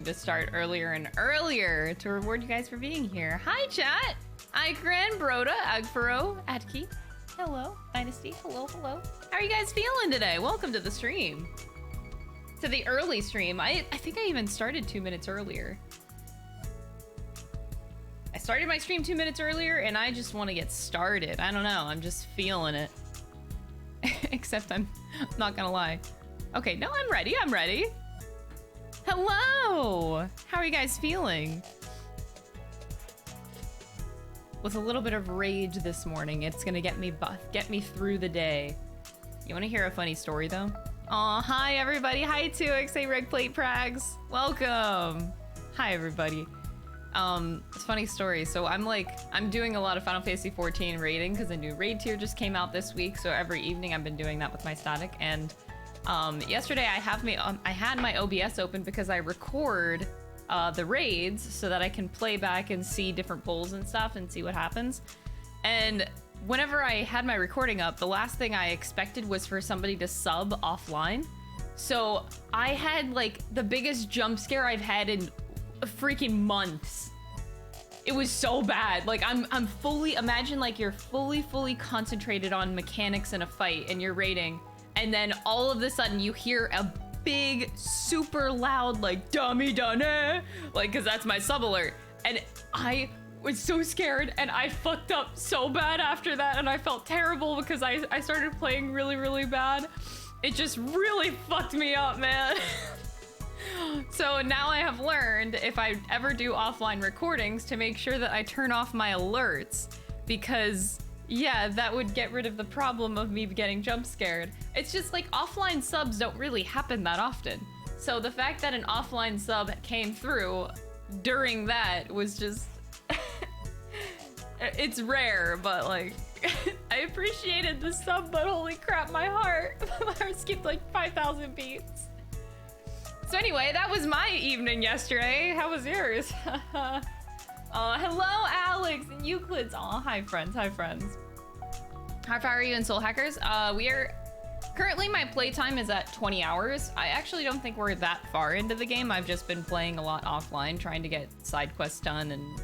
to start earlier and earlier to reward you guys for being here. Hi, chat. Ikran, Broda, Agfaro, Adki. Hello, Dynasty. Hello, hello. How are you guys feeling today? Welcome to the stream. To the early stream. I think I even started 2 minutes earlier. I started my stream 2 minutes earlier, and I just want to get started. I don't know. I'm just feeling it. Except I'm not gonna lie. Okay, no, I'm ready. I'm ready. Hello! How are you guys feeling? With a little bit of rage this morning, it's gonna get me through the day. You wanna hear a funny story though? Aw, hi everybody. Hi 2x, hey Reg Plate Prags. Welcome. Hi everybody. It's a funny story. So I'm doing a lot of Final Fantasy 14 raiding because a new raid tier just came out this week. So every evening I've been doing that with my static. And yesterday I had my OBS open because I record the raids so that I can play back and see different polls and stuff and see what happens. And whenever I had my recording up, the last thing I expected was for somebody to sub offline. So I had like the biggest jump scare I've had in freaking months. It was so bad. Like I'm fully, imagine like you're fully concentrated on mechanics in a fight and you're raiding, and then all of a sudden you hear a big, super loud, like dummy done, like, cause that's my sub alert. And I was so scared and I fucked up so bad after that, and I felt terrible because I started playing really bad. It just really fucked me up, man. So now I have learned if I ever do offline recordings to make sure that I turn off my alerts, because yeah, that would get rid of the problem of me getting jump scared. It's just like offline subs don't really happen that often. So the fact that an offline sub came through during that was just, it's rare, but like, I appreciated the sub, but holy crap, my heart skipped like 5,000 beats. So anyway, that was my evening yesterday. How was yours? Hello, Alex and Euclids. Aw, hi friends, hi friends. How far are you in Soul Hackers? We are, currently my playtime is at 20 hours. I actually don't think we're that far into the game. I've just been playing a lot offline, trying to get side quests done and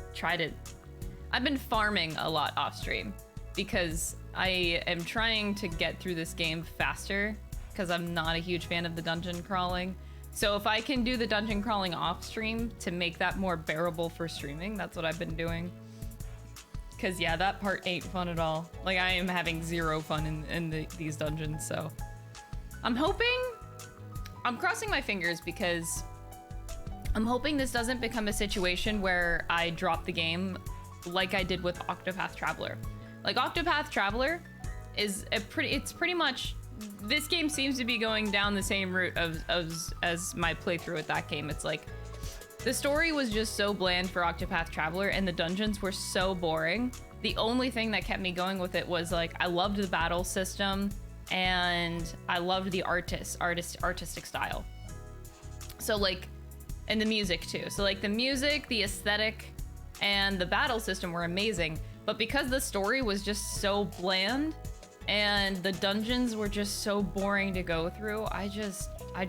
I've been farming a lot off stream because I am trying to get through this game faster because I'm not a huge fan of the dungeon crawling. So if I can do the dungeon crawling off stream to make that more bearable for streaming, that's what I've been doing. Cause yeah, that part ain't fun at all. Like I am having zero fun in these dungeons, so. I'm crossing my fingers because I'm hoping this doesn't become a situation where I drop the game like I did with Octopath Traveler. Like Octopath Traveler is it's pretty much, this game seems to be going down the same route as my playthrough with that game. It's like, the story was just so bland for Octopath Traveler and the dungeons were so boring. The only thing that kept me going with it was like, I loved the battle system and I loved the artistic style. So like, and the music too. So like the music, the aesthetic, and the battle system were amazing. But because the story was just so bland, and the dungeons were just so boring to go through, I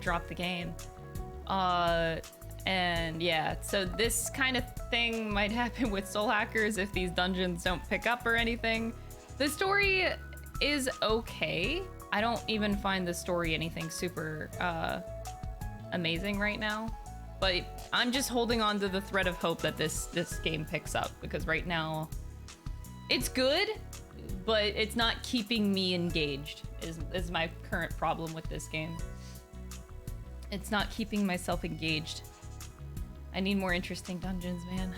dropped the game. And yeah, so this kind of thing might happen with Soul Hackers if these dungeons don't pick up or anything. The story is okay. I don't even find the story anything super amazing right now. But I'm just holding on to the thread of hope that this game picks up, because right now it's good, but it's not keeping me engaged is my current problem with this game. It's not keeping myself engaged. I need more interesting dungeons, man.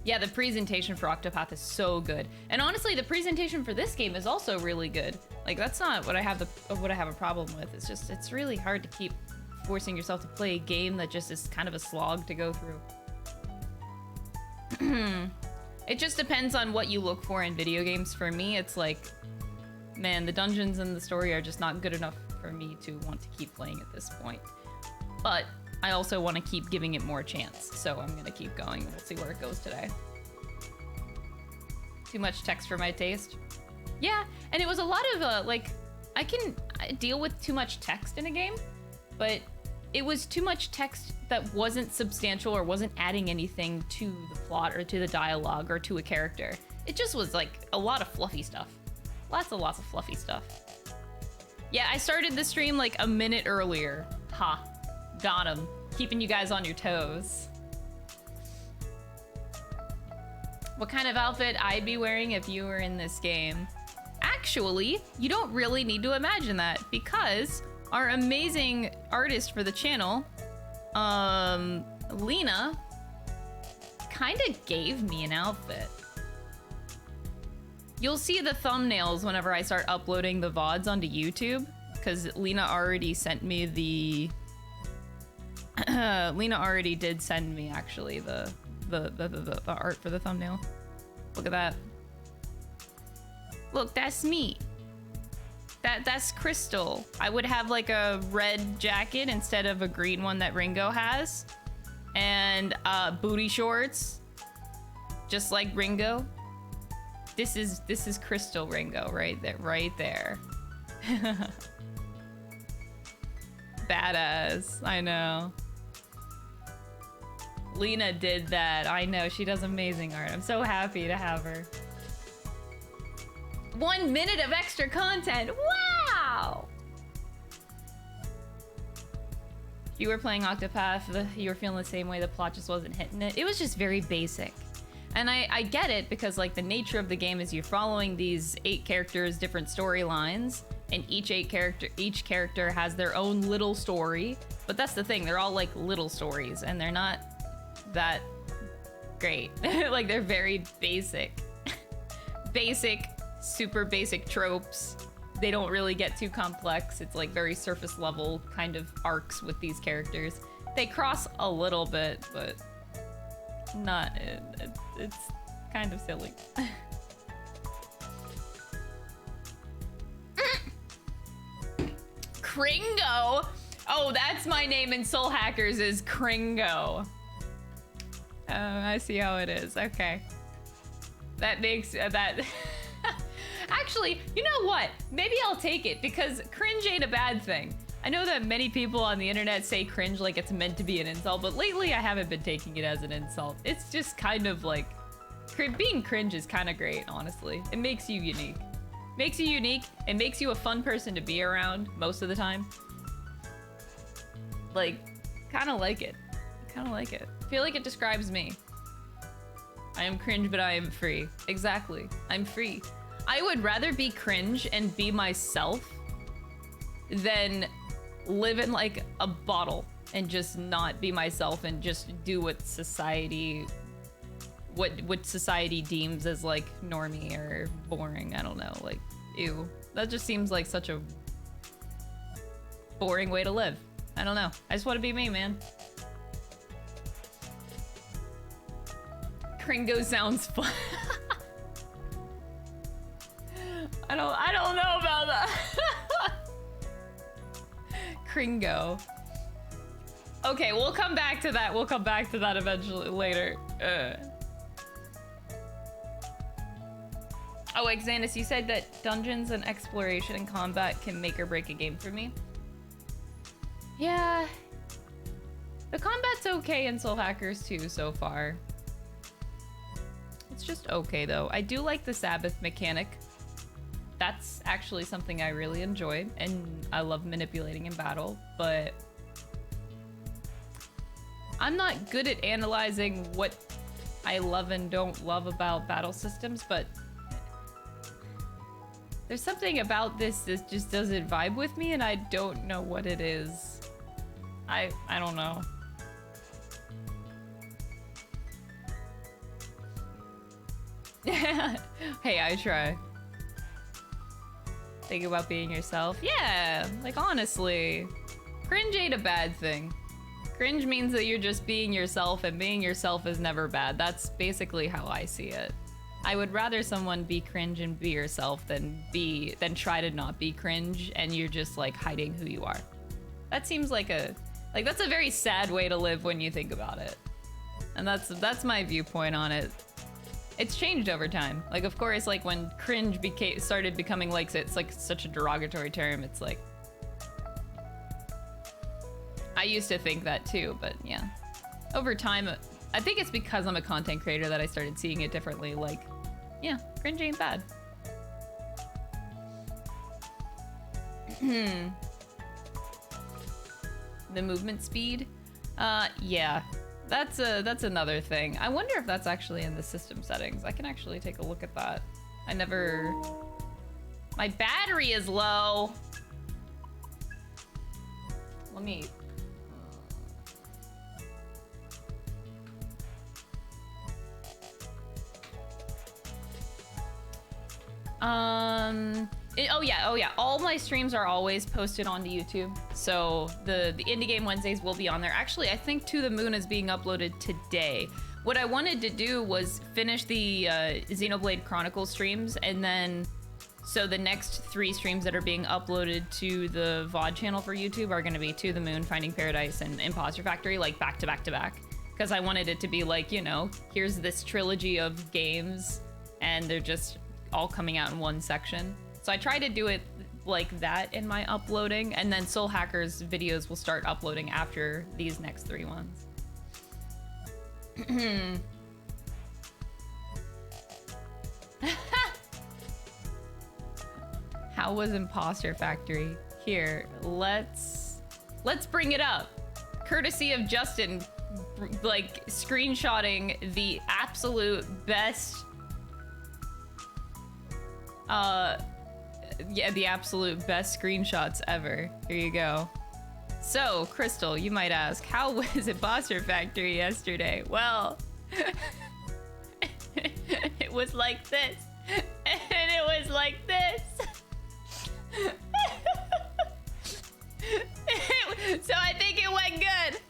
Yeah, the presentation for Octopath is so good. And honestly, the presentation for this game is also really good. Like, that's not what I have a problem with. It's just, it's really hard to keep forcing yourself to play a game that just is kind of a slog to go through. It just depends on what you look for in video games. For me, it's like, man, the dungeons and the story are just not good enough for me to want to keep playing at this point. But I also want to keep giving it more chance, so I'm gonna keep going. We'll see where it goes today. Too much text for my taste. Yeah, and it was a lot of like, I can deal with too much text in a game, but it was too much text that wasn't substantial or wasn't adding anything to the plot or to the dialogue or to a character. It just was like a lot of fluffy stuff. Lots of fluffy stuff. Yeah, I started the stream like a minute earlier. Ha, got him. Keeping you guys on your toes. What kind of outfit I'd be wearing if you were in this game? Actually, you don't really need to imagine that because our amazing artist for the channel, Lena, kind of gave me an outfit. You'll see the thumbnails whenever I start uploading the VODs onto YouTube, because Lena already sent me the... Lena already did send me, actually, the art for the thumbnail. Look at that. Look, that's me. That's Crystal. I would have like a red jacket instead of a green one that Ringo has. And booty shorts. Just like Ringo. This is Crystal Ringo right there. Badass, I know. Lena did that. I know, she does amazing art. I'm so happy to have her. 1 minute of extra content. Wow! You were playing Octopath, you were feeling the same way, the plot just wasn't hitting it. It was just very basic. And I get it because like the nature of the game is you're following these 8 characters, different storylines, and each character has their own little story. But that's the thing, they're all like little stories and they're not that great. Like they're very basic. Basic, super basic tropes. They don't really get too complex. It's like very surface level kind of arcs with these characters. They cross a little bit, but not, it's kind of silly. Cringo? Oh, that's my name in Soul Hackers is Cringo. I see how it is. Okay. That makes that. Actually, you know what? Maybe I'll take it because cringe ain't a bad thing. I know that many people on the internet say cringe like it's meant to be an insult, but lately I haven't been taking it as an insult. It's just kind of like, being cringe is kind of great, honestly. It makes you unique. Makes you unique. It makes you a fun person to be around most of the time. Like, kind of like it. Kind of like it. I feel like it describes me. I am cringe, but I am free. Exactly. I'm free. I would rather be cringe and be myself than live in like a bottle and just not be myself and just do what society deems as like normie or boring. I don't know, like, ew. That just seems like such a boring way to live. I don't know. I just want to be me, man. Cringo sounds fun. I don't know about that. Cringo. Okay, we'll come back to that. We'll come back to that eventually later. Oh, Xanis, you said that dungeons and exploration and combat can make or break a game for me. Yeah. The combat's okay in Soul Hackers 2 so far. It's just okay though. I do like the Sabbath mechanic. That's actually something I really enjoy, and I love manipulating in battle, but I'm not good at analyzing what I love and don't love about battle systems, but there's something about this that just doesn't vibe with me, and I don't know what it is. I don't know. Hey, I try. Think about being yourself. Yeah, like honestly, cringe ain't a bad thing. Cringe means that you're just being yourself, and being yourself is never bad. That's basically how I see it. I would rather someone be cringe and be yourself than try to not be cringe and you're just like hiding who you are. That seems like that's a very sad way to live when you think about it. And that's my viewpoint on it. It's changed over time. Like, of course, like when cringe started becoming like, it's like such a derogatory term. It's like, I used to think that too, but yeah. Over time, I think it's because I'm a content creator that I started seeing it differently. Like, yeah, cringe ain't bad. The movement speed? Yeah. That's another thing. I wonder if that's actually in the system settings. I can actually take a look at that. I never... My battery is low. Let me... Oh yeah. All my streams are always posted onto YouTube. So the Indie Game Wednesdays will be on there. Actually, I think To the Moon is being uploaded today. What I wanted to do was finish the Xenoblade Chronicles streams, and then so the next 3 streams that are being uploaded to the VOD channel for YouTube are going to be To the Moon, Finding Paradise, and Imposter Factory, like back to back to back. Because I wanted it to be like, you know, here's this trilogy of games, and they're just all coming out in one section. So I try to do it like that in my uploading, and then Soul Hacker's videos will start uploading after these next 3 ones. How was Imposter Factory? Here, let's bring it up. Courtesy of Justin, like screenshotting the absolute best yeah, the absolute best screenshots ever. Here you go. So, Crystal, you might ask, how was Imposter Factory yesterday? Well, it was like this, and it was like this. So I think it went good.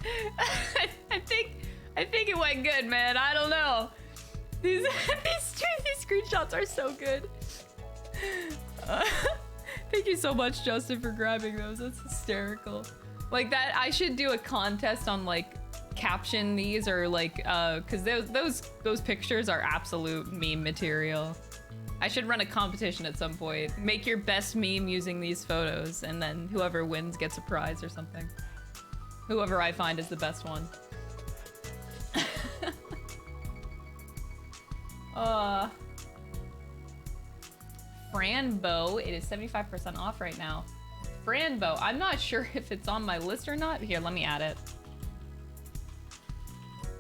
I think it went good, man. I don't know. These screenshots are so good. Thank you so much, Justin, for grabbing those. That's hysterical. Like that, I should do a contest on like caption these, or like because those pictures are absolute meme material. I should run a competition at some point. Make your best meme using these photos, and then whoever wins gets a prize or something. Whoever I find is the best one. Franbo, it is 75% off right now. Franbo, I'm not sure if it's on my list or not. Here, let me add it.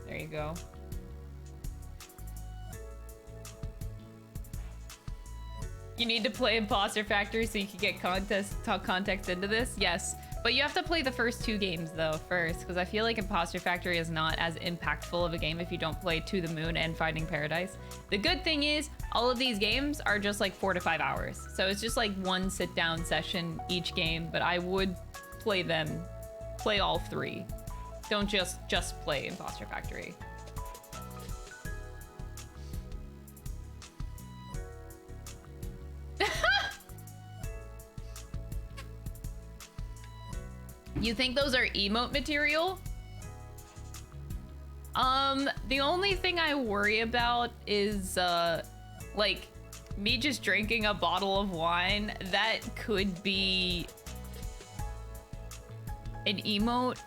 There you go. You need to play Imposter Factory so you can get context into this? Yes. But you have to play the first 2 games though first, because I feel like Imposter Factory is not as impactful of a game if you don't play To the Moon and Finding Paradise. The good thing is all of these games are just like 4 to 5 hours. So it's just like one sit down session each game, but I would play them, play all 3. Don't just play Imposter Factory. You think those are emote material? The only thing I worry about is, like, me just drinking a bottle of wine. That could be an emote,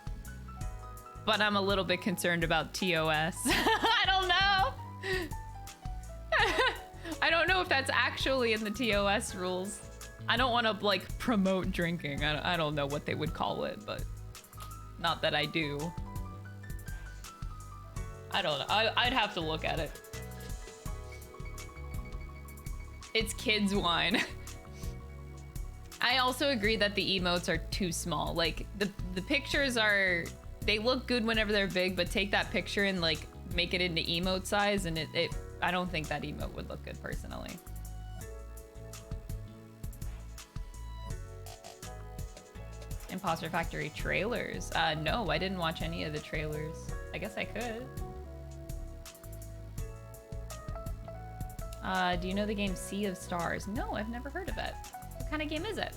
but I'm a little bit concerned about TOS. I don't know. I don't know if that's actually in the TOS rules. I don't want to like promote drinking. I don't know what they would call it, but not that I do. I don't know. I'd have to look at it. It's kids wine. I also agree that the emotes are too small. Like the pictures they look good whenever they're big, but take that picture and like make it into emote size, and I don't think that emote would look good personally. Imposter Factory trailers. No, I didn't watch any of the trailers. I guess I could. Do you know the game Sea of Stars? No, I've never heard of it. What kind of game is it?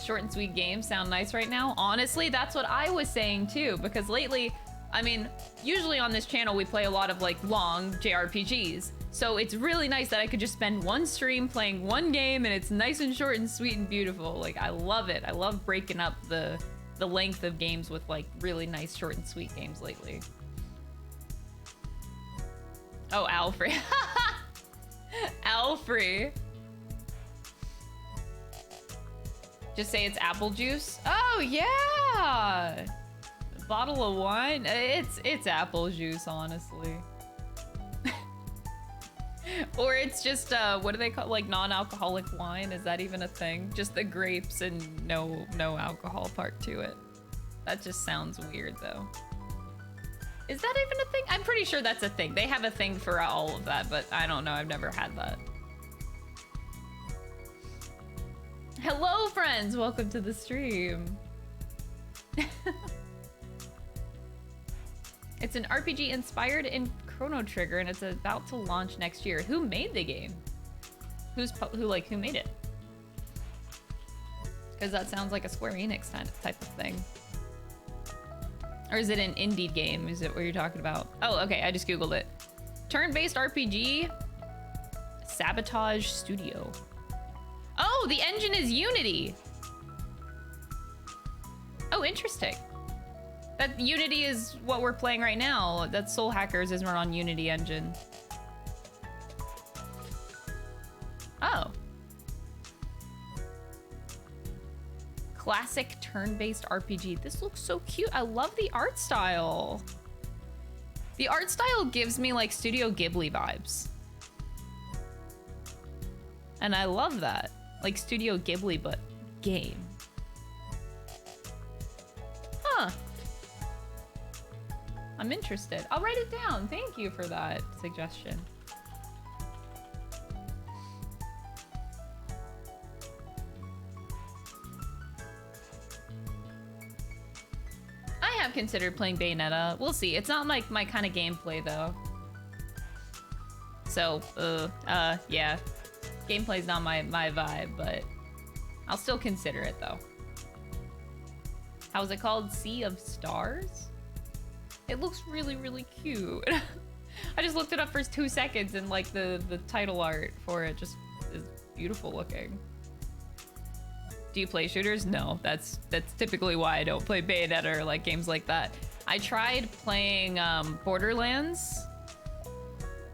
Short and sweet games sound nice right now. Honestly, that's what I was saying too, because lately I mean, usually on this channel we play a lot of like long JRPGs. So it's really nice that I could just spend one stream playing one game and it's nice and short and sweet and beautiful. Like, I love it. I love breaking up the length of games with like really nice short and sweet games lately. Oh, Alfred. Alfred. Just say it's apple juice. Oh yeah. A bottle of wine. It's apple juice, honestly. Or it's just what do they call, like, non-alcoholic wine? Is that even a thing? Just the grapes and no alcohol part to it. That just sounds weird though. Is that even a thing? I'm pretty sure that's a thing. They have a thing for all of that, but I don't know. I've never had that. Hello, friends. Welcome to the stream. It's an RPG inspired in Chrono Trigger, and it's about to launch next year. Who made the game? Who made it? Because that sounds like a Square Enix type of thing. Or is it an indie game? Is it what you're talking about? Oh, okay, I just Googled it. Turn-based RPG, Sabotage Studio. Oh, the engine is Unity. Oh, interesting. That Unity is what we're playing right now. That Soul Hackers is run on Unity engine. Oh. Classic turn-based RPG. This looks so cute. I love the art style. The art style gives me like Studio Ghibli vibes. And I love that. Like Studio Ghibli, but game. Huh. I'm interested. I'll write it down. Thank you for that suggestion. I have considered playing Bayonetta. We'll see. It's not like my kind of gameplay though. So, yeah. Gameplay's not my vibe, but I'll still consider it though. How's it called? Sea of Stars? It looks really, really cute. I just looked it up for 2 seconds and like the title art for it just is beautiful looking. Do you play shooters? No, that's typically why I don't play Bayonetta or like games like that. I tried playing Borderlands.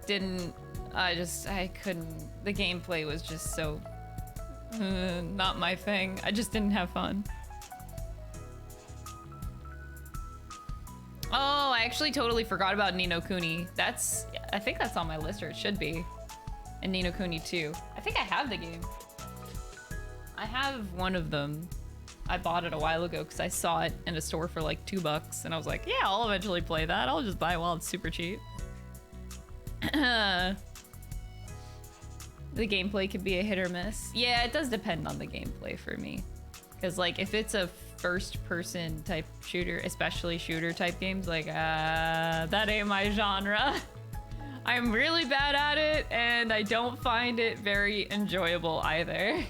I couldn't. The gameplay was just so not my thing. I just didn't have fun. Oh, I actually totally forgot about Ni no Kuni. I think that's on my list, or it should be. And Ni no Kuni 2. I think I have the game. I have one of them. I bought it a while ago because I saw it in a store for like $2 and I was like, yeah, I'll eventually play that. I'll just buy it while it's super cheap. The gameplay could be a hit or miss. Yeah, it does depend on the gameplay for me. Because like if it's a first person type shooter, especially shooter type games, like that ain't my genre. I'm really bad at it and I don't find it very enjoyable either.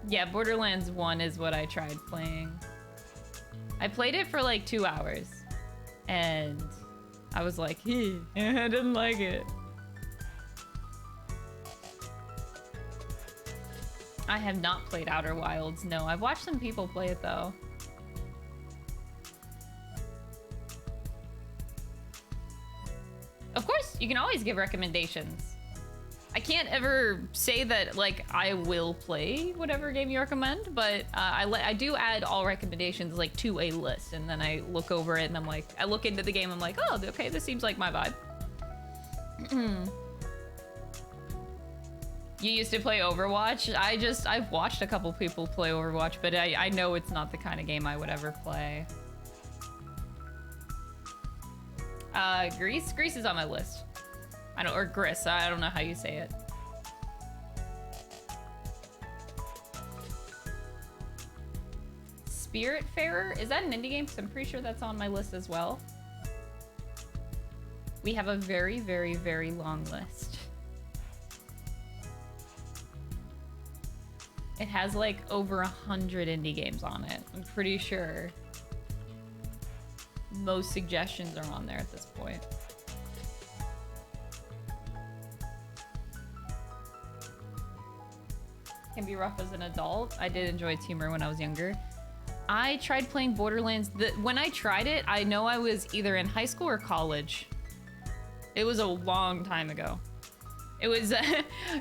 Yeah, Borderlands 1 is what I tried playing. I played it for like 2 hours and I was like, I didn't like it. I have not played Outer Wilds, no. I've watched some people play it though. Of course, you can always give recommendations. I can't ever say that like I will play whatever game you recommend, but I do add all recommendations like to a list, and then I look over it and I'm like, I look into the game, I'm like, oh, okay, this seems like my vibe. You used to play Overwatch? I've watched a couple people play Overwatch, but I know it's not the kind of game I would ever play. Greece? Greece is on my list. Or Gris, I don't know how you say it. Spiritfarer? Is that an indie game? Because I'm pretty sure that's on my list as well. We have a very, very, very long list. It has like over 100 indie games on it, I'm pretty sure. most suggestions are on there at this point. Can be rough as an adult. I did enjoy its humor when I was younger. I tried playing Borderlands. When I tried it, I know I was either in high school or college. It was a long time ago. It was,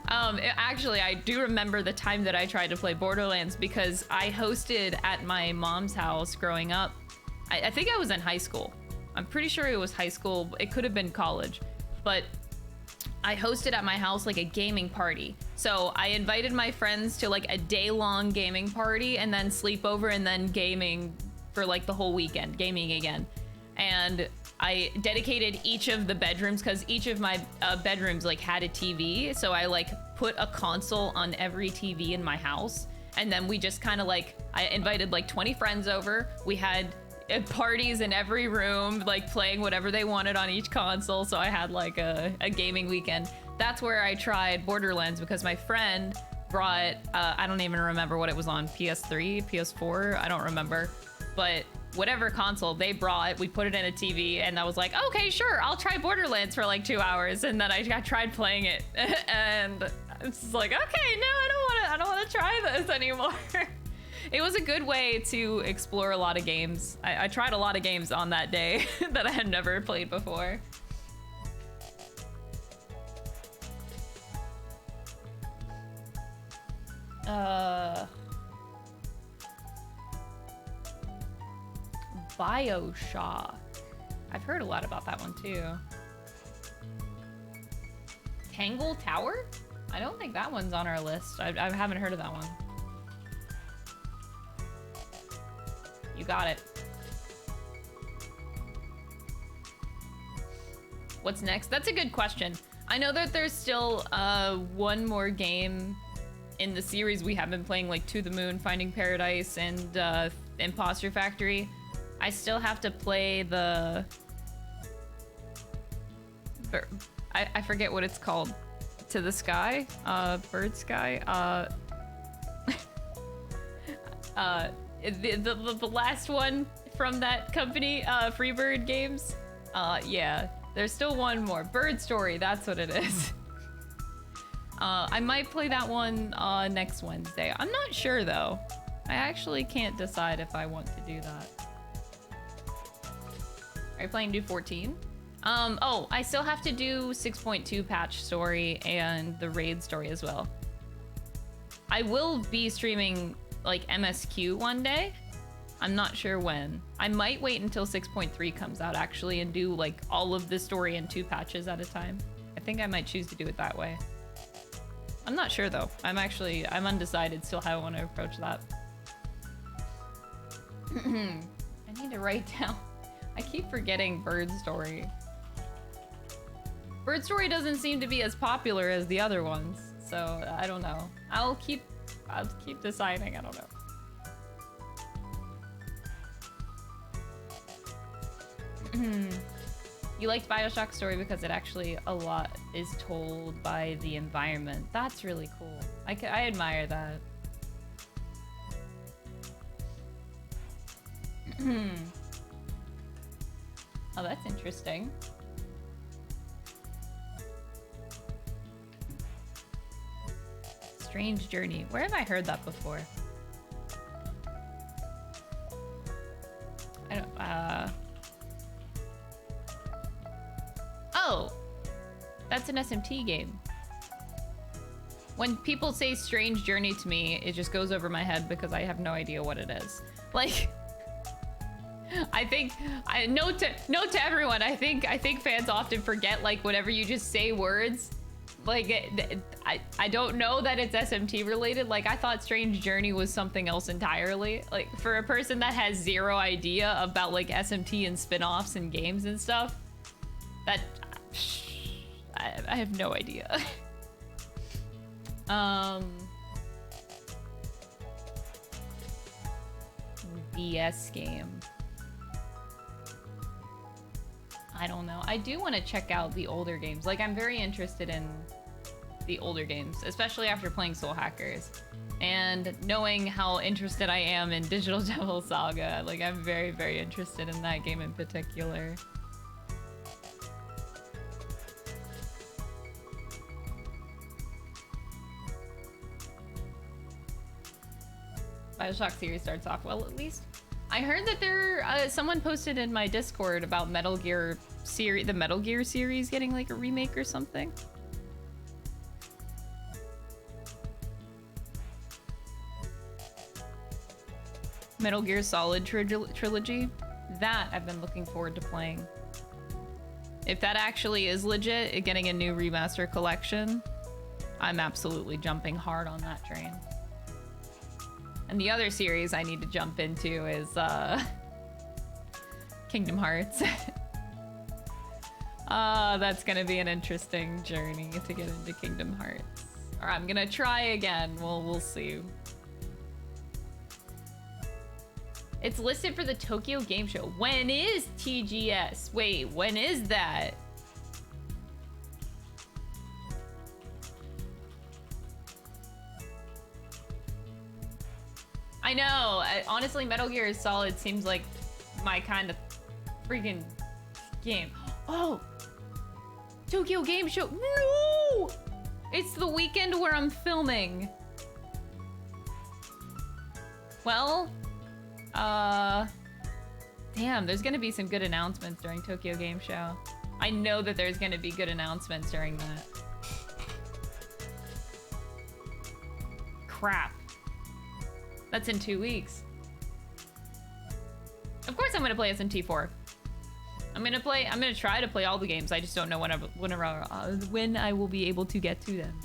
actually, I do remember the time that I tried to play Borderlands because I hosted at my mom's house growing up. I think I was in high school. I'm pretty sure it was high school. It could have been college, but I hosted at my house like a gaming party. So I invited my friends to like a day-long gaming party and then sleepover and then gaming for like the whole weekend, gaming again. And I dedicated each of the bedrooms because each of my bedrooms like had a TV. So I like put a console on every TV in my house. And then we just kind of like, I invited like 20 friends over. We had parties in every room, like playing whatever they wanted on each console. So I had like a gaming weekend. That's where I tried Borderlands because my friend brought, I don't even remember what it was on, PS3, PS4, I don't remember. But whatever console they brought, we put it in a TV and I was like, okay, sure, I'll try Borderlands for like 2 hours. And then I tried playing it and it's just like, okay, no, I don't want to try this anymore. It was a good way to explore a lot of games. I tried a lot of games on that day that I had never played before. BioShock. I've heard a lot about that one too. Tangle Tower? I don't think that one's on our list. I haven't heard of that one. You got it. What's next? That's a good question. I know that there's still one more game in the series we have been playing, like To the Moon, Finding Paradise, and Imposter Factory. I still have to play the... I forget what it's called. To the Sky? Bird Sky? The last one from that company, Freebird Games. Yeah, there's still one more. Bird Story, that's what it is. I might play that one next Wednesday. I'm not sure though. I actually can't decide if I want to do that. Are you playing New 14? Oh, I still have to do 6.2 patch story and the raid story as well. I will be streaming like MSQ one day. I'm not sure when. I might wait until 6.3 comes out actually and do like all of the story in 2 patches at a time. I think I might choose to do it that way. I'm not sure though. I'm undecided still how I want to approach that. I need to write down. I keep forgetting Bird Story. Bird Story doesn't seem to be as popular as the other ones, so I don't know. I'll keep deciding. I don't know. You liked BioShock story because it actually a lot is told by the environment. That's really cool. I admire that. Oh, that's interesting. Strange Journey. Where have I heard that before? I don't, Oh! That's an SMT game. When people say Strange Journey to me, it just goes over my head because I have no idea what it is. Like, I think, note to everyone, I think fans often forget, like, whenever you just say words, like, I don't know that it's SMT related. Like, I thought Strange Journey was something else entirely. Like, for a person that has zero idea about, like, SMT and spin-offs and games and stuff, that, I have no idea. BS game. I don't know. I do want to check out the older games. Like, I'm very interested in the older games, especially after playing Soul Hackers. And knowing how interested I am in Digital Devil Saga, like I'm very, very interested in that game in particular. Bioshock series starts off well, at least. I heard that someone posted in my Discord about Metal Gear series, the Metal Gear series getting like a remake or something. Metal Gear Solid trilogy. That I've been looking forward to playing. If that actually is legit, getting a new remaster collection, I'm absolutely jumping hard on that train. And the other series I need to jump into is Kingdom Hearts. That's gonna be an interesting journey to get into Kingdom Hearts. Or I'm gonna try again. We'll see. It's listed for the Tokyo Game Show. When is TGS? Wait, when is that? I know. Honestly, Metal Gear Solid seems like my kind of freaking game. Oh! Tokyo Game Show. No! It's the weekend where I'm filming. Well, damn, there's gonna be some good announcements during Tokyo Game Show. I know that there's gonna be good announcements during that. Crap. That's in 2 weeks. Of course I'm gonna play SMT4. I'm gonna try to play all the games. I just don't know when I will be able to get to them.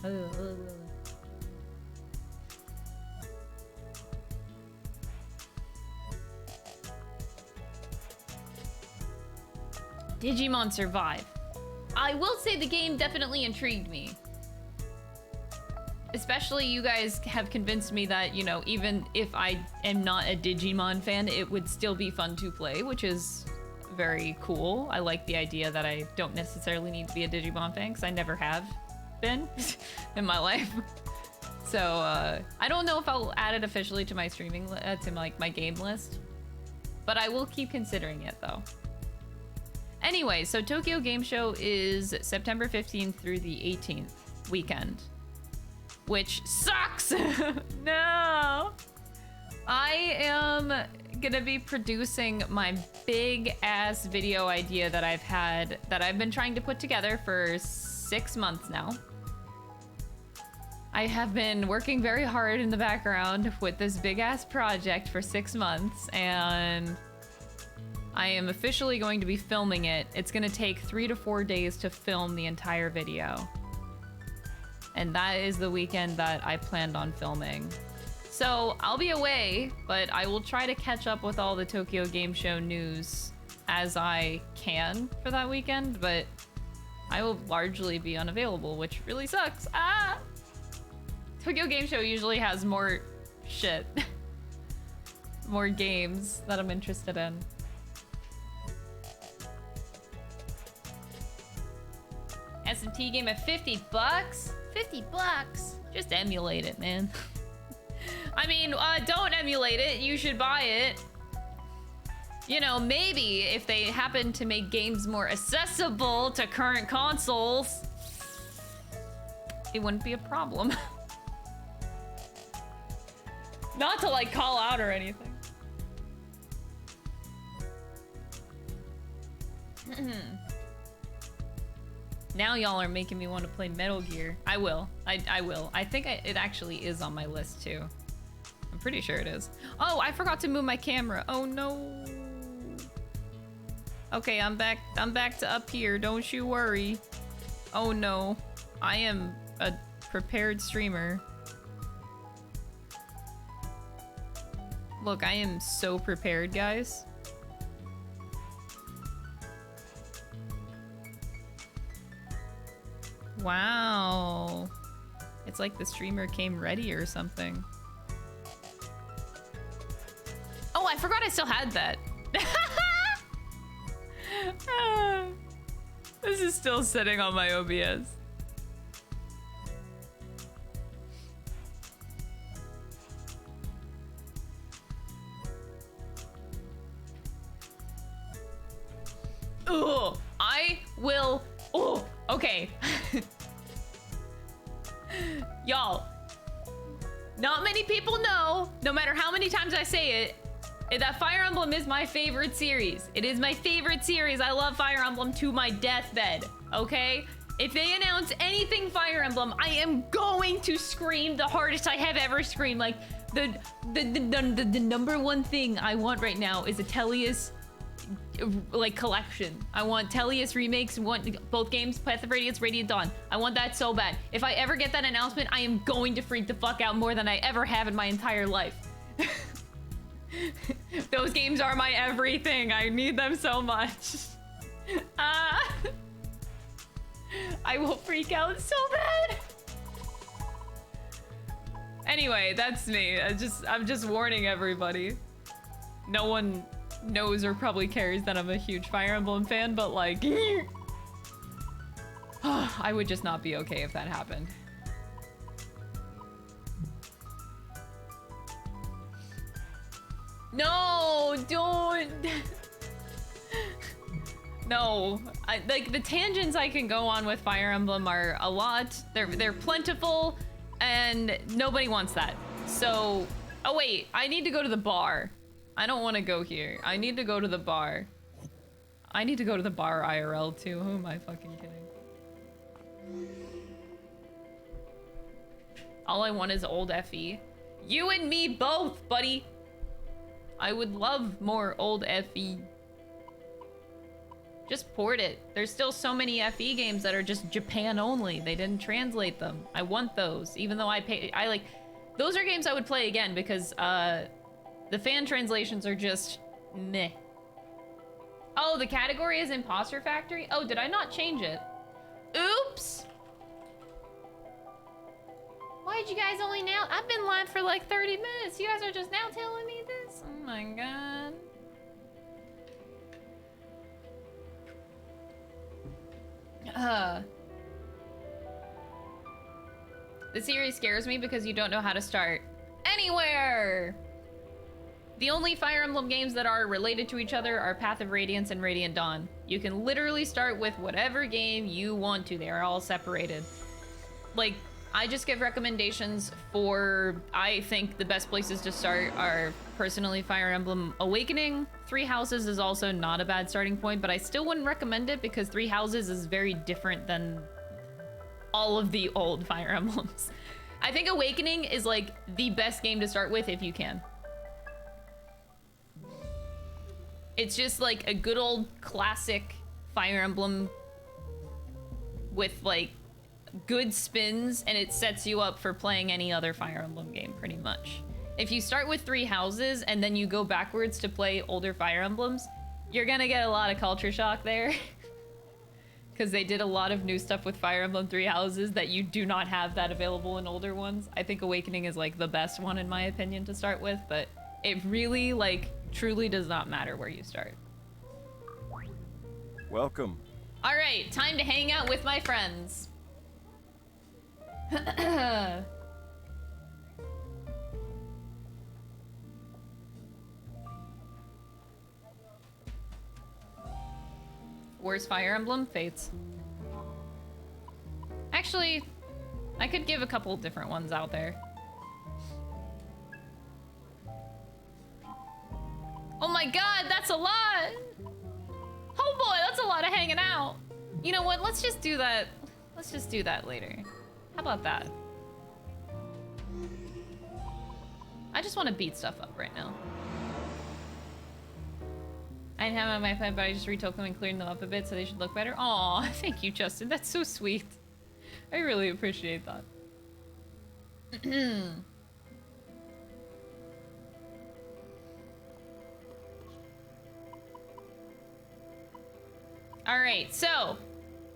Digimon Survive. I will say the game definitely intrigued me. Especially you guys have convinced me that, you know, even if I am not a Digimon fan, it would still be fun to play, which is very cool. I like the idea that I don't necessarily need to be a Digimon fan, because I never have been in my life. So I don't know if I'll add it officially to my streaming, to my game list, but I will keep considering it though. Anyway, so Tokyo Game Show is September 15th through the 18th weekend, which sucks. No. I am gonna be producing my big ass video idea that I've been trying to put together for 6 months now. I have been working very hard in the background with this big ass project for 6 months, and I am officially going to be filming it. It's gonna take 3 to 4 days to film the entire video. And that is the weekend that I planned on filming. So I'll be away, but I will try to catch up with all the Tokyo Game Show news as I can for that weekend, but I will largely be unavailable, which really sucks. Ah! Tokyo Game Show usually has more shit. More games that I'm interested in. SMT game at 50 bucks? 50 bucks? Just emulate it, man. I mean, don't emulate it. You should buy it. You know, maybe if they happen to make games more accessible to current consoles, it wouldn't be a problem. Not to like call out or anything. Now y'all are making me want to play Metal Gear. I will. I will. I think it actually is on my list too. I'm pretty sure it is. Oh, I forgot to move my camera. Oh no. Okay, I'm back to up here. Don't you worry. Oh no. I am a prepared streamer. Look, I am so prepared, guys. Wow. It's like the streamer came ready or something. Oh, I forgot I still had that. This is still sitting on my OBS. Ugh, I will. Oh, okay. Y'all, not many people know, no matter how many times I say it, that Fire Emblem is my favorite series. It is my favorite series. I love Fire Emblem to my deathbed, okay? If they announce anything Fire Emblem, I am going to scream the hardest I have ever screamed. Like, the number one thing I want right now is a Tellius like collection. I want Tellius remakes, want both games, Path of Radiance, Radiant Dawn. I want that so bad. If I ever get that announcement, I am going to freak the fuck out more than I ever have in my entire life. Those games are my everything. I need them so much. I will freak out so bad. Anyway, that's me. I'm just warning everybody. No one knows or probably cares that I'm a huge Fire Emblem fan, but like, I would just not be okay if that happened. No, don't. No, like the tangents I can go on with Fire Emblem are a lot. They're plentiful, and nobody wants that. So, oh wait, I need to go to the bar. I don't want to go here. I need to go to the bar. I need to go to the bar IRL too. Who am I fucking kidding? All I want is old FE. You and me both, buddy. I would love more old FE. Just port it. There's still so many FE games that are just Japan only. They didn't translate them. I want those, even though I like, those are games I would play again because the fan translations are just meh. Oh, the category is Imposter Factory? Oh, did I not change it? Oops! Why did you guys only now? I've been live for like 30 minutes. You guys are just now telling me this? Oh my god. The series scares me because you don't know how to start anywhere. The only Fire Emblem games that are related to each other are Path of Radiance and Radiant Dawn. You can literally start with whatever game you want to. They are all separated. Like, I just give recommendations for, I think the best places to start are personally Fire Emblem Awakening. Three Houses is also not a bad starting point, but I still wouldn't recommend it because Three Houses is very different than all of the old Fire Emblems. I think Awakening is like the best game to start with if you can. It's just like a good old classic Fire Emblem with like good spins, and it sets you up for playing any other Fire Emblem game pretty much. If you start with Three Houses and then you go backwards to play older Fire Emblems, you're gonna get a lot of culture shock there. Because they did a lot of new stuff with Fire Emblem Three Houses that you do not have that available in older ones. I think Awakening is like the best one in my opinion to start with, but it really like truly does not matter where you start. Welcome. All right, time to hang out with my friends. Worst Fire Emblem? Fates. Actually, I could give a couple different ones out there. Oh my god, that's a lot! Oh boy, that's a lot of hanging out! You know what, let's just do that. Let's just do that later. How about that? I just want to beat stuff up right now. I didn't have them on my phone, but I just retold them and cleared them up a bit so they should look better. Aw, thank you, Justin. That's so sweet. I really appreciate that. Alright, so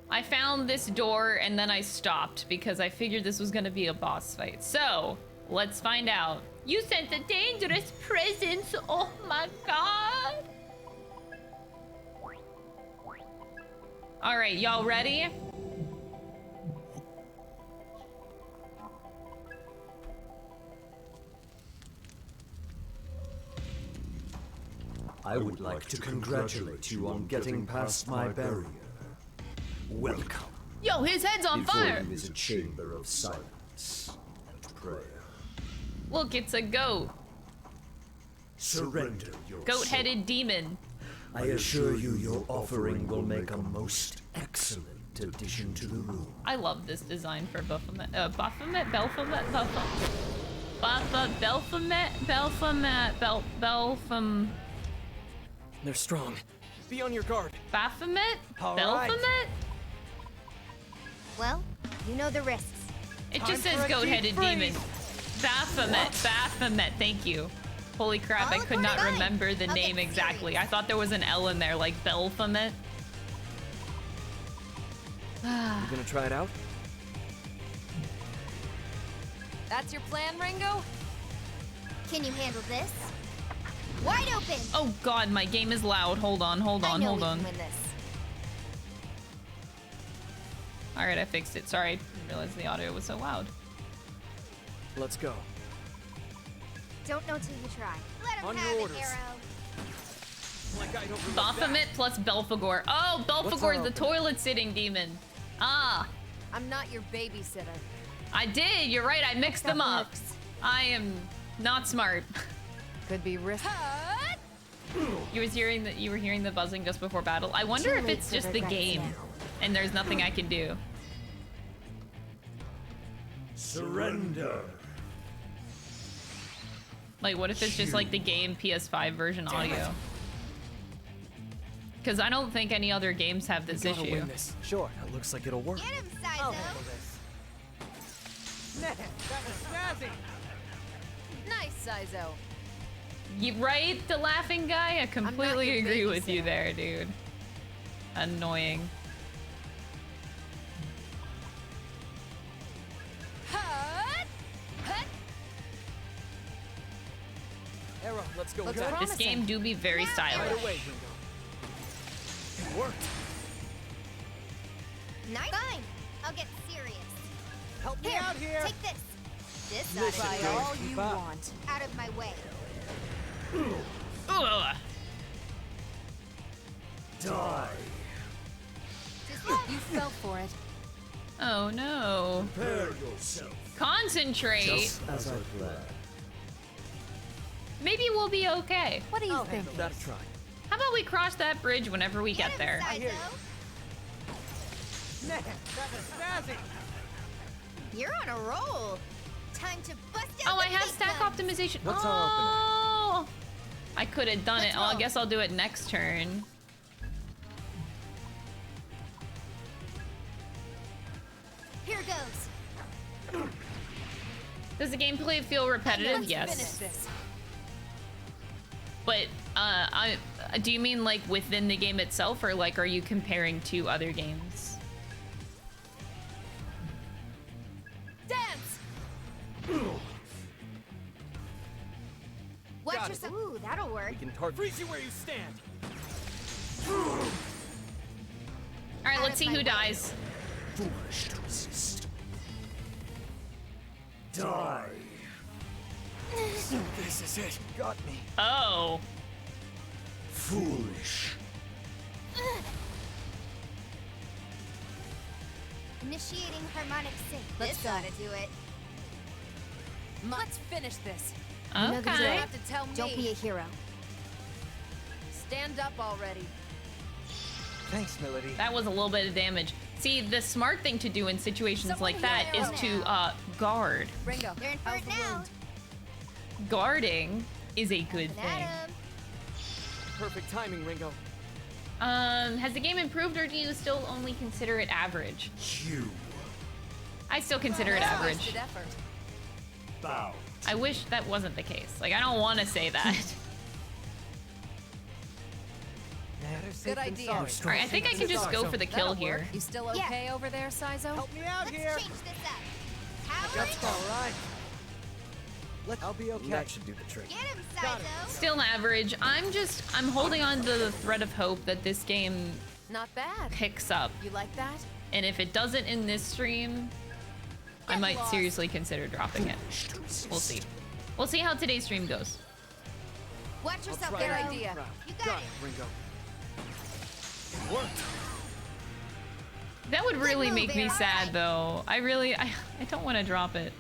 I found this door and then I stopped because I figured this was gonna be a boss fight. So, let's find out. You sent a dangerous presence! Oh my god! Alright, y'all ready? I would like to congratulate you on getting past my barrier. Welcome. Yo, his head's on fire! Before you is a chamber of silence and prayer. Look, it's a goat. Surrender your Goat-headed demon. I assure you your offering will make a most excellent addition to the room. I love this design for Baphomet. Baphomet? Belphomet? They're strong. Be on your guard. Baphomet? All Baphomet? right. Well, you know the risks. It Time just for says a goat-headed deep demon. freeze. Baphomet. Baphomet. Thank you. Holy crap, I could not remember the name exactly. I thought there was an L in there, like Baphomet. You gonna try it out? That's your plan, Ringo? Can you handle this? Wide open! Oh god, my game is loud. Hold on, hold I on, know hold we on. can win this. Alright, I fixed it. Sorry, I didn't realize the audio was so loud. Let's go. Don't know till you try. Let him On have your it, orders. Arrow. Like I don't remember Baphomet plus Belphegor. Oh, Belphegor is the opening? toilet sitting demon. Ah, I'm not your babysitter. I did. You're right. I mixed them That up. works. I am not smart. Could be risky. You were hearing the buzzing just before battle. I wonder Too if late it's for just the regrets game, now. and there's nothing I can do. Surrender. Like, what if it's just like the game PS5 version audio? Because I don't think any other games have this Gotta issue. win this. Sure, that looks like it'll work. Get him, I'll Sizo! handle this. Nah, that was snazzy. Nice, Sizo. You right, the laughing guy? I completely your agree with you babysitter. there, dude. Annoying. Arrow, let's go. Looks Good. promising. This game do be very Right stylish. away, Ringo. It worked. Nice. Fine. I'll get serious. Help me Here, out here. take this. This Listen, ought to Try Good. all Keep you up. want. out of my way. Ugh. Die. Just look. You fell for it. Oh no. Prepare yourself. Concentrate. Just as I planned. Maybe we'll be okay. What do you I'll think? handle that. Try. How about we cross that bridge whenever we get him, there? I hear Sizo. Nah, that was snazzy. You're on a roll. Time to bust out Oh, the I have big stack guns. optimization. What's our Oh, I could have done it. Let's Oh, I roll. guess I'll do it next turn. Here goes. Does the gameplay feel repetitive? Let's Yes. finish this. But do you mean like within the game itself, or like are you comparing to other games? Dance! Watch Got it. yourself. Ooh, that'll work. We can freeze you where you stand. All right, let's see who dies. Foolish to resist. Die. This is it. Got me. Oh, Foolish. Initiating harmonic sync. Let's This go. ought to do it. Let's finish this. know the You drill. don't okay. have to tell me. Don't be a hero. Stand up already. Thanks, Melody. That was a little bit of damage. See, the smart thing to do in situations Someone like that heal is to guard. Ringo. You're in for it Alpha now. wound. Guarding is a good At thing. 'em. Perfect timing, Ringo. Has the game improved, or do you still only consider it average? You I still consider it That's a average. wasted effort. bow. I wish that wasn't the case. Like, I don't want to say that. Better safe Good than idea. sorry. All right, I think I can just go for the kill That'll here. work. You still Yeah. okay over there, Sizo? Help me out Let's here. change this up. Power That's it. all right. I'll be okay. That should do the trick. Get him, Got it. Sizo. Still average. I'm holding on to the thread of hope that this game Not bad. picks up. You like that? And if it doesn't in this stream, I Get might lost. seriously consider dropping it. Foolish to resist. We'll see. We'll see how today's stream goes. Watch I'll yourself, try Arrow. it. idea. You got it. Cringo. It worked. That would really move, make me Arrow. sad, though. I don't want to drop it.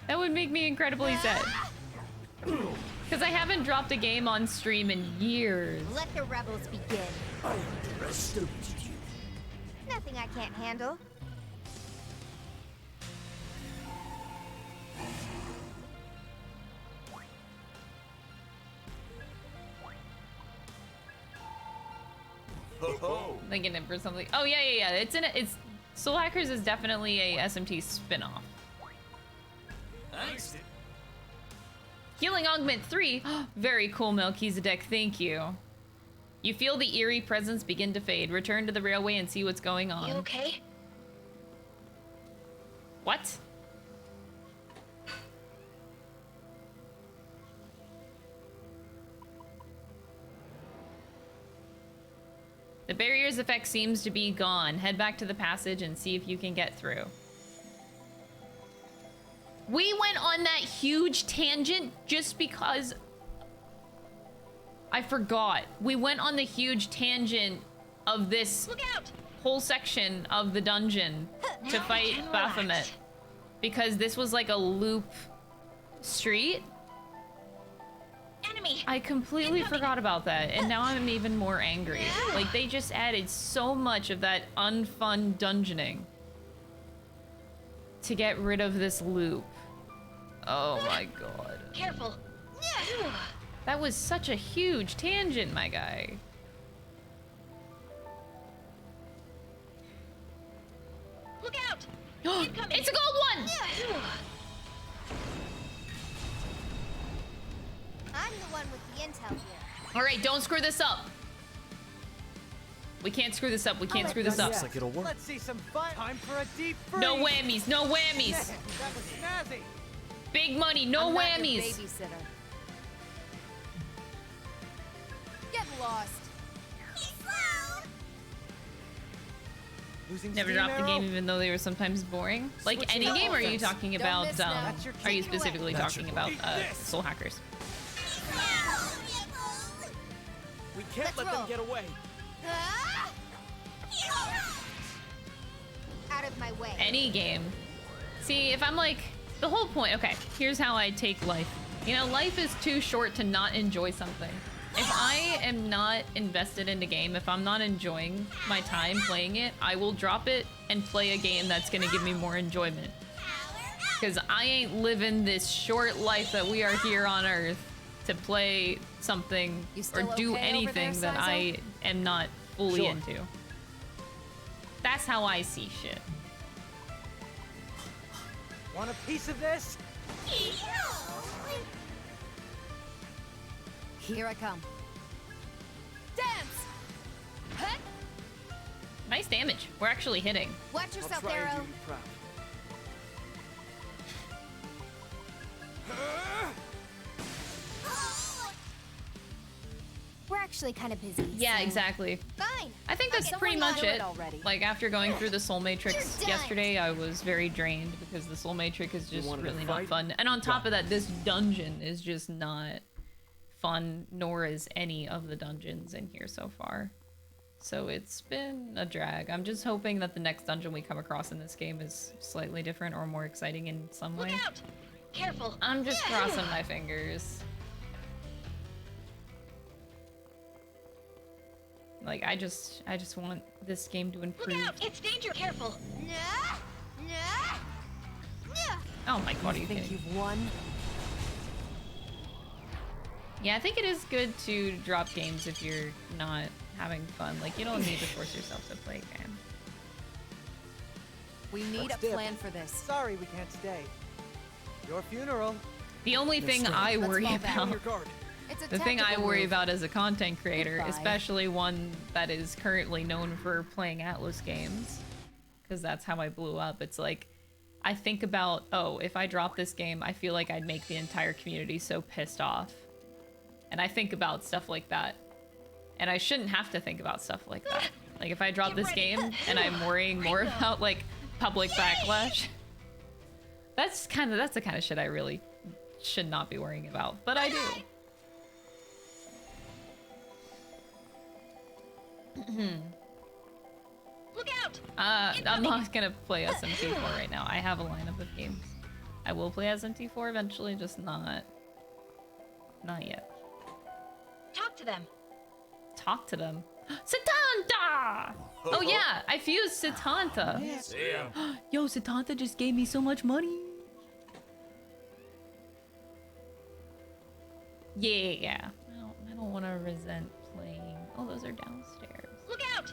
That would make me incredibly sad. Because I haven't dropped a game on stream in years. Let the rebels begin. I underestimated you. Nothing I can't handle. Ho ho! Thinking it for something. Oh yeah. It's Soul Hackers is definitely a SMT spin-off. Thanks. Healing Augment 3. Very cool, Melchizedek. Thank you. You feel the eerie presence begin to fade. Return to the railway and see what's going on. You okay? What? The barrier's effect seems to be gone. Head back to the passage and see if you can get through. We went on that huge tangent just because I forgot. We went on the huge tangent of this Look out! whole section of the dungeon to Now fight we can Baphomet. relax. Because this was like a loop street. Enemy! I completely forgot about that, and now I'm even more angry. Yeah. Like, they just added so much of that unfun dungeoning to get rid of this loop. Oh my god. Careful! That was such a huge tangent, my guy. Look out! It's a gold one! I'm the one with the intel here. Alright, don't screw this up. We can't screw this up. We can't screw this up. Yeah. Looks like it'll work. Let's see some fun. Time for a deep freeze. No whammies, no whammies. That was snazzy. Big money, no I'm not your whammies. babysitter. Get lost. He's slow! Losing Never steam, dropped the Arrow? game even though they were sometimes boring. Like Switching any up game, or are you offense. talking Don't about, miss now. That's your are you takeaway. specifically That's talking your about Eat this. Soul Hackers? We can't Let's let roll. them get away. Ah! Out of my way. Any game. See, if I'm like, the whole point, okay, here's how I take life. You know, life is too short to not enjoy something. If I am not invested in a game, if I'm not enjoying my time playing it, I will drop it and play a game that's gonna give me more enjoyment. Because I ain't living this short life that we are here on Earth to play something You or still do okay over anything there, that I Sizo? am not fully Sure. into. That's how I see shit. Want a piece of this? Here I come. Dance! Huh? Nice damage. We're actually hitting. Watch I'll yourself, try and Arrow. do you proud. We're actually kind of busy. Yeah, so- exactly. Fine. I think that's Someone pretty got much to it. already. Like, after going through the Soul Matrix You're done. yesterday, I was very drained because the Soul Matrix is just wanted to really not fight? fun. And on top of that, this dungeon is just not fun, nor is any of the dungeons in here so far. So it's been a drag. I'm just hoping that the next dungeon we come across in this game is slightly different or more exciting in some way. Look out! Careful. I'm just crossing my fingers. Like, I just want this game to improve. Look out! It's danger. Careful. Nah. Nah. Nah. Oh my god, are you Think kidding? you've won? Yeah, I think it is good to drop games if you're not having fun. Like, you don't need to force yourself to play a game. We need Let's a dip. plan for this. Sorry we can't stay. Your funeral. The only thing stop. I Let's worry fall back. On about, your guard. It's a the thing I tactical worry move. about as a content creator, Goodbye. especially one that is currently known for playing Atlas games, because that's how I blew up. It's like, I think about, oh, if I drop this game, I feel like I'd make the entire community so pissed off. And I think about stuff like that. And I shouldn't have to think about stuff like that. Like, if I drop this game and I'm worrying more about, like, public backlash, that's the kind of shit I really should not be worrying about. But I do. Look out! I'm not gonna play SMT4 right now. I have a lineup of games. I will play SMT4 eventually, just not yet. Talk to them. Talk to them. Satanta! Oh yeah, I fused Satanta. Yo, Satanta just gave me so much money. Yeah. I don't want to resent playing. Oh, those are downstairs. Look out!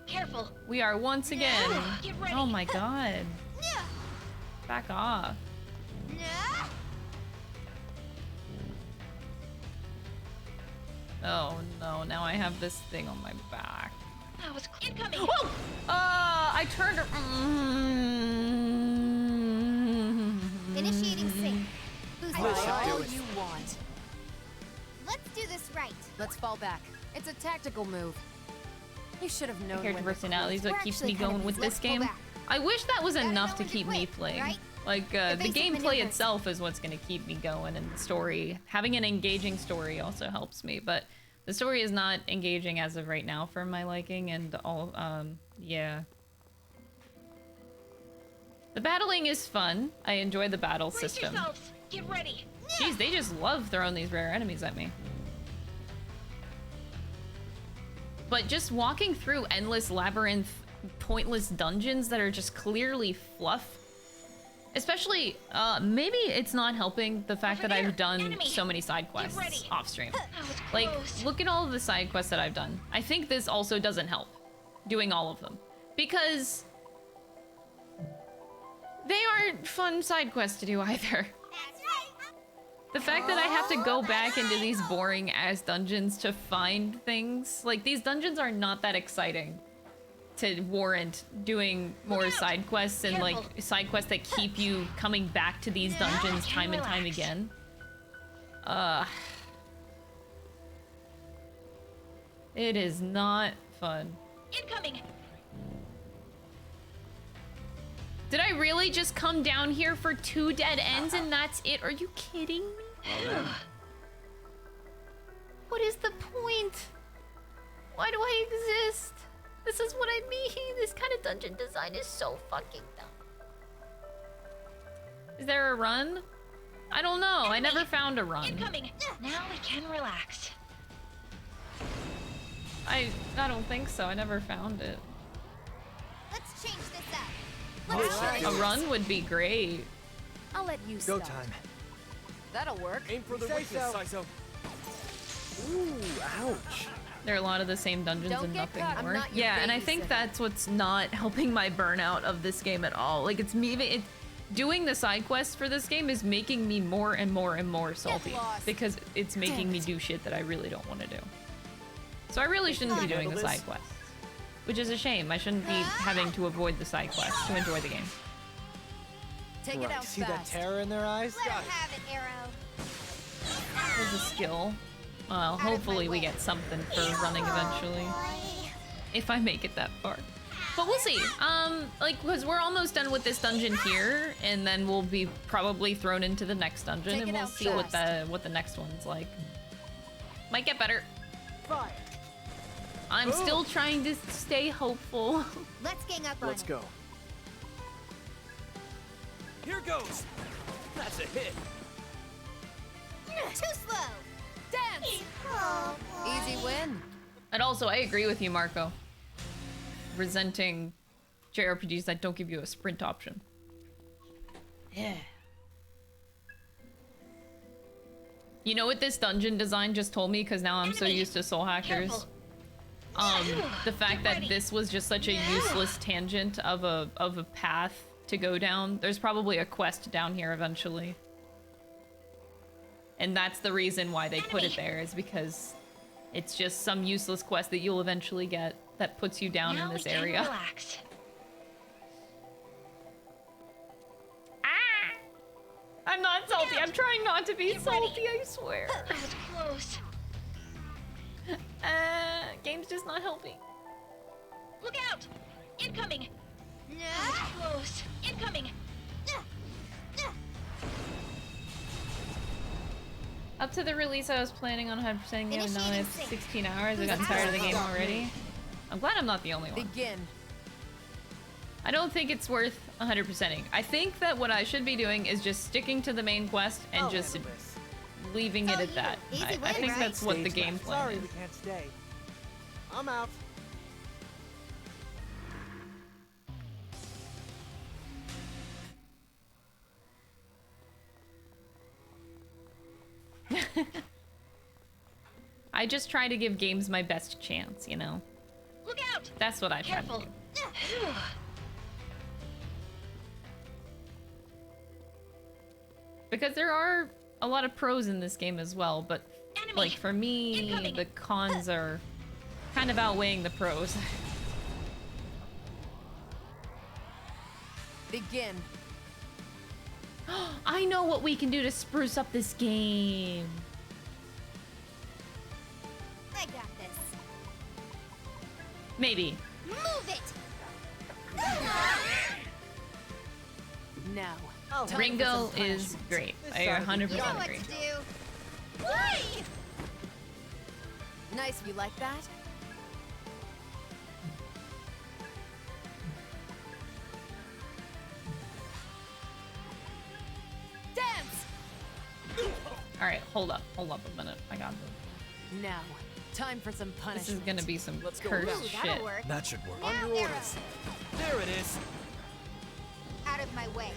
Careful. We are once again. Get ready. Oh my god. Back off. Oh no, now I have this thing on my back. That was incoming. Whoa! I turned her. Initiating sync. Boost Buy all you want. Let's do this right. Let's fall back. It's a tactical move. You should have known. Character when personality is what We're keeps actually me kind of going with let's this go game. back. I wish that was Gotta enough know to when to keep me quit, playing. right? Like, the Evasive gameplay maneuvers. itself is what's gonna keep me going, and the story. Having an engaging story also helps me, but the story is not engaging as of right now for my liking, and all, yeah. The battling is fun. I enjoy the battle Brace system. yourselves. Get ready. Jeez, they just love throwing these rare enemies at me. But just walking through endless labyrinth, pointless dungeons that are just clearly fluff. Especially, maybe it's not helping the fact that I've done Enemy. so many side Get ready. quests off stream. That was Like, close. look at all of the side quests that I've done. I think this also doesn't help, doing all of them. Because they aren't fun side quests to do either. That's right. The fact that I have to go back into these boring ass dungeons to find things, like these dungeons are not that exciting to warrant doing more side quests and like side quests that keep you coming back to these dungeons time and time again. It is not fun. Incoming. Did I really just come down here for 2 dead ends and that's it? Are you kidding me? What is the point? Why do I exist? This is what I mean. This kind of dungeon design is so fucking dumb. Is there a run? I don't know. I never found a run. Incoming. Now we can relax. I don't think so. I never found it. Let's change this up. A run would be great. I'll let you Go start. time. That'll work. Aim for the weakness, Saizo. Ooh, ouch. There are a lot of the same dungeons Don't and get nothing caught. I'm more. not your Yeah, and I think babysitter. that's what's not helping my burnout of this game at all. Like doing the side quests for this game is making me more and more and more salty lost. because it's making Damn me it. do shit that I really don't want to do. So I really shouldn't be doing the handle this? side quests, which is a shame. I shouldn't be having to avoid the side quests to enjoy the game. Take it Right, out see that fast. terror in their eyes? Let Got him it. have it, Arrow. There's a skill. Well, of my hopefully we way. get something for running eventually. If I make it that far. But we'll see. Like, because we're almost done with this dungeon here, and then we'll be probably thrown into the next dungeon, Take and it we'll out see what the next one's like. Might get better. Fire. I'm still trying to stay hopeful. Let's gang up on Let's him. go. Here goes. That's a hit. Too slow. Dance. Oh, boy. Easy win. And also, I agree with you, Marco. Resenting JRPGs that don't give you a sprint option. Yeah. You know what this dungeon design just told me? Because now I'm so used to soul hackers. The fact that this was just such a useless tangent of a path to go down. There's probably a quest down here eventually. And that's the reason why they put it there, is because it's just some useless quest that you'll eventually get that puts you down Now in this we can area. relax. Ah! I'm not salty. I'm trying not to be Get ready. salty, I swear. That was close. Game's just not helping. Look out! Incoming! That No. was close. Incoming! Up to the release, I was planning on 100%ing it, and now Initiating it's sync. 16 hours. I've gotten tired of the game already. I'm glad I'm not the only one. Begin. I don't think it's worth 100%ing. I think that what I should be doing is just sticking to the main quest and I'll just handle this. leaving it at that. Easy I win, think right? that's what the Stage game left. plan Sorry, is. we can't stay. I'm out. I just try to give games my best chance, you know? Look out! That's what I try to Careful. do. Because there are a lot of pros in this game as well, but Enemy. like for me, Incoming. the cons are kind of outweighing the pros. Begin. I know what we can do to spruce up this game. I got this. Maybe. Move it! Now. Oh, Time for Ringo some is punishment. great. This I side of the 100% You know what agree. to do. Why? Nice, you like that? Dance! Alright, hold up a minute. I got this. Now, time for some punishment. This is gonna be some Let's go cursed down. Ooh, shit. that'll work. That should work. Now, Under arrow. orders. There it is. Out of my way.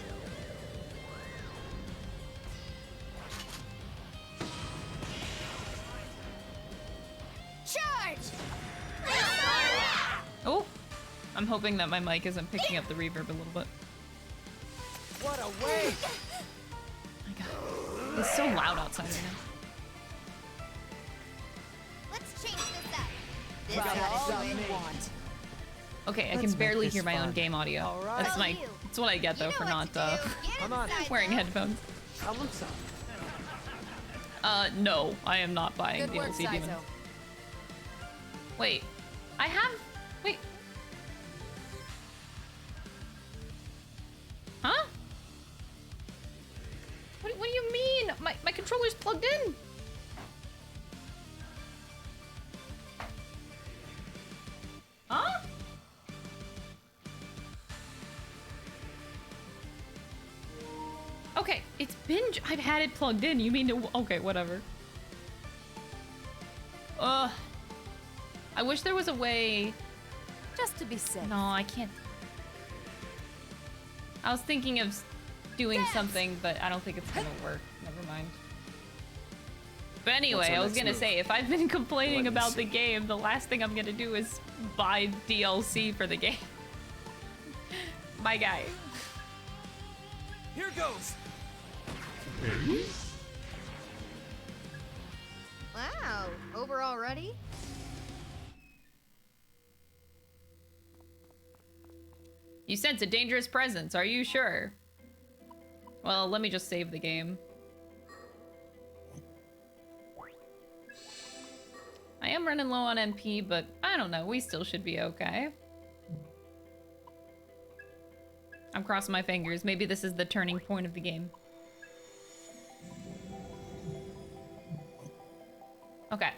Charge! Oh! I'm hoping that my mic isn't picking up the reverb a little bit. What a way! My god. It's so loud outside right now. Let's change this up. This Got all gotta you do it. want. Okay, I Let's can make barely this hear my own fun. game audio. All right. That's Tell my you. that's what I get though You know for what not to do. Get Come on. inside wearing now. headphones. Tell them so. No, I am not buying Good work, DLC Demon. Saizo. Wait. I have wait. Huh? What do you mean? My controller's plugged in. Huh? Okay, it's been. I've had it plugged in. You mean to? Okay, whatever. Ugh. I wish there was a way. Just to be safe. No, I can't. I was thinking of doing something, but I don't think it's gonna work. Never mind. But anyway, What's our I was next gonna move? say, if I've been complaining Let me about the see. game, the last thing I'm gonna do is buy DLC for the game. My guy. Here goes. Wow, over already? You sense a dangerous presence, are you sure? Well, let me just save the game. I am running low on MP, but I don't know, we still should be okay. I'm crossing my fingers. Maybe this is the turning point of the game. Okay.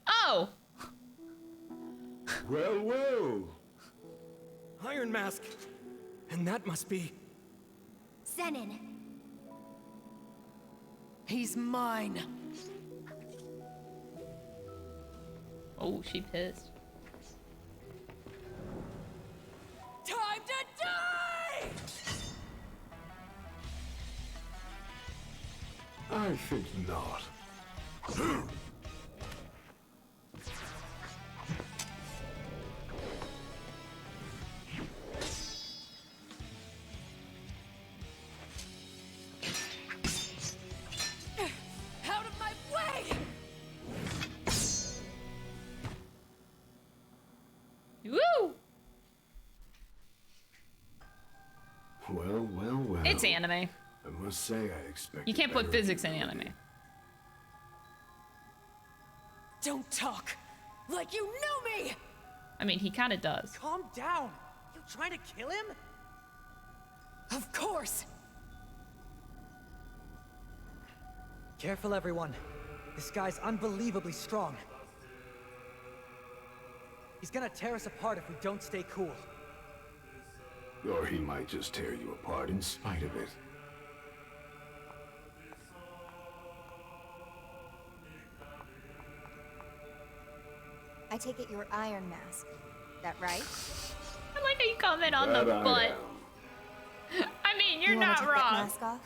Oh! Well, well. Iron Mask. And that must be... Zenon. He's mine. Oh, she pissed. Time to die! I think not. Out of my way! Woo! Well, well, well. It's anime. I must say I expected You can't put better. physics in anime. Don't talk like you know me! I mean, he kind of does. Calm down. You trying to kill him? Of course! Careful, everyone. This guy's unbelievably strong. He's gonna tear us apart if we don't stay cool. Or he might just tear you apart in spite of it. I take it you're Iron Mask. That right? I like how you comment on the butt. I mean, you're You wanna not take that wrong. mask off?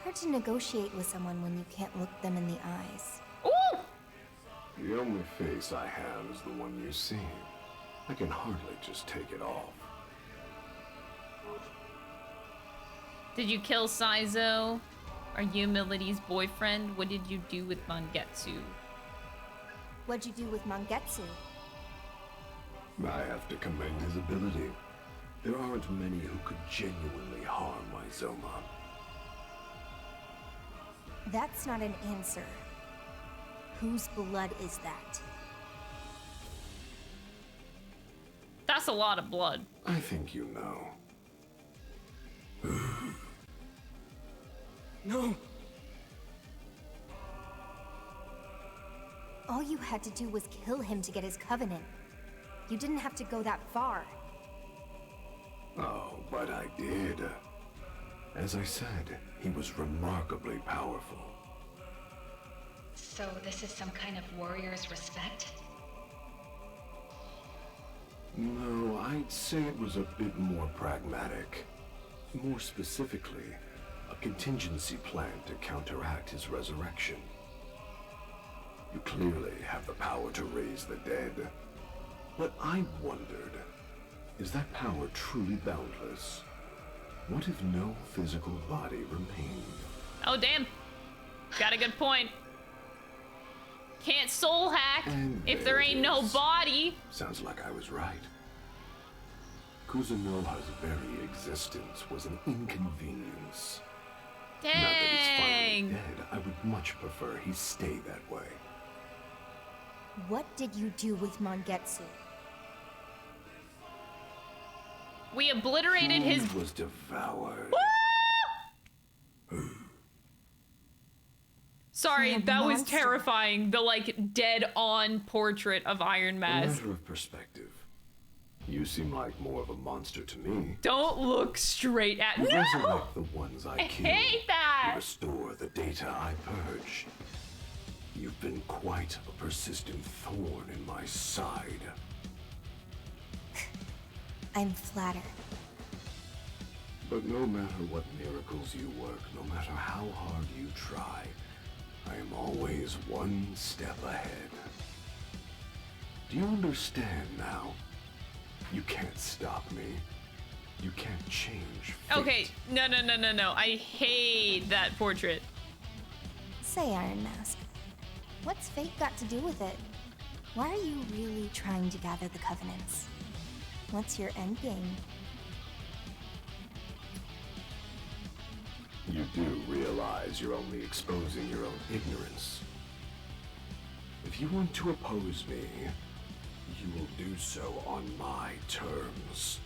Hard to negotiate with someone when you can't look them in the eyes. Ooh! The only face I have is the one you see. I can hardly just take it off. Did you kill Saizo? Are you Mility's boyfriend? What did you do with Mangetsu? What'd you do with Mangetsu? I have to commend his ability. There aren't many who could genuinely harm my Zoma. That's not an answer. Whose blood is that? That's a lot of blood. I think you know. No! All you had to do was kill him to get his covenant. You didn't have to go that far. Oh, but I did. As I said, he was remarkably powerful. So this is some kind of warrior's respect? No, I'd say it was a bit more pragmatic. More specifically, a contingency plan to counteract his resurrection. You clearly have the power to raise the dead. But I wondered, is that power truly boundless? What if no physical body remained? Oh, damn. Got a good point. Can't soul hack And if there ain't no body. Sounds like I was right. Kuzunoha's very existence was an inconvenience. Now that he's finally Dang. dead, I would much prefer he stay that way. What did you do with Mangetsu? We obliterated his... He was devoured. Sorry, Son of that was monster. terrifying. The, like, dead-on portrait of Iron A Mask. matter of perspective. You seem like more of a monster to me. Don't look straight at... You No! resurrect the ones I kill. hate that! You restore the data I purge. You've been quite a persistent thorn in my side. I'm flattered. But no matter what miracles you work, no matter how hard you try, I am always one step ahead. Do you understand now? You can't stop me. You can't change fate. Okay, no. I hate that portrait. Say, Iron Mask, what's fate got to do with it? Why are you really trying to gather the Covenants? What's your endgame? You do realize you're only exposing your own ignorance. If you want to oppose me, you will do so on my terms.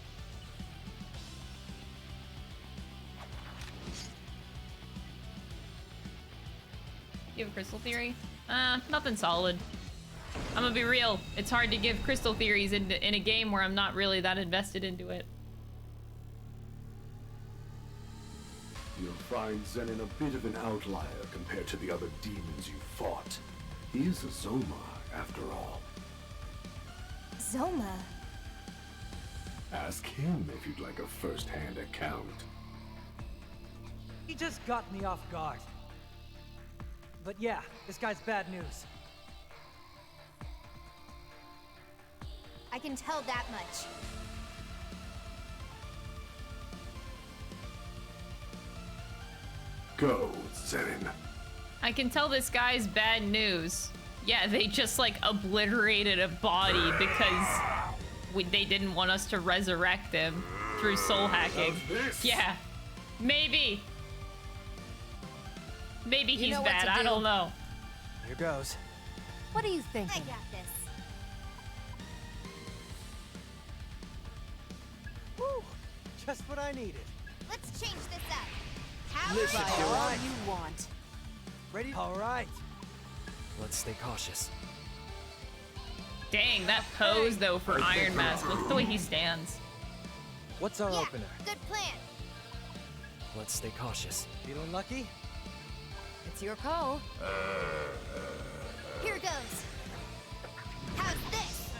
You have a crystal theory? Nothing solid. I'm gonna be real. It's hard to give crystal theories in a game where I'm not really that invested into it. You'll find Zenon a bit of an outlier compared to the other demons you fought. He is a Zoma, after all. Zoma. Ask him if you'd like a first-hand account. He just got me off guard. But yeah, this guy's bad news. I can tell that much. Go, Zenon. I can tell this guy's bad news. Yeah, they just like obliterated a body because they didn't want us to resurrect him through soul hacking. Yeah, maybe. Maybe he's know what bad, to I do. don't know. Here goes. What are you I thinking? got this. Whew, just what I needed. Let's change this up. Power Listen, up. you're All right. you want. Ready? All right. Let's stay cautious. Dang, that pose though for Iron Mask. Look at the way he stands. What's our Yeah, opener? good plan. Let's stay cautious. Feeling lucky? It's your call. Here goes. How's this?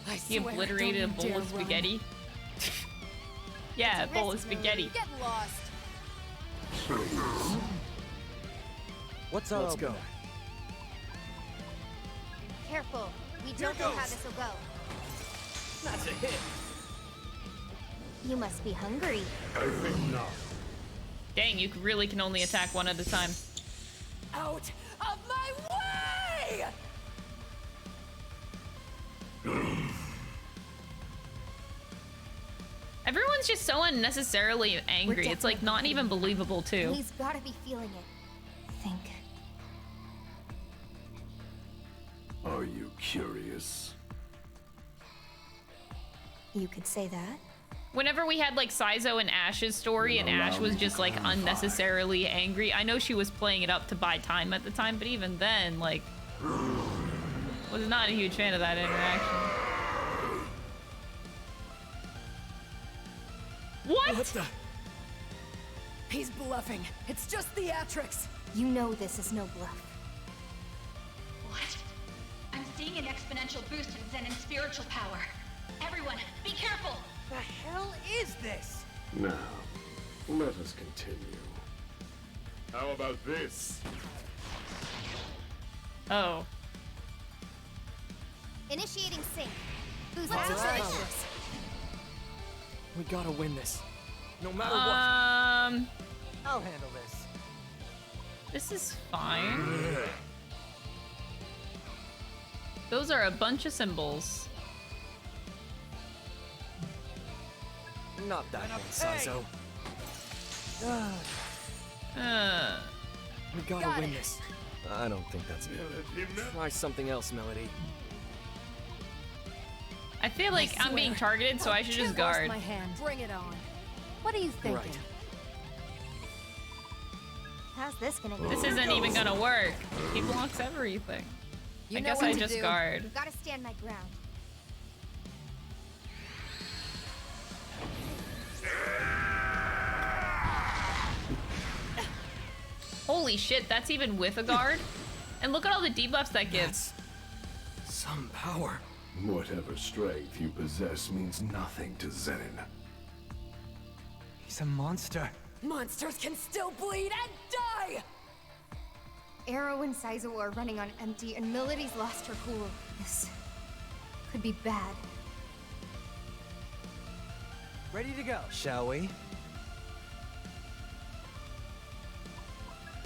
I He swear, obliterated a don't bowl you of dare run. spaghetti. Yeah, a bowl of Risk, Milady. spaghetti. Get lost. What's our Let's opener? go. Careful. We don't know how this will go. That's a hit. You must be hungry. I think not. Dang, you really can only attack one at a time. Out of my way! Everyone's just so unnecessarily angry. It's like not even believable too. He's gotta be feeling it. I think. Are you curious? You could say that. Whenever we had like Saizo and Ash's story and Ash was just like unnecessarily angry, I know she was playing it up to buy time at the time, but even then, like, was not a huge fan of that interaction. What? the? He's bluffing. It's just theatrics. You know this is no bluff. What? I'm seeing an exponential boost in Zenon's spiritual power. Everyone, be careful! The hell is this? Now, let us continue. How about this? Oh. Initiating sync. Boost Let's power. finish this. We gotta win this. No matter I'll handle this. This is fine. Those are a bunch of symbols. what. Not that one, Saizo. We gotta Got win it. this. I don't think that's it. Try something else, Melody. I feel like I'm being targeted, so I should just guard. My hand. Bring it on. What are you thinking? Right. How's this gonna go? This isn't even gonna work. He blocks everything. You I know guess what I to just do. guard. Gotta stand my ground. Holy shit, that's even with a guard? And look at all the debuffs that gives. Some power. Whatever strength you possess means nothing to Zenon. He's a monster. Monsters can still bleed and die! Arrow and Saizo are running on empty, and Melody's lost her cool. This could be bad. Ready to go, shall we?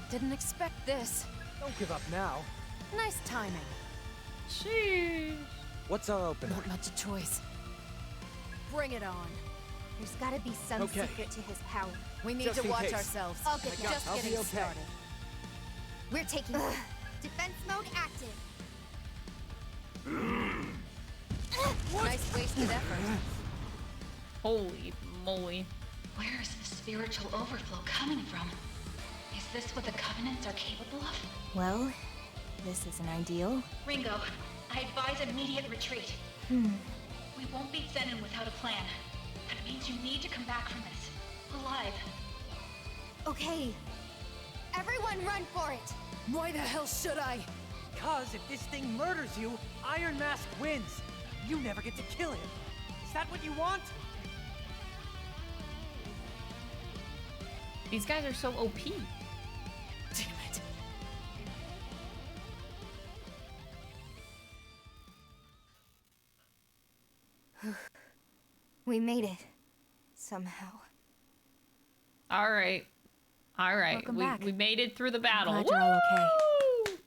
Didn't expect this. Don't give up now. Nice timing. Sheesh. What's our opener? Not much choice. Bring it on. There's gotta be some Okay. secret to his power. We need Just to in watch case. ourselves. I'll get that. Just I'll be getting okay. started. We're taking defense mode active. Nice wasted effort. Holy moly. Where is the spiritual overflow coming from? Is this what the Covenants are capable of? Well, this isn't ideal. Ringo, I advise immediate retreat. We won't beat Zenon without a plan. That means you need to come back from this. Alive. Okay. Everyone run for it! Why the hell should I? Cause if this thing murders you, Iron Mask wins. You never get to kill him. Is that what you want? These guys are so OP. Damn it. We made it. Somehow. All right. All right. Welcome back. We made it through the battle. glad you're all okay. Woo!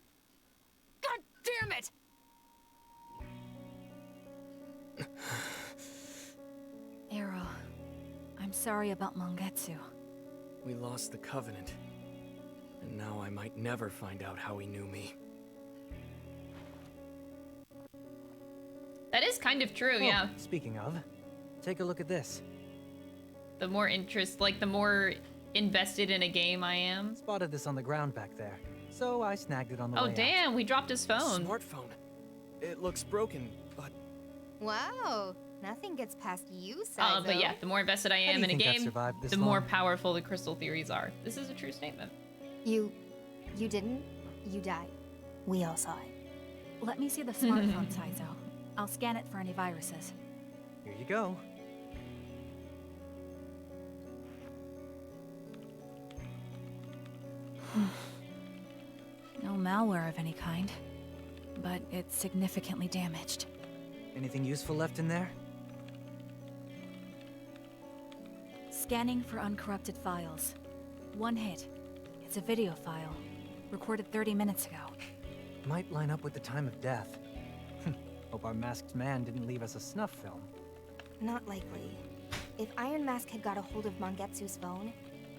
God damn it! Arrow, I'm sorry about Mangetsu. We lost the Covenant. And now I might never find out how he knew me. That is kind of true, Oh, yeah. Speaking of, take a look at this. The more interest, like the more invested in a game I am. Spotted this on the ground back there, so I snagged it on the way Oh out. damn, we dropped his phone. Smartphone. It looks broken, but Wow, nothing gets past you, Saizo. But yeah, the more invested I How do am you in a think I've game, survived this the more long? powerful the crystal theories are. This is a true statement. You didn't. You died. We all saw it. Let me see the smartphone, Saizo. I'll scan it for any viruses. Here you go. No malware of any kind, but it's significantly damaged. Anything useful left in there? Scanning for uncorrupted files. One hit. It's a video file, recorded 30 minutes ago. Might line up with the time of death. Hope our masked man didn't leave us a snuff film. Not likely. If Iron Mask had got a hold of Mangetsu's phone,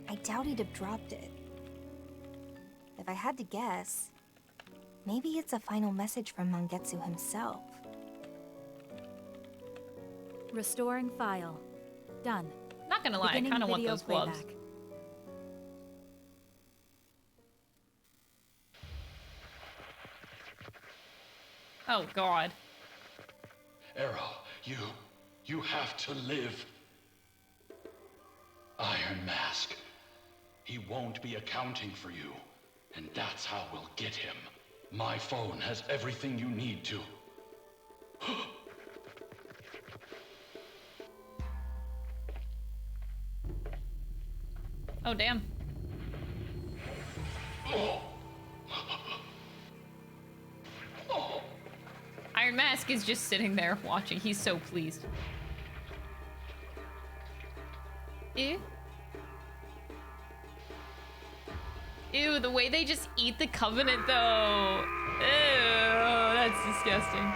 I doubt he'd have dropped it. If I had to guess, maybe it's a final message from Mangetsu himself. Restoring file. Done. Not gonna lie, I Beginning kind of want video those gloves. playback. Oh god. Arrow, you have to live. Iron Mask. He won't be accounting for you, and that's how we'll get him. My phone has everything you need to. Oh damn. Iron Mask is just sitting there watching. He's so pleased. Ew. Ew, the way they just eat the Covenant though. Ew, that's disgusting.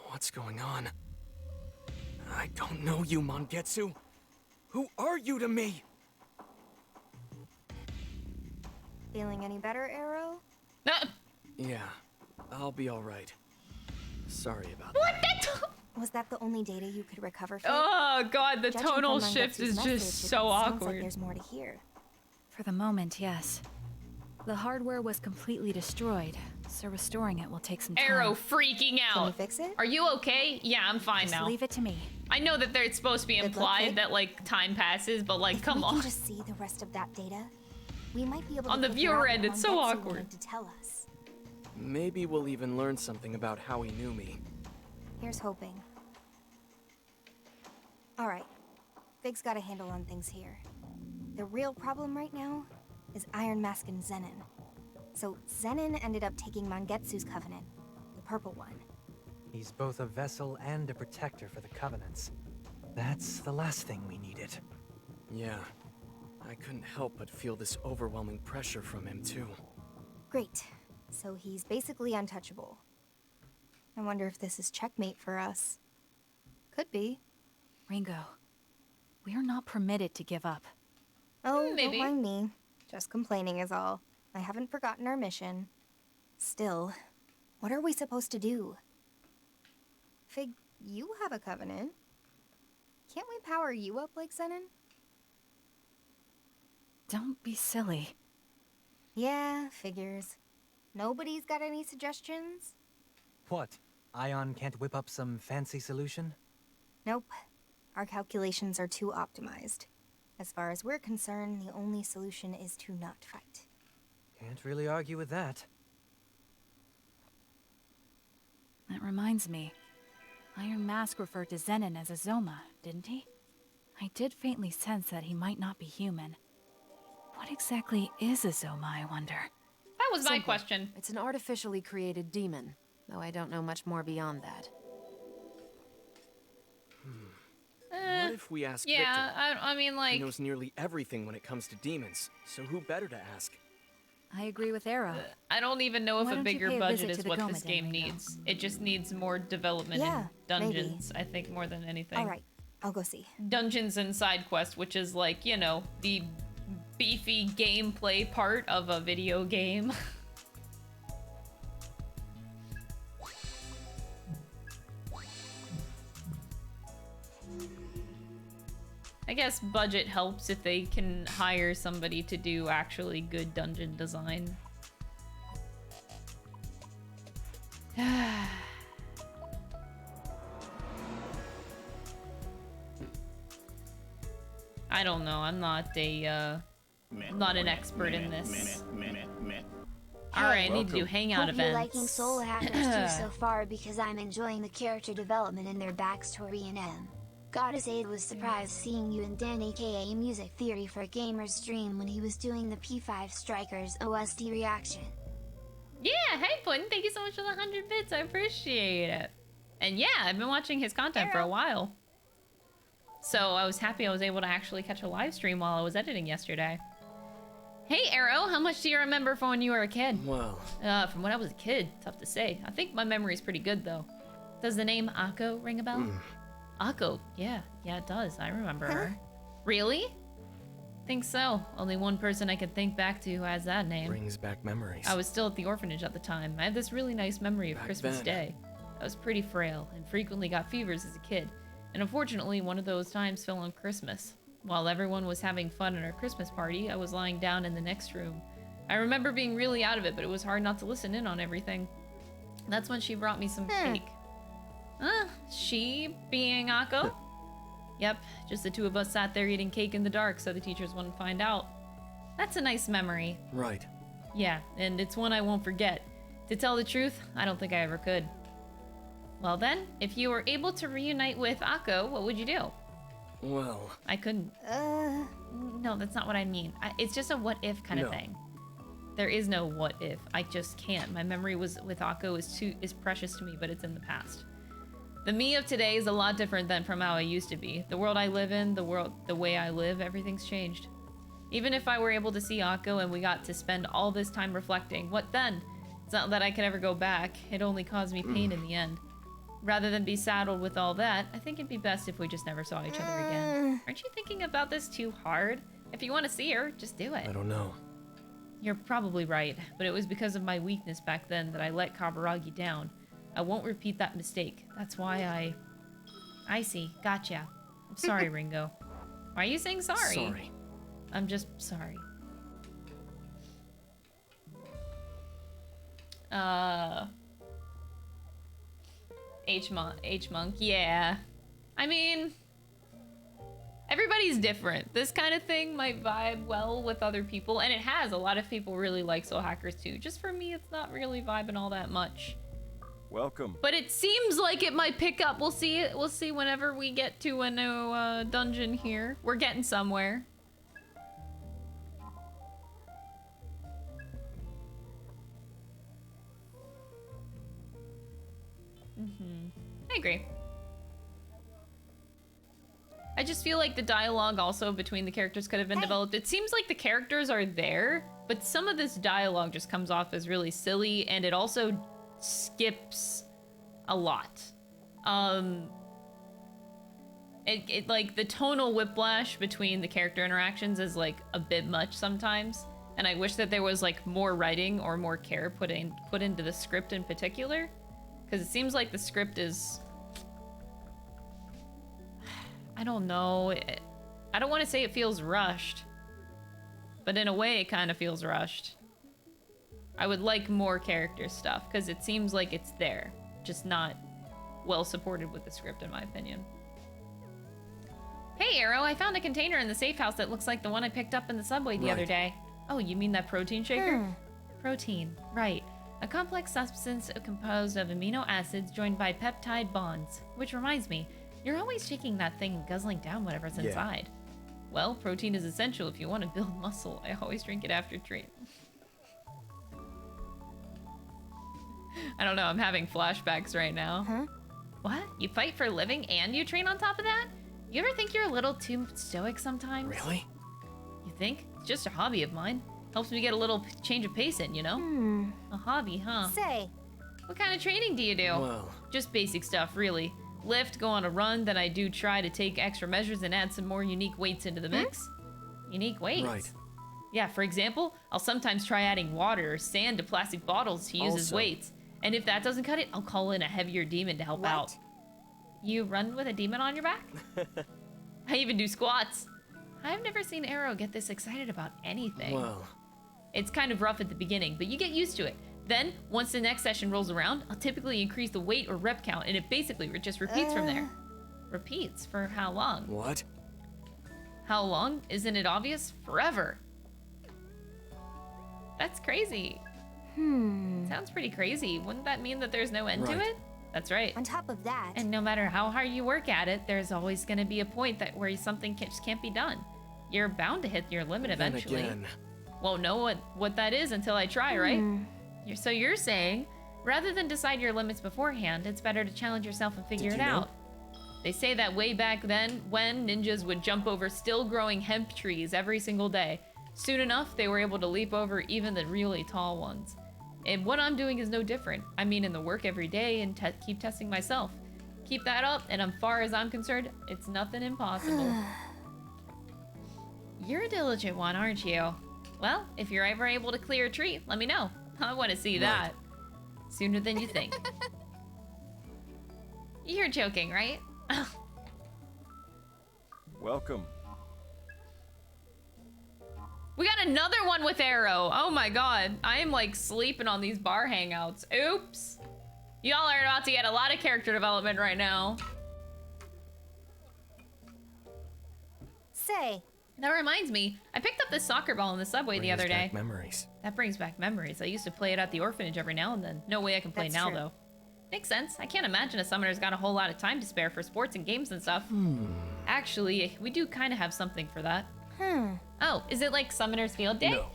what's going on? I don't know you, Mangetsu. Who are you to me? Feeling any better, Arrow? Yeah, I'll be all right. Sorry about What that. the Was that the only data you could recover from? Oh god, the Judging tonal from shift Mangetsu's is message, just it so sounds like awkward. there's more to hear. For the moment, yes. The hardware was completely destroyed, so restoring it will take some time. Arrow freaking out. Can you fix it? Are you okay? Yeah, I'm fine Just now. leave it to me. I know that it's supposed to be Good luck, implied kid. that like time passes, but like, If come we on. can just see the rest of that data, we might be able to On the figure viewer out end, what it's so Mangetsu awkward. wanted to tell us. Maybe we'll even learn something about how he knew me. Here's hoping. All right, Fig's got a handle on things here. The real problem right now is Iron Mask and Zenon. So Zenon ended up taking Mangetsu's covenant, the purple one. He's both a vessel and a protector for the Covenants. That's the last thing we needed. Yeah, I couldn't help but feel this overwhelming pressure from him, too. Great. So he's basically untouchable. I wonder if this is checkmate for us. Could be. Ringo, we are not permitted to give up. Oh, Maybe. don't mind me. Just complaining is all. I haven't forgotten our mission. Still, what are we supposed to do? Fig, you have a covenant. Can't we power you up like Zenon? Don't be silly. Yeah, figures. Nobody's got any suggestions? What? Ion can't whip up some fancy solution? Nope. Our calculations are too optimized. As far as we're concerned, the only solution is to not fight. Can't really argue with that. That reminds me. Iron Mask referred to Zenon as a Zoma, didn't he? I did faintly sense that he might not be human. What exactly is a Zoma, I wonder? That was my Simple. question. It's an artificially created demon, though I don't know much more beyond that. What if we ask Yeah, Victor? I mean He like, knows nearly everything when it comes to demons, so who better to ask? I agree with Arrow. I don't even know if Why a don't you bigger pay a budget visit is to the what Goma this Den, game Ringo? needs. It just needs more development Yeah, in maybe. dungeons, I think, more than anything. All right. I'll go see. Dungeons and side quests, which is like, you know, the beefy gameplay part of a video game. I guess budget helps if they can hire somebody to do actually good dungeon design. I don't know. I'm not an expert in this. Alright, I need to do hangout Hope events. you're liking Soul Hackers 2 so far because I'm enjoying the character development and their backstory in M. Goddess Aid was surprised seeing you and Dan aka Music Theory for Gamers stream when he was doing the P5 Strikers OST reaction. Yeah, hey Puddin, thank you so much for the 100 bits. I appreciate it. And yeah, I've been watching his content for a while. So I was happy I was able to actually catch a live stream while I was editing yesterday. Hey Arrow, how much do you remember from when you were a kid? Well... From when I was a kid, tough to say. I think my memory's pretty good though. Does the name Akko ring a bell? Akko, yeah, it does. I remember her. Really? Think so. Only one person I can think back to who has that name. Brings back memories. I was still at the orphanage at the time. I have this really nice memory of Back Christmas then. Day. I was pretty frail and frequently got fevers as a kid. And unfortunately, one of those times fell on Christmas. While everyone was having fun at our Christmas party, I was lying down in the next room. I remember being really out of it, but it was hard not to listen in on everything. That's when she brought me some cake. She being Akko? Yep, just the two of us sat there eating cake in the dark so the teachers wouldn't find out. That's a nice memory. Right. Yeah, and it's one I won't forget. To tell the truth, I don't think I ever could. Well then, if you were able to reunite with Akko, what would you do? Well... I couldn't. No, that's not what I mean. It's just a what if kind of thing. There is no what if. I just can't. My memory with Akko is precious to me, but it's in the past. The me of today is a lot different than from how I used to be. The world I live in, the way I live, everything's changed. Even if I were able to see Akko and we got to spend all this time reflecting, what then? It's not that I could ever go back. It only caused me pain in the end. Rather than be saddled with all that, I think it'd be best if we just never saw each other again. Aren't you thinking about this too hard? If you want to see her, just do it. I don't know. You're probably right, but it was because of my weakness back then that I let Kaburagi down. I won't repeat that mistake. That's why I see. Gotcha. I'm sorry, Ringo. Why are you saying sorry? Sorry. I'm just sorry. H-Monk, yeah. I mean, everybody's different. This kind of thing might vibe well with other people, and it has. A lot of people really like Soul Hackers too. Just for me, it's not really vibing all that much. Welcome. But it seems like it might pick up. We'll see. We'll see whenever we get to a new dungeon here. We're getting somewhere. I agree. I just feel like the dialogue also between the characters could have been developed. It seems like the characters are there, but some of this dialogue just comes off as really silly, and it also skips a lot. It like the tonal whiplash between the character interactions is like a bit much sometimes, and I wish that there was like more writing or more care put into the script in particular, because it seems like the script is, I don't know, I don't want to say it feels rushed, but in a way it kind of feels rushed. I would like more character stuff, because it seems like it's there, just not well supported with the script, in my opinion. Hey, Arrow, I found a container in the safe house that looks like the one I picked up in the subway the other day. Oh, you mean that protein shaker? Protein, right. A complex substance composed of amino acids joined by peptide bonds. Which reminds me, you're always shaking that thing and guzzling down whatever's inside. Well, protein is essential if you want to build muscle. I always drink it after training. I don't know, I'm having flashbacks right now. Huh? What? You fight for a living and you train on top of that? You ever think you're a little too stoic sometimes? Really? You think? It's just a hobby of mine. Helps me get a little change of pace in, you know? A hobby, huh? Say. What kind of training do you do? Well... Just basic stuff, really. lift, go on a run, then I do try to take extra measures and add some more unique weights into the mix. Unique weights? Right. Yeah, for example, I'll sometimes try adding water or sand to plastic bottles to use as weights. And if that doesn't cut it, I'll call in a heavier demon to help out. You run with a demon on your back? I even do squats. I've never seen Arrow get this excited about anything. Well, it's kind of rough at the beginning, but you get used to it. Then, once the next session rolls around, I'll typically increase the weight or rep count, and it basically just repeats from there. Repeats? For how long? What? How long? Isn't it obvious? Forever. That's crazy. Sounds pretty crazy. Wouldn't that mean that there's no end to it? That's right. On top of that... And no matter how hard you work at it, there's always going to be a point where something just can't be done. You're bound to hit your limit eventually. Then again... Won't know what that is until I try, right? So you're saying, rather than decide your limits beforehand, it's better to challenge yourself and figure it out. They say that way back then, when ninjas would jump over still growing hemp trees every single day, soon enough they were able to leap over even the really tall ones. And what I'm doing is no different. I mean, in the work every day and keep testing myself. Keep that up, and as far as I'm concerned, it's nothing impossible. You're a diligent one, aren't you? Well, if you're ever able to clear a tree, let me know. I want to see that. Sooner than you think. You're joking, right? Welcome. We got another one with Arrow. Oh my god. I am like sleeping on these bar hangouts. Oops. Y'all are about to get a lot of character development right now. Say. That reminds me, I picked up this soccer ball in the subway the other day. Memories. That brings back memories. I used to play it at the orphanage every now and then. No way I can play now, though. Makes sense. I can't imagine a summoner's got a whole lot of time to spare for sports and games and stuff. Actually, we do kind of have something for that. Oh, is it like Summoner's Field Day? No.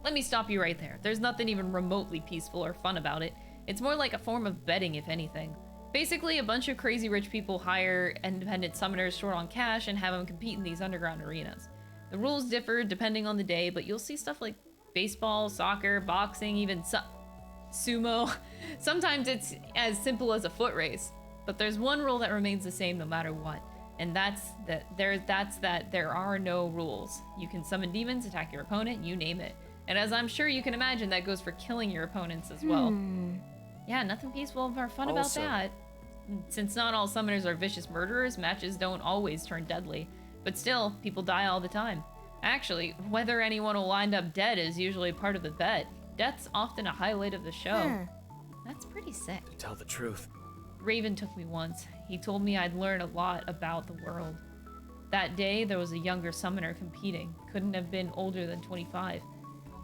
Let me stop you right there. There's nothing even remotely peaceful or fun about it. It's more like a form of betting, if anything. Basically, a bunch of crazy rich people hire independent summoners short on cash and have them compete in these underground arenas. The rules differ depending on the day, but you'll see stuff like baseball, soccer, boxing, even sumo. Sometimes it's as simple as a foot race. But there's one rule that remains the same no matter what. And that's that there are no rules. You can summon demons, attack your opponent, you name it. And as I'm sure you can imagine, that goes for killing your opponents as well. Yeah, nothing peaceful or fun about that. Since not all summoners are vicious murderers, matches don't always turn deadly. But still, people die all the time. Actually, whether anyone will wind up dead is usually part of the bet. Death's often a highlight of the show. That's pretty sick. To tell the truth. Raven took me once. He told me I'd learn a lot about the world. That day, there was a younger summoner competing. Couldn't have been older than 25.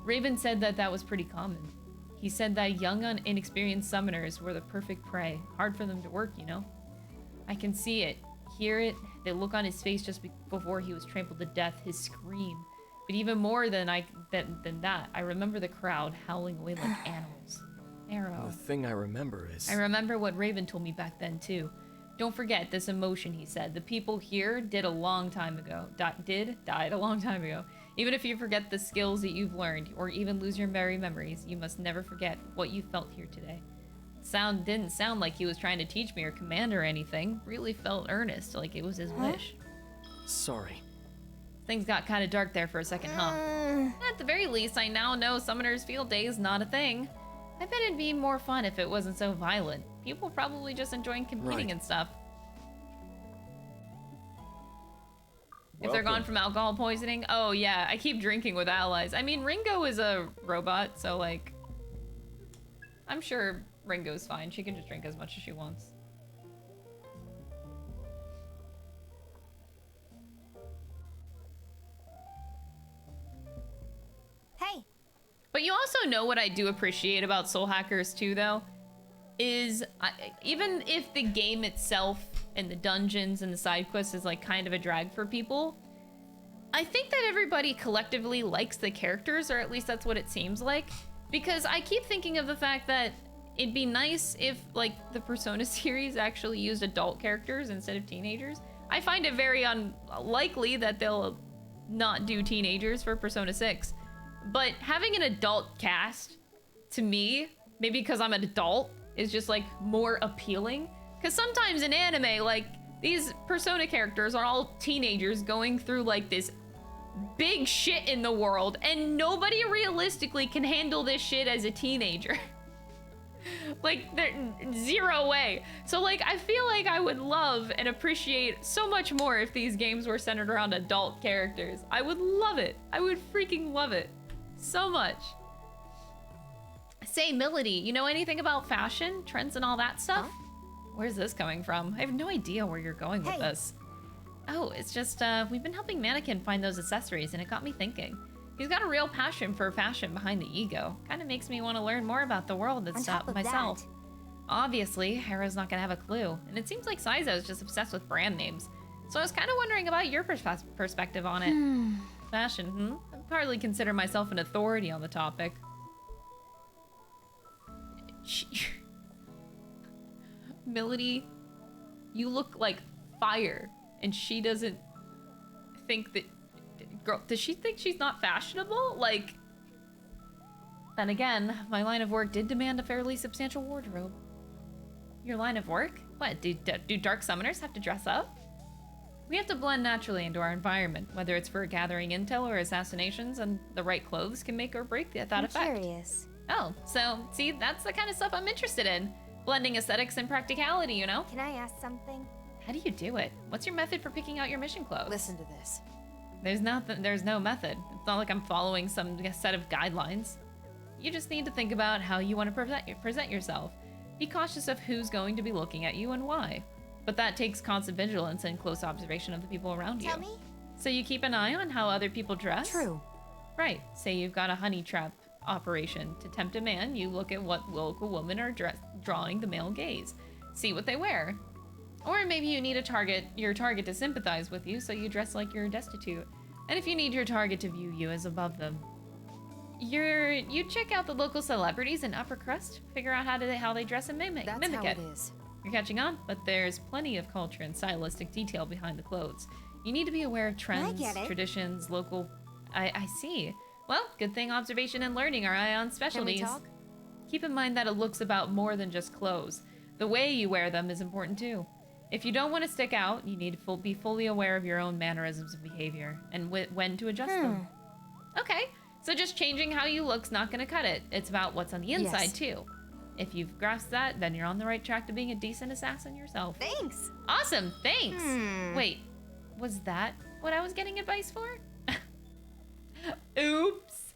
Raven said that was pretty common. He said that young, inexperienced summoners were the perfect prey. Hard for them to work, you know? I can see it, hear it, the look on his face just before he was trampled to death, his scream. But even more than that, I remember the crowd howling away like animals. Arrow. The thing I remember is... I remember what Raven told me back then, too. Don't forget this emotion, he said. The people here died a long time ago. Even if you forget the skills that you've learned, or even lose your merry memories, you must never forget what you felt here today. Didn't sound like he was trying to teach me or command or anything. Really felt earnest, like it was his wish. Sorry. Things got kind of dark there for a second, huh? At the very least, I now know Summoner's Field Day is not a thing. I bet it'd be more fun if it wasn't so violent. People probably just enjoying competing and stuff. If they're gone from alcohol poisoning? Oh yeah, I keep drinking with allies. I mean, Ringo is a robot, so like... I'm sure Ringo's fine. She can just drink as much as she wants. Hey! But you also know what I do appreciate about Soul Hackers too, though? Is, even if the game itself and the dungeons and the side quests is like kind of a drag for people, I think that everybody collectively likes the characters, or at least that's what it seems like. Because I keep thinking of the fact that it'd be nice if like the Persona series actually used adult characters instead of teenagers. I find it very unlikely that they'll not do teenagers for Persona 6. But having an adult cast, to me, maybe because I'm an adult, is just like more appealing. Because sometimes in anime, like, these Persona characters are all teenagers going through, like, this big shit in the world, and nobody realistically can handle this shit as a teenager. Like, there's zero way. So, like, I feel like I would love and appreciate so much more if these games were centered around adult characters. I would love it. I would freaking love it. So much. Say, Melody, you know anything about fashion, trends, and all that stuff? Huh? Where's this coming from? I have no idea where you're going with this. Oh, it's just, we've been helping Mannequin find those accessories, and it got me thinking. He's got a real passion for fashion behind the ego. Kind of makes me want to learn more about the world and stuff myself. Obviously, Hera's not gonna have a clue, and it seems like Saizo's just obsessed with brand names. So I was kind of wondering about your perspective on it. Fashion, I hardly consider myself an authority on the topic. Melody, you look like fire, and she doesn't think that... Girl, does she think she's not fashionable? Like... Then again, my line of work did demand a fairly substantial wardrobe. Your line of work? What, do dark summoners have to dress up? We have to blend naturally into our environment, whether it's for gathering intel or assassinations, and the right clothes can make or break that effect. I'm curious. Oh, so, see, that's the kind of stuff I'm interested in. Blending aesthetics and practicality, you know? Can I ask something? How do you do it? What's your method for picking out your mission clothes? Listen to this. There's no method. It's not like I'm following some set of guidelines. You just need to think about how you want to present yourself. Be cautious of who's going to be looking at you and why. But that takes constant vigilance and close observation of the people around you. Tell me? So you keep an eye on how other people dress? True. Right. Say you've got a honey trap operation. To tempt a man, you look at what local women are drawing the male gaze. See what they wear. Or maybe you need your target to sympathize with you, so you dress like you're destitute. And if you need your target to view you as above them, you check out the local celebrities in upper crust, figure out how they dress and mimic how it. It is. You're catching on, but there's plenty of culture and stylistic detail behind the clothes. You need to be aware of trends, traditions, local... I see. Well, good thing observation and learning are Ion specialties. Can we talk? Keep in mind that it looks about more than just clothes. The way you wear them is important too. If you don't want to stick out, you need to be fully aware of your own mannerisms and behavior, and when to adjust them. Okay, so just changing how you look's not going to cut it. It's about what's on the inside too. If you've grasped that, then you're on the right track to being a decent assassin yourself. Thanks. Awesome, thanks. Wait, was that what I was getting advice for? Oops.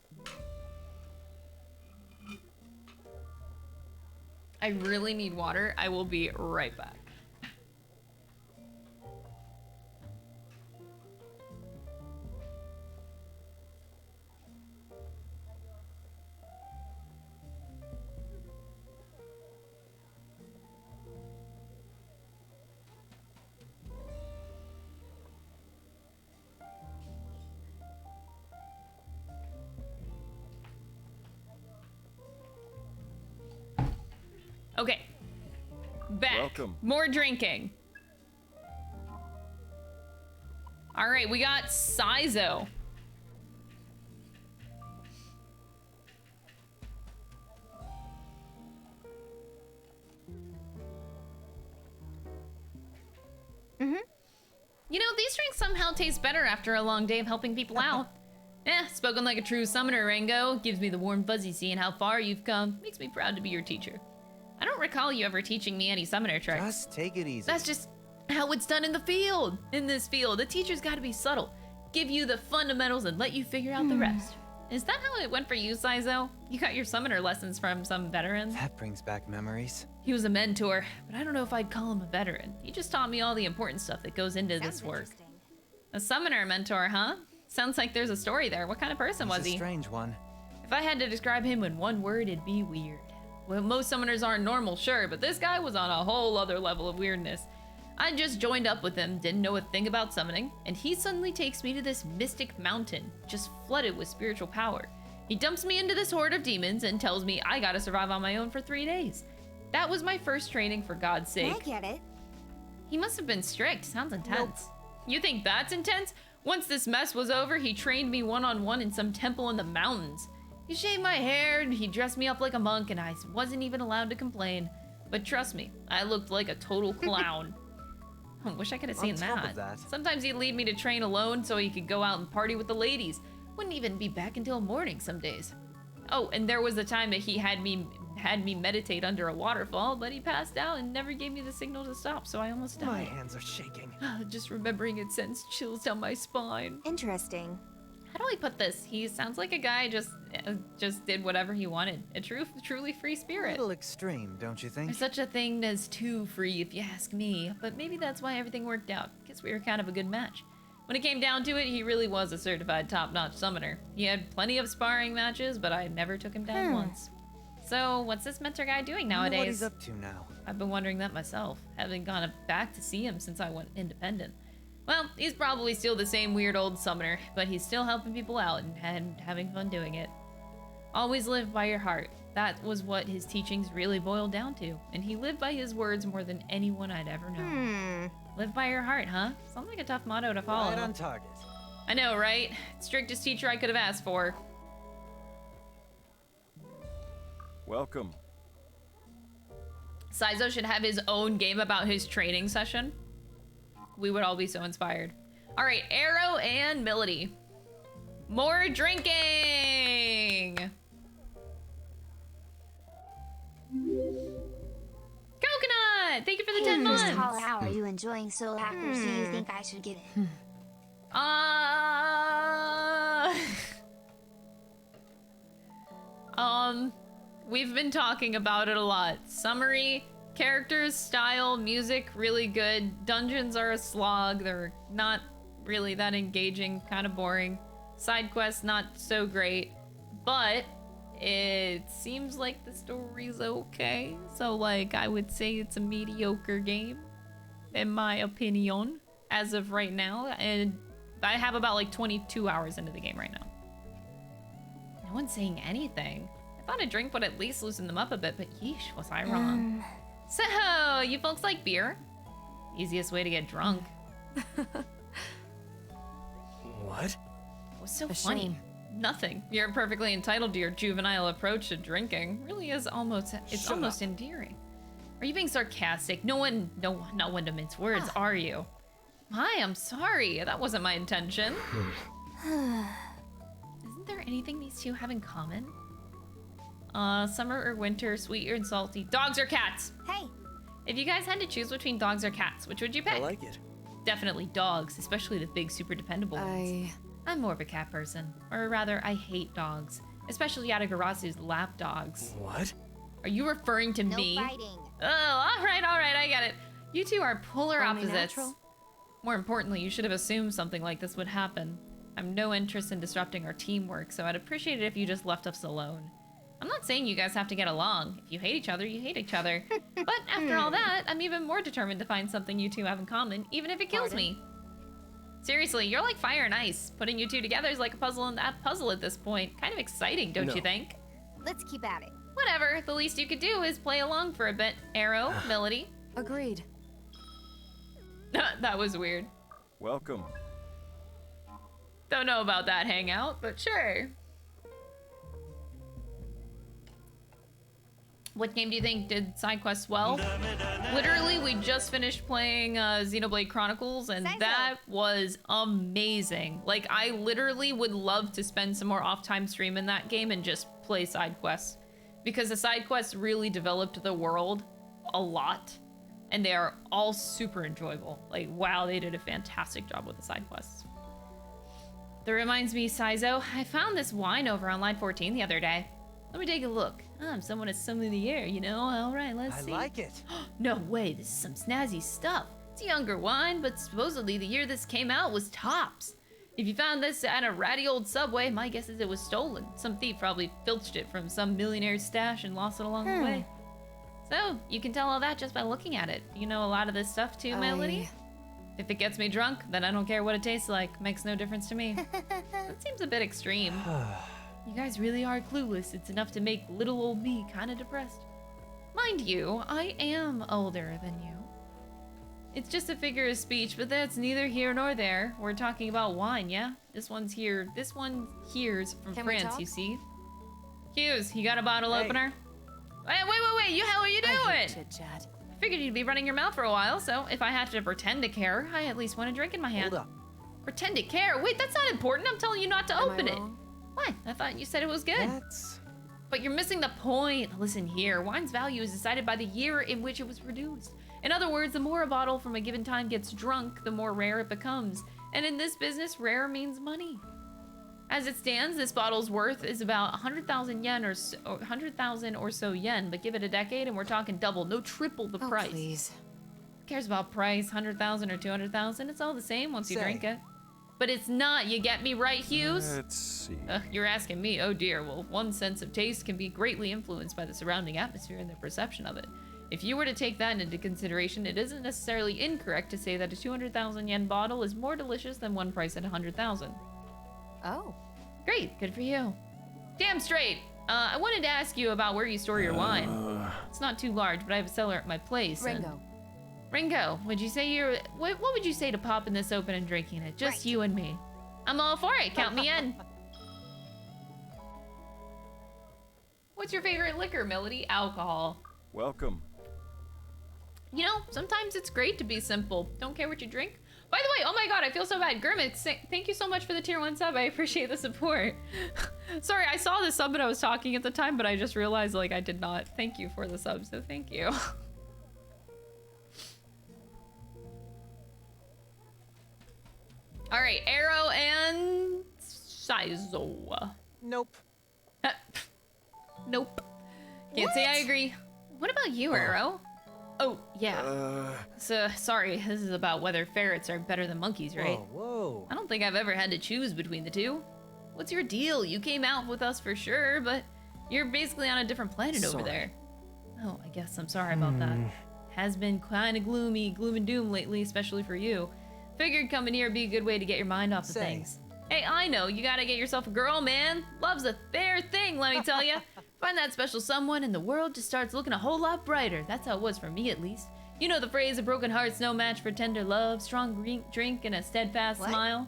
I really need water. I will be right back. Okay. Back. Welcome. More drinking. All right, we got Saizo. You know, these drinks somehow taste better after a long day of helping people out. Spoken like a true summoner, Rango. Gives me the warm fuzzy seeing how far you've come. Makes me proud to be your teacher. I don't recall you ever teaching me any summoner tricks. Just take it easy. That's just how it's done in the field. In this field, the teacher's got to be subtle. Give you the fundamentals and let you figure out the rest. Is that how it went for you, Saizo? You got your summoner lessons from some veteran? That brings back memories. He was a mentor, but I don't know if I'd call him a veteran. He just taught me all the important stuff that goes into this work. A summoner mentor, huh? Sounds like there's a story there. What kind of person was he? He's a strange one. If I had to describe him in one word, it'd be weird. Well, most summoners aren't normal, sure, but this guy was on a whole other level of weirdness. I just joined up with him, didn't know a thing about summoning, and he suddenly takes me to this mystic mountain, just flooded with spiritual power. He dumps me into this horde of demons and tells me I gotta survive on my own for 3 days. That was my first training, for God's sake. I get it. He must have been strict. Sounds intense. You think that's intense? Once this mess was over, he trained me one-on-one in some temple in the mountains. He shaved my hair, and he dressed me up like a monk, and I wasn't even allowed to complain. But trust me, I looked like a total clown. I wish I could have seen On top of that. Sometimes he'd leave me to train alone so he could go out and party with the ladies. Wouldn't even be back until morning some days. Oh, and there was the time that he had me meditate under a waterfall, but he passed out and never gave me the signal to stop, so I almost died. My hands are shaking. Just remembering it sends chills down my spine. Interesting. How do I put this? He sounds like a guy just did whatever he wanted. A truly free A spirit. little extreme, don't you think? There's such a thing as too free, if you ask me. But maybe that's why everything worked out. Guess we were kind of a good match. When it came down to it, he really was a certified top-notch summoner. He had plenty of sparring matches, but I never took him down once. So, what's this mentor guy doing nowadays? I wonder what he's up to now. I've been wondering that myself. Haven't gone back to see him since I went independent. Well, he's probably still the same weird old summoner, but he's still helping people out and having fun doing it. Always live by your heart. That was what his teachings really boiled down to, and he lived by his words more than anyone I'd ever known. Live by your heart, huh? Sounds like a tough motto to follow. Right on target. I know, right? Strictest teacher I could have asked for. Welcome. Saizo should have his own game about his training session. We would all be so inspired. All right, Arrow and Melody. More drinking! Coconut! Thank you for the 10 months! Holla, how are you enjoying Soul Hackers? Do you think I should get in? We've been talking about it a lot. Summary, characters, style, music, really good. Dungeons are a slog. They're not really that engaging, kind of boring. Side quests, not so great. But it seems like the story's okay. So, like, I would say it's a mediocre game, in my opinion, as of right now. And I have about, like, 22 hours into the game right now. No one's saying anything. I thought a drink would at least loosen them up a bit, but yeesh, was I wrong. So, you folks like beer? Easiest way to get drunk. What? What's so funny? Nothing. You're perfectly entitled to your juvenile approach to drinking. Really is almost, it's almost endearing. Are you being sarcastic? Not one to mince words, are you? Hi, I'm sorry. That wasn't my intention. Isn't there anything these two have in common? Summer or winter, sweet or salty, dogs or cats? Hey! If you guys had to choose between dogs or cats, which would you pick? I like it. Definitely dogs, especially the big, super dependable ones. I'm more of a cat person. Or rather, I hate dogs. Especially Yatagarasu's lap dogs. What? Are you referring to me? No fighting. Oh, alright, I get it. You two are polar Only opposites. natural. More importantly, you should have assumed something like this would happen. I have no interest in disrupting our teamwork, so I'd appreciate it if you just left us alone. I'm not saying you guys have to get along. If you hate each other, you hate each other. But after all that, I'm even more determined to find something you two have in common, even if it kills me. Seriously, you're like fire and ice. Putting you two together is like a puzzle in that puzzle at this point. Kind of exciting, don't you think? Let's keep at it. Whatever, the least you could do is play along for a bit. Arrow, Melody. Agreed. That was weird. Welcome. Don't know about that hangout, but sure. What game do you think did side quests well? Literally, we just finished playing Xenoblade Chronicles, and that was amazing. Like, I literally would love to spend some more off-time stream in that game and just play side quests. Because the side quests really developed the world a lot, and they are all super enjoyable. Like, wow, they did a fantastic job with the side quests. That reminds me, Saizo, I found this wine over on line 14 the other day. Let me take a look. I'm someone as some in the air, you know? All right, let's see. I like it. No way, this is some snazzy stuff. It's a younger wine, but supposedly the year this came out was tops. If you found this at a ratty old Subway, my guess is it was stolen. Some thief probably filched it from some millionaire's stash and lost it along the way. So, you can tell all that just by looking at it. You know a lot of this stuff too, Melody? If it gets me drunk, then I don't care what it tastes like. Makes no difference to me. That seems a bit extreme. You guys really are clueless. It's enough to make little old me kind of depressed. Mind you, I am older than you. It's just a figure of speech, but that's neither here nor there. We're talking about wine, yeah? This one here's from France, you see? Hughes, you got a bottle opener? Wait, you hell are you doing? Chit-chat. I figured you'd be running your mouth for a while, so if I have to pretend to care, I at least want a drink in my hand. Hold up. Pretend to care? Wait, that's not important. I'm telling you not to Am I open it. wrong? What? I thought you said it was good. That's... But you're missing the point. Listen here, wine's value is decided by the year in which it was produced. In other words, the more a bottle from a given time gets drunk, the more rare it becomes. And in this business, rare means money. As it stands, this bottle's worth is about 100,000 yen or 100,000 or so yen, but give it a decade and we're talking double, no triple the price. Please. Who cares about price, 100,000 or 200,000? It's all the same once you Say. drink it. But it's not, you get me right, Hughes? Let's see. You're asking me, oh dear. Well, one's sense of taste can be greatly influenced by the surrounding atmosphere and their perception of it. If you were to take that into consideration, it isn't necessarily incorrect to say that a 200,000 yen bottle is more delicious than one priced at 100,000. Oh. Great, good for you. Damn straight. I wanted to ask you about where you store your wine. It's not too large, but I have a cellar at my place. Ringo. Ringo, would you say you're... What would you say to popping this open and drinking it? Just you and me. I'm all for it. Count me in. What's your favorite liquor, Melody? Alcohol. Welcome. You know, sometimes it's great to be simple. Don't care what you drink. By the way, oh my god, I feel so bad. Grimmett, thank you so much for the tier 1 sub. I appreciate the support. Sorry, I saw the sub when I was talking at the time, but I just realized, like, I did not thank you for the sub, so thank you. All right, Arrow and Sizo. Nope. Nope. Can't say I agree. What about you, Arrow? Oh, yeah. So, sorry, this is about whether ferrets are better than monkeys, right? Whoa. I don't think I've ever had to choose between the two. What's your deal? You came out with us for sure, but you're basically on a different planet over there. Oh, I guess I'm sorry about that. Has been kind of gloomy, gloom and doom lately, especially for you. Figured coming here would be a good way to get your mind off of things. Hey, I know, you gotta get yourself a girl, man. Love's a fair thing, let me tell you. Find that special someone and the world just starts looking a whole lot brighter. That's how it was for me, at least. You know the phrase, a broken heart's no match for tender love, strong drink and a steadfast smile?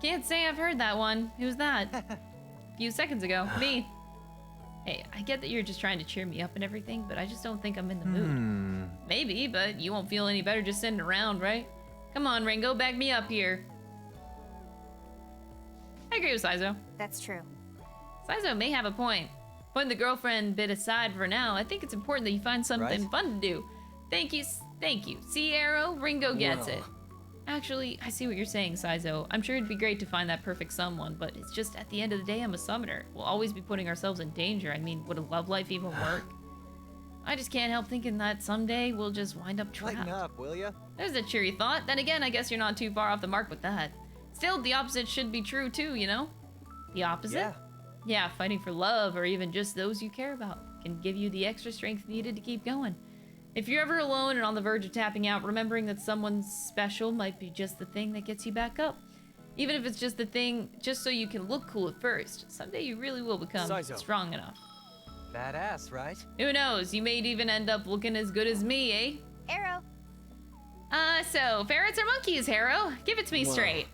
Can't say I've heard that one. Who's that? A few seconds ago. Me. Hey, I get that you're just trying to cheer me up and everything, but I just don't think I'm in the mood. Maybe, but you won't feel any better just sitting around, right? Come on, Ringo, back me up here. I agree with Sizo. That's true. Sizo may have a point. Putting the girlfriend bit aside for now, I think it's important that you find something fun to do. Thank you. See, Arrow? Ringo gets it. Actually, I see what you're saying, Sizo. I'm sure it'd be great to find that perfect someone, but it's just at the end of the day, I'm a summoner. We'll always be putting ourselves in danger. I mean, would a love life even work? I just can't help thinking that someday we'll just wind up trapped. Lighten up, will ya? There's a cheery thought. Then again, I guess you're not too far off the mark with that. Still, the opposite should be true too, you know? The opposite? Yeah. Yeah, fighting for love or even just those you care about can give you the extra strength needed to keep going. If you're ever alone and on the verge of tapping out, remembering that someone special might be just the thing that gets you back up. Even if it's just the thing, just so you can look cool at first. Someday you really will become strong enough. Badass, right? Who knows? You may even end up looking as good as me, eh? Arrow. So, ferrets or monkeys, Harrow? Give it to me straight.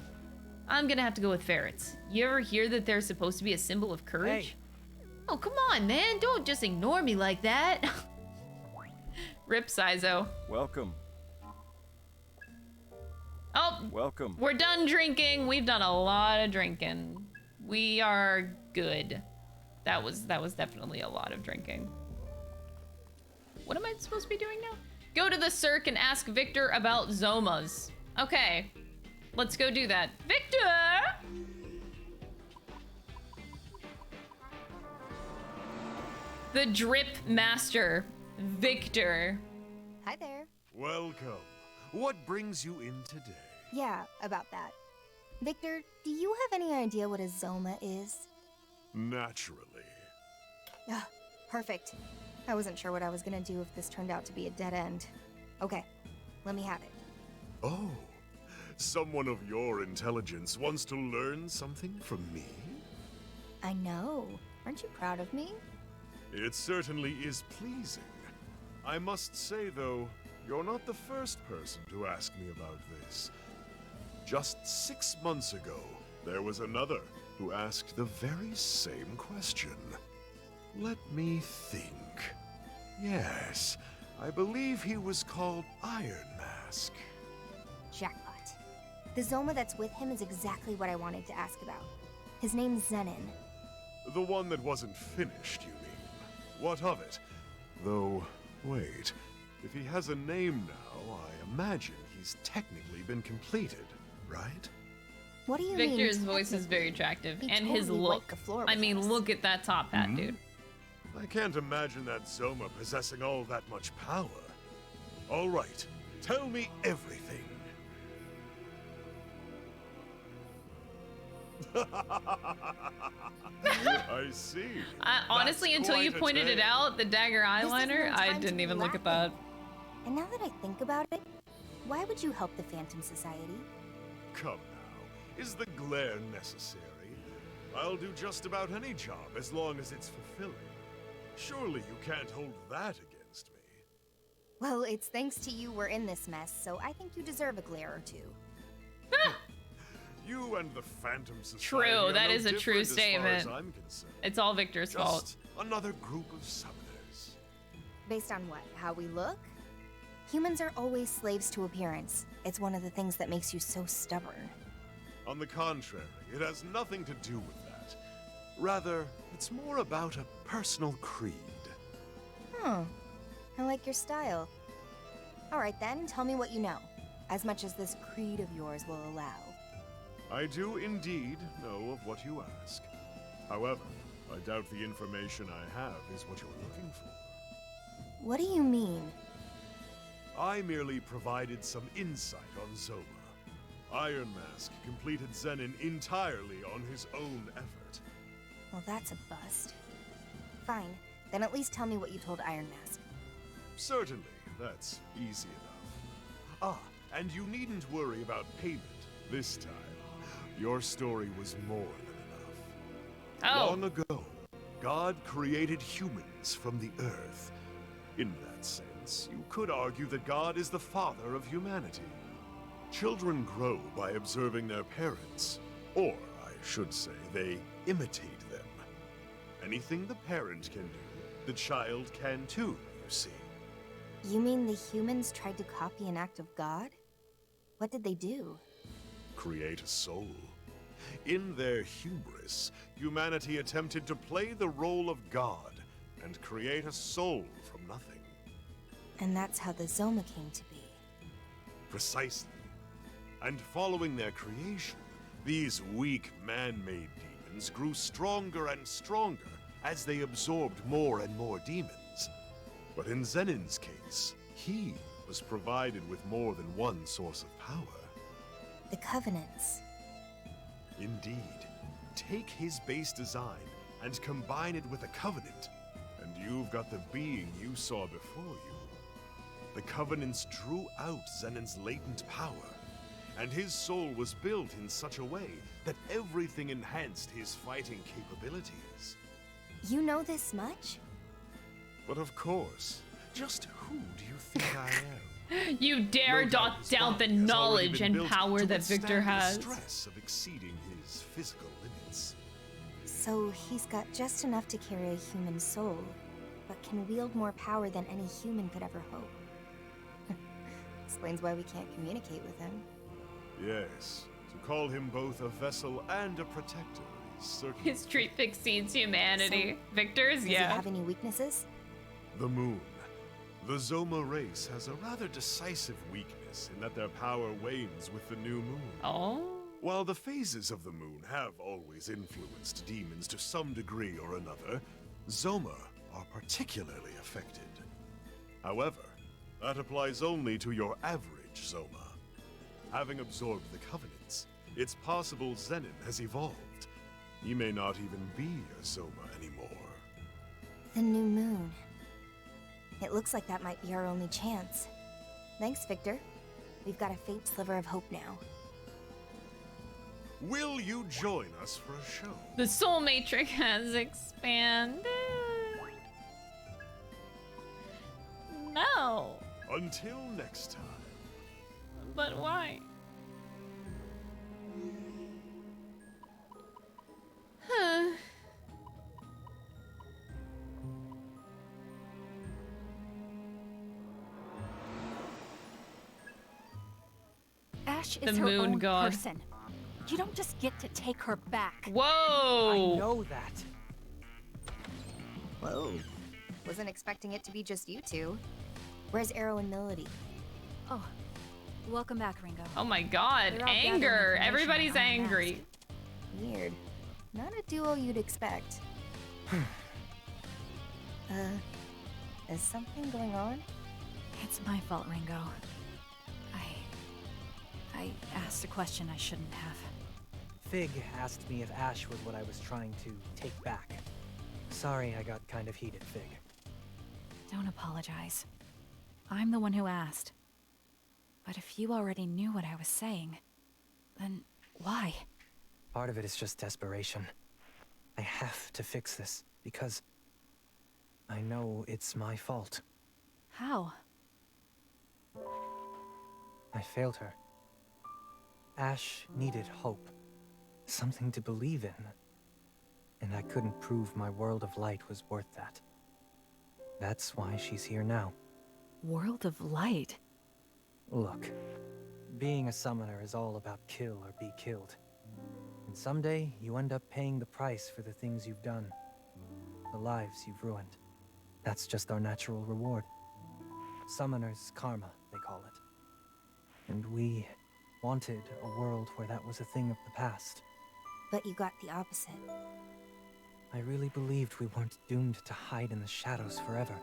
I'm gonna have to go with ferrets. You ever hear that they're supposed to be a symbol of courage? Hey. Oh, come on, man. Don't just ignore me like that. Rip, Sizo. Welcome. Oh, Welcome. we're done drinking. We've done a lot of drinking. We are good. That was definitely a lot of drinking. What am I supposed to be doing now? Go to the Cirque and ask Victor about Zomas. Okay, let's go do that. Victor! The Drip Master, Victor. Hi there. Welcome. What brings you in today? Yeah, about that. Victor, do you have any idea what a Zoma is? Naturally. Ugh, perfect. I wasn't sure what I was gonna do if this turned out to be a dead end. Okay, let me have it. Oh, someone of your intelligence wants to learn something from me? I know. Aren't you proud of me? It certainly is pleasing. I must say, though, you're not the first person to ask me about this. Just 6 months ago, there was another who asked the very same question. Let me think. Yes, I believe he was called Iron Mask. Jackpot. The Zoma that's with him is exactly what I wanted to ask about. His name's Zenon. The one that wasn't finished, you mean? What of it? Though, wait, if he has a name now, I imagine he's technically been completed, right? What do you Victor's mean? voice is very attractive, He and his totally look. wiped the floor I with mean, us. look at that top hat, dude. I can't imagine that Zoma possessing all that much power. All right, tell me everything. I see. Honestly, That's until you quite a pointed it tale. out, the dagger This is no eyeliner, I time to didn't be even look at that. laughing. And now that I think about it, why would you help the Phantom Society? Come now, is the glare necessary? I'll do just about any job as long as it's fulfilling. Surely you can't hold that against me. Well, it's thanks to you we're in this mess, so I think you deserve a glare or two. You and the Phantom Society True, are that no is a true different as far statement. as I'm concerned. It's all Victor's fault. Just another group of summoners. Based on what? How we look? Humans are always slaves to appearance. It's one of the things that makes you so stubborn. On the contrary, it has nothing to do with that. Rather, it's more about a personal creed. Hmm. I like your style. Alright then, tell me what you know. As much as this creed of yours will allow. I do indeed know of what you ask. However, I doubt the information I have is what you're looking for. What do you mean? I merely provided some insight on Zoma. Iron Mask completed Zenon entirely on his own effort. Well, that's a bust. Fine, then at least tell me what you told Iron Mask. Certainly, that's easy enough. Ah, and you needn't worry about payment this time. Your story was more than enough. Oh. Long ago, God created humans from the earth. In that sense, you could argue that God is the father of humanity. Children grow by observing their parents, or I should say, they imitate them. Anything the parent can do, the child can too, you see. You mean the humans tried to copy an act of God? What did they do? Create a soul. In their hubris, humanity attempted to play the role of God and create a soul from nothing. And that's how the Zoma came to be. Precisely. And following their creation, these weak man-made demons grew stronger and stronger as they absorbed more and more demons. But in Zenon's case, he was provided with more than one source of power. The Covenants. Indeed. Take his base design and combine it with a Covenant, and you've got the being you saw before you. The Covenants drew out Zenon's latent power, and his soul was built in such a way that everything enhanced his fighting capabilities. You know this much? But of course, just who do you think I am? You dare No not his doubt the body has already knowledge been and built power to that Victor withstand the has. stress of exceeding his physical limits. So he's got just enough to carry a human soul, but can wield more power than any human could ever hope. Explains why we can't communicate with him. Yes, to call him both a vessel and a protector is certainly His street exceeds humanity. Victor's, Does he yeah. have any weaknesses? the moon. The Zoma race has a rather decisive weakness in that their power wanes with the new moon. Oh? While the phases of the moon have always influenced demons to some degree or another, Zoma are particularly affected. However, that applies only to your average Zoma. Having absorbed the Covenants, it's possible Zenon has evolved. He may not even be a Zoma anymore. The new moon. It looks like that might be our only chance. Thanks, Victor. We've got a faint sliver of hope now. Will you join us for a show? The soul matrix has expanded. No. Until next time. But why? Huh. Ash The is her moon own god. person. You don't just get to take her back. Whoa! I know that. Whoa. Wasn't expecting it to be just you two. Where's Arrow and Melody? Oh, welcome back, Ringo. Oh my god, They're out gathering anger. information Everybody's on Iron angry. Mask. Weird. Not a duo you'd expect. Is something going on? It's my fault, Ringo. I asked a question I shouldn't have. Fig asked me if Ash was what I was trying to take back. Sorry I got kind of heated, Fig. Don't apologize. I'm the one who asked. But if you already knew what I was saying, then why? Part of it is just desperation. I have to fix this, because I know it's my fault. How? I failed her. Ash needed hope. Something to believe in. And I couldn't prove my world of light was worth that. That's why she's here now. World of Light? Look, being a summoner is all about kill or be killed. And someday, you end up paying the price for the things you've done. The lives you've ruined. That's just our natural reward. Summoner's karma, they call it. And we wanted a world where that was a thing of the past. But you got the opposite. I really believed we weren't doomed to hide in the shadows forever.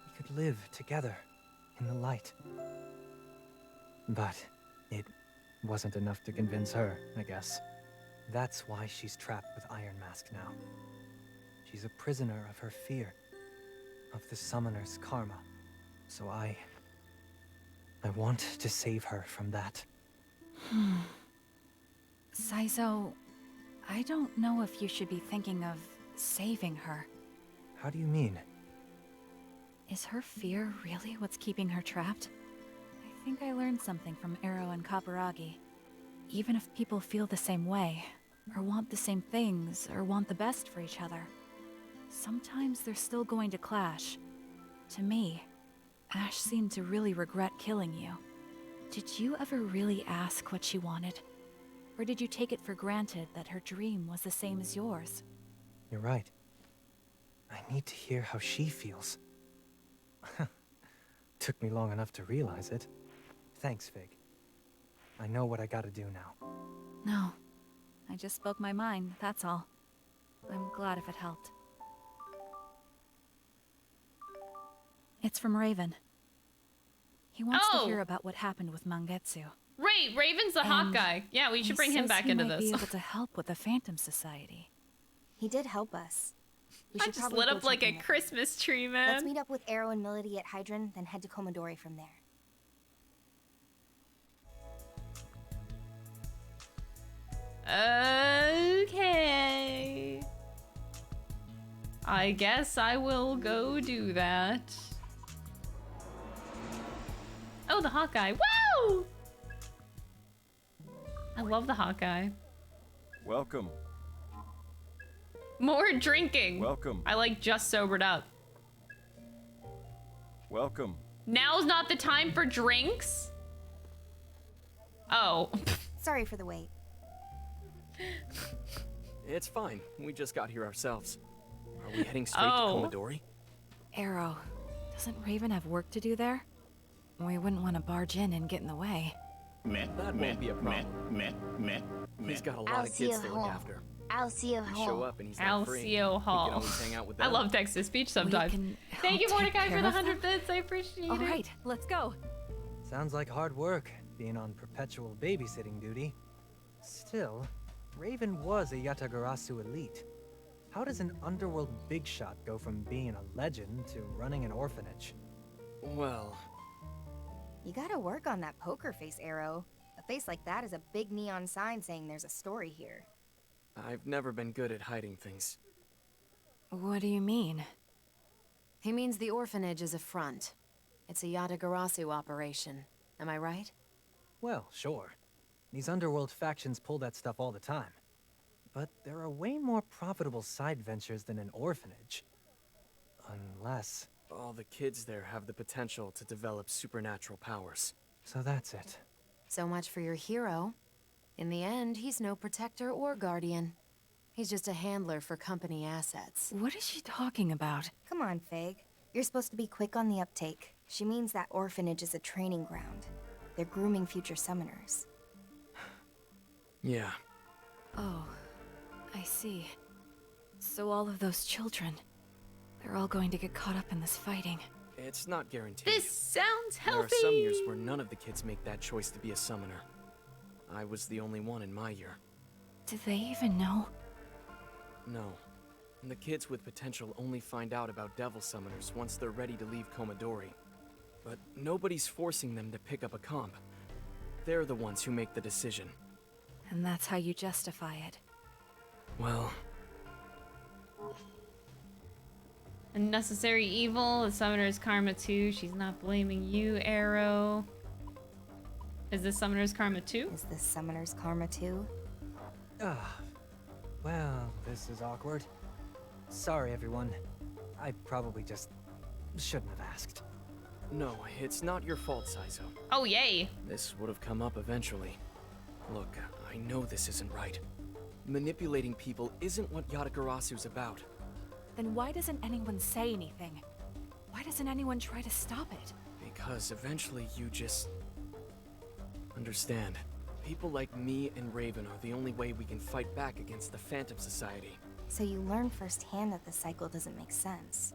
We could live together in the light. But it wasn't enough to convince her, I guess. That's why she's trapped with Iron Mask now. She's a prisoner of her fear, of the summoner's karma. So I want to save her from that. Saizo, I don't know if you should be thinking of saving her. How do you mean? Is her fear really what's keeping her trapped? I think I learned something from Arrow and Kaburagi. Even if people feel the same way, or want the same things, or want the best for each other, sometimes they're still going to clash. To me, Ash seemed to really regret killing you. Did you ever really ask what she wanted? Or did you take it for granted that her dream was the same as yours? You're right. I need to hear how she feels. Took me long enough to realize it. Thanks, Fig. I know what I gotta do now. No. I just spoke my mind, that's all. I'm glad if it helped. It's from Raven. He wants to hear about what happened with Mangetsu. Right, Raven's the hot guy. Yeah, we should bring him back into this. He might be able to help with the Phantom Society. He did help us. We I should just probably lit go up like check a in it. Christmas tree, man. Let's meet up with Arrow and Melody at Hydron, then head to Komodori from there. Okay. I guess I will go do that. Oh, the Hawkeye. Woo! I love the Hawkeye. Welcome. More drinking. Welcome. I like just sobered up. Welcome. Now's not the time for drinks? Oh. Sorry for the wait. It's fine. We just got here ourselves. Are we heading straight to Komodori? Arrow, doesn't Raven have work to do there? We wouldn't want to barge in and get in the way. That won't be a problem. He's got a lot of kids to look after. I'll see you We home. show up and he's not free. Alcio We Hall. can always hang out with I them. love text-to-speech sometimes. Thank you, help Mordecai, take for the care of 100 bits. I appreciate it. All right, let's go. Sounds like hard work, being on perpetual babysitting duty. Still, Raven was a Yatagarasu elite. How does an underworld big shot go from being a legend to running an orphanage? Well... You gotta work on that poker face, Arrow. A face like that is a big neon sign saying there's a story here. I've never been good at hiding things. What do you mean? He means the orphanage is a front. It's a Yatagarasu operation. Am I right? Well, sure. These underworld factions pull that stuff all the time. But there are way more profitable side ventures than an orphanage. Unless... All the kids there have the potential to develop supernatural powers. So that's it. So much for your hero. In the end, he's no protector or guardian. He's just a handler for company assets. What is she talking about? Come on, Fig. You're supposed to be quick on the uptake. She means that orphanage is a training ground. They're grooming future summoners. Yeah. Oh, I see. So all of those children, they're all going to get caught up in this fighting. It's not guaranteed. This sounds healthy. There are some years where none of the kids make that choice to be a summoner. I was the only one in my year. Do they even know? No. And the kids with potential only find out about devil summoners once they're ready to leave Komodori. But nobody's forcing them to pick up a comp. They're the ones who make the decision. And that's how you justify it. Well... Unnecessary evil, the summoner's karma too. She's not blaming you, Arrow. Is this summoner's karma too? Is this summoner's karma too? Well, this is awkward. Sorry, everyone. I probably just shouldn't have asked. No, it's not your fault, Saizo. Oh, yay. This would have come up eventually. Look, I know this isn't right. Manipulating people isn't what Yatagarasu's about. Then why doesn't anyone say anything? Why doesn't anyone try to stop it? Because eventually you just... understand. People like me and Raven are the only way we can fight back against the Phantom Society. So you learn firsthand that the cycle doesn't make sense.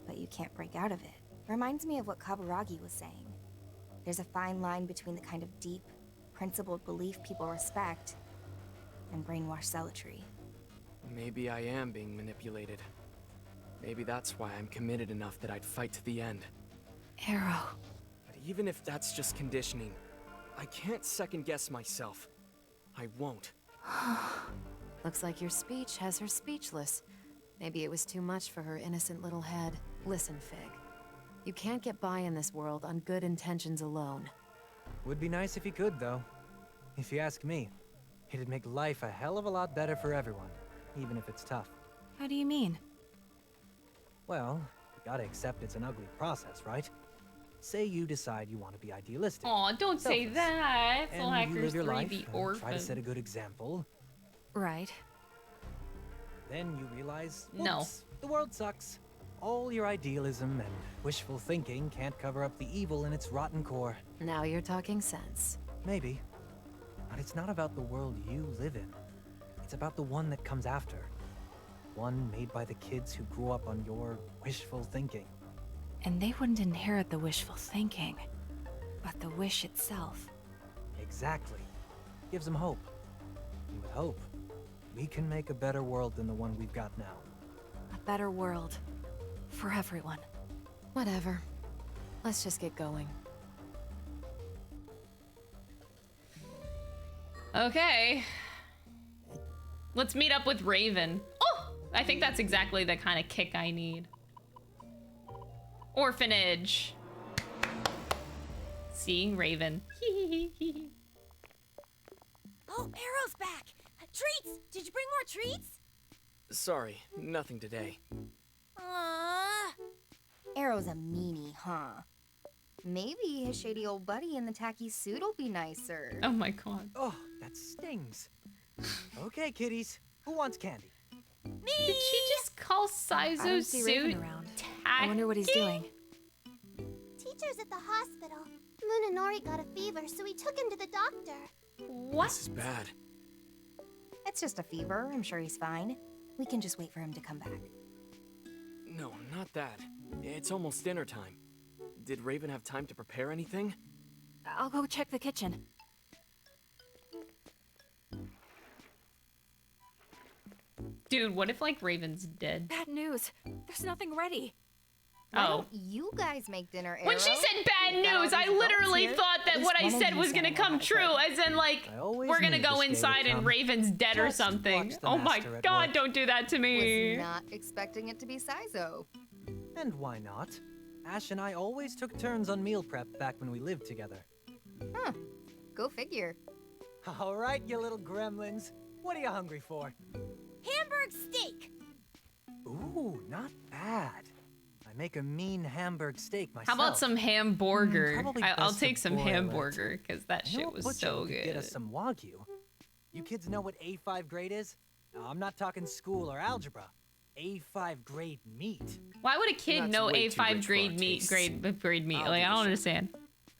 But you can't break out of it. Reminds me of what Kaburagi was saying. There's a fine line between the kind of deep, principled belief people respect and brainwashed zealotry. Maybe I am being manipulated. Maybe that's why I'm committed enough that I'd fight to the end. Arrow. But even if that's just conditioning, I can't second-guess myself. I won't. Looks like your speech has her speechless. Maybe it was too much for her innocent little head. Listen, Fig. You can't get by in this world on good intentions alone. Would be nice if you could, though. If you ask me, it'd make life a hell of a lot better for everyone, even if it's tough. How do you mean? Well, you gotta accept it's an ugly process, right? Say you decide you want to be idealistic. Aw, don't say selfless, that. and you Hackers live your 3 life the and orphan. try to set a good example. Right. Then you realize, No. whoops, the world sucks. All your idealism and wishful thinking can't cover up the evil in its rotten core. Now you're talking sense. Maybe. But it's not about the world you live in. It's about the one that comes after. One made by the kids who grew up on your wishful thinking. And they wouldn't inherit the wishful thinking, but the wish itself. Exactly. Gives them hope. And with hope, we can make a better world than the one we've got now. A better world. For everyone. Whatever. Let's just get going. Okay. Let's meet up with Raven. Oh! I think that's exactly the kind of kick I need. Orphanage. Seeing Raven. Oh, Arrow's back! Treats! Did you bring more treats? Sorry, nothing today. Aww. Arrow's a meanie, huh? Maybe his shady old buddy in the tacky suit will be nicer. Oh my god. Oh, that stings. Okay, kiddies. Who wants candy? Me! Did she just call I don't Saizo's see suit Raven around. I wonder what he's doing. Teacher's at the hospital. Munenori got a fever, so we took him to the doctor. What? This is bad. It's just a fever. I'm sure he's fine. We can just wait for him to come back. No, not that. It's almost dinner time. Did Raven have time to prepare anything? I'll go check the kitchen. Dude, what if, like, Raven's dead? Bad news. There's nothing ready. Why Oh. don't you guys make dinner, Arrow? When she said bad We've got all news, these I adults literally here. thought that At what I least one said of was you's gonna gotta know come how to true, cook. as in, like, I always we're gonna knew go this day would inside and come. Raven's dead or Just something. watch the Oh my master at god, work. don't do that to me. Was not expecting it to be Saizo. And why not? Ash and I always took turns on meal prep back when we lived together. Huh. Go figure. All right, you little gremlins. What are you hungry for? Hamburg steak! Ooh, not bad. I make a mean Hamburg steak myself. How about some hamburger? Probably I'll best take to some boil it. hamburger because that I know shit a was butcher so who could good. Get us some Wagyu. You kids know what A5 grade is? No, I'm not talking school or algebra. A5 grade meat. Why would a kid That's know way too A5 rich for our grade meat? tastes. Grade meat. I'll Like do I the don't shopping. understand.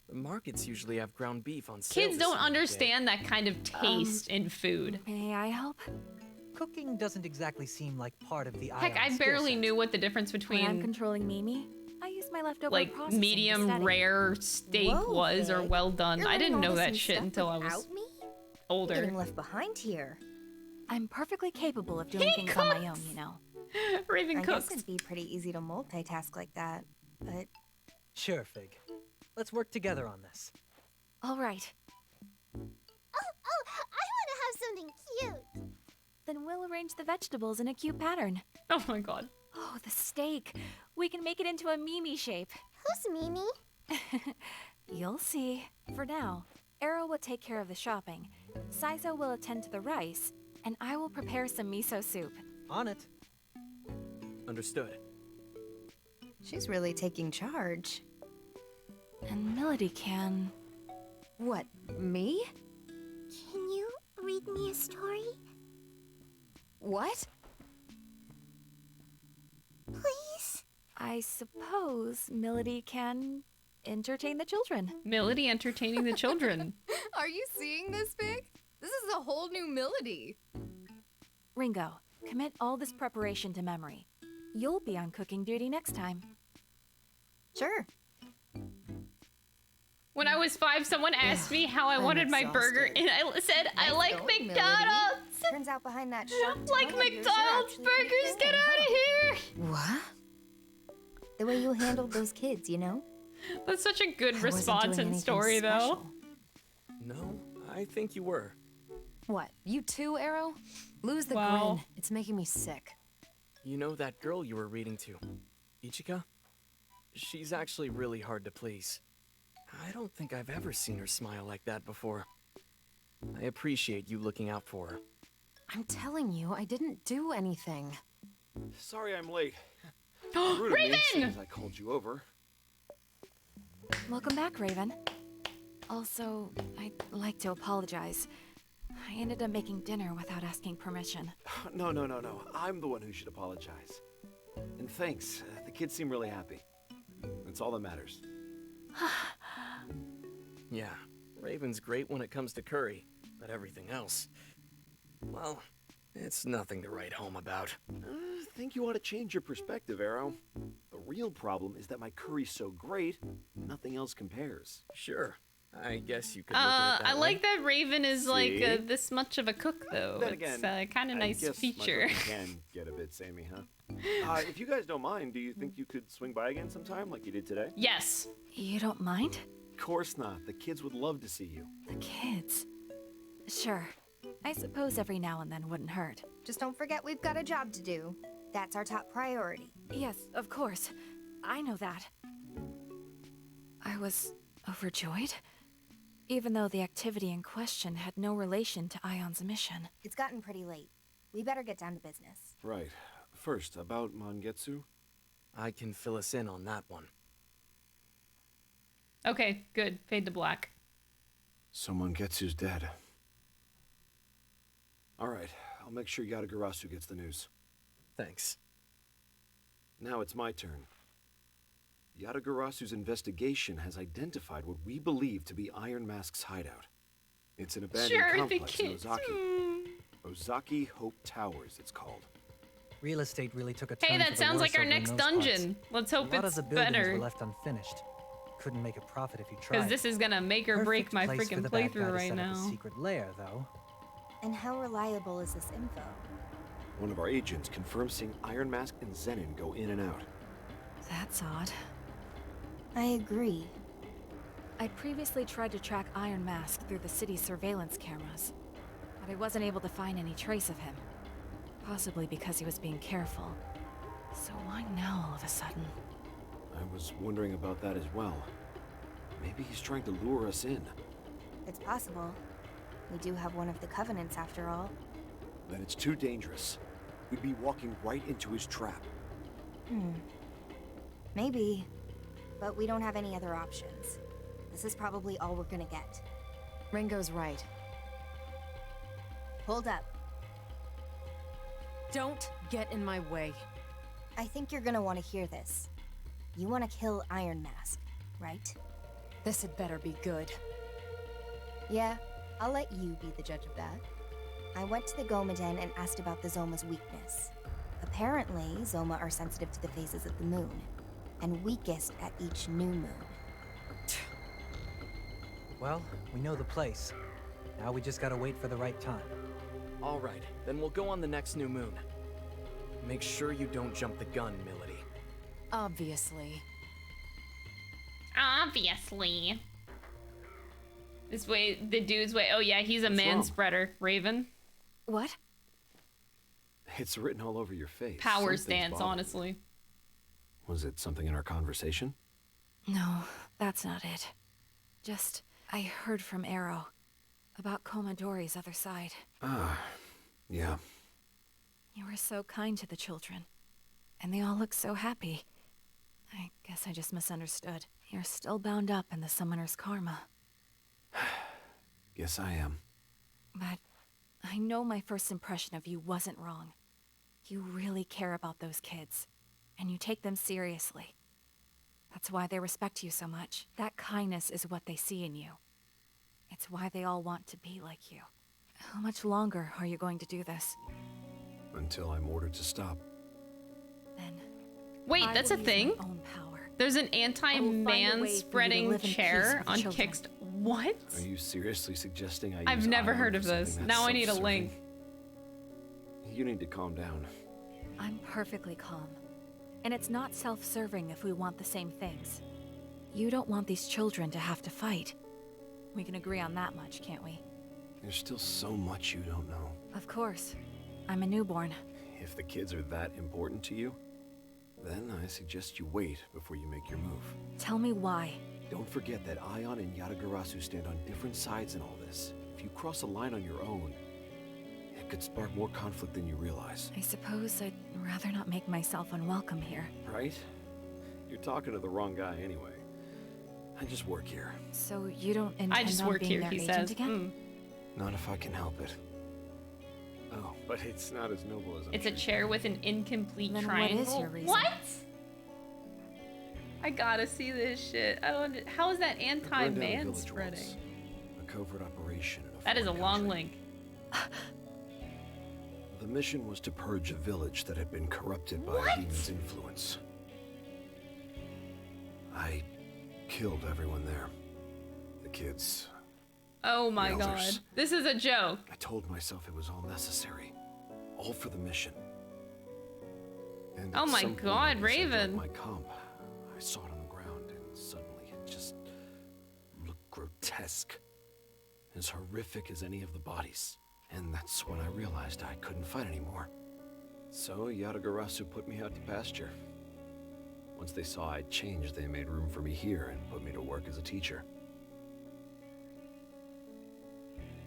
The markets usually have ground beef on sale. Kids this don't time of day. understand that kind of taste in food. May I help? Cooking doesn't exactly seem like part of the Heck, Ion I skill barely set. knew what the difference When I'm between controlling Mimi, I use my leftover like processing to medium study. rare steak Whoa, was or Vic. well done. You're I didn't learning all know this that new shit stuff until I was without me? You're older. getting left behind here. I'm perfectly capable of doing things on my own, you know. Raven I cooks. guess it'd be pretty easy to multitask like that, but Sure, Fig. Let's work together on this. All right, Oh, I want to have something cute. then we'll arrange the vegetables in a cute pattern. Oh my god. Oh, the steak. We can make it into a Mimi shape. Who's Mimi? You'll see. For now, Arrow will take care of the shopping, Saizo will attend to the rice, and I will prepare some miso soup. On it. Understood. she's really taking charge. And Melody can... What, me? Can you read me a story? What? Please? I suppose Melody can entertain the children. Melody entertaining the children. Are you seeing this, Fig? This is a whole new Melody. Ringo, commit all this preparation to memory. You'll be on cooking duty next time. Sure. When I was 5, someone asked me how I I'm wanted my burger, exhausted. and I said, I Nice like going, McDonald's. Turns out behind that sharp Like tongue of yours, you're McDonald's actually pretty burgers, get good, out of huh? here. What? The way you handled those kids, you know? That's such a good I wasn't response doing and anything story, though. special. No, I think you were. What, you too, Arrow? Lose the Wow. grin. It's making me sick. You know that girl you were reading to, Ichika? She's actually really hard to please. I don't think I've ever seen her smile like that before. I appreciate you looking out for her. I'm telling you, I didn't do anything. Sorry I'm late. Rude of me, since I called you over. Welcome back, Raven. Also, I'd like to apologize. I ended up making dinner without asking permission. No. I'm the one who should apologize. And thanks. The kids seem really happy. That's all that matters. Yeah, Raven's great when it comes to curry, but everything else, well, it's nothing to write home about. I think you ought to change your perspective, Arrow. The real problem is that my curry's so great, nothing else compares. Sure, I guess you could look at it that I way. like that Raven is like See? this much of a cook, though. Then It's again, kind of I nice guess feature. My cooking can get a bit samey, huh? If you guys don't mind, do you think you could swing by again sometime, like you did today? Yes. You don't mind? Of course not. The kids would love to see you. The kids. Sure. I suppose every now and then wouldn't hurt. Just don't forget we've got a job to do. That's our top priority. Yes, of course. I know that. I was overjoyed, even though the activity in question had no relation to Ion's mission. It's gotten pretty late. We better get down to business. Right. First, about Mangetsu. I can fill us in on that one. Okay, good. Fade to black. So Mangetsu's dead. Alright, I'll make sure Yatagarasu gets the news. Thanks. Now it's my turn. Yatagarasu's investigation has identified what we believe to be Iron Mask's hideout. It's an abandoned Sure, the complex in kids. Ozaki. Ozaki Hope Towers, it's called. Real estate really took a turn Hey, for that the sounds worse like our over in next those dungeon. parts. Let's hope a lot it's of the buildings better. were left unfinished. Couldn't make a profit if you tried. Because this is gonna make or break Perfect my place for freaking the bad guy playthrough to right set up a now. secret lair, though. And how reliable is this info? One of our agents confirms seeing Iron Mask and Zenon go in and out. That's odd. I agree. I'd previously tried to track Iron Mask through the city's surveillance cameras, but I wasn't able to find any trace of him. Possibly because he was being careful. So why now all of a sudden? I was wondering about that as well. Maybe he's trying to lure us in. It's possible. We do have one of the covenants after all. Then it's too dangerous. We'd be walking right into his trap. Maybe, but we don't have any other options. This is probably all we're gonna get. Ringo's right. Hold up. Don't get in my way. I think you're gonna want to hear this. You want to kill Iron Mask, right? This had better be good. Yeah, I'll let you be the judge of that. I went to the Gomaden and asked about the Zoma's weakness. Apparently, Zoma are sensitive to the phases of the moon, and weakest at each new moon. Well, we know the place. Now we just gotta wait for the right time. All right, then we'll go on the next new moon. Make sure you don't jump the gun, Milady. Obviously. Obviously. This way, the dude's way. Oh yeah, he's a man-spreader. Raven. What? It's written all over your face. Power Something's stance, bothering you. honestly. Was it something in our conversation? No, that's not it. Just, I heard from Arrow about Komodori's other side. Ah, yeah. You were so kind to the children, and they all look so happy. I guess I just misunderstood. You're still bound up in the summoner's karma. Guess I am. But I know my first impression of you wasn't wrong. You really care about those kids, and you take them seriously. That's why they respect you so much. That kindness is what they see in you. It's why they all want to be like you. How much longer are you going to do this? Until I'm ordered to stop. Then Wait, I that's will a use thing? my own power. There's an I will find a way for you anti-man to spreading live in peace chair with the on children. Kickst. What? Are you seriously suggesting I I've use never iron heard for of this. something that's Now I need a self-serving? link. You need to calm down. I'm perfectly calm. And it's not self-serving if we want the same things. You don't want these children to have to fight. We can agree on that much, can't we? There's still so much you don't know. Of course. I'm a newborn. If the kids are that important to you, then I suggest you wait before you make your move. Tell me why. Don't forget that Ion and Yatagarasu stand on different sides in all this. If you cross a line on your own, it could spark more conflict than you realize. I suppose I'd rather not make myself unwelcome here. Right? You're talking to the wrong guy anyway. I just work here. So you don't intend I just on work being here, their he agent says. again? Not if I can help it. Oh, but it's not as noble as I'm It's a sure. chair with an incomplete Then what triangle. is your reason? What? I gotta see this shit. I don't. How is that I burned down a anti-man village spreading? once. A covert operation. In a That is a foreign long country. link. The mission was to purge a village that had been corrupted by What? a demon's influence. I killed everyone there. The kids. Oh my The god. elders. This is a joke. I told myself it was all necessary. All for the mission. And Oh at my some point, god, I guess I dropped Raven. my comp. I saw it on the ground, and suddenly it just looked grotesque. As horrific as any of the bodies. And that's when I realized I couldn't fight anymore. So Yatagarasu put me out to pasture. Once they saw I'd changed, they made room for me here and put me to work as a teacher.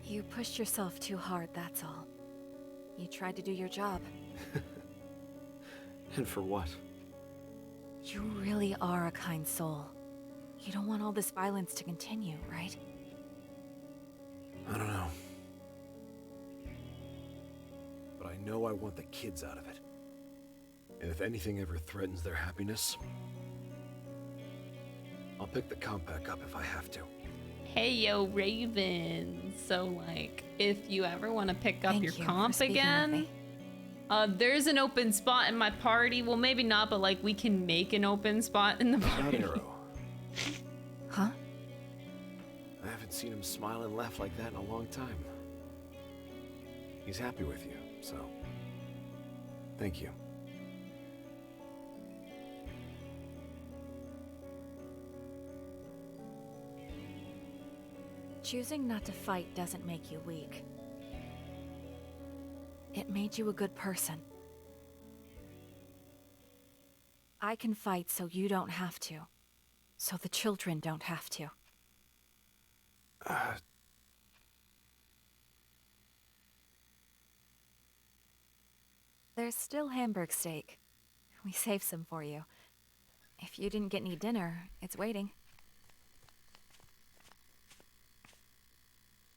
You pushed yourself too hard, that's all. You tried to do your job. And for what? You really are a kind soul. You don't want all this violence to continue, right? I don't know. But I know I want the kids out of it. And if anything ever threatens their happiness, I'll pick the comp back up if I have to. Hey yo, Raven. So like, if you ever want to pick up Thank your you for comp speaking with again, me. there's an open spot in my party. Well, maybe not, but like we can make an open spot in the Not party. Arrow. Huh? I haven't seen him smile and laugh like that in a long time. He's happy with you, so thank you. Choosing not to fight doesn't make you weak. It made you a good person. I can fight so you don't have to. So the children don't have to. There's still Hamburg steak. We saved some for you. If you didn't get any dinner, it's waiting.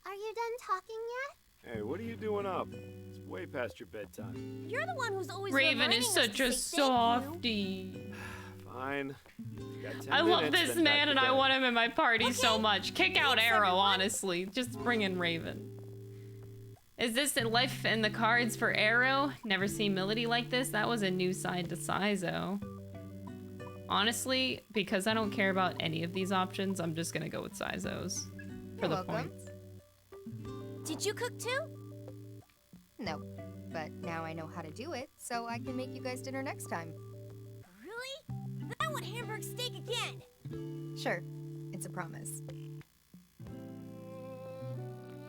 Are you done talking yet? Hey, what are you doing up? It's way past your bedtime. You're the one who's always Raven reminding is us such to a say thank you. softie. Fine. You got 10 I love minutes, this then back man to and I bed. want him in my party so much. Kick out Arrow, honestly. Just bring in Raven. Is this a life in the cards for Arrow? Never seen Melody like this? That was a new side to Saizo. Honestly, because I don't care about any of these options, I'm just gonna go with Saizo's. For the points. Did you cook too? No, but now I know how to do it, so I can make you guys dinner next time. Really? Then I want hamburg steak again. Sure, it's a promise.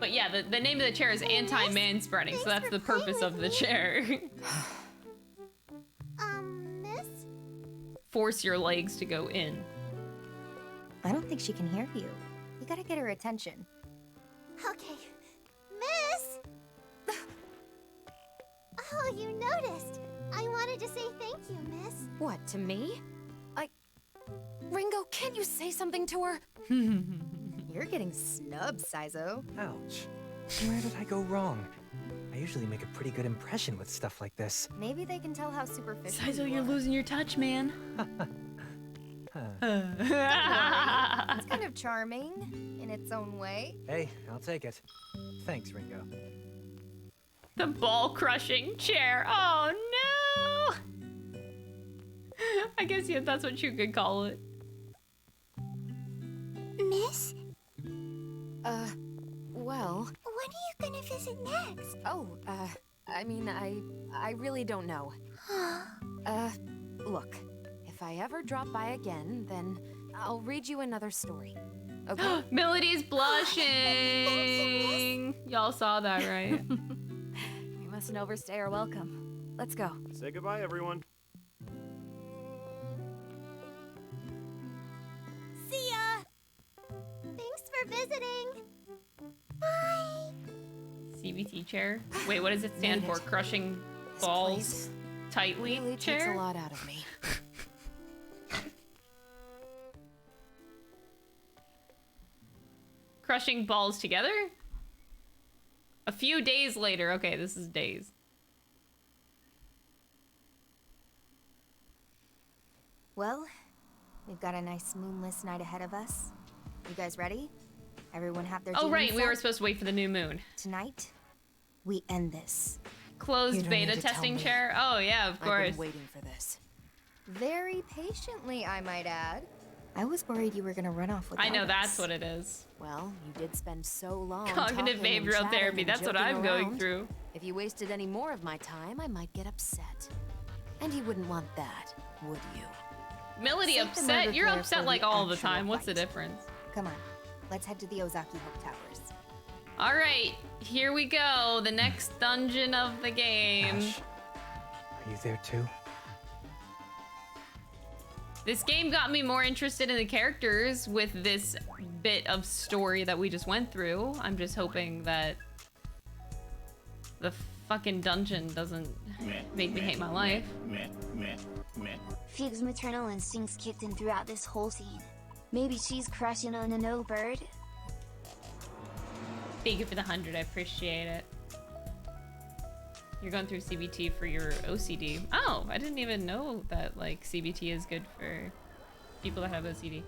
But yeah, the name of the chair is anti-manspreading, so that's the purpose of the chair. Miss? Force your legs to go in. I don't think she can hear you. You gotta get her attention. Okay. Miss? Oh, you noticed. I wanted to say thank you, miss. What, to me? Ringo, can't you say something to her? You're getting snubbed, Saizo. Ouch. Where did I go wrong? I usually make a pretty good impression with stuff like this. Maybe they can tell how superficial Saizo, you you're are. losing your touch, man. It's kind of charming in its own way. Hey, I'll take it. Thanks, Ringo. The ball-crushing chair. Oh, no! I guess, yeah, that's what you could call it. Miss? Well... When are you gonna visit next? Oh, I mean, I really don't know. Look, if I ever drop by again, then I'll read you another story. Okay? Melody's blushing! Y'all saw that, right? We mustn't overstay our welcome. Let's go. Say goodbye, everyone. See ya! Thanks for visiting. Bye! CBT chair? Wait, what does it stand for? Crushing balls tightly Really chair? takes a lot out of me. Crushing balls together? A few days later. Okay, this is days. Well, we've got a nice moonless night ahead of us. You guys ready? Everyone have their Oh, right, demons we were set? supposed to wait for the new moon. Tonight, we end this. You Closed don't beta need to tell testing me. chair? Oh, yeah, of I've course. been waiting for this. Very patiently, I might add. I was worried you were gonna run off without I know us. that's what it is. Well, you did spend so long Cognitive talking and behavioral chatting therapy, and that's what joking I'm going around. through. If you wasted any more of my time, I might get upset. And you wouldn't want that, would you? Melody Save the upset? murder You're player upset for like the all the actual time. What's the fight. difference? Come on, let's head to the Ozaki Hope Towers. All right, here we go. The next dungeon of the game. Ash, are you there too? This game got me more interested in the characters with this bit of story that we just went through. I'm just hoping that the fucking dungeon doesn't make me hate my life. Fig's maternal instincts kicked in throughout this whole scene. Maybe she's crushing on an old bird. Thank you for the 100, I appreciate it. You're going through CBT for your OCD. Oh, I didn't even know that like CBT is good for people that have OCD.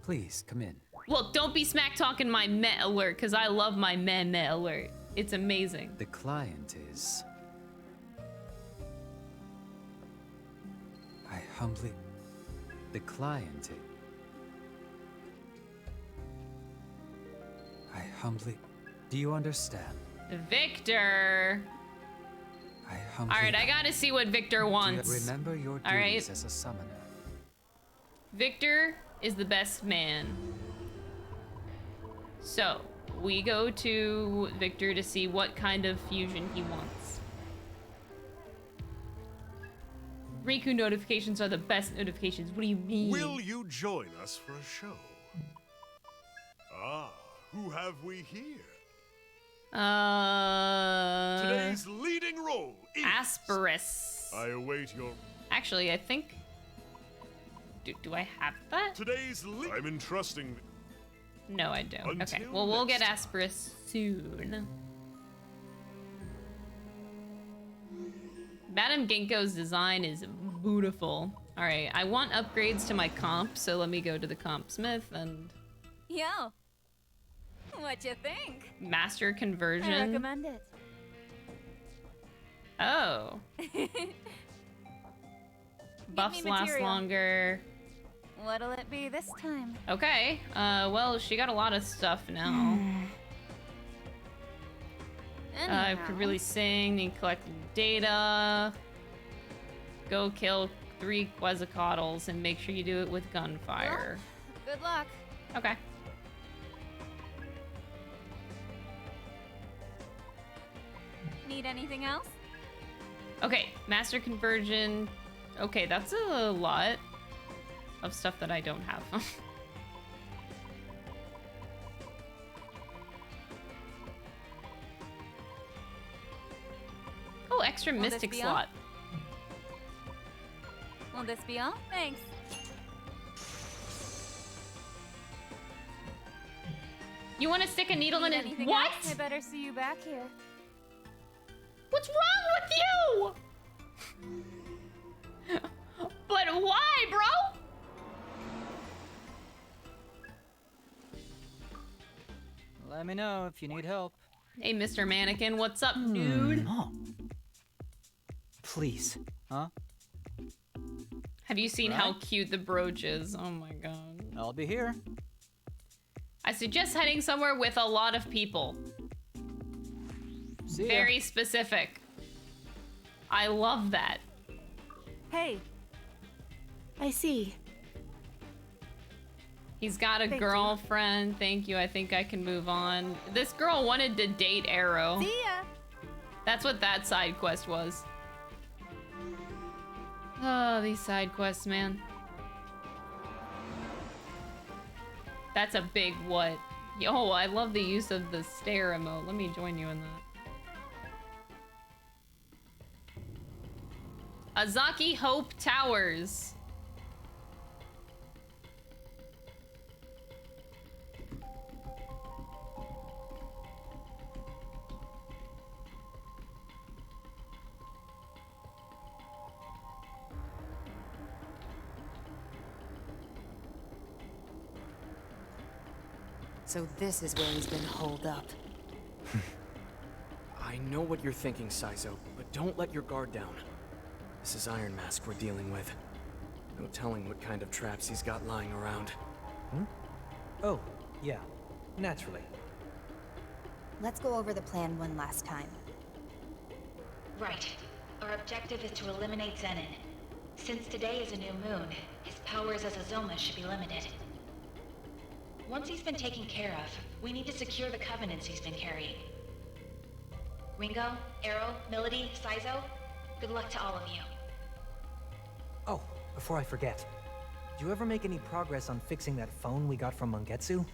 Please, come in. Look, don't be smack talking my meh alert, because I love my meh alert. It's amazing. The client is... I humbly... The client is... I humbly... Do you understand? Victor. I humbly... All right, I gotta see what Victor Do you wants. remember your All right. duties as a summoner. Victor is the best man. So, we go to Victor to see what kind of fusion he wants. Riku notifications are the best notifications. What do you mean? Will you join us for a show? Ah, who have we here? Today's leading role is... Asperus. I await your... Actually, I think Do I have that? I'm entrusting. No, I don't. Okay, Until well, we'll next get Asperus soon. Madame Ginkgo's design is beautiful. All right, I want upgrades to my comp, so let me go to the comp smith and Yo, what you think? master conversion. I recommend it. Oh. Buffs last material. longer. What'll it be this time? Okay, well, she got a lot of stuff now. I could really sing, need collect data. Go kill 3 Quetzalcoatls and make sure you do it with gunfire. Good luck. Okay. Need anything else? Okay, master conversion. Okay, that's a lot of stuff that I don't have. Oh, extra Will this mystic be all? slot. Will this be all? Thanks. You want to stick a needle Need in it? anything What? else? I better see you back here. What's wrong with you? But why, bro? Let me know if you need help. Hey, Mr. Mannequin, what's up, dude? Oh. Please, huh? Have you seen how cute the brooch is? Oh my god. I'll be here. I suggest heading somewhere with a lot of people. See ya. Very specific. I love that. Hey. I see. He's got a Thank you. girlfriend. Thank you. I think I can move on. This girl wanted to date Arrow. See ya. That's what that side quest was. Oh, these side quests, man. That's a big what. Yo, I love the use of the stare emote. Let me join you in that. Azaki Hope Towers. So this is where he's been holed up. I know what you're thinking, Saizo, but don't let your guard down. This is Iron Mask we're dealing with. No telling what kind of traps he's got lying around. Oh, yeah. Naturally. Let's go over the plan one last time. Right. Our objective is to eliminate Zenon. Since today is a new moon, his powers as a Zoma should be limited. Once he's been taken care of, we need to secure the covenants he's been carrying. Ringo, Arrow, Milady, Saizo, good luck to all of you. Oh, before I forget. Did you ever make any progress on fixing that phone we got from Mangetsu?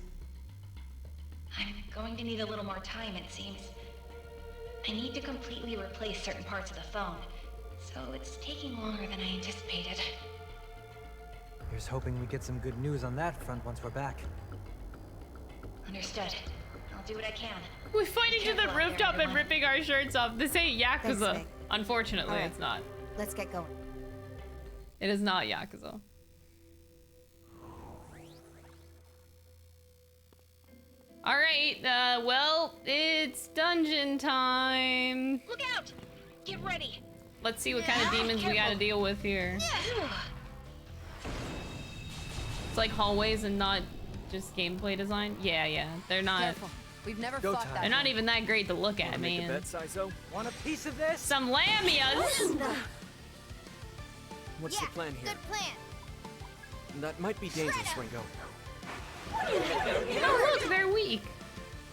I'm going to need a little more time, it seems. I need to completely replace certain parts of the phone, so it's taking longer than I anticipated. Here's hoping we get some good news on that front once we're back. Understood. I'll do what I can. We're fighting to the Careful out there, rooftop and everyone. ripping our shirts off. This ain't Thanks, Yakuza. Nick. Unfortunately, All right. it's not. Let's get going. It is not Yakuza. Alright, well, it's dungeon time. Look out! Get ready! Let's see what kind of demons we gotta deal with here. It's like hallways and not just gameplay design. Yeah, they're not. Careful. We've never Go fought time. that. They're not even that great to look at, Wanna make a man. bet, Saizo? Want a piece of this? Some lamias. What's the plan here? Good plan. That might be dangerous, Ringo. Oh, look, they're weak.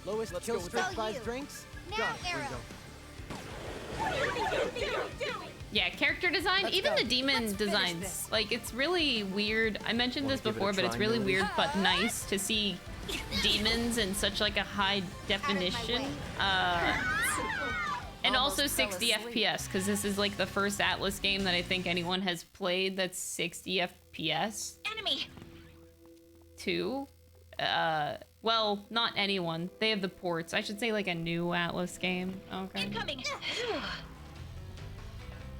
Lowest Let's kill go with streak that. buys Go you. drinks? Now, Got it, Arrow. Ringo. Yeah, character design, Let's even go. the demon Let's finish designs, this. like it's really weird. I mentioned Wanna this give it a before, but it's try, really Milady? weird but nice to see demons in such like a high definition. And also Almost fell 60 asleep. FPS, because this is like the first Atlas game that I think anyone has played that's 60 FPS. Enemy! Two. Well, not anyone. They have the ports. I should say like a new Atlas game. Okay. Incoming!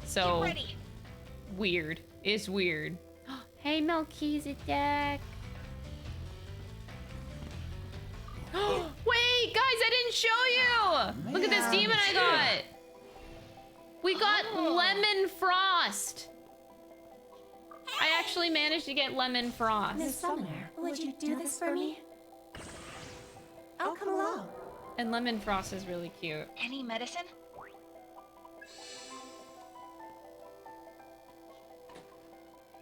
So, Get ready. weird. It's weird. Hey, Melchizedek. Wait, guys, I didn't show you! Look at this demon I got! We got Lemon Frost! I actually managed to get Lemon Frost. Miss Summoner, would you do this for me? I'll come along. And Lemon Frost is really cute. Any medicine?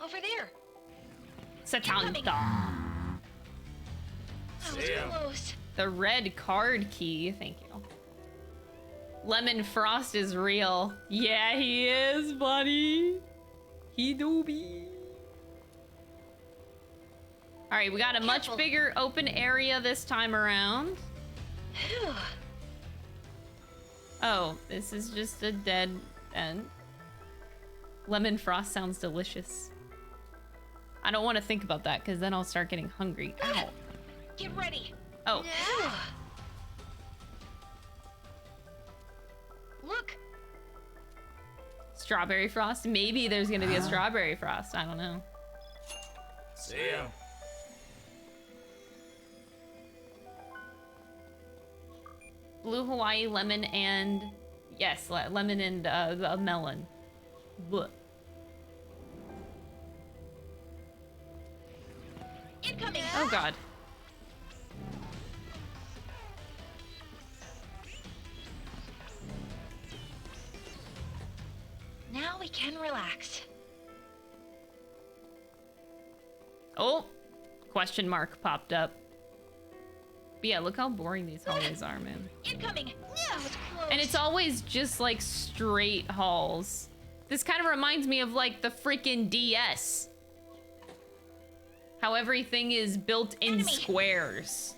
Over there. Satanta. That was close. The red card key, thank you. Lemon Frost is real. Yeah, he is, buddy. He do be. All right, we got a much bigger open area this time around. Oh, this is just a dead end. Lemon Frost sounds delicious. I don't want to think about that because then I'll start getting hungry. Ow. Get ready. Oh. Look. Strawberry Frost? Maybe there's gonna be a Strawberry Frost. I don't know. See ya. Blue Hawaii, lemon, and... Yes, lemon and a melon. Blech. Incoming. Oh god. Now we can relax. Oh! Question mark popped up. But yeah, look how boring these hallways are, man. Incoming. That was close. And it's always just like straight halls. This kind of reminds me of like the freaking DS. How everything is built in squares.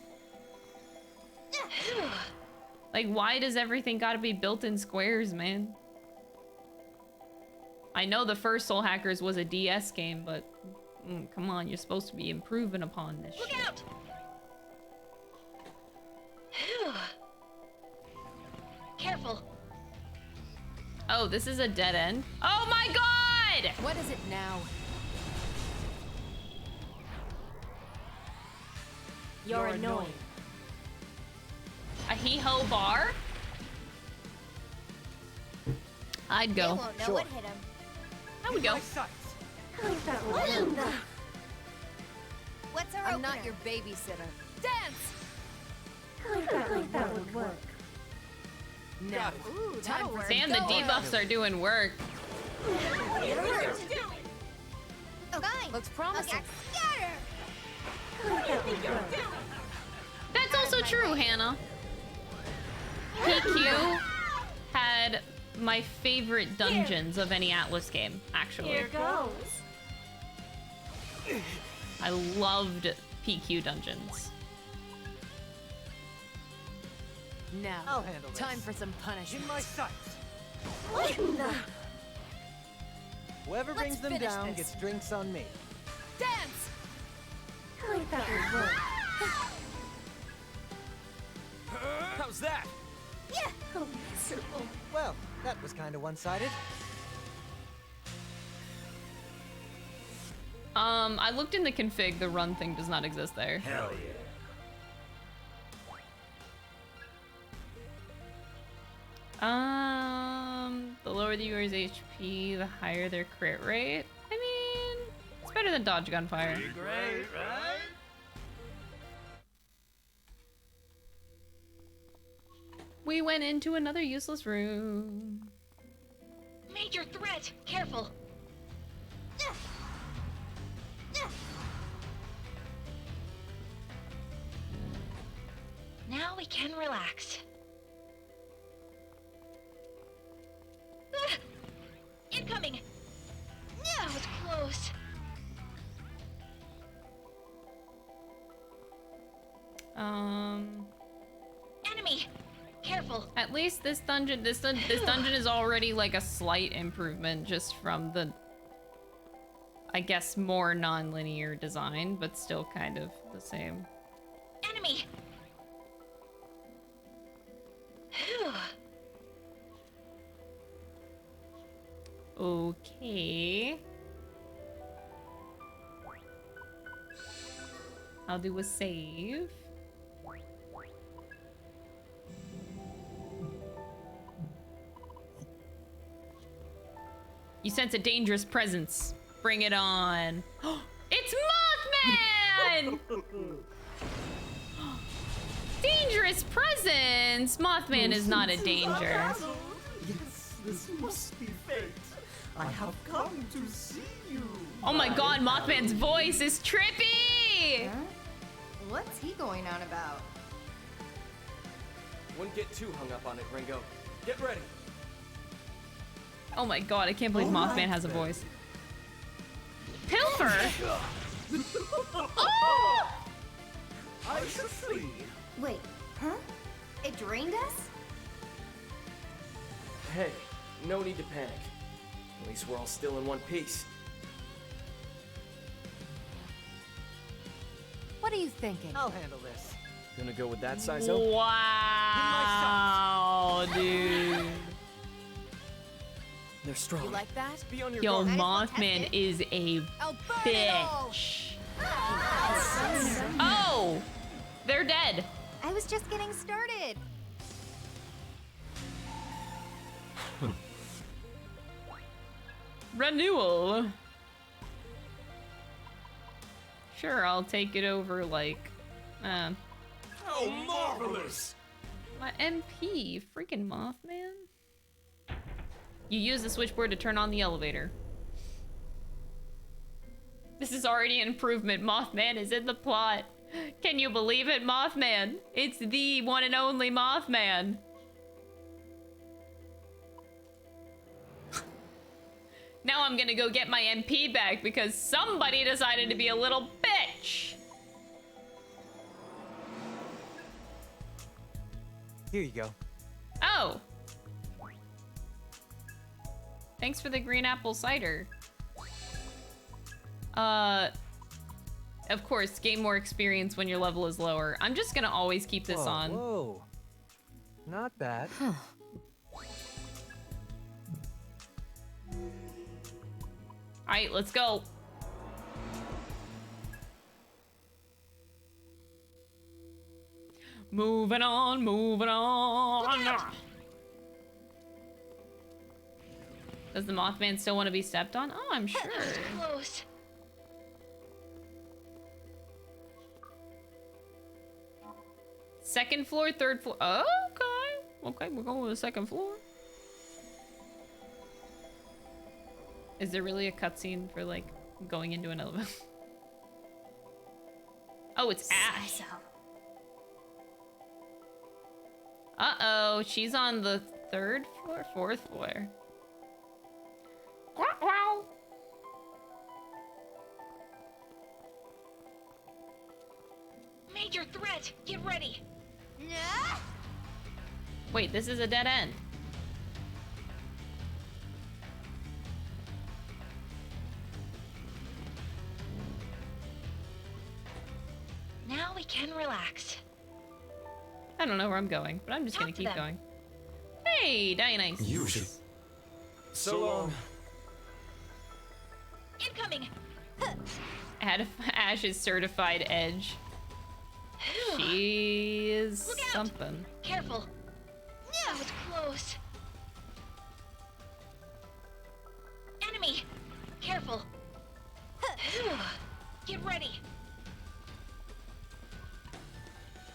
Like, why does everything gotta be built in squares, man? I know the first Soul Hackers was a DS game, but come on, you're supposed to be improving upon this shit. Look out! Careful. Oh, this is a dead end. Oh my god! What is it now? You're annoying. A hee-ho bar? I'd go. They won't know what hit him. I would go. What's our I'm not opener? your babysitter. Dance! That would work. No. Ooh, Time that'll for work. Damn, the debuffs are doing work. Oh, fine. Looks promising. Scatter! That's also true, Hannah. PQ had my favorite dungeons of any Atlas game, actually. Here goes. I loved PQ dungeons. Now, I'll handle this. time for some punishment. In my sights. Whoever Let's brings them finish down this. gets drinks on me. Dance! That would work. How's that? Yeah. Oh, miserable. Well, that was kind of one-sided. I looked in the config, the run thing does not exist there. Hell yeah. The lower the viewer's HP, the higher their crit rate. I mean, it's better than dodge gunfire. Great, right? We went into another useless room. Major threat. Careful. Now we can relax. Incoming. That was close. Enemy. Careful. Careful. At least this dungeon is already like a slight improvement just from the, I guess, more non-linear design, but still kind of the same. Enemy. Phew. Okay. I'll do a save. You sense a dangerous presence. Bring it on. It's Mothman! Dangerous presence! Mothman is not a danger. Yes, this must be fate. I have come to see you. Oh my god, Mothman's voice is trippy! Huh? What's he going on about? Wouldn't get too hung up on it, Cringo. Get ready. Oh my god, I can't believe Mothman has a voice. Pilfer! Oh! I should flee. Wait, huh? It drained us? Hey, no need to panic. At least we're all still in one piece. What are you thinking? I'll handle this. Gonna go with that size oak? Wow, dude. They're strong. You like that? Be on your Yo, guard. Mothman is a bitch. Oh! They're dead. I was just getting started. Renewal. Sure, I'll take it over, like, Oh, marvelous! my MP. Freaking Mothman. You use the switchboard to turn on the elevator. This is already an improvement. Mothman is in the plot. Can you believe it, Mothman? It's the one and only Mothman. Now I'm gonna go get my MP back because somebody decided to be a little bitch. Here you go. Oh. Thanks for the green apple cider. Of course, gain more experience when your level is lower. I'm just gonna always keep this on. Whoa. Not bad. Alright, let's go. Moving on, moving on. Does the Mothman still want to be stepped on? Oh, I'm sure. Close. Second floor, third floor. Oh, okay. Okay, we're going to the second floor. Is there really a cutscene for, like, going into an elevator? Oh, it's Ash. Uh-oh, she's on the third floor, fourth floor. Wow. Major threat. Get ready. Wait, this is a dead end. Now we can relax. I don't know where I'm going, but I'm just gonna Talk to keep them. going. Hey, Dionysus. You should. So long. Incoming. Ash's certified edge. She is Look out. something. Careful. That was close. Enemy. Careful. Get ready.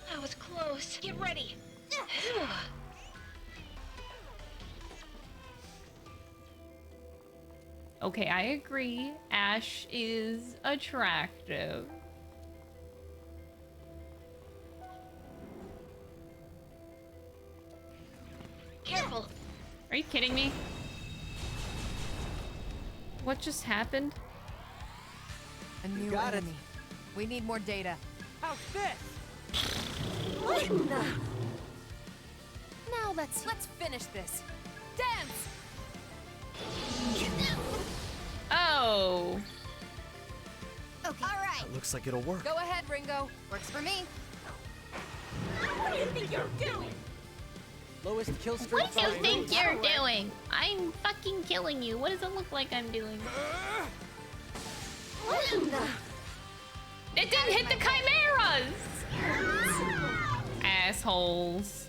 That was close. Get ready. Okay, I agree. Ash is attractive. Careful. Are you kidding me? What just happened? A new got it. enemy. We need more data. How's this? Now Let's finish this. Dance! Oh. Okay. All right. That looks like it'll work. Go ahead, Ringo. Works for me. What do you think you're doing? Lowest kill streak. What do you think you're doing? I'm fucking killing you. What does it look like I'm doing? What in the? It didn't hit the chimeras! Assholes.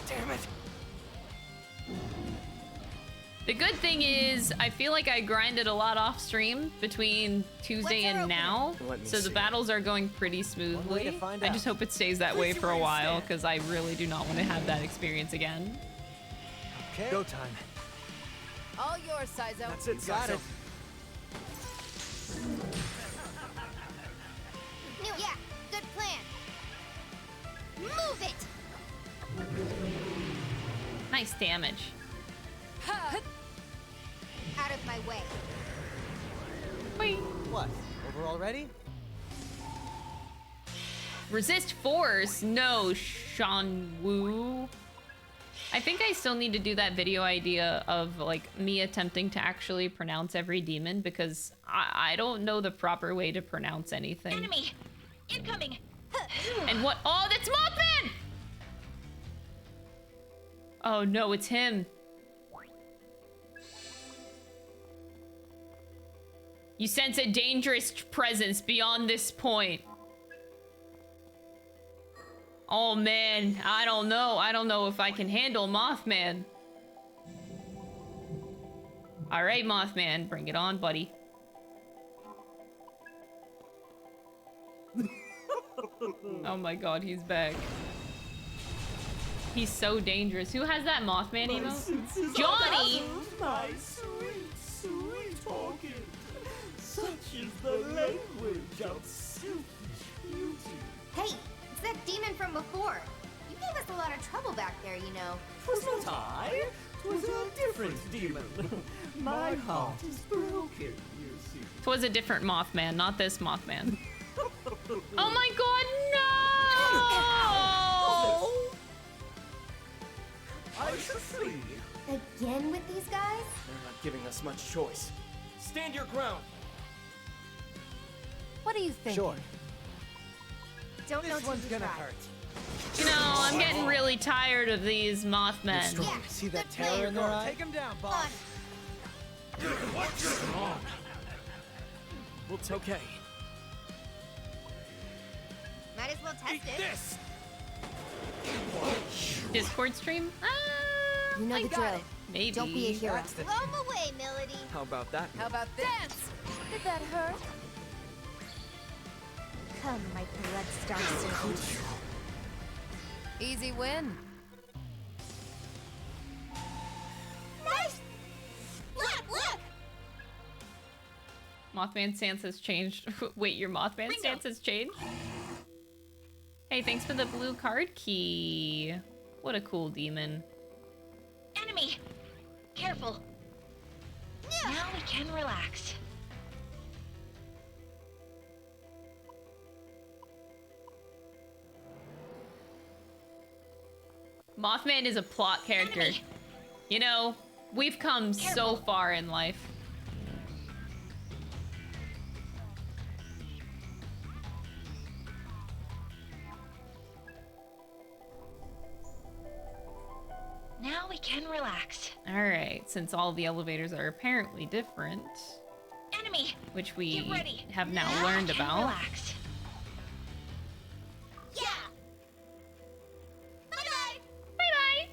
Damn it. The good thing is, I feel like I grinded a lot off stream between Tuesday and now, so the battles are going pretty smoothly. I just hope it stays that way for a while, because I really do not want to have that experience again. Okay. Go time. All yours, Sizo. That's it, got it. Yeah, good plan. Move it. Nice damage. Out of my way. What? Over already? Resist force? No, Sean Wu. I think I still need to do that video idea of like me attempting to actually pronounce every demon because I don't know the proper way to pronounce anything. Enemy! Incoming! And what? Oh, that's Mothman! Oh no, it's him. You sense a dangerous presence beyond this point. Oh man, I don't know. I don't know if I can handle Mothman. All right, Mothman, bring it on, buddy. Oh my god, he's back. He's so dangerous. Who has that Mothman emote? Johnny! My sweet, sweet talking. Such is the language of selfish beauty. Hey, it's that demon from before. You gave us a lot of trouble back there, you know. 'Twas not I. 'Twas a different demon. My heart is broken, you see. 'Twas a different Mothman, not this Mothman. Oh my god, no! I shall flee. Again with these guys? They're not giving us much choice. Stand your ground. What do you think? Sure. Don't know This one's gonna hurt. You know, I'm getting really tired of these Mothmen. Yeah, see that terror in their eye? Take him down, boss. What's wrong? Well, it's okay. Might as well test it. This. Discord stream? You know the drill. Maybe. Don't be a hero. Throw 'em away, Melody. How about that? How about dance? Did that hurt? Come, my blood-starved servant. Easy win. Nice! Look! Mothman stance has changed. Wait, your Mothman stance has changed? Hey, thanks for the blue card key. What a cool demon. Enemy! Careful. Now we can relax. Mothman is a plot character. Enemy. You know, we've come so far in life. Now we can relax. Alright, since all the elevators are apparently different, Enemy! which we Get ready. have now Now learned we can about. Relax. Yeah! Bye-bye! Bye-bye!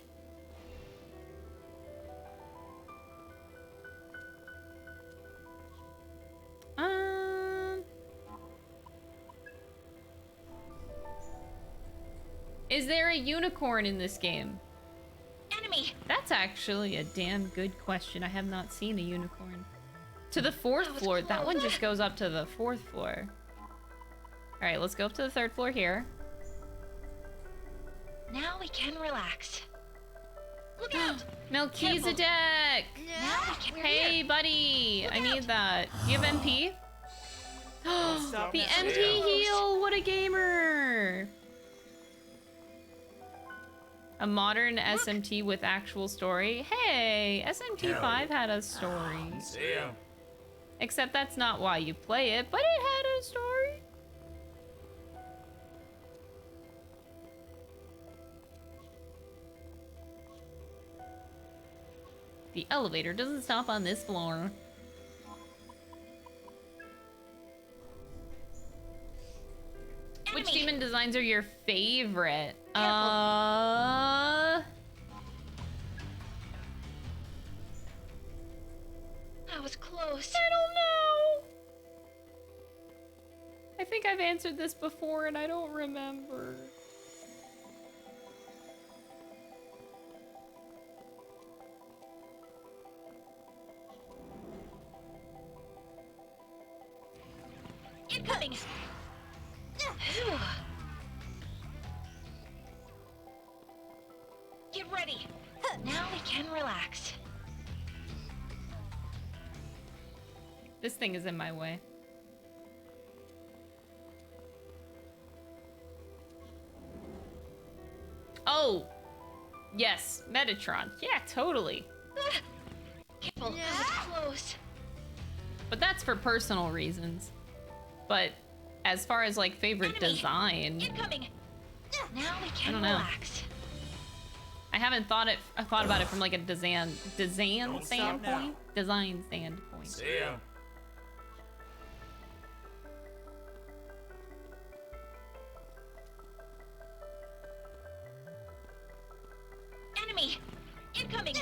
Is there a unicorn in this game? Enemy! That's actually a damn good question. I have not seen a unicorn. To the fourth floor. That one just goes up to the fourth floor. Alright, let's go up to the third floor here. Now we can relax. Look out! Melchizedek! Now we can Hey, buddy! I need that. Do you have MP? The MP heal! What a gamer! A modern SMT with actual story. Hey, SMT5 had a story. See ya. Except that's not why you play it, but it had a story. The elevator doesn't stop on this floor. Which demon designs are your favorite? That was close. I don't know. I think I've answered this before and I don't remember. Incoming. Get ready. Now we can relax. This thing is in my way. Oh! Yes, Metatron. Yeah, totally. Careful, that was close. But that's for personal reasons. But as far as like favorite design, Incoming. Now we I can don't know. relax. I haven't thought about it from like a design standpoint. Design standpoint. See ya. Enemy. Incoming.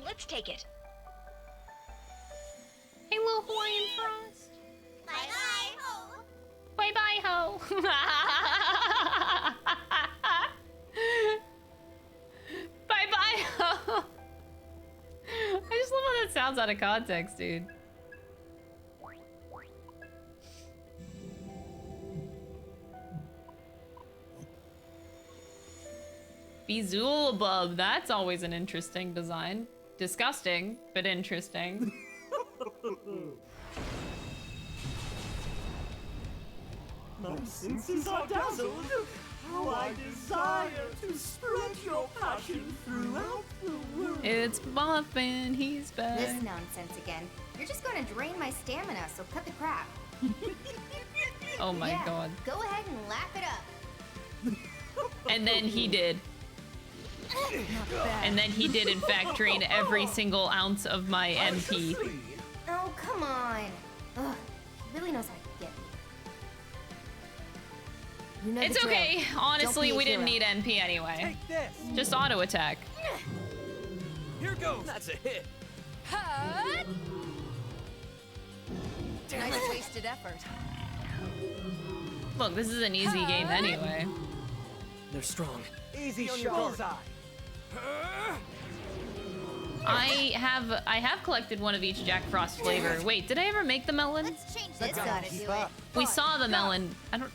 Let's take it. Hey, little Hawaiian Frost. Bye-bye, ho. Bye-bye, ho. Bye-bye, ho. I just love how that sounds out of context, dude. Beelzebub, that's always an interesting design. Disgusting, but interesting. My senses are dazzled. How I desire to spread your passion throughout the world. It's Muffin, he's back. This nonsense again. You're just going to drain my stamina, so cut the crap. Oh my Yeah, god. Go ahead and lap it up. And then he did. And then he did in fact drain every single ounce of my MP. Oh, come on. Ugh, he really knows how to get me. You know It's the drill. okay. Don't Honestly, be a we didn't hero. need MP anyway. Take this. Just auto attack. Here goes. That's a hit. Nice wasted effort. Look, this is an easy game anyway. They're strong. Easy shot. I have collected one of each Jack Frost flavor. Wait, did I ever make the melon? Let's change this. Gotta do it. We saw the melon. I don't.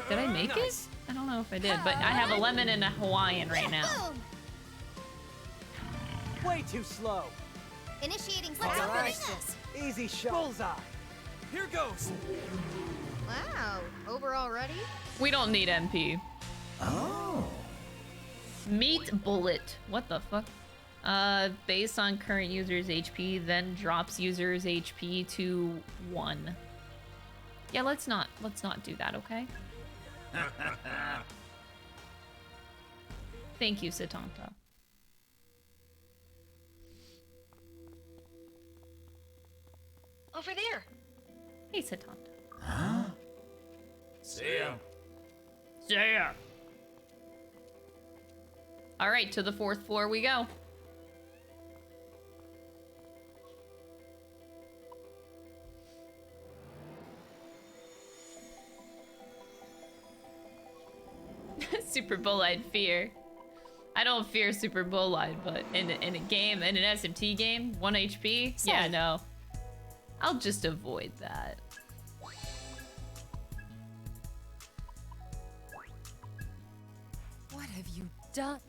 Did I make it? I don't know if I did, but I have a lemon and a Hawaiian right now. Boom. Way too slow. Initiating All let's right. finish this. Easy shot. Bullseye. Here goes. Wow, over already? We don't need MP. Oh. Meat bullet. What the fuck? Based on current user's HP, then drops user's HP to 1. Yeah, let's not do that, okay? Thank you, Satanta. Over there. Hey, Satanta. Huh? See ya. Yeah. All right, to the 4th floor we go. Super Bull-Eyed fear. I don't fear Super Bull-Eyed, but in a game, in an SMT game, 1 HP? Yeah, no. I'll just avoid that. What have you done?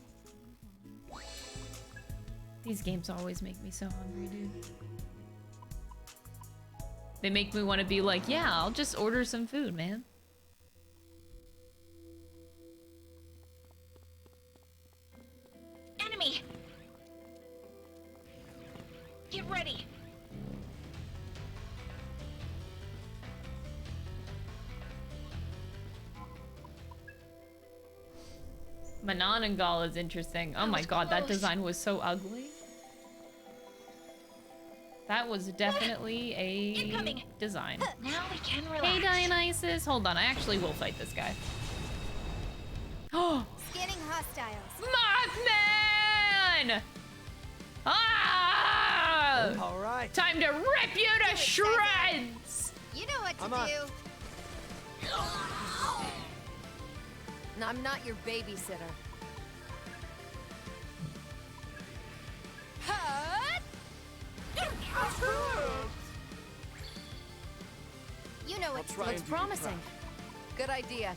These games always make me so hungry, dude. They make me want to be like, yeah, I'll just order some food, man. Get ready! Mananangal is interesting. Oh my god, that design was so ugly. That was definitely a design. Now we can relax. Hey Dionysus! Hold on, I actually will fight this guy. Oh! Scanning hostiles. Mothman! Ah! All right. Time to rip you to shreds! You know what to I'm on. do. No, I'm not your babysitter. You know what to do. Looks promising. Good idea.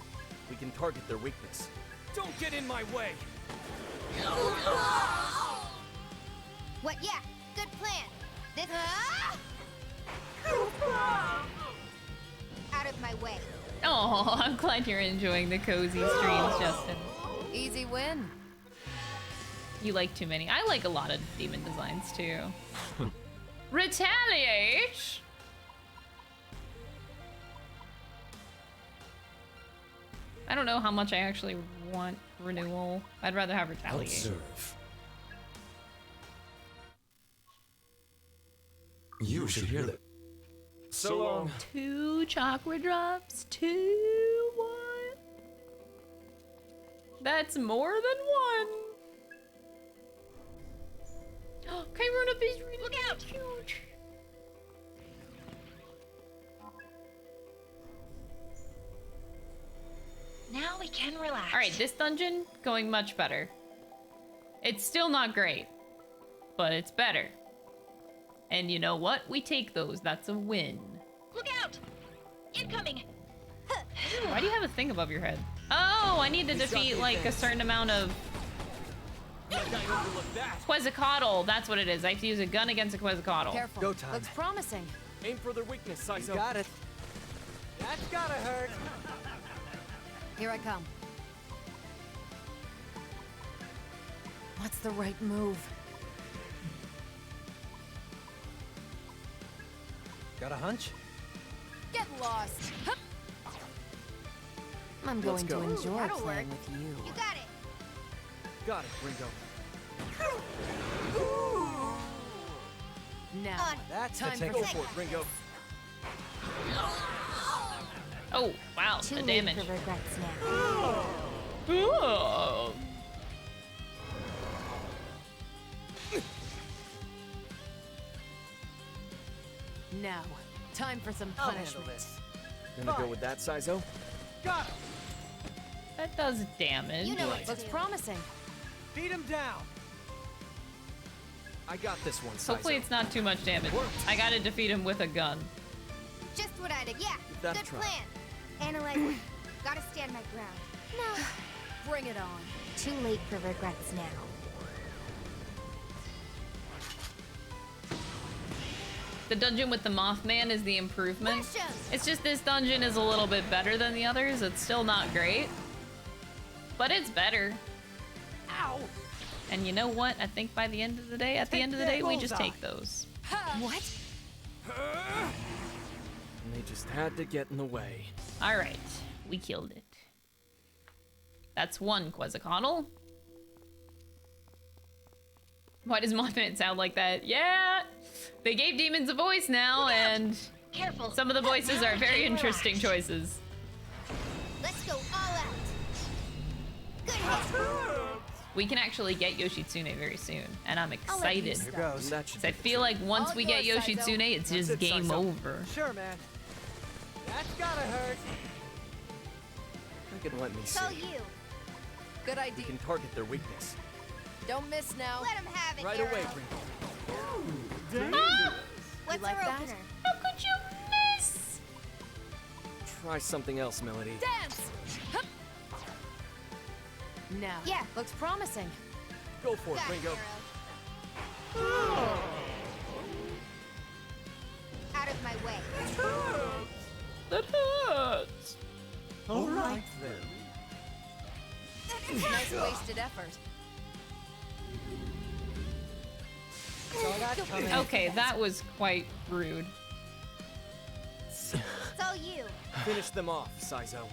We can target their weakness. Don't get in my way. What? Yeah, good plan. This. Out of my way. Oh, I'm glad you're enjoying the cozy streams, Justin. Easy win. You like too many. I like a lot of demon designs too. Retaliate! I don't know how much I actually want renewal. I'd rather have retaliate. Observe. You should hear that. So long. 2 chakra drops. 2 what? That's more than 1. Kairun is really Look out! huge. Now we can relax. All right, this dungeon going much better. It's still not great, but it's better. And you know what? We take those. That's a win. Look out! Incoming! Why do you have a thing above your head? Oh, I need to defeat like a certain amount of Quetzalcoatl. That's what it is. I have to use a gun against a Quetzalcoatl. Careful. Go time. Looks promising. Aim for their weakness, Saizo. You got it. That's gotta hurt. Here I come. What's the right move? Got a hunch? Get lost. Hup. I'm Let's going go. to enjoy That'll playing work. with you. You got it. Got it, Cringo. Now, That's time the for Go technique. for it, Cringo. Oh, wow, Too the late damage. for regrets now. Ooh. now, time for some I'll handle punishment. this. Gonna go with that, Saizo? Got him. That does damage. You know what to Looks do. promising. Beat him down. I got this one, Saizo. Hopefully it's not too much damage. I gotta defeat him with a gun. Just what I did. Yeah, that a good try. plan. Analyze it. Gotta stand my ground. No. Bring it on. Too late for regrets now. The dungeon with the Mothman is the improvement. Push 'em. It's just this dungeon is a little bit better than the others. It's still not great, but it's better. Ow. And you know what? I think by the end of the day, we just take those. What? And they just had to get in the way. All right, we killed it. That's 1 Quetzalcoatl. Why does Mothman sound like that? Yeah, they gave demons a voice now, and Careful. some of the voices are very interesting choices. Let's go all out. Good hit. We can actually get Yoshitsune very soon, and I'm I'll let you excited. Here start. goes. That should 'Cause I be the feel like once All we get yours, Saizo. Yoshitsune, it's That's just it, game Saizo. over. Sure, man. That's gotta hurt. You can let me see. So you. Good We idea. can target their weakness. Don't miss now. Let him have it, Right Arrow. away, Cringo. Ah! What's like our that? opener? How could you miss? Try something else, Melody. Dance. Hup. Now, Yeah. looks promising. Go for it, Got it, Cringo. Arrow. Out of my way. That hurts. All right then. Nice wasted effort. Saw that coming. Okay, that was quite rude. It's all you. Finish them off, Saizo.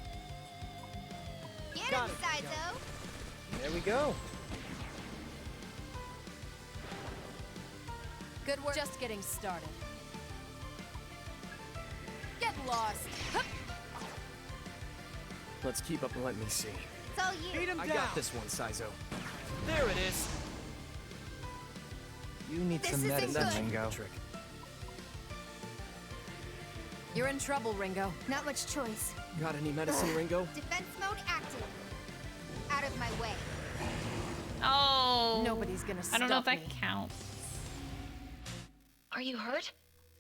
Get Got him, it, Saizo. There we go. Good work. Just getting started. Get lost. Hup. Let's keep up and let me see. It's all you. Beat him I down. got this one, Saizo. There it is. You need This some isn't medicine, good. Ringo. Trick. You're in trouble, Ringo. Not much choice. Got any medicine, Ringo? Defense mode active. Out of my way. Oh. Nobody's gonna I don't know if stop that me. counts. Are you hurt?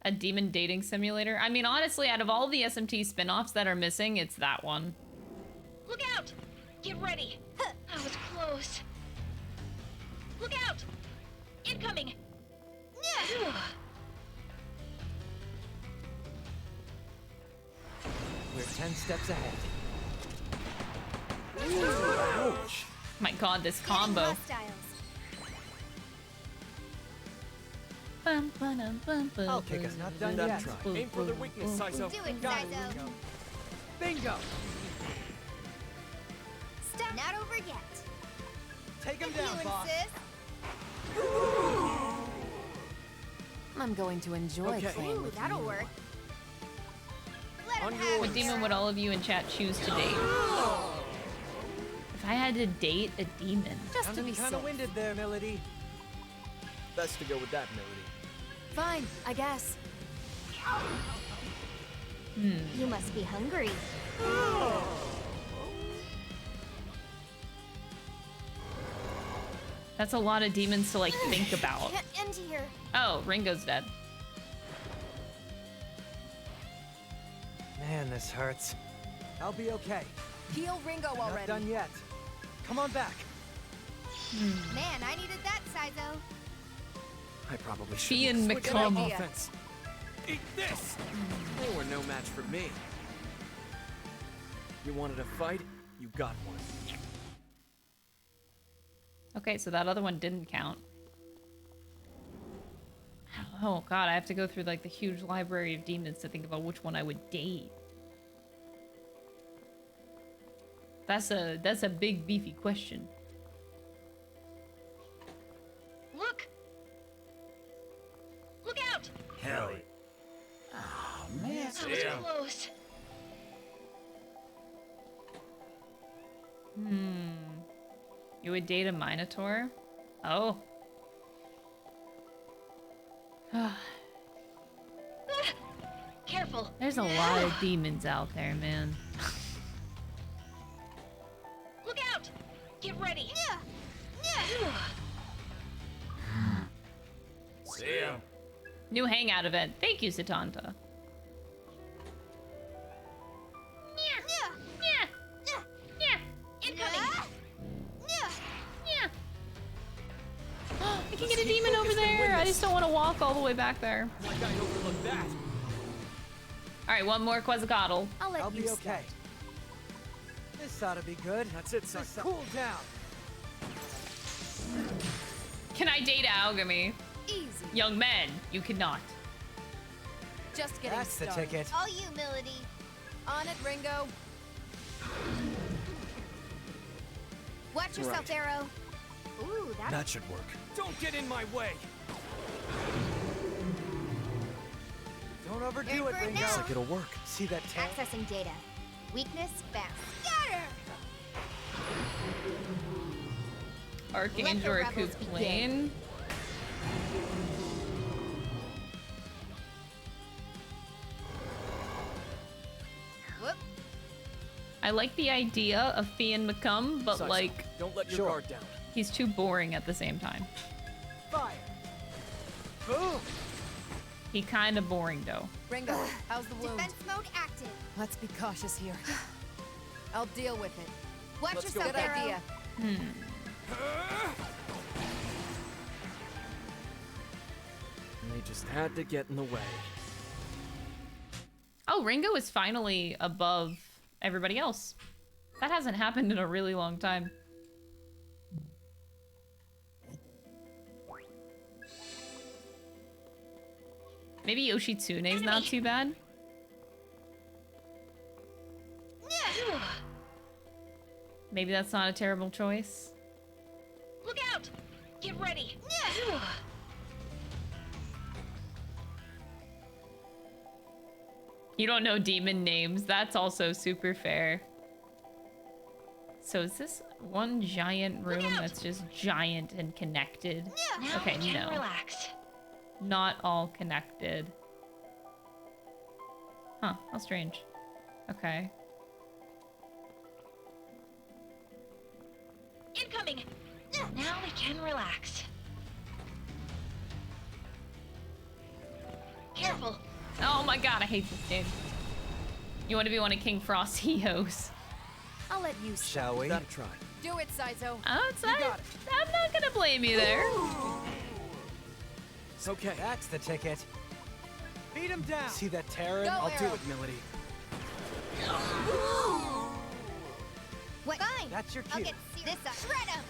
A demon dating simulator? I mean, honestly, out of all the SMT spin-offs that are missing, it's that one. Look out! Get ready! That was close. Look out! Incoming! We're 10 steps ahead. Ouch. My god, this combo. Hostiles. I'll kick us. Not done That yet. try. Aim for their weakness, Saizo. Do it, Got it, Saizo. Ringo. Bingo. Stop. Not over yet. Take him If down, you boss. insist. I'm going to enjoy Okay. playing Ooh, with that'll you. work. Let On him your have What it. demon would all of you in chat choose to date? If I had to date a demon. Just to be Kind of safe. winded there, Melody. Best to go with that, Melody. Fine, I guess. You must be hungry. That's a lot of demons to like think about. Can't end here. Oh, Ringo's dead. Man, this hurts. I'll be okay. Heal Ringo Not already. done yet. Come on back. Man, I needed that, Saizo. I probably should. Fian McCum. Offense. Eat this! They were no match for me. You wanted a fight? You got one. Okay, so that other one didn't count. Oh god, I have to go through like the huge library of demons to think about which one I would date. That's a big beefy question. Look! Look out! Hell. Oh, man. That was close. You would date a Minotaur? Oh. Careful. There's a lot of demons out there, man. Look out! Get ready. See ya. New hangout event. Thank you, Satanta. Incoming. I can get a demon over there. I just don't want to walk all the way back there. Like I overlooked that. All right, one more Quetzalcoatl. I'll I'll be okay. This ought to be good. That's it, Just Saizo. cool down. Can I date Alchemy? Easy. Young men, you cannot. Just getting That's the started. ticket. All you, Melody. On it, Ringo. Watch yourself, Right. Arrow. Ooh, That should work. Don't get in my way. Don't overdo You're it, for it Ringo. now. Looks like it'll work. See that tail? accessing data. Weakness, bounce. Got her! Archangel Let the rebels Recoup Plane. Whoop. I like the idea of Fian McCum, but Saizo, like, don't let your Sure. guard down. he's too boring at the same time. Fire. Boom. He kind of boring though. Ringo, how's the wound? Defense mode active. Let's be cautious here. I'll deal with it. Watch Let's go. yourself, Good Arrow. idea. And they just had to get in the way. Oh, Ringo is finally above everybody else. That hasn't happened in a really long time. Maybe Yoshitsune's not too bad. Maybe that's not a terrible choice. Look out! Get ready! You don't know demon names. That's also super fair. So is this one giant room that's just giant and connected? Now Okay, we can no. relax. Not all connected. Huh, how strange. Okay. Incoming! Now we can relax. Careful! Oh my god, I hate this game. You want to be one of King Frost's heroes. I'll let you Shall we? Gotta try. do it, Saizo. Oh, it's not, I'm not gonna blame you there. Okay. That's the ticket. Beat him down. See that terror? Go, I'll do Arrow. it, Milady. What? Fine. That's your I'll cue. get this up. Shred him.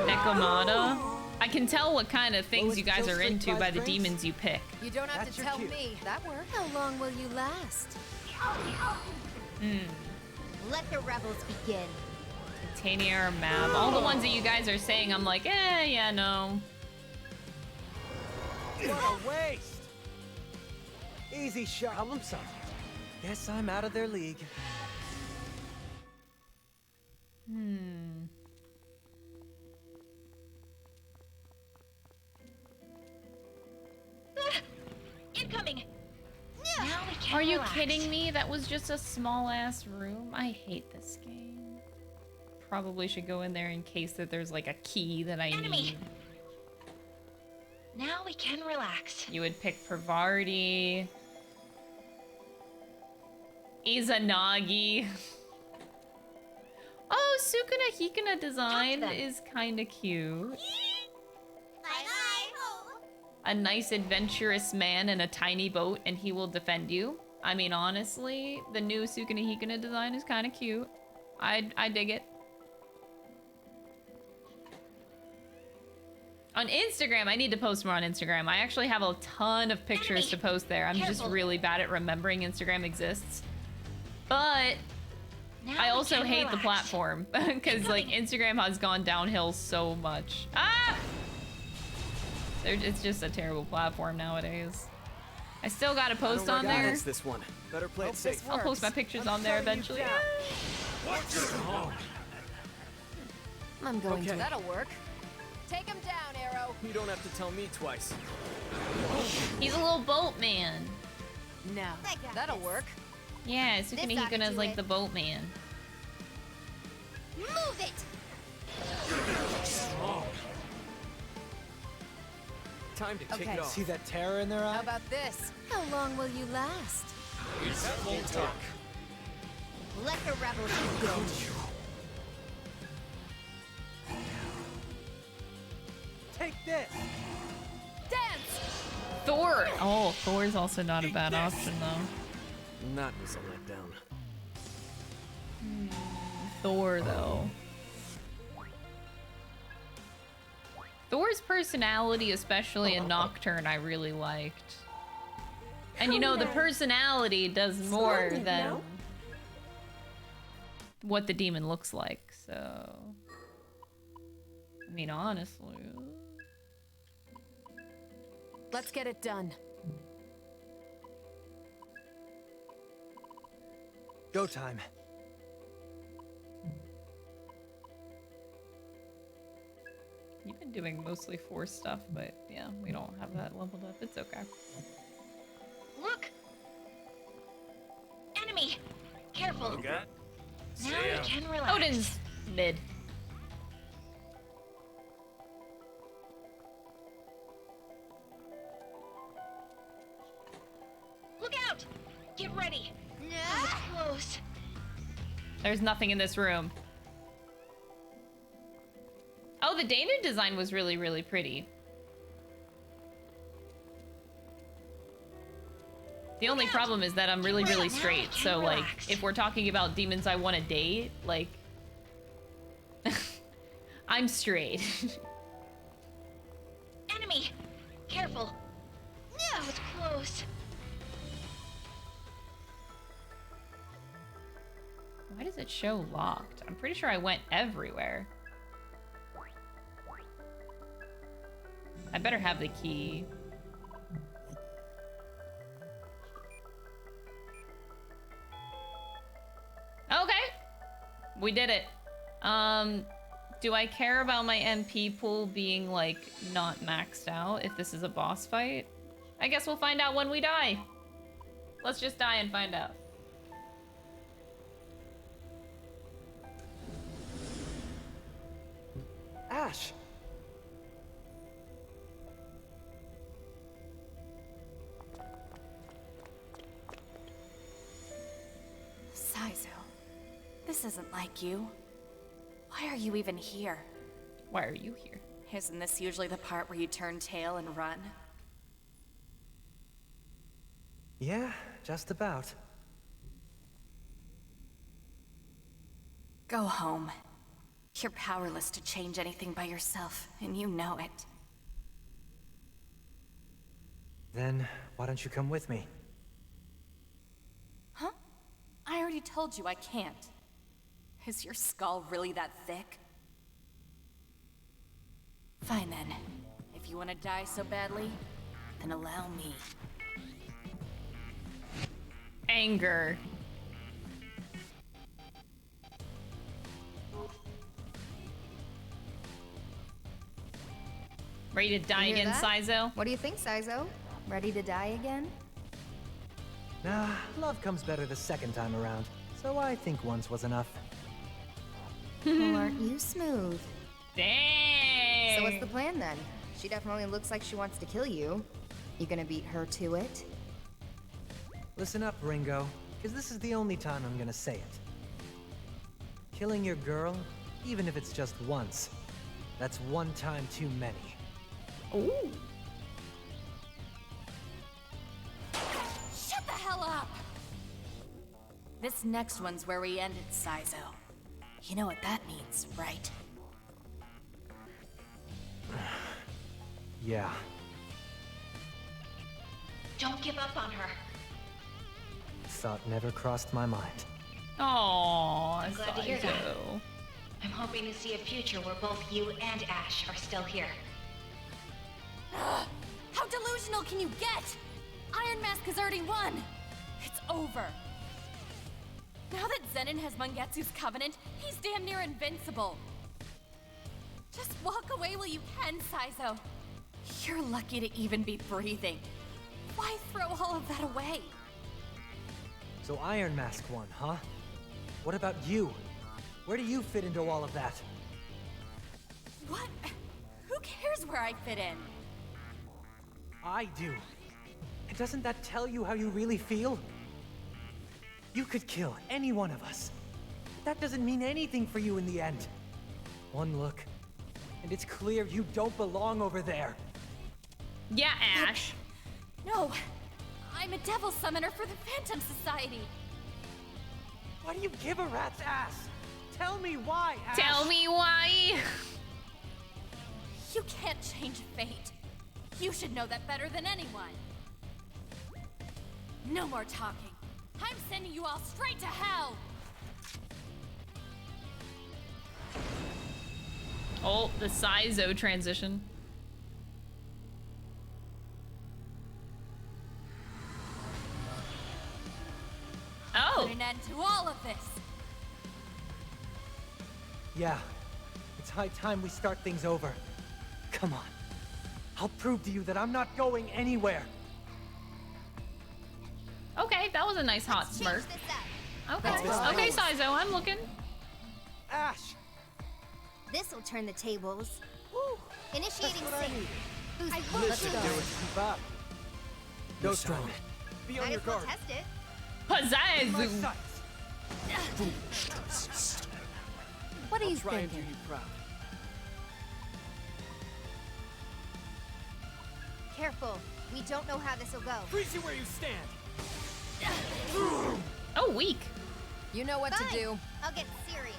Nekomata. I can tell what kind of things Lowest you guys kill are streak into prize by the drinks? demons you pick. You don't have That's to your tell cue. me. That worked. How long will you last? Let the rebels begin. Titania or Mab. All the ones that you guys are saying, I'm like, yeah, no. What a waste. Easy shot. Problem solved. Guess I'm out of their league. Incoming! Now we can Are you relax. kidding me? That was just a small ass room. I hate this game. Probably should go in there in case that there's like a key that I Enemy. need. Now we can relax. You would pick Pravarti. Izanagi. Oh, Sukuna Hikuna design them. is kind of cute. Bye-bye. A nice adventurous man in a tiny boat and he will defend you. I mean, honestly, the new Sukuna Hikuna design is kind of cute. I dig it. On Instagram, I need to post more on Instagram. I actually have a ton of pictures to post there. I'm just Careful. really bad at remembering Instagram exists. But Now I we also can hate the relax. platform because like Instagram has gone downhill so much. Ah! It's just a terrible platform nowadays. I still gotta post on there. It's this one. Better play it safe. I'll post my pictures on there eventually. I'm going Okay. to. That'll work. Take him down, Arrow. You don't have to tell me twice. He's a little boat man. No, I got that'll this. work. Yeah, Sukuna This ought to Hikuna's do like it. the boat man. Move it. Time to kick Okay. it off. See that terror in their How eye? about this? How long will you last? Won't talk. Let the rebels begin. Take this. Dance! Thor! Oh, Thor's also not a bad option though. That was a letdown. Thor though. Thor's personality, especially in Nocturne, I really liked. And you know, the personality does more Splendid, than no? what the demon looks like, so... I mean, honestly... Let's get it done. Go time. You've been doing mostly Force stuff, but yeah, we don't have that leveled up. It's okay. Look! Enemy! Careful! Okay. Now we can relax. Odin's mid. Look out! Get ready! That was close. There's nothing in this room. Oh, the Danu design was really, really pretty. The only problem is that I'm really, really straight. So, like, if we're talking about demons I want to date, like... I'm straight. Enemy! Careful! Why does it show locked? I'm pretty sure I went everywhere. I better have the key. Okay. We did it. Do I care about my MP pool being, like, not maxed out if this is a boss fight? I guess we'll find out when we die. Let's just die and find out. Ash! Saizo, this isn't like you. Why are you even here? Why are you here? Isn't this usually the part where you turn tail and run? Yeah, just about. Go home. You're powerless to change anything by yourself, and you know it. Then, why don't you come with me? Huh? I already told you I can't. Is your skull really that thick? Fine then. If you want to die so badly, then allow me. Anger. Ready to die You hear again, that? Saizo? What do you think, Saizo? Ready to die again? Nah, love comes better the second time around. So I think once was enough. Well, aren't you smooth? Dang! So what's the plan then? She definitely looks like she wants to kill you. You gonna beat her to it? Listen up, Ringo, because this is the only time I'm gonna say it. Killing your girl, even if it's just once, that's one time too many. Ooh. Shut the hell up! This next one's where we ended, Saizo. You know what that means, right? Yeah. Don't give up on her. Thought never crossed my mind. Aww, I'm glad to hear that. Saizo. I'm hoping to see a future where both you and Ash are still here. How delusional can you get? Iron Mask has already won. It's over. Now that Zenon has Mangetsu's covenant, he's damn near invincible. Just walk away while you can, Saizo. You're lucky to even be breathing. Why throw all of that away? So Iron Mask won, huh? What about you? Where do you fit into all of that? What? Who cares where I fit in? I do. And doesn't that tell you how you really feel? You could kill any one of us. That doesn't mean anything for you in the end. One look, and it's clear you don't belong over there. Yeah, Ash. No, I'm a devil summoner for the Phantom Society. Why do you give a rat's ass? Tell me why, Ash. Tell me why. You can't change fate. You should know that better than anyone. No more talking. I'm sending you all straight to hell! Oh, the Saizo transition. Oh! Put an end to all of this! Yeah, it's high time we start things over. Come on. I'll prove to you that I'm not going anywhere. Okay, that was a nice hot smirk. Okay, Let's okay, go. Saizo, I'm looking. Ash! This'll turn the tables. Woo. Initiating sync. Who's Let's do it. Keep up. Go strong. Be on Might your as well guard. test it. Pizzazz! What are you Try and do thinking? you proud. Careful. We don't know how this'll go. Freeze you where you stand. Oh, weak. You know what to do. I'll get serious.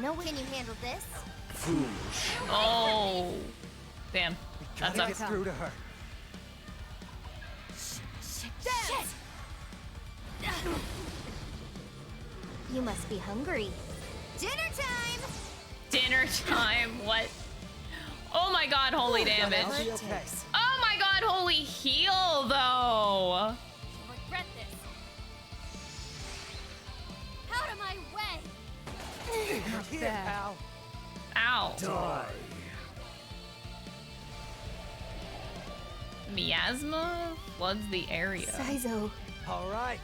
No, can you handle this? Oh. Damn. That's Gotta a get through to her. Shit! You must be hungry. Dinner time! Dinner time, what? Oh my god, holy damage. Okay. Oh my god, holy heal though. You'll regret this. Out of my way! Here, pal. Ow. Die. Miasma floods the area. Saizo. All right.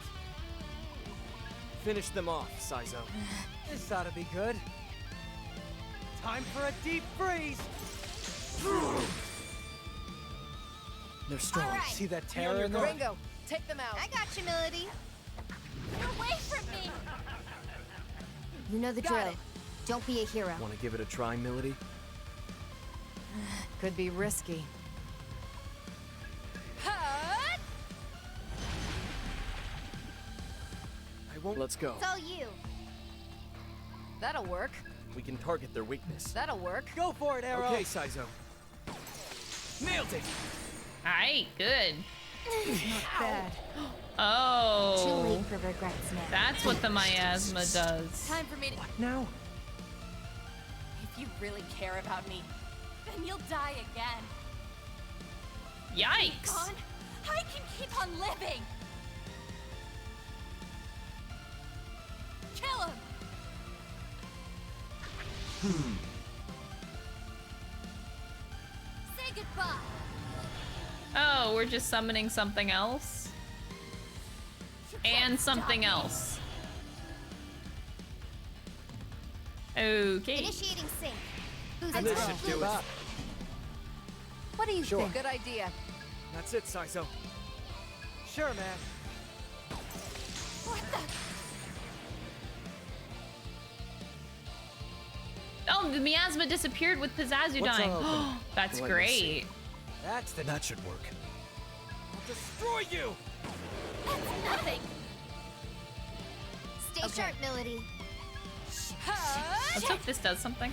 Finish them off, Saizo. This ought to be good. Time for a deep freeze. They're strong. All right. See that terror in there? Cringo, take them out. I got you, Melody. Get away from me! You know the drill. Don't be a hero. Want to give it a try, Milady? Could be risky. Hut! I won't. Let's go. It's all you. That'll work. We can target their weakness. That'll work. Go for it, Arrow. Okay, Saizo. Nailed it. Alright, good. Bad. Oh. Too late for regrets now. That's what the miasma does. Time for me to. Now. If you really care about me, then you'll die again. Yikes. Gone? I can keep on living. Kill him. Say goodbye. Oh, we're just summoning something else? And something else. Okay. Initiating sync. Who's This should do it. What do you Sure. think? Good idea. That's it, Saizo. Sure, man. What the? Oh, the miasma disappeared with Pizzazu What's dying. all open? That's Let me great. see. That's the. That should work. I'll destroy you. That's nothing. Stay sharp, Melody. Let's hope this does something.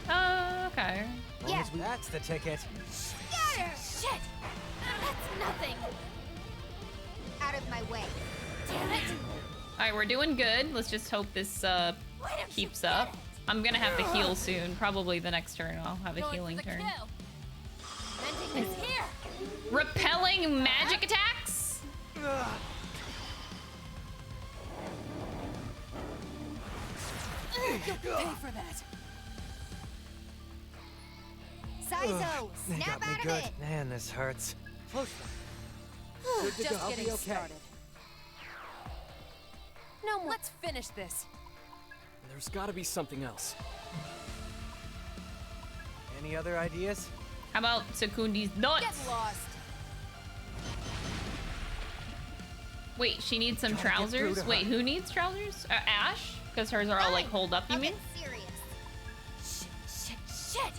Okay. Yeah. That's the ticket. Scatter! Shit! That's nothing. Out of my way. Damn it! Alright, we're doing good. Let's just hope this Why don't you keeps get up. it? I'm gonna have to heal soon. Probably the next turn I'll have a Going healing for the turn. kill. Ending is here. Repelling magic attacks? You'll pay for that. Saizo, They snap got me out of good. it. Man, this hurts. Close one. Good to Just go. I'll getting be okay. started. No more. Let's finish this. There's gotta be something else. Any other ideas? How about Secundi's nuts? Get lost. Wait, she needs some Trying to get through trousers? to Wait, her. who needs trousers? Ash? Because hers are all like holed up, you I'll mean? get serious. Shit!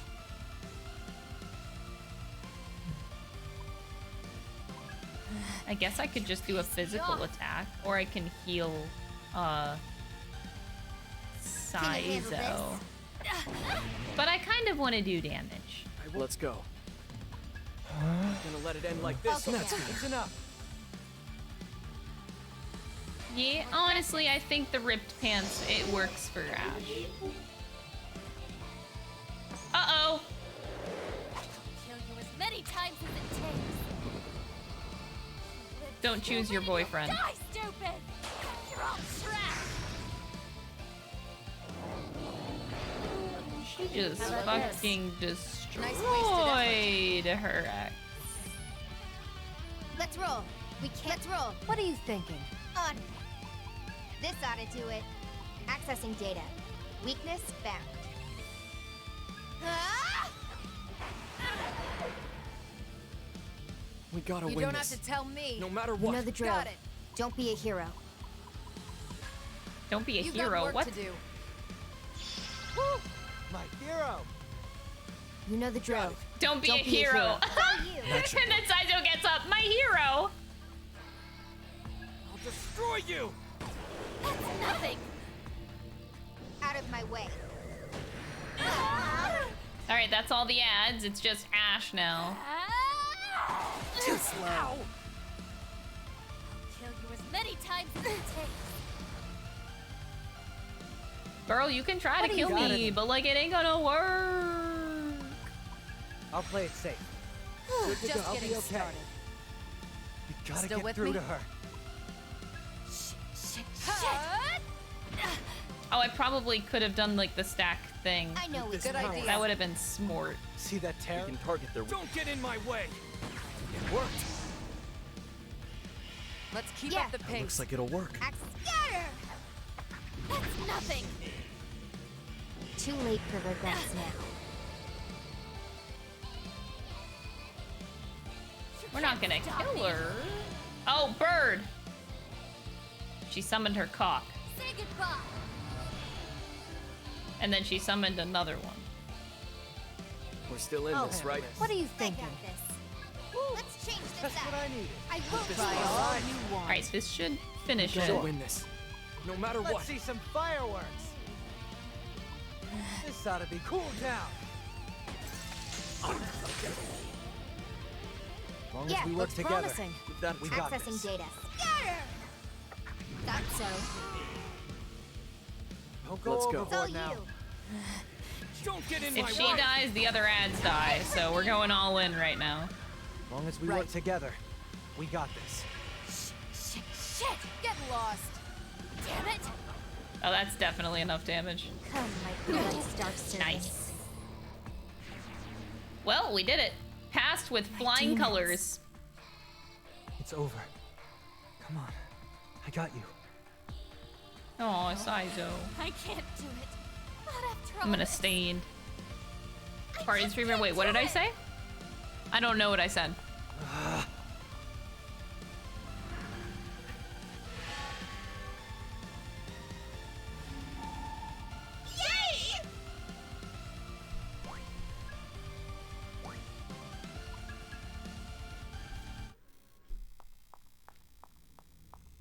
I guess I could just do a physical attack, or I can heal, Can you handle Saizo. But I kind of want to do damage. Let's go. Gonna let it end like this. Okay. That's enough. Yeah, honestly, I think the ripped pants, it works for Ash. Uh-oh. Kill you as many times as it takes. Don't choose your boyfriend. Die, stupid! You're all trapped. She just How about this? fucking destroyed Nice her ex. Let's roll. We can't. Let's roll. What are you thinking? On. This ought to do it. Accessing data. Weakness found. Ah! We gotta You win don't this. have to tell me. No matter You what. know the drill. Got it. Don't be a hero. Don't be a You hero. got work What? to do. My hero. You know the drill. Don't be a hero. Oh, you. And then Saizo gets up. My hero. I'll destroy you. That's nothing. Out of my way. All right, that's all the ads. It's just Ash now. Too slow. I'll kill you as many times as it takes. Girl, you can try to kill me, but like it ain't gonna work. I'll play it safe. Just I'll getting be okay. started. You gotta Still get with through me? to her. Shit. Oh, I probably could have done like the stack thing. I know Good idea. That would have been smart. See that tear? We can target their. Don't get in my way. It worked. Let's keep up the pace. Looks like it'll work. Axe scatter! That's nothing! Too late for regrets now. We're not gonna kill her. Oh, bird! She summoned her cock. Say goodbye! And then she summoned another one. We're still in this, right? What are you thinking? Let's change this That's what up. I needed. I will Try try. all you want. Alright, so this should finish We it. gotta win this, no matter Let's what. see some fireworks. This ought to be cool down. As long as we work looks together, promising. we got Accessing this. data. Scatter! Thought so. Don't go Let's go. It's all overboard now. you. Don't get in If she dies, the other ads die, so we're going all in right now. As long as we Right. work together, we got this. Shit! Get lost. Damn it! Oh, that's definitely enough damage. Come, my bloody Stark servants. Nice. Well, we did it. Passed with flying demons. colors. It's over. Come on. I got you. Oh, Saizo. I can't do it. Not after all I'm gonna this. stain. Party streamer. Wait, what did I say? I don't know what I said. Yay!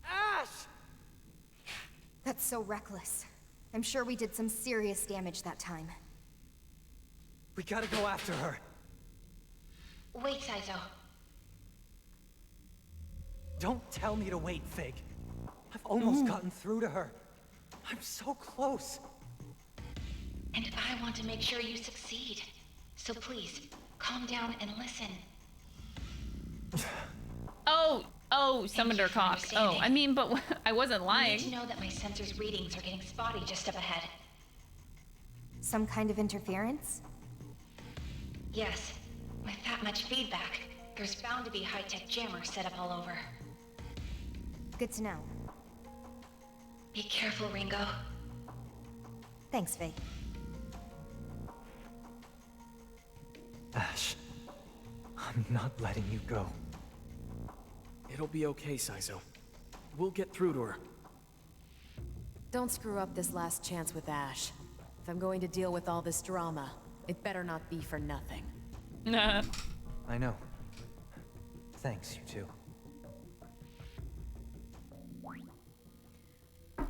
Ash! That's so reckless. I'm sure we did some serious damage that time. We gotta go after her. Wait, Saizo. Don't tell me to wait, Fig. I've almost gotten through to her. I'm so close. And I want to make sure you succeed. So please, calm down and listen. Oh, summoned her cock. Oh, I mean, but I wasn't You lying. need to know that my sensors' readings are getting spotty just up ahead. Some kind of interference? Yes, with that much feedback, there's bound to be high-tech jammers set up all over. Good to know. Be careful, Ringo. Thanks, Faye. Ash, I'm not letting you go. It'll be okay, Saizo. We'll get through to her. Don't screw up this last chance with Ash. If I'm going to deal with all this drama, it better not be for nothing. Nah. I know. Thanks, you two.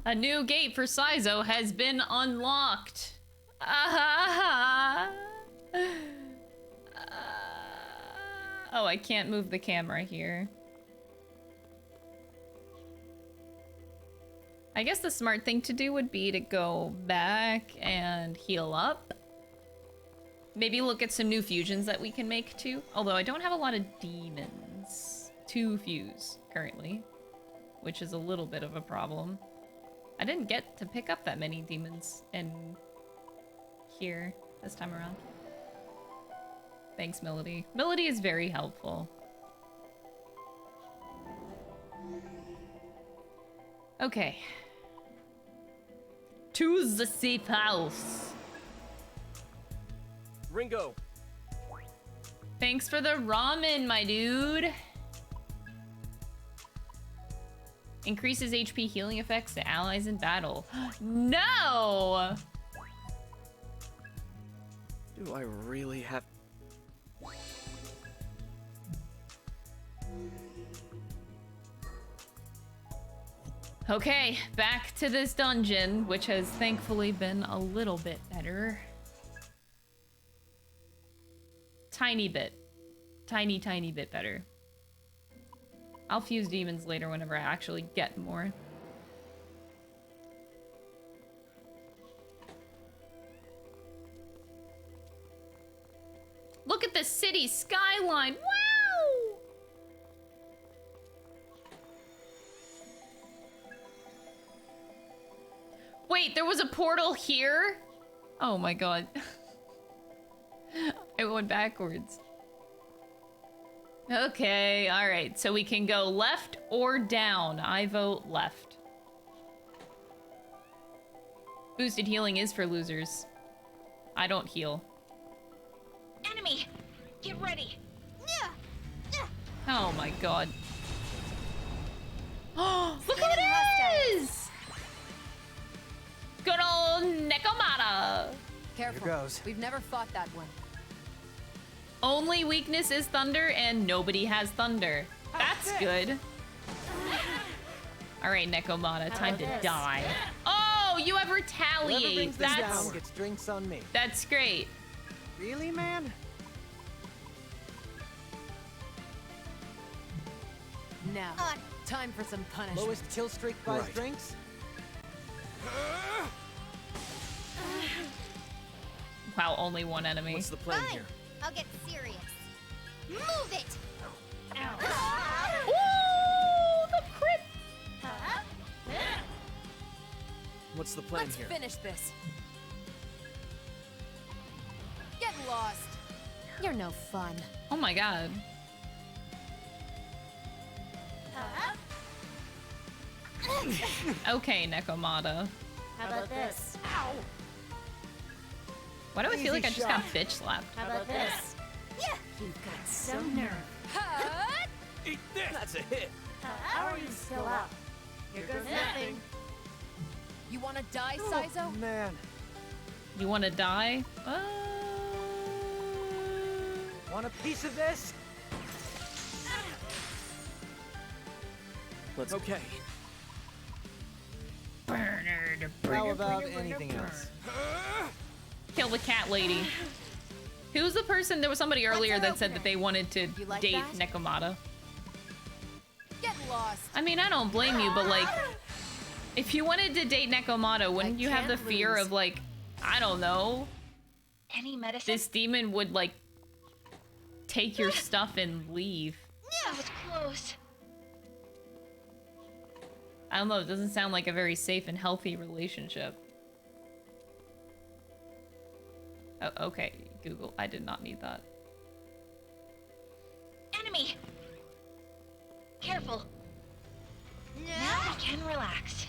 A new gate for Saizo has been unlocked. Ah. Oh, I can't move the camera here. I guess the smart thing to do would be to go back and heal up. Maybe look at some new fusions that we can make too. Although I don't have a lot of demons to fuse currently, which is a little bit of a problem. I didn't get to pick up that many demons in here this time around. Thanks, Melody. Melody is very helpful. Okay. To the safe house. Ringo! Thanks for the ramen, my dude. Increases HP healing effects to allies in battle. No! Do I really have... Okay, back to this dungeon, which has thankfully been a little bit better. Tiny bit. Tiny bit better. I'll fuse demons later whenever I actually get more. city skyline. Wow! Wait, there was a portal here? Oh my god. I went backwards. Okay, alright. So we can go left or down. I vote left. Boosted healing is for losers. I don't heal. Enemy! Get ready! Oh my god. Oh, look who it is! Good old Nekomata! Careful. Here goes. We've never fought that one. Only weakness is thunder, and nobody has thunder. That's good. Alright, Nekomata, time to die. Oh, you have retaliate. Down gets drinks on me. That's great. Really, man? Now, time for some punishment. Lowest kill streak buys drinks? Wow, only one enemy. What's the plan here? I'll get serious. Move it! Ooh, the crit! What's the plan here? Finish this. Get lost. You're no fun. Oh my god. Okay, Nekomata. How about this? Ow! Why do I feel like I just got bitch slapped? How about this? Yeah! You've got some nerve. Eat this! That's a hit! How are you still up? Here goes nothing. You wanna die, Saizo? Man. You wanna die? Want a piece of this? Let's okay. How about anything else? Kill the cat lady. Who's the person? There was somebody earlier that said that they wanted to like date that? Nekomata. Get lost. I mean, I don't blame you, but like, if you wanted to date Nekomata, wouldn't you have the fear of like, I don't know, Any medicine? this demon would like take your stuff and leave? That was close. I don't know, it doesn't sound like a very safe and healthy relationship. Oh, okay, Google, I did not need that. Enemy! Careful. Now we can relax.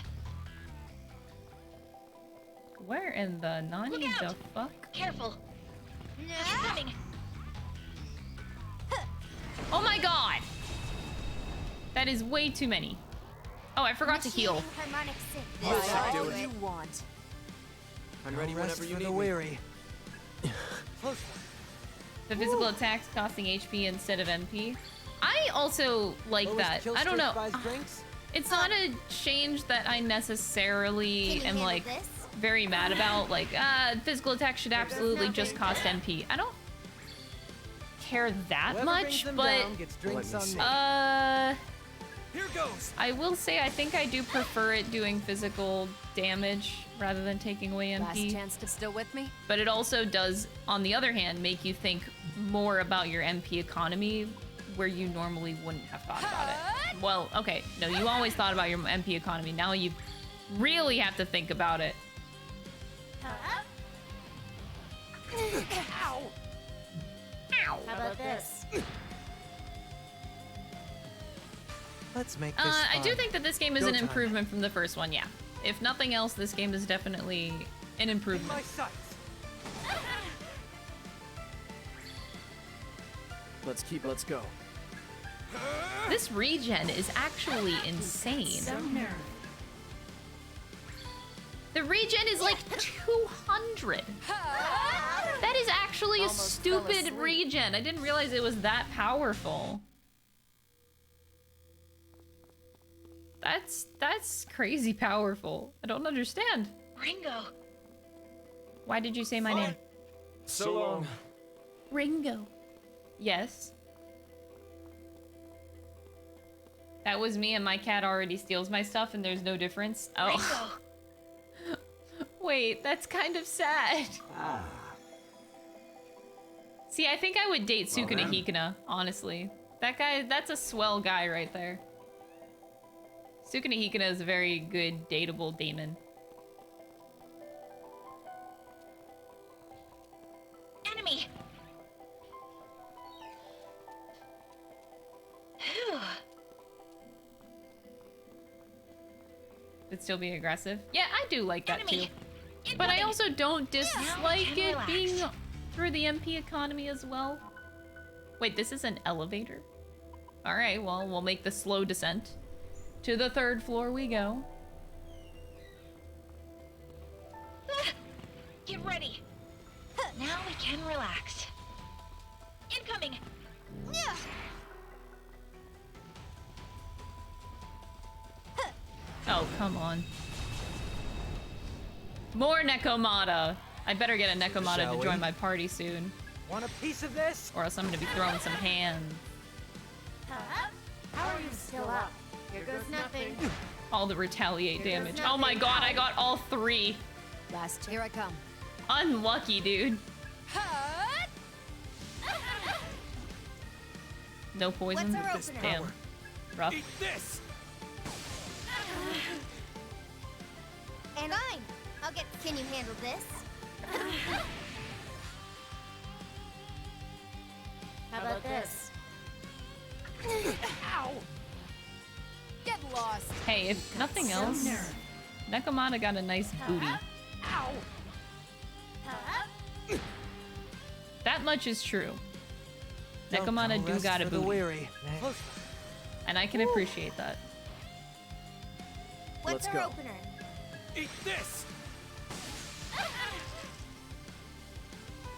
Where in the nani Look the out! fuck? Careful. He's coming. Oh my god! That is way too many. Oh, I forgot to heal. Harmonic sync. That's all do it. you want. I'm ready Rest whenever you for need the me. weary. The physical attacks costing HP instead of MP. I also like Lowest that. kill I don't streak know. buys drinks? It's not a change that I necessarily Can you am handle like this? very mad about. Like, physical attack should absolutely just cost MP. I don't care that Whoever much, brings them but down gets drinks on me. Here goes. I will say I think I do prefer it doing physical damage rather than taking away Last MP. chance to still with me? But it also does, on the other hand, make you think more about your MP economy where you normally wouldn't have thought about it. Well, okay, no, you always thought about your MP economy. Now you really have to think about it. Ow! Ow! How about this? Let's make this I do fun. think that this game is Go an time. improvement from the first one, yeah. If nothing else, this game is definitely an In improvement. my sights. Let's go. This regen is actually insane. Some nerve. The regen is like 200. That is actually a Almost fell stupid asleep. regen. I didn't realize it was that powerful. That's crazy powerful. I don't understand. Ringo. Why did you say my name? So long. Ringo. Yes. That was me, and my cat already steals my stuff and there's no difference. Oh. Ringo. Wait, that's kind of sad. See, I think I would date Sukuna Hikuna, honestly. That guy, that's a swell guy right there. Sukuna Hikuna is a very good, dateable daemon. Enemy! Phew. It'd still be aggressive. Yeah, I do like that Enemy. too. But I also don't Now dislike we can it relax. being through the MP economy as well. Wait, this is an elevator? Alright, well, we'll make the slow descent. To the 3rd floor we go. Get ready. Now we can relax. Incoming. Oh, come on. More Nekomata. I better get a Nekomata Shall to join we? my party soon. Want a piece of this? Or else I'm gonna be throwing some hands. How are you still up? Here goes nothing. All the retaliate Here goes damage. Oh my nothing. god, I got all 3. Last, here I come. Unlucky, dude. No poison. What's our opener? Damn. Rough. Eat this! And fine. I'll get. Can you handle this? How about this? Ow! Get lost. Hey, if nothing else, Nekomata got a nice booty. Ow! That much is true. No Nekomata do rest got a for the booty. weary. And I can appreciate that. What's Let's our go. opener? Eat this!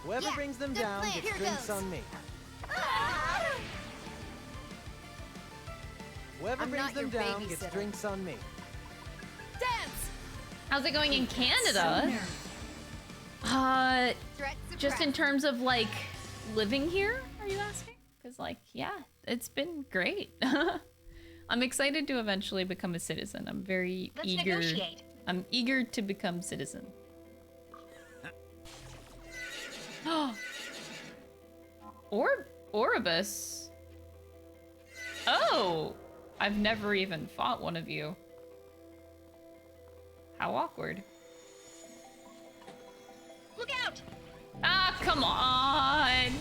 Whoever Yeah, brings them good down plan. gets Here drinks goes. on me. Whoever I'm brings not them your down gets babysitter. drinks on me. Dance! How's it going in Canada? Threat Just in suppressed. terms of like living here, are you asking? Because like, yeah, it's been great. I'm excited to eventually become a citizen. I'm very Let's eager. negotiate. I'm eager to become citizen. Oribus. Oh, I've never even fought one of you. How awkward. Look out! Ah, come on!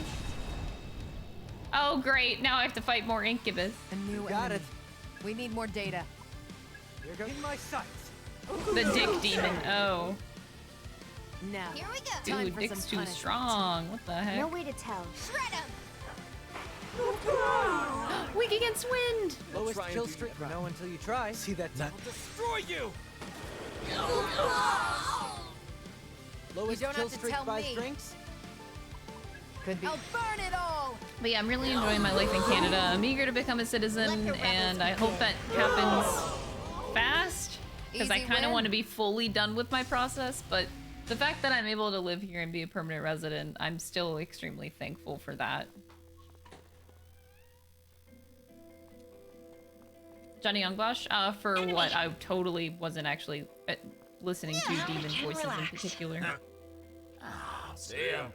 Oh, great. Now I have to fight more Incubus. A new Got enemy. it. We need more data. Here goes in my sights. The dick demon. Oh. Now. Here we go. Time Dude, for dick's some too punishment. strong. What the heck? No way to tell. Shred him. Weak against wind! Lowest try and kill do streak. you You know until you try. See that? I'll destroy you! Lowest You don't kill have to streak tell buys me. drinks. Could be. I'll burn it all! But yeah, I'm really enjoying my life in Canada. I'm eager to become a citizen, and I hope that happens fast. Because I Easy kind of win. want to be fully done with my process, but the fact that I'm able to live here and be a permanent resident, I'm still extremely thankful for that. Johnny Youngbosh, for Enemy. what? I totally wasn't actually listening to Now we demon can voices in relax. particular. See ya.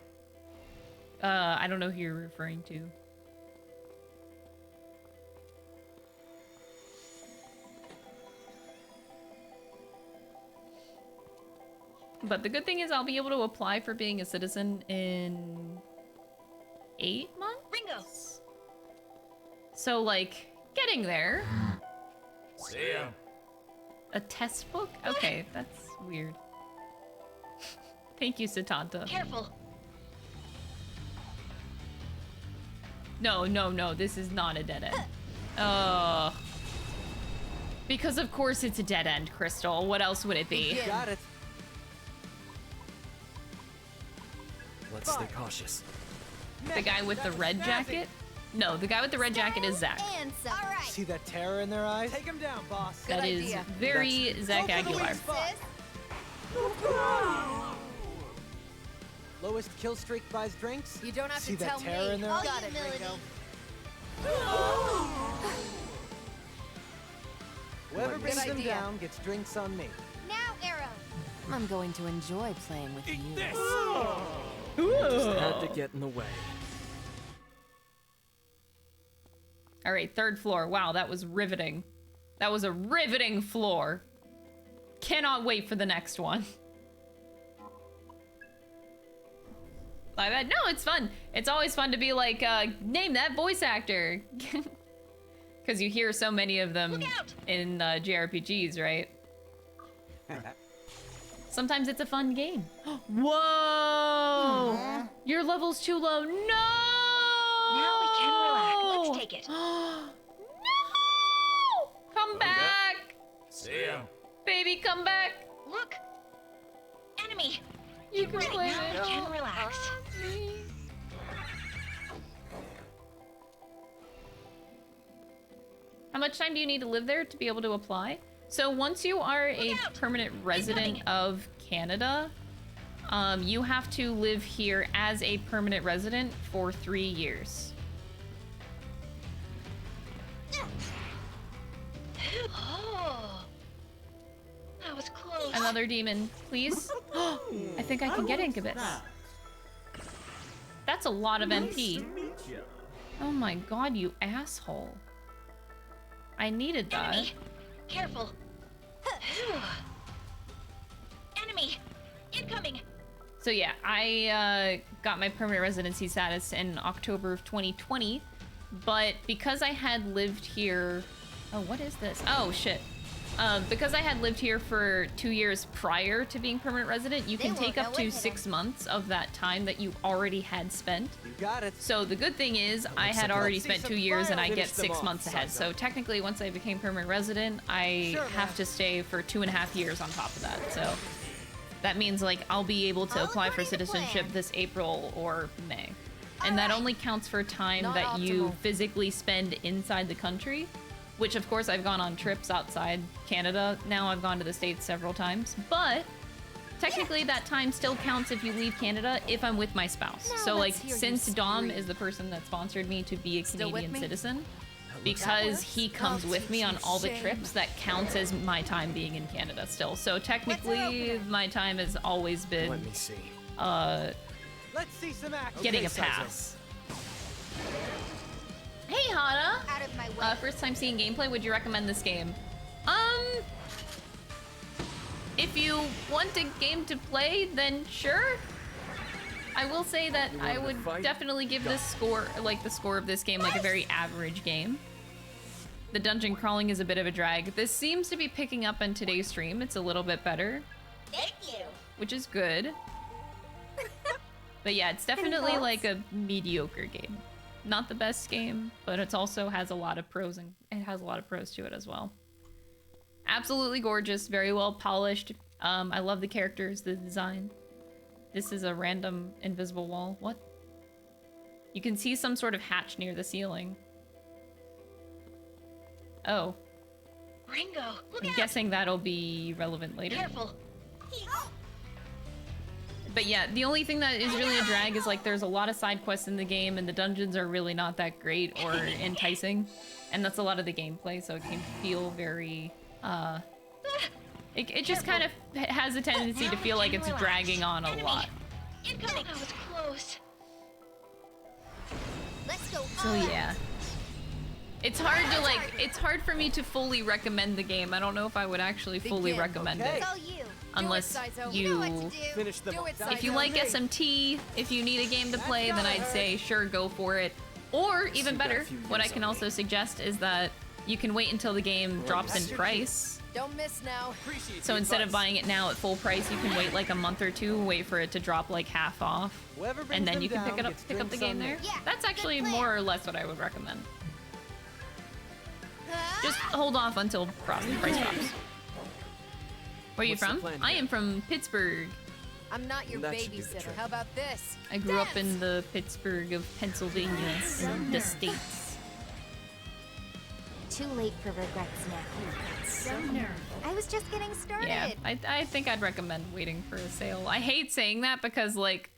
I don't know who you're referring to. But the good thing is I'll be able to apply for being a citizen in 8 months? Ringo! So, like, getting there. See ya. A test book? Okay, that's weird. Thank you, Satanta. Careful! No, no, no, this is not a dead end. Because of course it's a dead end, Crystal. What else would it be? Got it. Let's stay cautious. The guy with the red jacket? No, the guy with the red jacket is Zach. And some. All right. See that terror in their eyes? Take them down, boss. That is very Zach Aguilar. Lowest kill streak buys drinks. You don't have See to that tell terror me. in their All eyes? Got it, humility. Ringo. Whoever Good brings them idea. down gets drinks on me. Now, Arrow. I'm going to enjoy playing with Eat you. this! Just had to get in the way. All right, 3rd floor. Wow, that was riveting. That was a riveting floor. Cannot wait for the next one. I bet. No, it's fun. It's always fun to be like, name that voice actor. Because you hear so many of them in JRPGs, right? Sometimes it's a fun game. Whoa! Your level's too low. No! Now we can relax. Let's take it. No! Come back! See ya. Baby, come back! Look! Enemy! You can ready. play Now it. we can relax. How much time do you need to live there to be able to apply? So once you are a permanent resident of Canada, you have to live here as a permanent resident for 3 years. Oh, that was close. Another demon, please. I think I can get Incubus. That's a lot of MP. Oh my god, you asshole. I needed that. Enemy. Careful. Enemy. Incoming. So yeah, I got my permanent residency status in October of 2020, but because I had lived here... Oh, what is this? Oh, shit. Because I had lived here for 2 years prior to being permanent resident, you can take up to 6 months of that time that you already had spent. You got it. So the good thing is I had already spent 2 years and I get 6 months ahead. So technically once I became permanent resident, I have to stay for 2.5 years on top of that. So that means like I'll be able to apply for citizenship this April or May. And that only counts for time that you physically spend inside the country. Which, of course, I've gone on trips outside Canada. Now I've gone to the States several times. But technically, that time still counts if you leave Canada if I'm with my spouse. So, like, since Dom is the person that sponsored me to be a Canadian citizen, because he comes with me on all the trips, that counts as my time being in Canada still. So technically, my time has always been... Let me see. Let's see some action. Getting a pass. Hey, Hana! Out of my way. First time seeing gameplay, would you recommend this game? If you want a game to play, then sure. I will say that I would definitely give this score, like the score of this game, like a very average game. The dungeon crawling is a bit of a drag. This seems to be picking up in today's stream. It's a little bit better. Thank you. Which is good. But yeah, it's definitely like a mediocre game. Not the best game, but it also has a lot of pros and it has a lot of pros to it as well. Absolutely gorgeous, very well polished. I love the characters, the design. This is a random invisible wall. What? You can see some sort of hatch near the ceiling. Oh. Cringo, look I'm out. guessing that'll be relevant later. Careful. But yeah, the only thing that is really a drag is like there's a lot of side quests in the game and the dungeons are really not that great or enticing. And that's a lot of the gameplay, so it can feel very, it just kind of has a tendency to feel like it's dragging on a lot. Incoming. That was close. Let's go. So yeah. It's hard to like, it's hard for me to fully recommend the game. I don't know if I would actually fully recommend it. It's all you. Unless you finish them. if you like SMT, if you need a game to play, then I'd say sure, go for it. Or even better, what I can also suggest is that you can wait until the game drops in price. Don't miss now. So instead of buying it now at full price, you can wait like a month or two, wait for it to drop like half off, and then you can pick up the game there. Yeah, that's actually more or less what I would recommend. Just hold off until price drops. Where are you from? I am from Pittsburgh. I'm not your babysitter. How about this? I grew up in the Pittsburgh of Pennsylvania in the States. Too late for regrets now. Some nerve. I was just getting started. Yeah, I think I'd recommend waiting for a sale. I hate saying that because, like,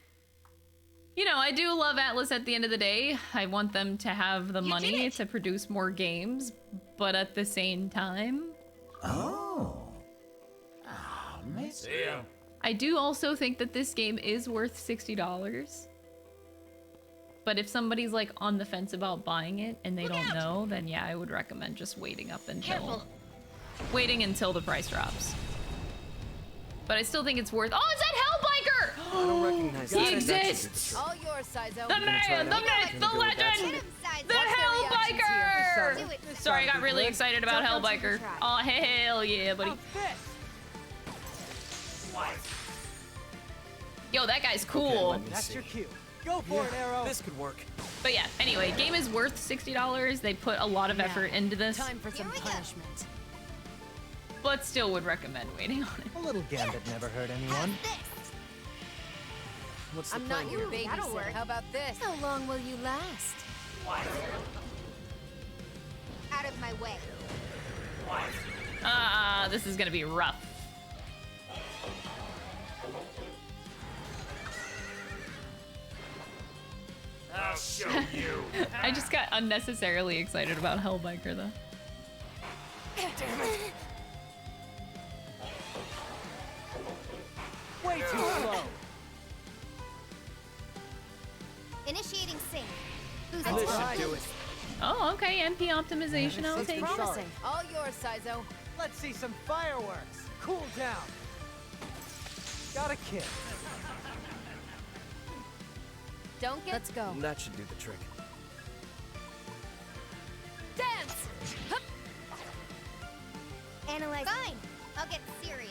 you know, I do love Atlas at the end of the day. I want them to have the money to produce more games, but at the same time... Oh. See ya. I do also think that this game is worth $60. But if somebody's like on the fence about buying it and they don't know, then yeah, I would recommend just waiting up until the price drops. But I still think it's worth. Oh, is that Hellbiker? I don't recognize He that. exists. All yours, Sizo. The man, the myth, the legend, the Hellbiker. Sorry, I got really excited about Hellbiker. Oh hell yeah, buddy. Yo, that guy's cool. Okay, That's your cue. Go for it, Arrow. This could work. But yeah, anyway, game is worth $60. They put a lot of effort into this. Time for some punishment. But still would recommend waiting on it. A little gambit never hurt anyone. What's the I'm plan not your here? babysitter. How about this? How long will you last? Out of my way. This is gonna be rough. I'll show you. I just got unnecessarily excited about Hellbiker though. Damn it. Way too slow. Initiating sync. Who's This should do it. Oh, okay. MP optimization. I'll take. Promising. All yours, Sizo. Let's see some fireworks. Cool down. Got a kid. Don't get. Let's go. That should do the trick. Dance. Hup. Analyze. Fine. I'll get serious.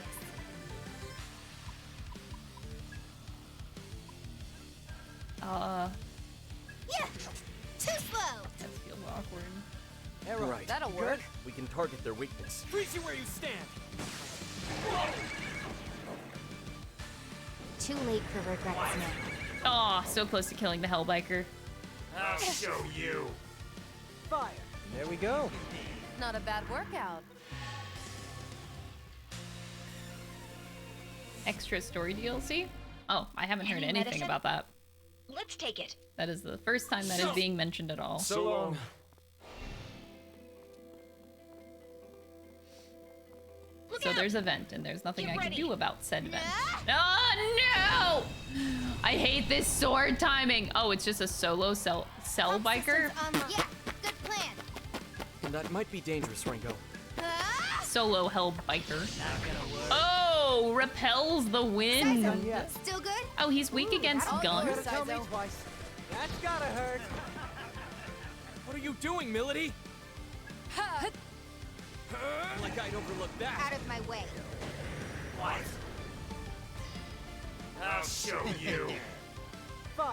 Yeah. Too slow. That feels awkward. Arrow. Right. That'll work. We can target their weakness. Freeze you where you stand. Too late for regrets now. Oh, so close to killing the Hellbiker. I'll show you. Fire. There we go. Not a bad workout. Extra story DLC? Oh, I haven't heard Any anything medicine? about that. Let's take it. That is the first time that is being mentioned at all. So long. So there's a vent, and there's nothing Get I can ready. do about said vent. Oh no! I hate this sword timing. Oh, it's just a solo cell biker. Yeah, good plan. And that might be dangerous, Ringo. Solo hell biker. Oh, repels the wind. Still good? Oh, he's weak against guns. Tell me twice. That's gotta hurt. What are you doing, Milady? Like I'd overlook that. Out of my way. I'll show you.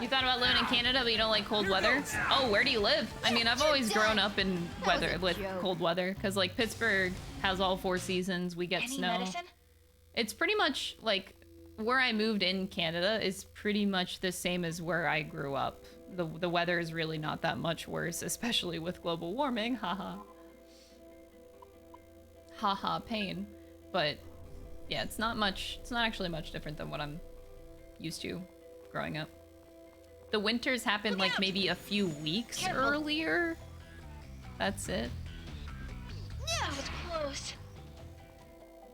You thought about living in Canada, but you don't like cold weather? Oh, where do you live? I mean, I've always grown up in weather with cold weather, because like Pittsburgh has all 4 seasons. We get Any snow. medicine? It's pretty much like where I moved in Canada is pretty much the same as where I grew up. The weather is really not that much worse, especially with global warming. Haha. Haha, pain. But yeah, it's not actually much different than what I'm used to growing up. The winters happened like maybe a few weeks earlier. That's it. That was close.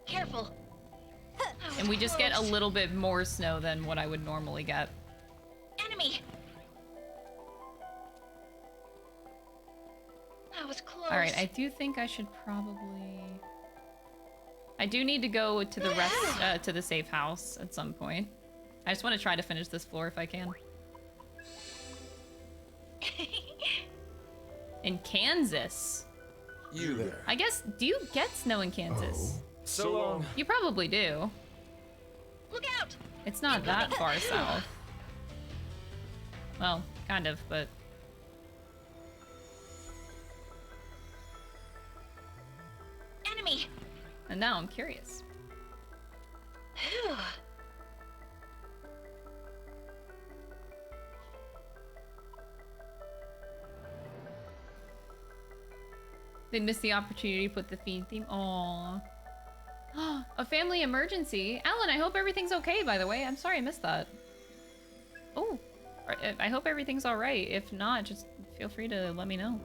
Careful. And we just get a little bit more snow than what I would normally get. Enemy. That was close. All right, I do think I should probably. I do need to go to the rest to the safe house at some point. I just want to try to finish this floor if I can. In Kansas. You there. I guess, do you get snow in Kansas? So long. You probably do. Look out! It's not that far south. Well, kind of, but... Enemy. And now I'm curious. Whew. They missed the opportunity to put the theme. Aww. A family emergency. Alan, I hope everything's okay, by the way. I'm sorry I missed that. Oh, I hope everything's all right. If not, just feel free to let me know.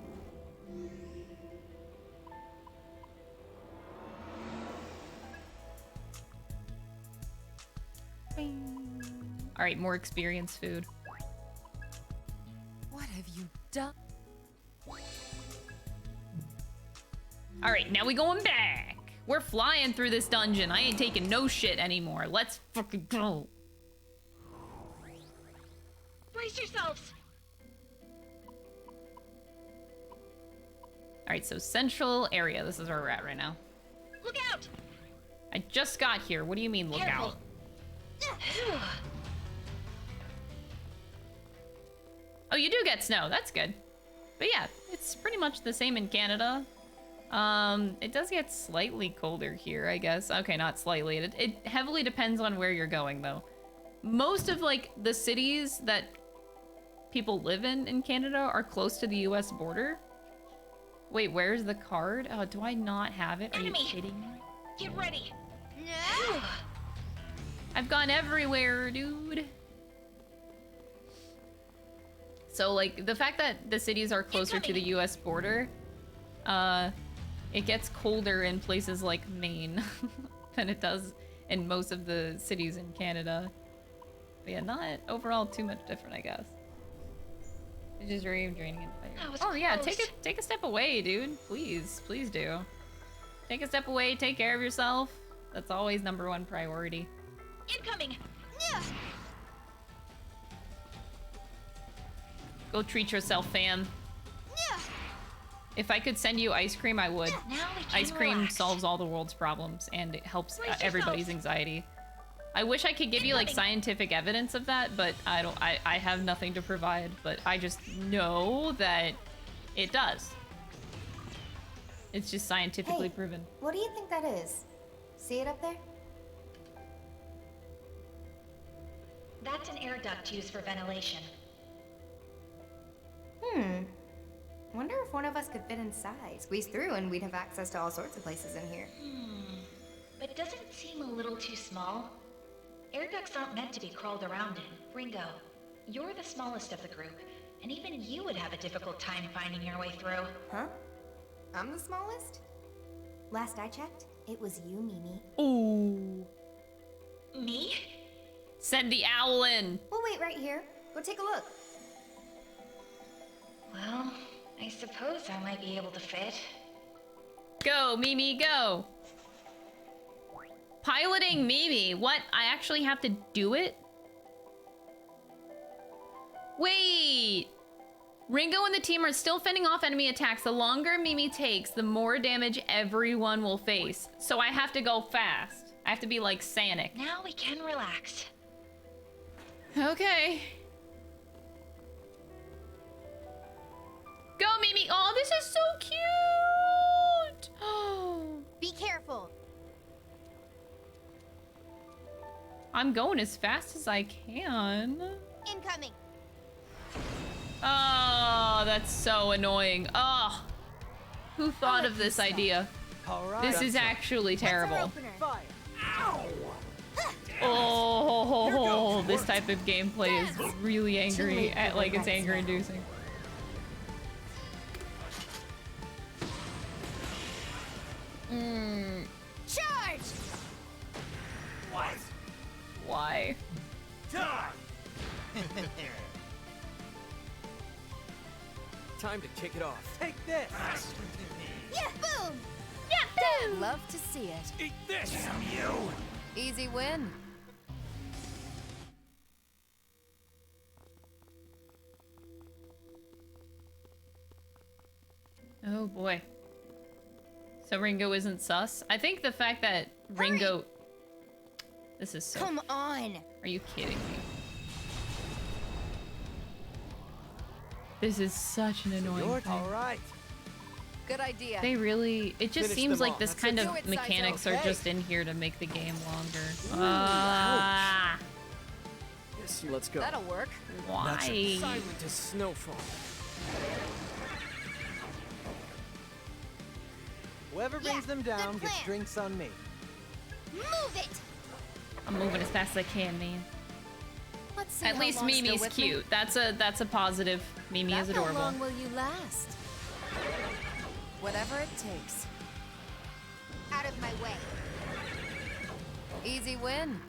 All right, more experience food. All right, now we going back. We're flying through this dungeon. I ain't taking no shit anymore. Let's fucking go. Brace yourselves. All right, so central area. This is where we're at right now. Look out! I just got here. What do you mean, look Careful. out? Oh, you do get snow. That's good. But yeah, it's pretty much the same in Canada. It does get slightly colder here, I guess. Okay, not slightly. It heavily depends on where you're going, though. Most of, like, the cities that people live in Canada are close to the US border. Wait, where's the card? Oh, do I not have it? Are you kidding me? Get ready. No. I've gone everywhere, dude. So, like, the fact that the cities are closer to the US border, it gets colder in places like Maine than it does in most of the cities in Canada. But yeah, not overall too much different, I guess. It's just very draining and fire. Oh yeah, take a step away, dude. Please, please do. Take a step away, take care of yourself. That's always #1 priority. Incoming. Go treat yourself, fam. If I could send you ice cream, I would. Ice cream solves all the world's problems and it helps everybody's anxiety. I wish I could give you like scientific evidence of that, but I don't. I have nothing to provide, but I just know that it does. It's just scientifically proven. What do you think that is? See it up there? That's an air duct used for ventilation. Wonder if one of us could fit inside. Squeeze through and we'd have access to all sorts of places in here. But doesn't it seem a little too small? Air ducts aren't meant to be crawled around in. Ringo, you're the smallest of the group, and even you would have a difficult time finding your way through. Huh? I'm the smallest? Last I checked, it was you, Mimi. Ooh. Me? Send the owl in. We'll wait right here. Go take a look. Well, I suppose I might be able to fit. Go, Mimi, go. Piloting Mimi. What? I actually have to do it? Wait. Ringo and the team are still fending off enemy attacks. The longer Mimi takes, the more damage everyone will face. So I have to go fast. I have to be like Sonic. Now we can relax. Okay. Go, Mimi. Oh, this is so cute. Oh. Be careful. I'm going as fast as I can. Incoming. Oh, that's so annoying. Oh, who thought of this idea? This is actually terrible. Oh, this type of gameplay is really angry. Like, it's anger-inducing. Charge! What? Why? Die! Time to kick it off. Take this! Yeah, boom! Yeah, boom! Love to see it. Eat this! Damn you! Easy win. Oh boy. So Ringo isn't sus? I think the fact that Ringo... This is so... Come on! Are you kidding me? This is such an annoying thing. All right. Good idea. They really... It just Finish seems them like off. this That's kind it. of Do it, mechanics Saito. are just in here to make the game longer. Yes, let's go. That'll work. Why? Silent as snowfall. Whoever brings them down gets drinks on me. Move it! I'm moving as fast as I can, man. Let's see At how least long Mimi's you're with cute. me. That's a positive. Mimi is How adorable. long will you last? Whatever it takes. Out of my way. Easy win.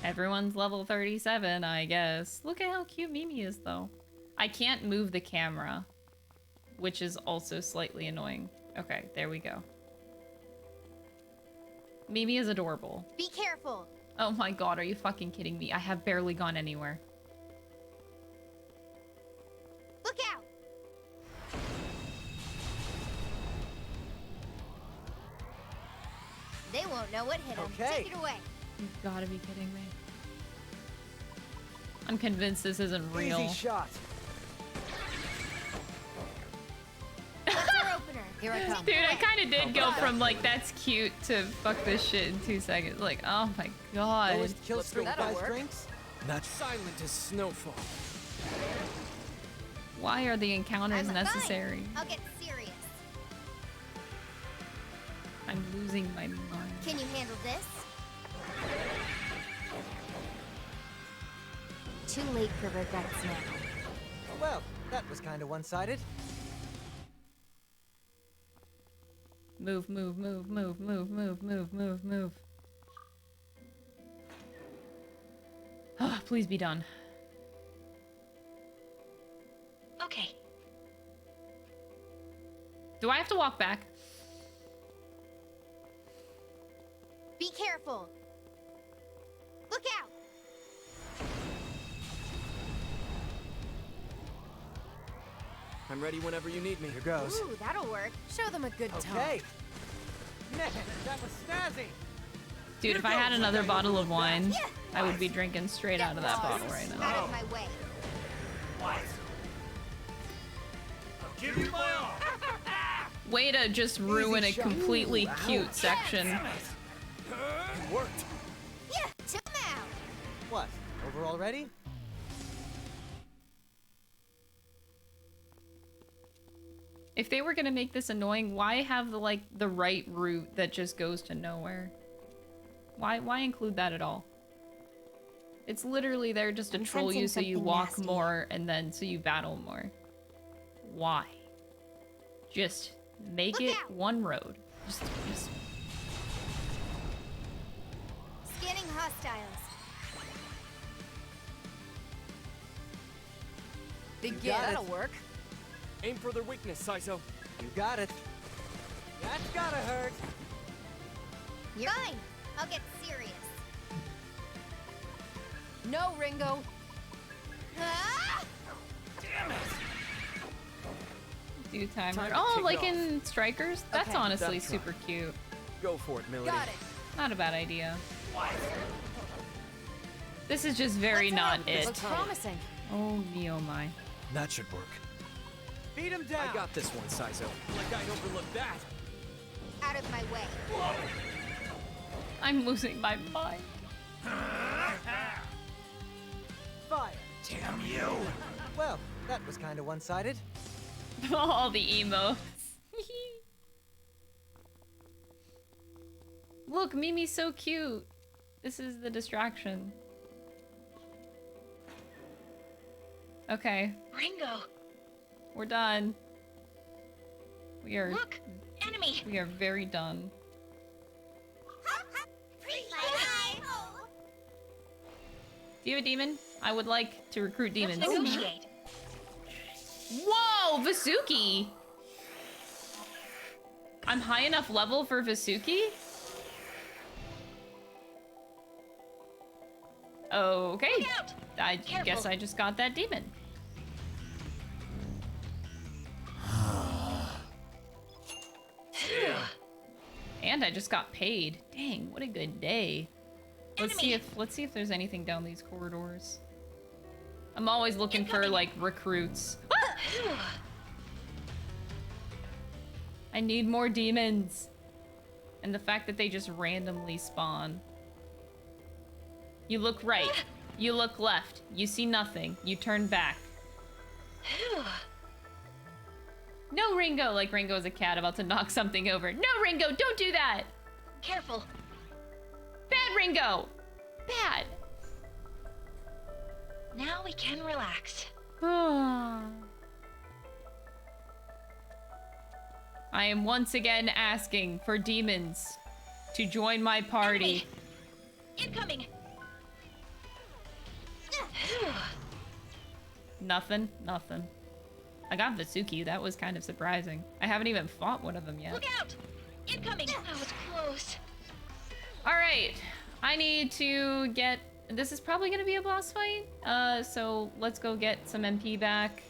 Everyone's level 37, I guess. Look at how cute Mimi is, though. I can't move the camera, which is also slightly annoying. Okay, there we go. Mimi is adorable. Be careful. Oh my god, are you fucking kidding me? I have barely gone anywhere. Look out! They won't know what hit them. Okay. Take it away. You've gotta be kidding me. I'm convinced this isn't real. Easy shot. What's our opener? Here I come. Dude, I kind of did go from like that's cute to fuck this shit in 2 seconds. Like, oh my god. Lowest kill streak that'll buys work. drinks. Not silent as snowfall. Why are the encounters I'm necessary? Fine. I'll get serious. I'm losing my mind. Can you handle this? Too late for regrets now. Well, that was kind of one-sided. Move, move, move, move, move, move, move, move, move. Ah, please be done. Okay. Do I have to walk back? Be careful. Look out! I'm ready whenever you need me. Here goes. Ooh, that'll work. Show them a good time. Okay. Man, that was snazzy. Dude, if I had another bottle of wine, I would be drinking straight out of that bottle right now. Out of my way. What? I'll give you my all. Way to just ruin a completely cute section. It worked. Yeah, took him out. What? Over already? If they were gonna make this annoying, why have the right route that just goes to nowhere? Why include that at all? It's literally there just to I'm troll you so sensing you something walk nasty. more and then so you battle more. Why? Just make Look it out. one road. Just Scanning hostiles. Big You got that'll it. work. Aim for their weakness, Saizo. You got it. That's gotta hurt. You're fine. I'll get serious. No, Ringo. Ah! Damn it. do timer. Time to Oh, kick like off. in Strikers? That's Okay. honestly That's right. super cute. Go for it, Milady. Got it. Not a bad idea. What? This is just very not it. Looks promising. Oh me, oh my. That should work. Beat him down. I got this one, Saizo. Like I'd overlook that. Out of my way. I'm losing my mind. Fire. Damn you. Well, that was kind of one-sided. All the emotes. Look, Mimi's so cute. This is the distraction. Okay, Ringo, we're done. We are look! Enemy! we are very done. Do you have a demon? I would like to recruit demons. Let's negotiate. Whoa, Vasuki! I'm high enough level for Vasuki? Okay. Look out! I Careful. guess I just got that demon. And I just got paid. Dang, what a good day. Let's see if there's anything down these corridors. I'm always looking for like recruits. I need more demons. And the fact that they just randomly spawn. You look right. You look left. You see nothing. You turn back. No, Ringo! Like Ringo is a cat about to knock something over. No, Ringo, don't do that! Careful. Bad Ringo! Bad! Now we can relax. I am once again asking for demons to join my party. Incoming! Nothing, nothing. I got Vasuki. That was kind of surprising. I haven't even fought one of them yet. Look out! Incoming! That was close. Alright. I need to get... This is probably going to be a boss fight. So let's go get some MP back.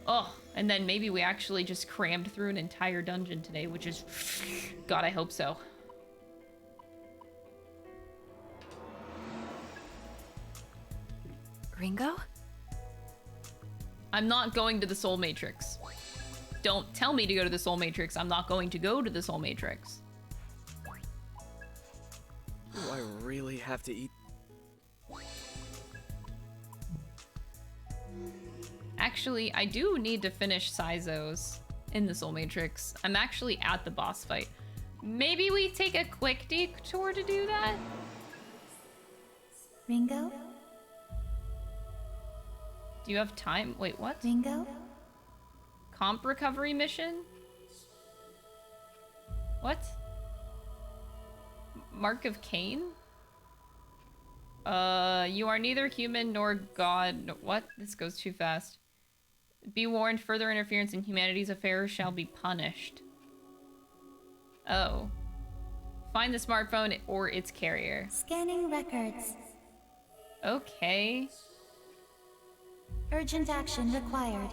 Oh, and then maybe we actually just crammed through an entire dungeon today, which is... God, I hope so. Cringo? I'm not going to the Soul Matrix. Don't tell me to go to the Soul Matrix. I'm not going to go to the Soul Matrix. Do I really have to eat? Actually, I do need to finish Saizo's in the Soul Matrix. I'm actually at the boss fight. Maybe we take a quick detour to do that? Ringo? Do you have time? Wait, what? Ringo? Comp recovery mission? What? Mark of Cain? You are neither human nor god. No, what? This goes too fast. Be warned, further interference in humanity's affairs shall be punished. Oh. Find the smartphone or its carrier. Scanning records. Okay. Urgent action required.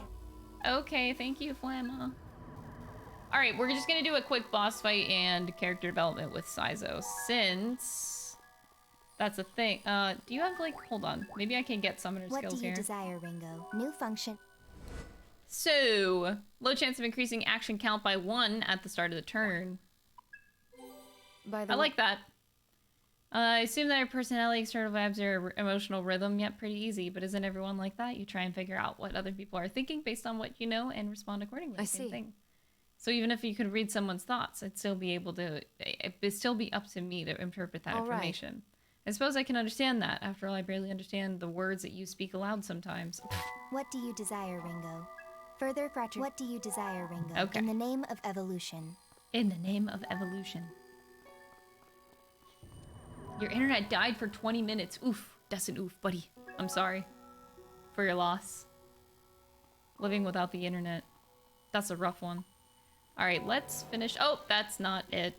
Okay, thank you, Flamma. Alright, we're just gonna do a quick boss fight and character development with Saizo, since that's a thing. Do you have, like, hold on. Maybe I can get summoner skills here. What do you desire, Ringo? New function. So, low chance of increasing action count by 1 at the start of the turn. I like that. I assume that your personality, external vibes, or emotional rhythm, yep, pretty easy, but isn't everyone like that? You try and figure out what other people are thinking based on what you know and respond accordingly. I Same see. thing. So even if you could read someone's thoughts, it'd still be able to, it'd still be up to me to interpret that All right. information. I suppose I can understand that. After all, I barely understand the words that you speak aloud sometimes. What do you desire, Ringo? Further crutch. What do you desire, Ringo? Okay. In the name of evolution. In the name of evolution. Your internet died for 20 minutes. Oof. That's an oof, buddy. I'm sorry for your loss. Living without the internet. That's a rough one. Alright, let's finish. Oh, that's not it.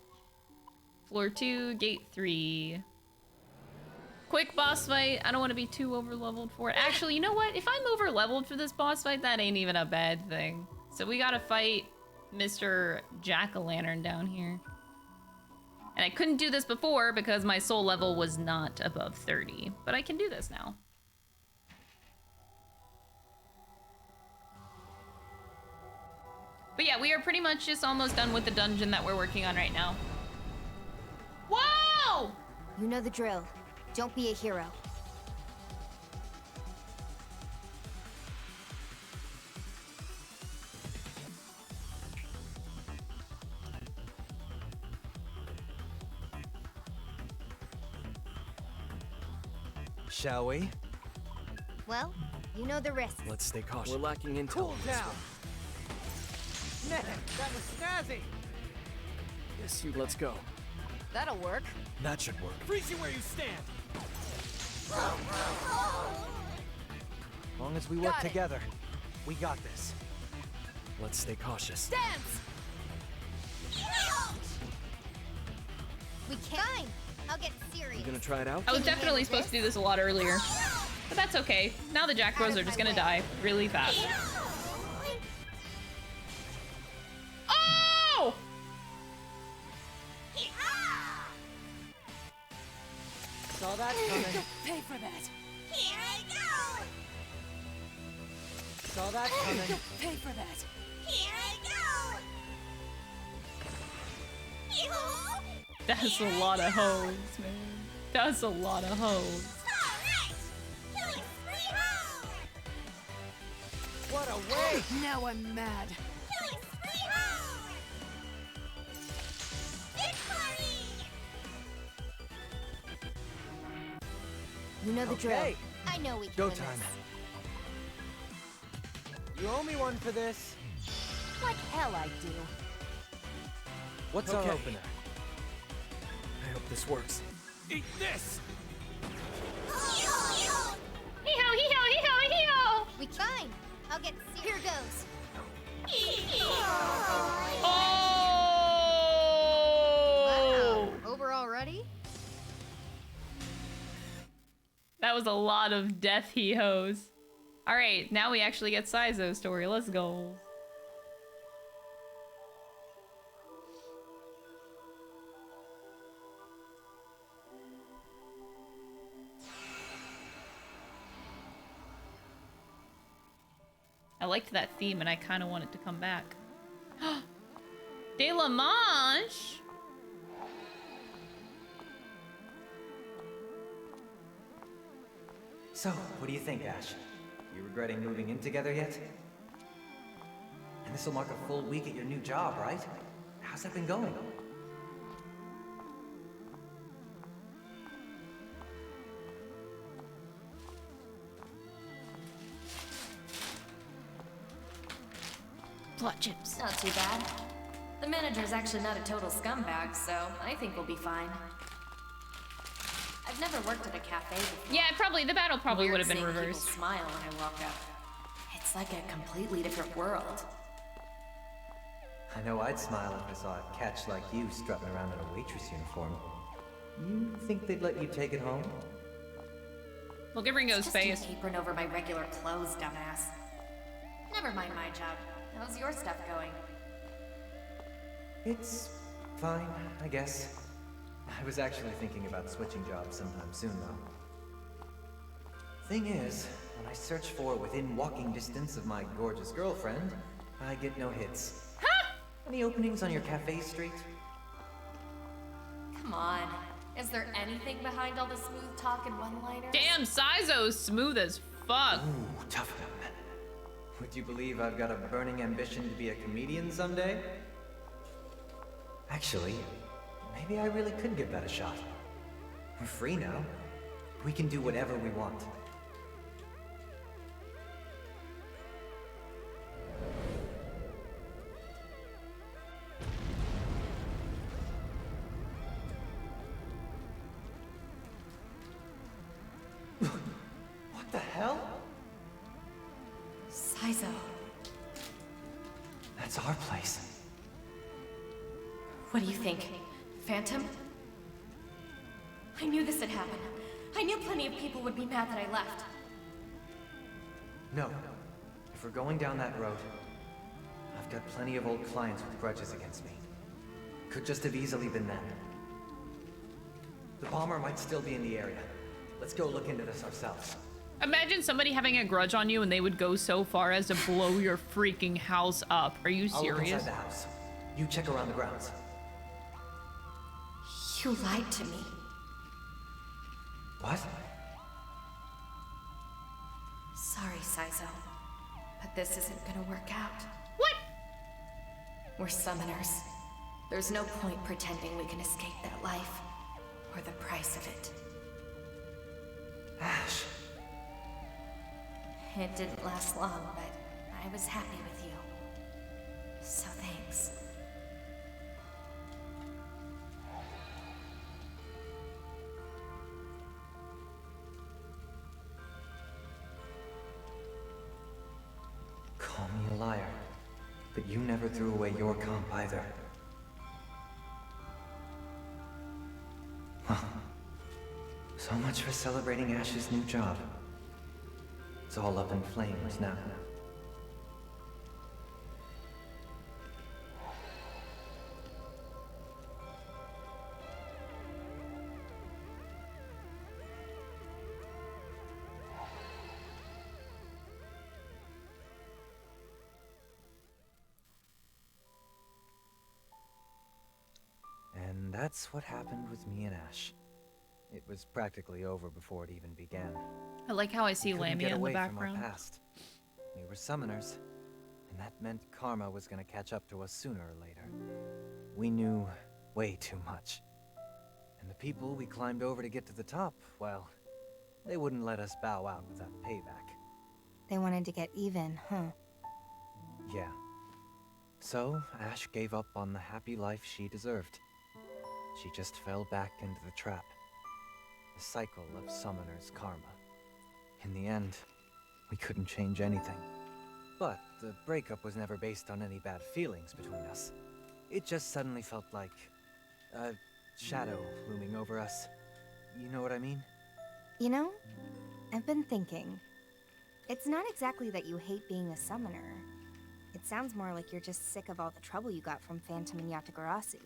Floor 2, gate 3. Quick boss fight. I don't want to be too over-leveled for it. Actually, you know what? If I'm over-leveled for this boss fight, that ain't even a bad thing. So we gotta fight Mr. Jack-o'-lantern down here. And I couldn't do this before because my soul level was not above 30. But I can do this now. But yeah, we are pretty much just almost done with the dungeon that we're working on right now. Whoa! You know the drill. Don't be a hero. Shall we? Well, you know the risks. Let's stay cautious. We're lacking intel. Cool on this down. one. Man, that was snazzy. Yes, you. Let's go. That'll work. That should work. Freeze you where you stand. As long as we work Got it. together, we got this. Let's stay cautious. Dance! We can't. Fine. I'll get serious. You gonna try it out? I was definitely supposed to do this a lot earlier. But that's okay. Now the Jack Bros are just gonna die really fast. Oh! Saw that coming. Pay for that. Here I go! Saw that coming. Pay for that. Here I go! That's a lot of hoes, man. That's a lot of hoes. Alright! Killing spree ho! What a way! Now I'm mad. Killing spree ho! Victory! You know the drill. Okay. I know we can Go win time. You owe me one for this. Like hell I do. What's our Okay. opener? I hope this works. Eat this! Hee-ho, hee-ho, hee-ho, hee-ho! We fine. I'll get here goes. Oh! Wow, over already? That was a lot of death he-hos. Alright, now we actually get Saizo's story. Let's go. I liked that theme and I kind of want it to come back. De La Manche? So, what do you think, Ash? You regretting moving in together yet? And this'll mark a full week at your new job, right? How's that been going? Plot chips. Not too bad. The manager's actually not a total scumbag, so I think we'll be fine. I've never worked at a cafe before. Yeah, the battle probably would have been Weird seeing reversed. people smile when I walk up. It's like a completely different world. I know I'd smile if I saw a catch like you strutting around in a waitress uniform. You think they'd let you take it home? Look at Ringo's Just face. an apron over my regular clothes, dumbass. Never mind my job. How's your stuff going? It's fine, I guess. I was actually thinking about switching jobs sometime soon, though. Thing is, when I search for within walking distance of my gorgeous girlfriend, I get no hits. Any openings on your cafe street? Come on. Is there anything behind all the smooth talk and one-liners? Damn, Saizo's smooth as fuck. Ooh, tough. Would you believe I've got a burning ambition to be a comedian someday? Actually, maybe I really could give that a shot. We're free now. We can do whatever we want. What the hell? Saizo. That's our place. What do you think? Phantom? I knew this had happened. I knew plenty of people would be mad that I left. No. If we're going down that road, I've got plenty of old clients with grudges against me. Could just have easily been them. The bomber might still be in the area. Let's go look into this ourselves. Imagine somebody having a grudge on you and they would go so far as to blow your freaking house up. Are you I'll look serious? inside the house. You check around the grounds. You lied to me. What? Sorry, Saizo. But this isn't gonna work out. What? We're summoners. There's no point pretending we can escape that life. Or the price of it. Ash. It didn't last long, but I was happy with you. So thanks. Call me a liar, but you never threw away your comp either. Huh. So much for celebrating Ash's new job. It's all up in flames now. And that's what happened with me and Ash. It was practically over before it even began. I like how I see We couldn't Lamia get in the away from our background. past. We were summoners, and that meant karma was gonna catch up to us sooner or later. We knew way too much. And the people we climbed over to get to the top, well, they wouldn't let us bow out without payback. They wanted to get even, huh? Yeah. So, Ash gave up on the happy life she deserved. She just fell back into the trap. The cycle of summoners' karma. In the end, we couldn't change anything. But the breakup was never based on any bad feelings between us. It just suddenly felt like a shadow looming over us. You know what I mean? You know, I've been thinking. It's not exactly that you hate being a summoner. It sounds more like you're just sick of all the trouble you got from Phantom and Yatagarasu.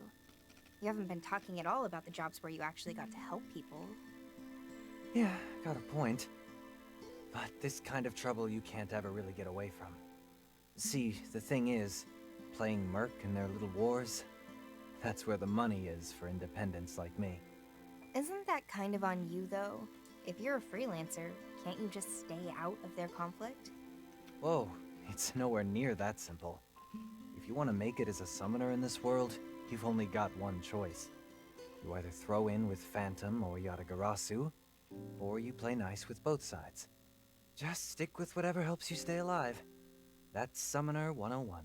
You haven't been talking at all about the jobs where you actually got to help people. Yeah, got a point. But this kind of trouble you can't ever really get away from. See, the thing is, playing Merc in their little wars, that's where the money is for independents like me. Isn't that kind of on you, though? If you're a freelancer, can't you just stay out of their conflict? Whoa, it's nowhere near that simple. If you want to make it as a summoner in this world, you've only got one choice. You either throw in with Phantom or Yatagarasu, or you play nice with both sides. Just stick with whatever helps you stay alive. That's Summoner 101.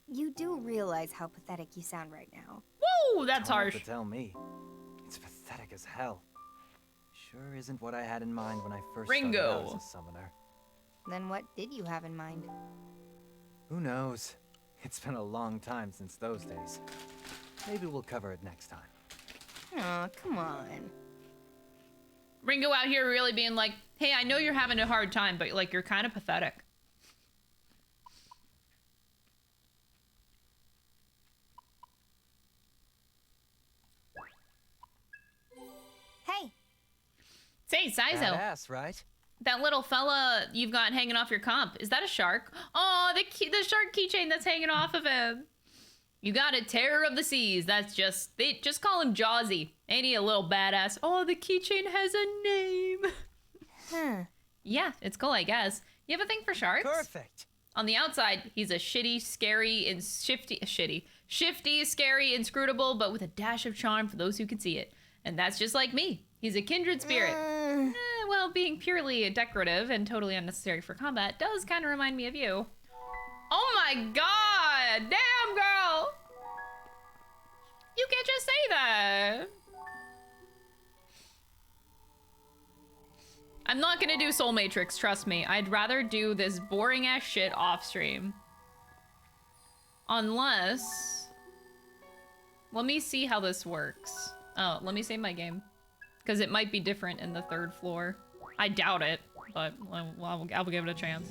You do realize how pathetic you sound right now. Woo, that's Don't harsh. have to tell me. It's pathetic as hell. Sure isn't what I had in mind when I first started out as a summoner. Then what did you have in mind? Who knows? It's been a long time since those days. Maybe we'll cover it next time. Aw, come on. Ringo out here really being like, hey, I know you're having a hard time, but like you're kind of pathetic. Hey. Say, Saizo. Badass, right? That little fella you've got hanging off your comp, is that a shark? Oh, the shark keychain that's hanging off of him. You got a terror of the seas. That's they just call him Jawsy. Ain't he a little badass? Oh, the keychain has a name. Huh. Yeah, it's cool, I guess. You have a thing for sharks? Perfect. On the outside, he's a shifty, scary, inscrutable, but with a dash of charm for those who can see it. And that's just like me. He's a kindred spirit. Well, being purely decorative and totally unnecessary for combat does kind of remind me of you. Oh my god! Damn, girl! You can't just say that. I'm not gonna do Soul Matrix, trust me. I'd rather do this boring ass shit off stream. Unless... Let me see how this works. Oh, let me save my game. Because it might be different in the third floor. I doubt it, but I'll give it a chance.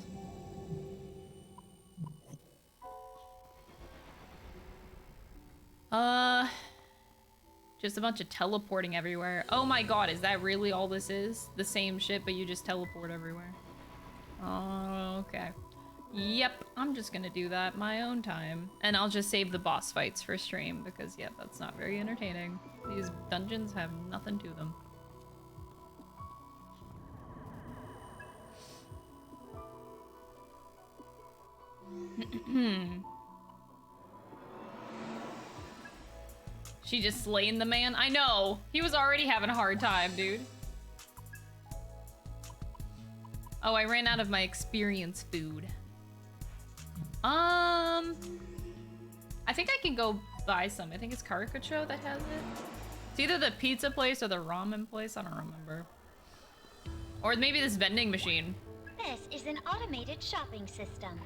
Just a bunch of teleporting everywhere. Oh my god, is that really all this is? The same shit, but you just teleport everywhere. Oh, okay. Yep, I'm just gonna do that my own time. And I'll just save the boss fights for stream, because, yeah, that's not very entertaining. These dungeons have nothing to them. She just slaying the man? I know! He was already having a hard time, dude. Oh, I ran out of my experience food. I think I can go buy some. I think it's Caricature that has it. It's either the pizza place or the ramen place. I don't remember. Or maybe this vending machine. This is an automated shopping system.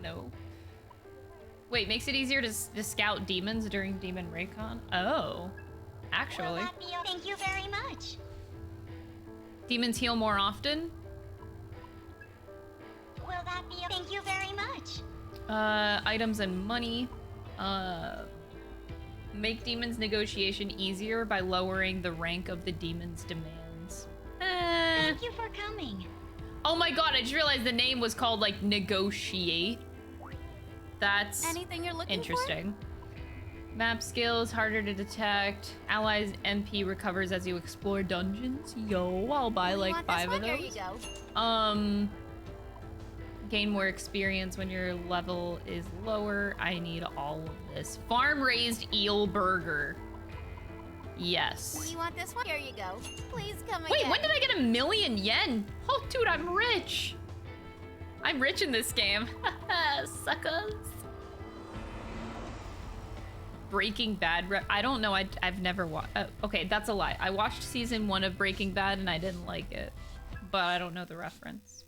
No. Wait, makes it easier to scout demons during Demon Raycon? Oh. Actually. Will that be all? Thank you very much. Demons heal more often? Will that be all? Thank you very much. Items and money. Make demons negotiation easier by lowering the rank of the demon's demands. Thank you for coming. Oh my god, I just realized the name was called, like, Negotiate. That's anything you're looking interesting. Map skills, harder to detect. Allies MP recovers as you explore dungeons. Yo, I'll buy like 5 of those. Here you go. Gain more experience when your level is lower. I need all of this. Farm-raised eel burger. Yes. You want this one? Here you go. Please come Wait, again. when did I get 1,000,000 yen? Oh, dude, I'm rich. I'm rich in this game. Suckers. Breaking Bad. I don't know. I've never watched. Okay, that's a lie. I watched season 1 of Breaking Bad and I didn't like it, but I don't know the reference.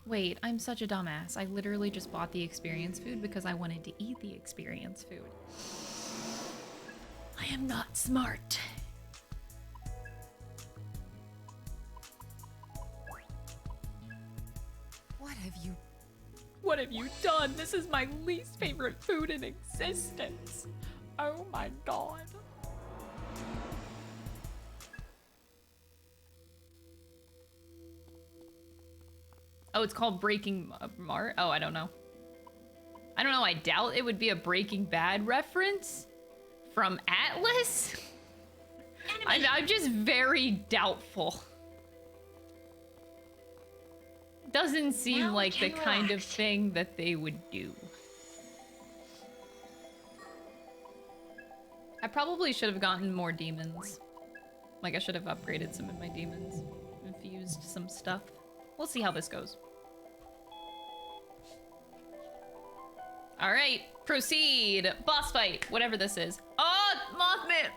Wait, I'm such a dumbass. I literally just bought the experience food because I wanted to eat the experience food. I am not smart. What have you done? This is my least favorite food in existence. Oh my god. Oh, it's called Breaking Mart? Oh, I don't know. I don't know, I doubt it would be a Breaking Bad reference from Atlas. I'm just very doubtful. Doesn't seem Now like the can kind of relax. thing that they would do. I probably should have gotten more demons. Like, I should have upgraded some of my demons. Infused some stuff. We'll see how this goes. Alright, proceed. Boss fight, whatever this is. Oh, Mothman!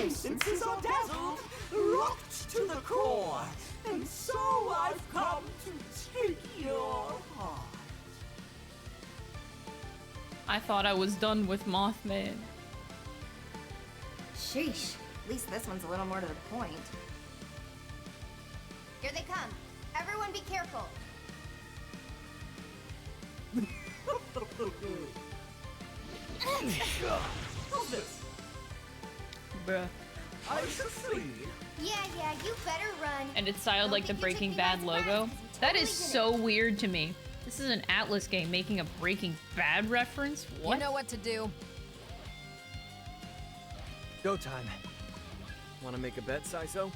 Senses are dazzled, rocked to the core, and so I've come to take your heart. I thought I was done with Mothman. Sheesh. At least this one's a little more to the point. Here they come. Everyone be careful. Who's this? Bruh. I should flee. Yeah, you better run. And it's styled like the Breaking Bad logo. That is so weird to me. This is an Atlas game making a Breaking Bad reference? What? You know what to do. Go time. Want to make a bet, Saizo?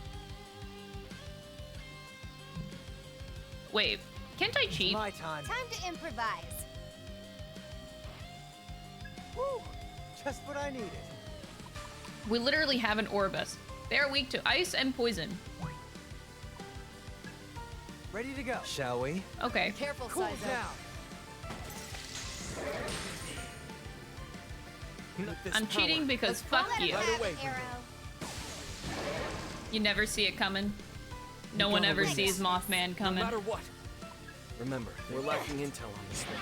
Wait, can't I cheat? My time. Time to improvise. Woo! Just what I needed. We literally have an Orbus. They are weak to ice and poison. Ready to go. Shall we? Okay. Careful, Cool Saizo. down. I'm cheating because fuck you. Right away, Arrow. You never see it coming. No one ever sees Mothman coming. No matter what. Remember, we're lacking intel on this one.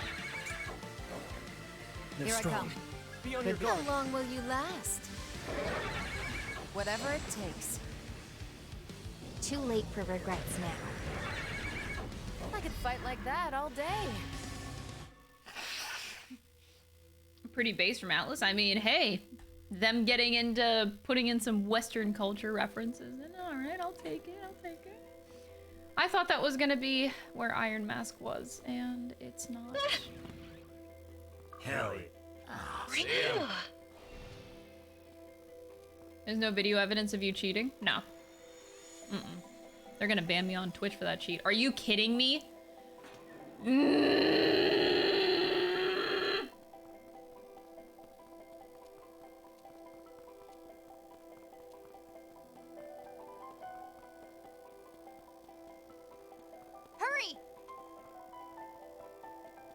They're Here strong. I come. Be on your How guard. long will you last? Whatever it takes. Too late for regrets now. I could fight like that all day. Pretty base from Atlas. I mean, hey, them getting into putting in some Western culture references. And all right, I'll take it. I'll take it. I thought that was gonna be where Iron Mask was, and it's not. Hell Cringo. There's no video evidence of you cheating? No. They're gonna ban me on Twitch for that cheat. Are you kidding me? Hurry!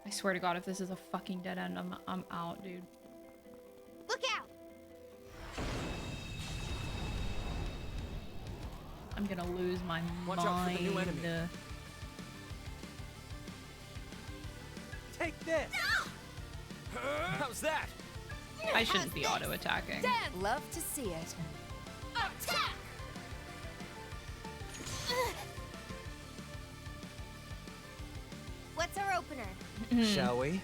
I swear to God, if this is a fucking dead end, I'm out, dude. Look out! I'm gonna lose my Watch mind. out for the new enemy. Take this. How's that? I shouldn't be auto-attacking. Love to see it. Attack! What's our opener? Shall we?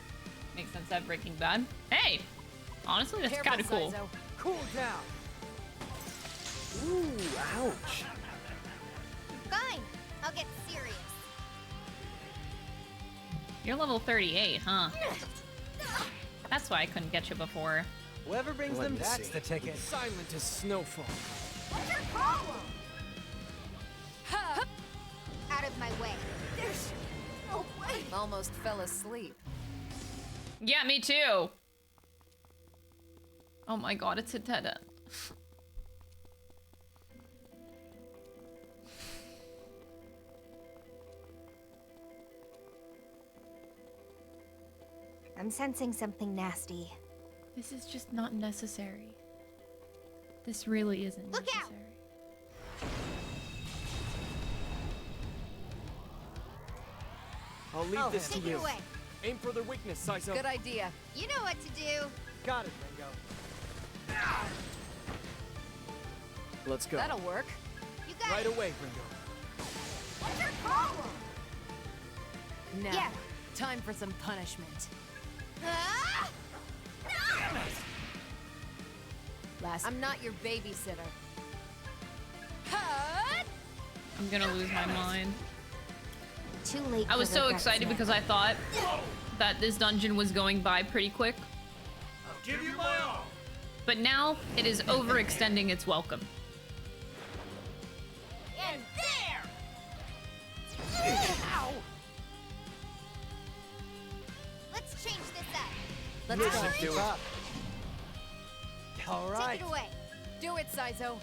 Makes sense that Breaking Bad. Hey! Honestly, that's Careful, kind of cool. Saizo. Cool down. Ooh, ouch. Fine, I'll get serious. You're level 38, huh? That's why I couldn't get you before. Whoever brings Let them, me that's see. the ticket. Silent as snowfall. What's your problem? Out of my way. There's no way. Almost fell asleep. Yeah, me too. Oh my God, it's a dead end. I'm sensing something nasty. This is just not necessary. This really isn't Look out! necessary. I'll leave this to take it you. away. Aim for their weakness, Saizo. Good idea. You know what to do. Got it, Ringo. Let's go. That'll work. You got Right it. away, Ringo. What's your problem? Now, Yeah. time for some punishment. Ah! No! I'm not your babysitter. I'm gonna lose my mind. Too late. I was for so regrets excited now. because I thought that this dungeon was going by pretty quick. I'll give you my all. But now it is overextending its welcome. And there! Ow! Let's change this up. Let's This go. should do it. All right. Take it away. Do it, Saizo.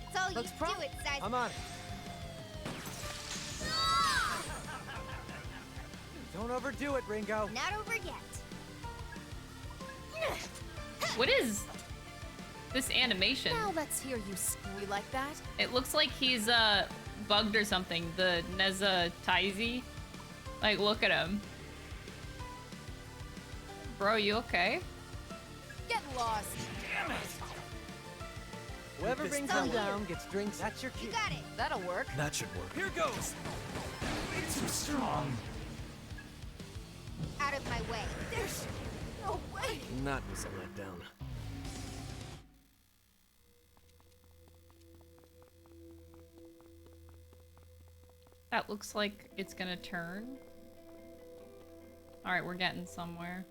It's all Looks you prom- do it, Size. I'm on it. Don't overdo it, Ringo. Not over yet. What is this animation? Now let's hear you squeal like that. It looks like he's bugged or something. The Neza Taizi. Like, look at him. Bro, you okay? Get lost. Damn it. Whoever This brings time. them down gets drinks. That's your You cue. got it. That'll work. That should work. Here goes. Way too strong. Out of my way. There's no way. That was a letdown. That looks like it's gonna turn. Alright, we're getting somewhere.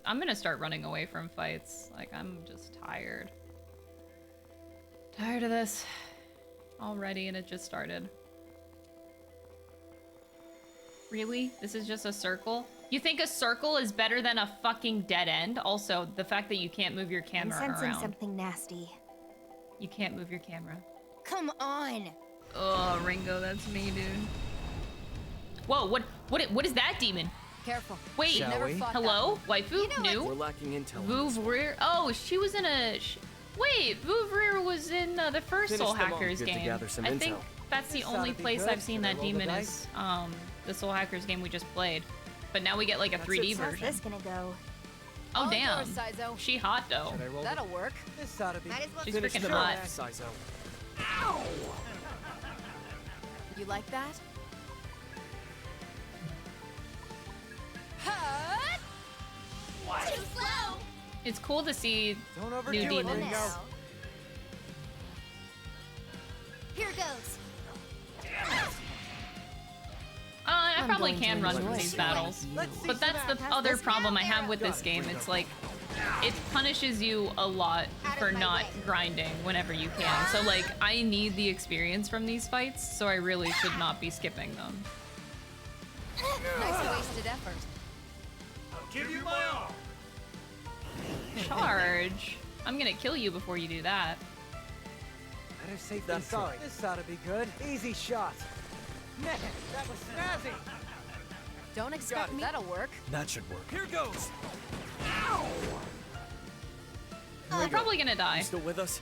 I'm gonna start running away from fights. Like, I'm just tired. Tired of this already, and it just started. Really? This is just a circle? You think a circle is better than a fucking dead end? Also, the fact that you can't move your camera I'm sensing around. something nasty. You can't move your camera. Come on. Oh, Ringo, that's me, dude. Whoa, what is that demon? Careful. Wait, Shall Never we? fought hello? Waifu? We're New? lacking intel. on this one. Vouvrir? Oh, she was in a... Wait, Vouvrir was in the first Finish Soul them off. Hackers Good to game. gather some I think intel. that's the This only oughta be place good. I've seen Should I that roll the demon dice? is the Soul Hackers game we just played. But now we get like a That's 3D it. How's version. this gonna go? Oh, All damn. yours, Saizo. She hot, though. Should I roll That'll work. This ought to be. Might as well She's Finish freaking them hot. off, Saizo. You like that? Too slow. It's cool to see Don't overdo new it, demons. Ringo. Here goes. I I'm probably going to can run enjoy these it. battles. Let's see But some that's the action. other Let's problem I get have with there. this game. Got it, It's like, it punishes you a lot Out of for my not way. grinding whenever you can. So like, I need the experience from these fights, so I really should not be skipping them. Nice wasted effort. I'll give you my all. Charge? I'm gonna kill you before you do that. Better safe than That's sorry. This ought to be good. Easy shot. Man, that was snazzy. Don't expect me. That'll work. That should work. Here goes. I'm probably gonna die. You still with us?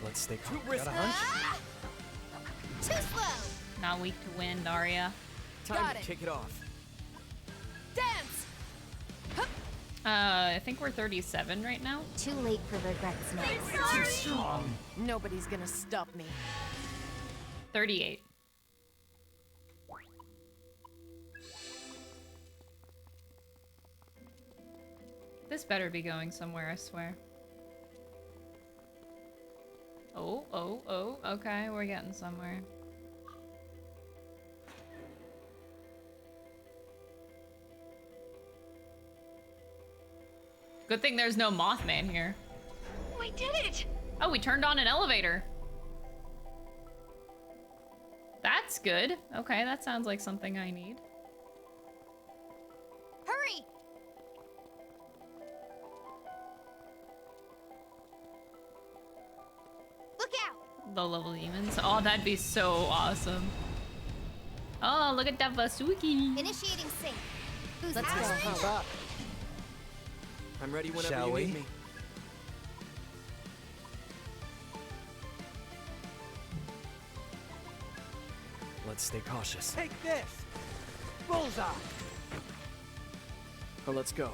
Let's stay calm. Too risky. Got a hunch? Ah! Too slow. Not weak to wind, Arya. Time Got to it. kick it off. Dance! I think we're 37 right now. Too late for regrets now. Too strong. Nobody's gonna stop me. 38. This better be going somewhere, I swear. Oh, okay, we're getting somewhere. Good thing there's no Mothman here. We did it! Oh, we turned on an elevator. That's good. Okay, that sounds like something I need. Hurry! Look out! Low level demons. Oh, that'd be so awesome. Oh, look at that Vasuki. Initiating sync. Who's Let's next? go. How about? I'm ready whenever Shall you we? need me. let's stay cautious. Take this! Bullseye! Oh, let's go.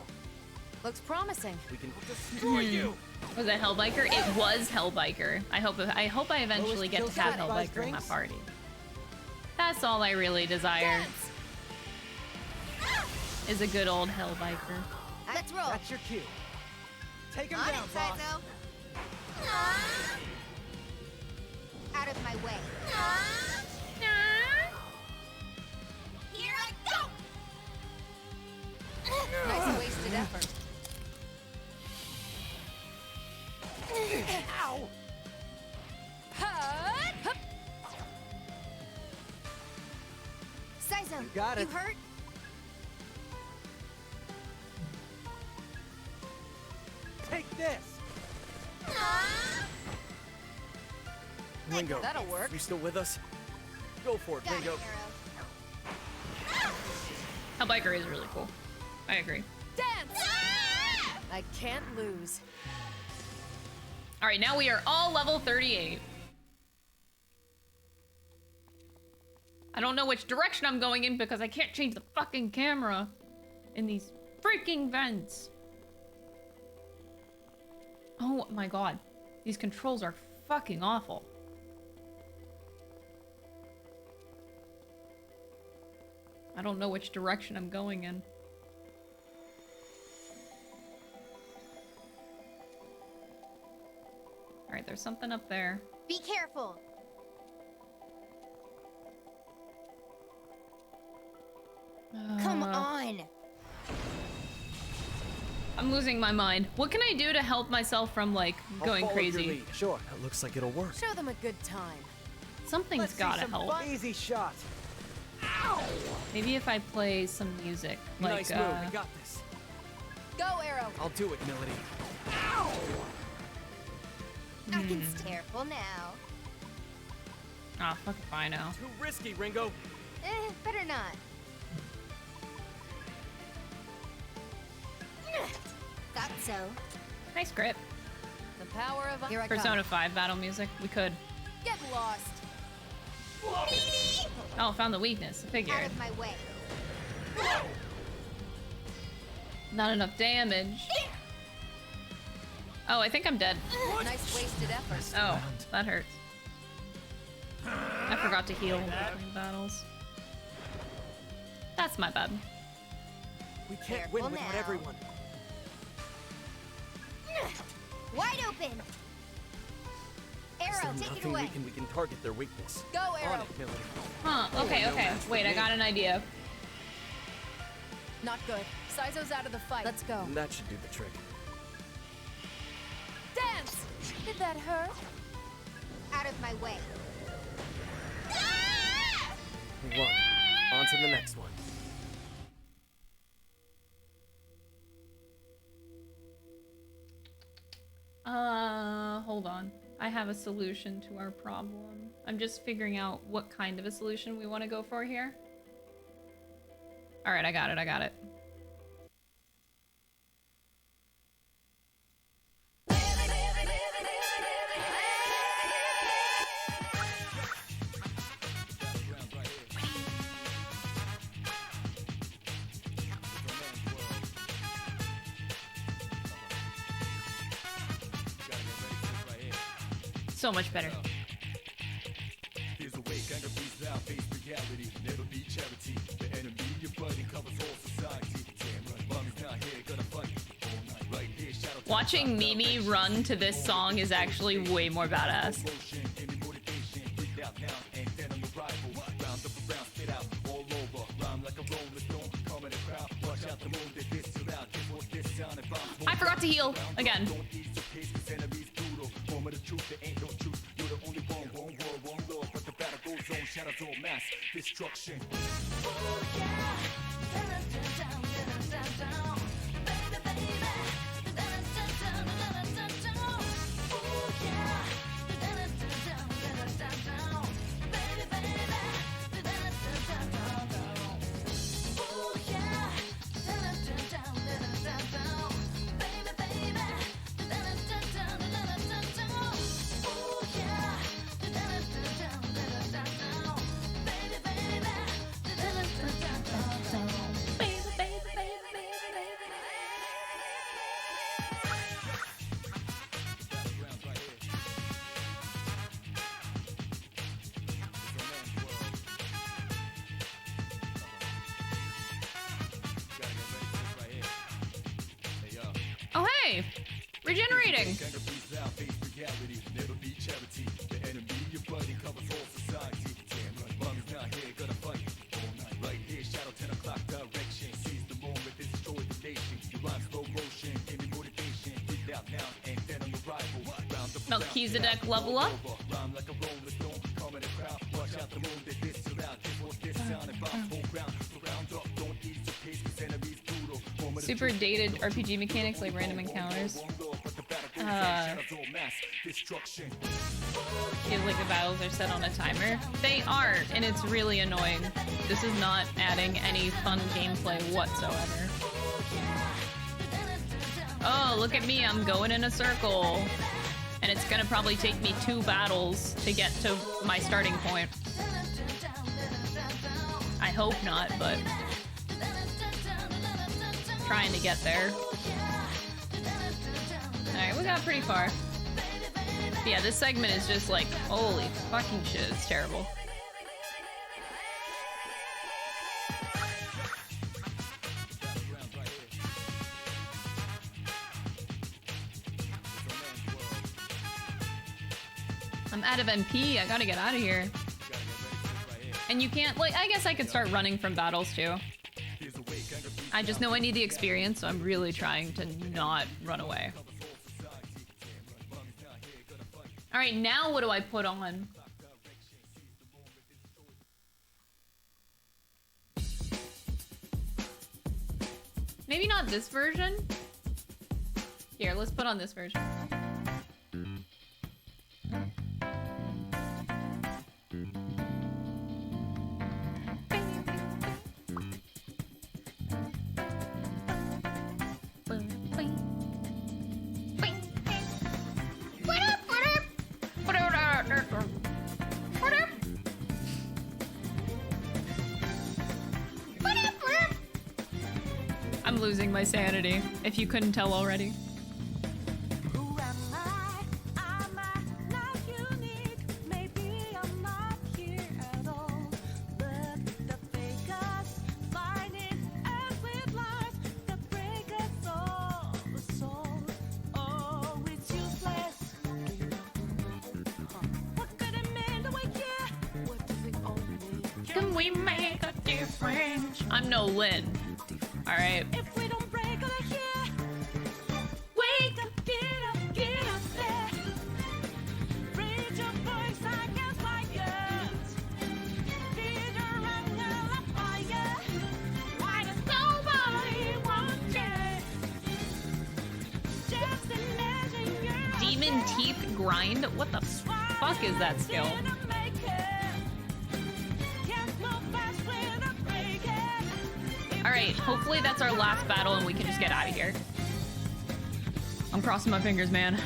Looks promising. We can destroy you! Was it Hellbiker? It was Hellbiker. I hope I eventually get to have Hellbiker in my party. That's all I really desire. Is a good old Hellbiker. Let's roll. That's your cue. Take him down, boss. Out of my way. Here I go! Nice wasted effort. Ow! Sizo, You got it. You hurt? Take this! Ringo, That'll work. You still with us? Go for it, Got Ringo. it, Hellbiker is really cool. I agree. Dance! I can't lose. All right, now we are all level 38. I don't know which direction I'm going in because I can't change the fucking camera in these freaking vents. Oh my god. These controls are fucking awful. I don't know which direction I'm going in. Alright, there's something up there. Be careful. Come on. I'm losing my mind. What can I do to help myself from, like, going crazy? Sure, that looks like it'll work. Show them a good time. Something's gotta help. Easy shot. Ow! Maybe if I play some music, like, Nice move, we got this. Go, Arrow. I'll do it, Melody. Ow! I can stay careful now. Ah, fuck if I know. Too risky, Ringo. Better not. Thought so. Nice grip. The power of Here I Persona 5 battle music. We could. Get lost. Oh, found the weakness. I figured. Out of my way. Not enough damage. Oh, I think I'm dead. Nice wasted effort. Oh, that hurts. I forgot to heal between battles. That's my bad. We can't win without everyone. Wide open. Arrow, There's take it nothing away. we can target their weakness. Go, Arrow. On it, Melody. Huh, okay, okay. Wait, I got an idea. Not good. Sizo's out of the fight. Let's go. That should do the trick. Dance! Did that hurt? Out of my way. We won. On to the next one. Hold on. I have a solution to our problem. I'm just figuring out what kind of a solution we want to go for here. All right, I got it. So much better. Here's a way, kind of face reality. Never be charity. The enemy you're fighting covers all society. Damn right, mommy's not here, gonna fight all night. Right here, shadow. Watching Mimi run to this song is actually way more badass. I forgot to heal again. Destruction. Hey! Regenerating! Melchizedek level up. Super dated RPG mechanics like random encounters. Feels like the battles are set on a timer. They aren't, and it's really annoying. This is not adding any fun gameplay whatsoever. Oh, look at me, I'm going in a circle. And it's gonna probably take me 2 battles to get to my starting point. I hope not, but trying to get there. Alright, we got pretty far. But yeah, this segment is just like, holy fucking shit, it's terrible. I'm out of MP, I gotta get out of here. And you can't, like, I guess I could start running from battles too. I just know I need the experience, so I'm really trying to not run away. Alright, now what do I put on? Maybe not this version? Here, let's put on this version. I'm losing my sanity, if you couldn't tell already. Can we make a difference? I'm no Lynn. Alright. If we don't break out of here, wake up, get up there. Raise your voice against lions. Feed around the fire. Why does nobody want it? Just imagine your Demon Teeth Grind? What the fuck is that skill? Alright, hopefully that's our last battle and we can just get out of here. I'm crossing my fingers, man.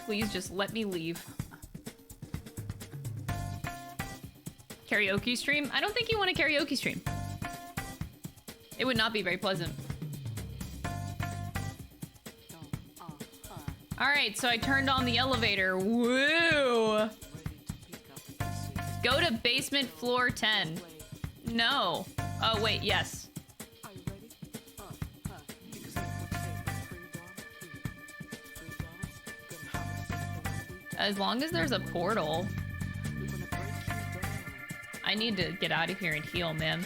Please just let me leave. Karaoke stream? I don't think you want a karaoke stream. It would not be very pleasant. Alright, so I turned on the elevator. Woo! Go to basement floor 10. No. Oh, wait, yes. As long as there's a portal. I need to get out of here and heal, man.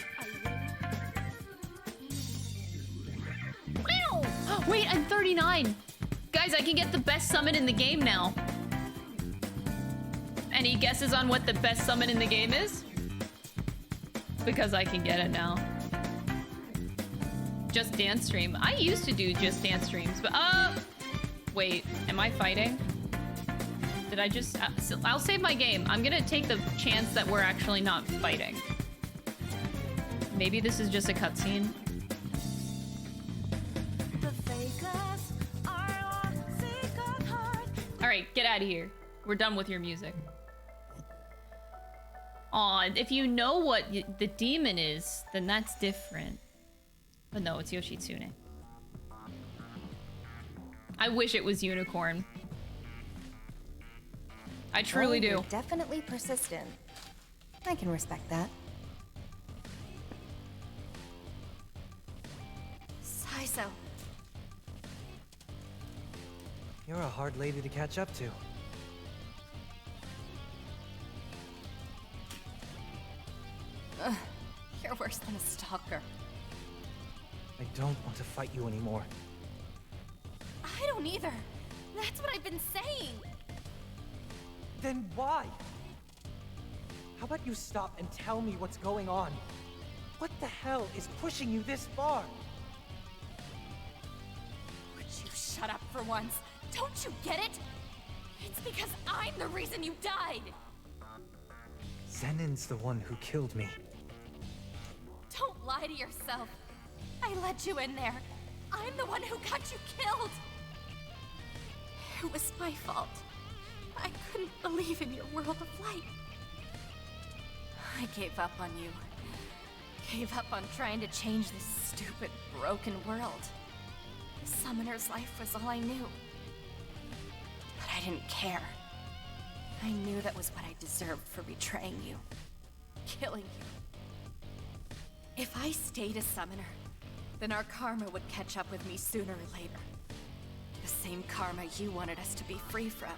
Wait, I'm 39! Guys, I can get the best summon in the game now. Any guesses on what the best summon in the game is? Because I can get it now. Just Dance stream. I used to do Just Dance streams, but wait, am I fighting? Did I just... I'll save my game. I'm gonna take the chance that we're actually not fighting. Maybe this is just a cutscene. Alright, get out of here. We're done with your music. Aw, if you know what the demon is, then that's different. But no, it's Yoshitsune. I wish it was Unicorn. I truly do. You're definitely persistent. I can respect that. so. You're a hard lady to catch up to. Ugh, you're worse than a stalker. I don't want to fight you anymore. I don't either. That's what I've been saying. Then why? How about you stop and tell me what's going on? What the hell is pushing you this far? Would you shut up for once? Don't you get it? It's because I'm the reason you died. Zenon's the one who killed me. Don't lie to yourself. I let you in there. I'm the one who got you killed. It was my fault. I couldn't believe in your world of light. I gave up on you. Gave up on trying to change this stupid, broken world. The summoner's life was all I knew. But I didn't care. I knew that was what I deserved for betraying you. Killing you. If I stayed a summoner, then our karma would catch up with me sooner or later. The same karma you wanted us to be free from.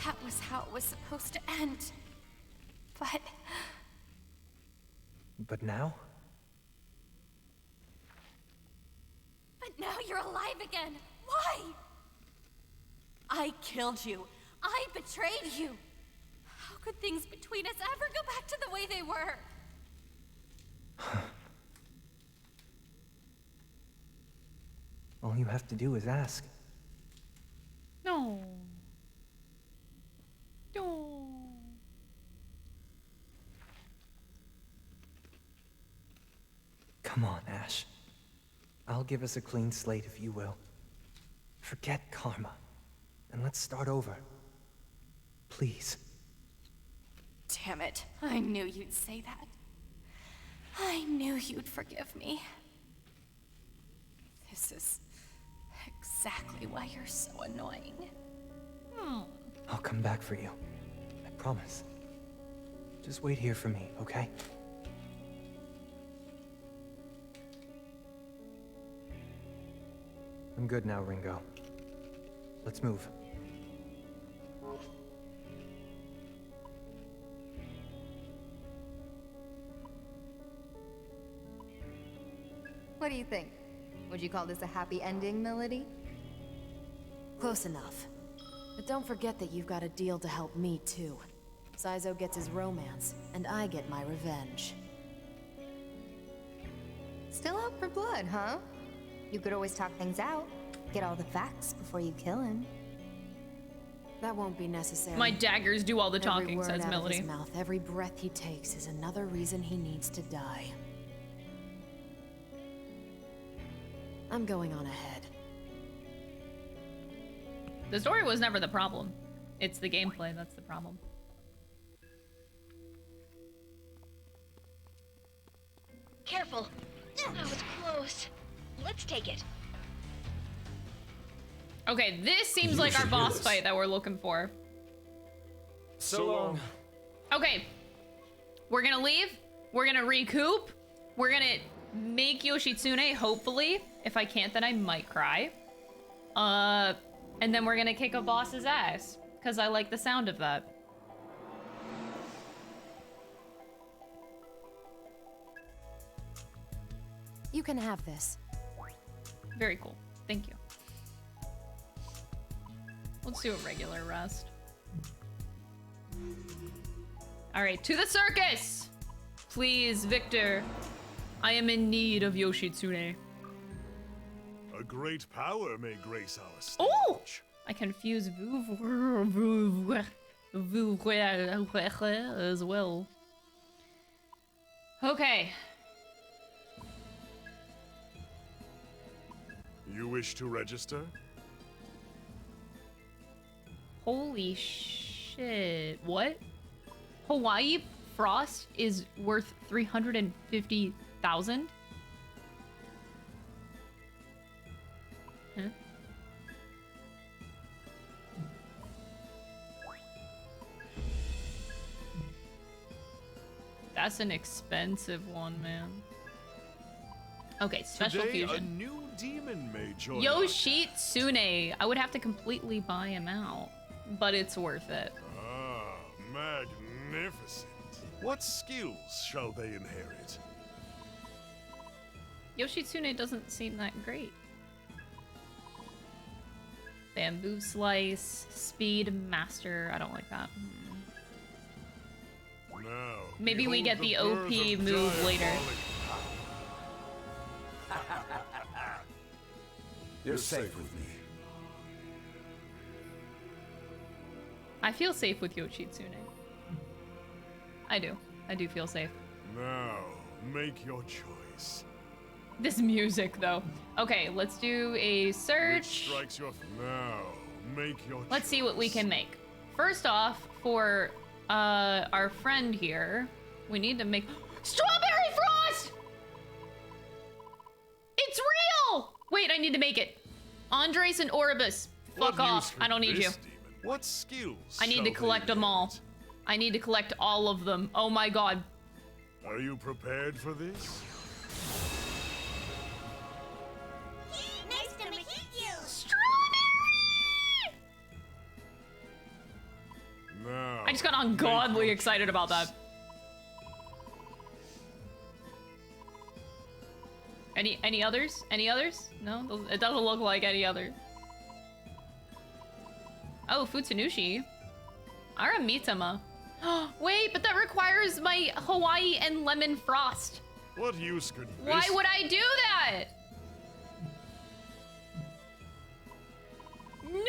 That was how it was supposed to end. But now? But now you're alive again. Why? I killed you. I betrayed you. How could things between us ever go back to the way they were? All you have to do is ask. No. No. Come on, Ash. I'll give us a clean slate if you will. Forget karma, and let's start over. Please. Damn it. I knew you'd say that. I knew you'd forgive me. This is exactly why you're so annoying. I'll come back for you. I promise. Just wait here for me, okay? I'm good now, Ringo. Let's move. What do you think? Would you call this a happy ending, Melody? Close enough. But don't forget that you've got a deal to help me, too. Saizo gets his romance, and I get my revenge. Still out for blood, huh? You could always talk things out. Get all the facts before you kill him. That won't be necessary. My daggers do all the talking, every word says out Melody. Of his mouth, every breath he takes is another reason he needs to die. I'm going on ahead. The story was never the problem. It's the gameplay that's the problem. Careful. That was close. Let's take it. Okay, this seems You like our should boss hear this. fight that we're looking for. So long. Okay. We're gonna leave. We're gonna recoup. We're gonna make Yoshitsune, hopefully. If I can't, then I might cry. And then we're gonna kick a boss's ass. Because I like the sound of that. You can have this. Very cool. Thank you. Let's do a regular rest. Alright, to the circus! Please, Victor. I am in need of Yoshitsune. A great power may grace our stage. Oh! I confuse as well. Okay. You wish to register? Holy shit. What? Hawaii Frost is worth 350,000? Huh? That's an expensive one, man. Okay, special Today, a fusion. new demon may join Yoshitsune. I would have to completely buy him out, but it's worth it. Ah, magnificent. What skills shall they inherit? Yoshitsune doesn't seem that great. Bamboo Slice, Speed Master. I don't like that. Now, Maybe we get the behold OP birth of move later. You're safe with me. I feel safe with Yoshitsune. I do. I do feel safe. Now, make your choice. This music, though. Okay, let's do a Which search. strikes your now, make your Let's see what we can make. First off, for our friend here, we need to make Strawberry Frost! It's real! Wait, I need to make it. Andres and Oribus. Fuck off. I don't need you. What skills? I need to collect them all. I need to collect all of them. Oh my god. Are you prepared for this? Nice to meet you. Strawberry! Now, I just got ungodly excited about that. Any others? Any others? No, it doesn't look like any others. Oh, Futsunushi. Aramitama. Wait, but that requires my Hawaii and Lemon Frost. What use could this? Why would I do that? No!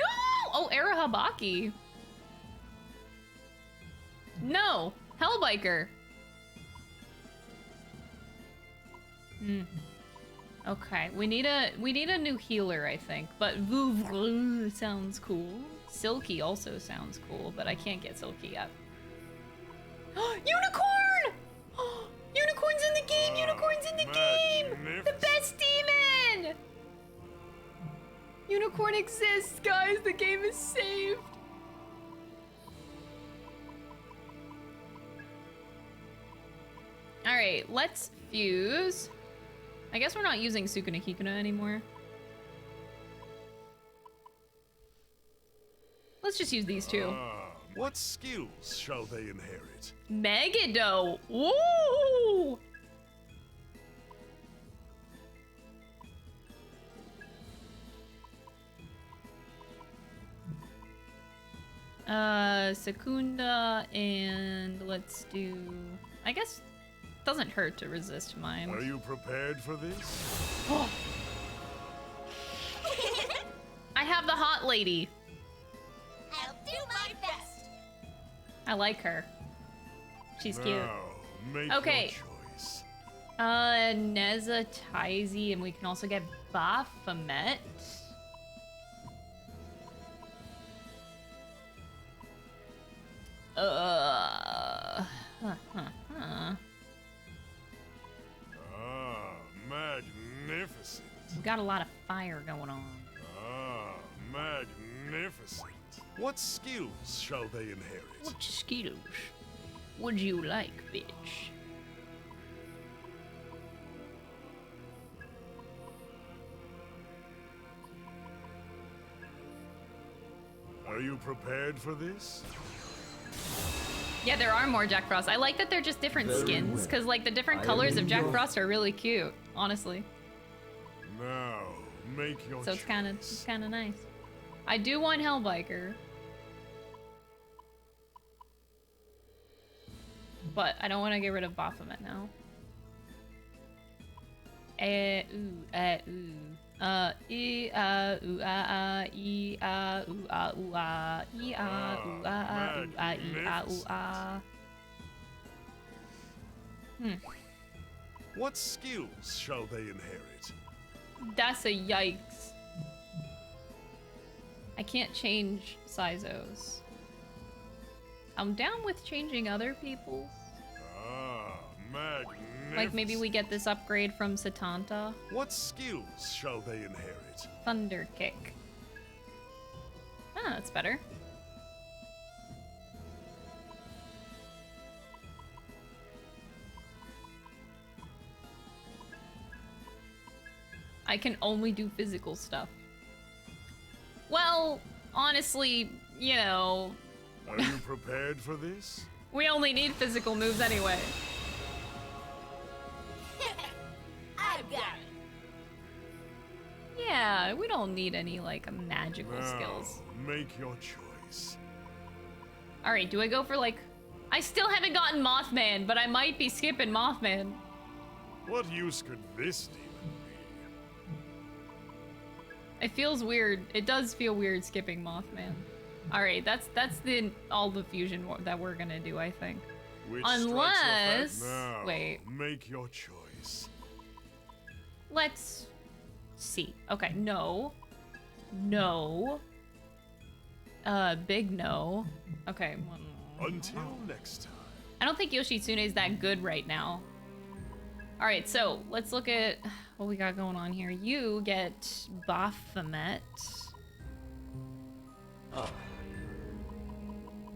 Oh, Arahabaki. No, Hellbiker. Okay, we need a new healer, I think. But Vouvre sounds cool. Silky also sounds cool, but I can't get Silky yet. Unicorn! Unicorn's in the game! Unicorn's in the game! The best demon! Unicorn exists, guys! The game is saved! Alright, let's fuse. I guess we're not using Sukuna Hikuna anymore. Let's just use these two. What skills shall they inherit? Megado! Woo! Secunda, and let's do... I guess doesn't hurt to resist mime. Are you prepared for this? I have the hot lady. I'll do my best. I like her. She's cute. Now, make Okay. your choice. Neza Taizi, and we can also get Baphomet. Magnificent. We got a lot of fire going on. Magnificent. What skills shall they inherit? What skills would you like, bitch? Are you prepared for this? Yeah, there are more Jack Frost. I like that they're just different Very skins, well. because like the different I colors am of Jack your- Frost are really cute, honestly. Now, make your So it's kind of nice. I do want Hellbiker, but I don't want to get rid of Baphomet now. What skills shall they inherit? That's a yikes. I can't change Sizos. I'm down with changing other people's. Magnificent. Like maybe we get this upgrade from Satanta. What skills shall they inherit? Thunder Kick. Ah, that's better. I can only do physical stuff. Well, honestly, you know... Are you prepared for this? We only need physical moves anyway. I've got it. Yeah, we don't need any, like, magical Now, skills. make your choice. Alright, do I go for, like... I still haven't gotten Mothman, but I might be skipping Mothman. What use could this demon It feels weird. It does feel weird skipping Mothman. Alright, that's all the fusion that we're gonna do, I think. Which Unless... now, Wait. Make your choice. Let's see. Okay, no. No. Big no. Okay. Until next time. I don't think Yoshitsune is that good right now. Alright, so let's look at what we got going on here. You get Baphomet. Oh.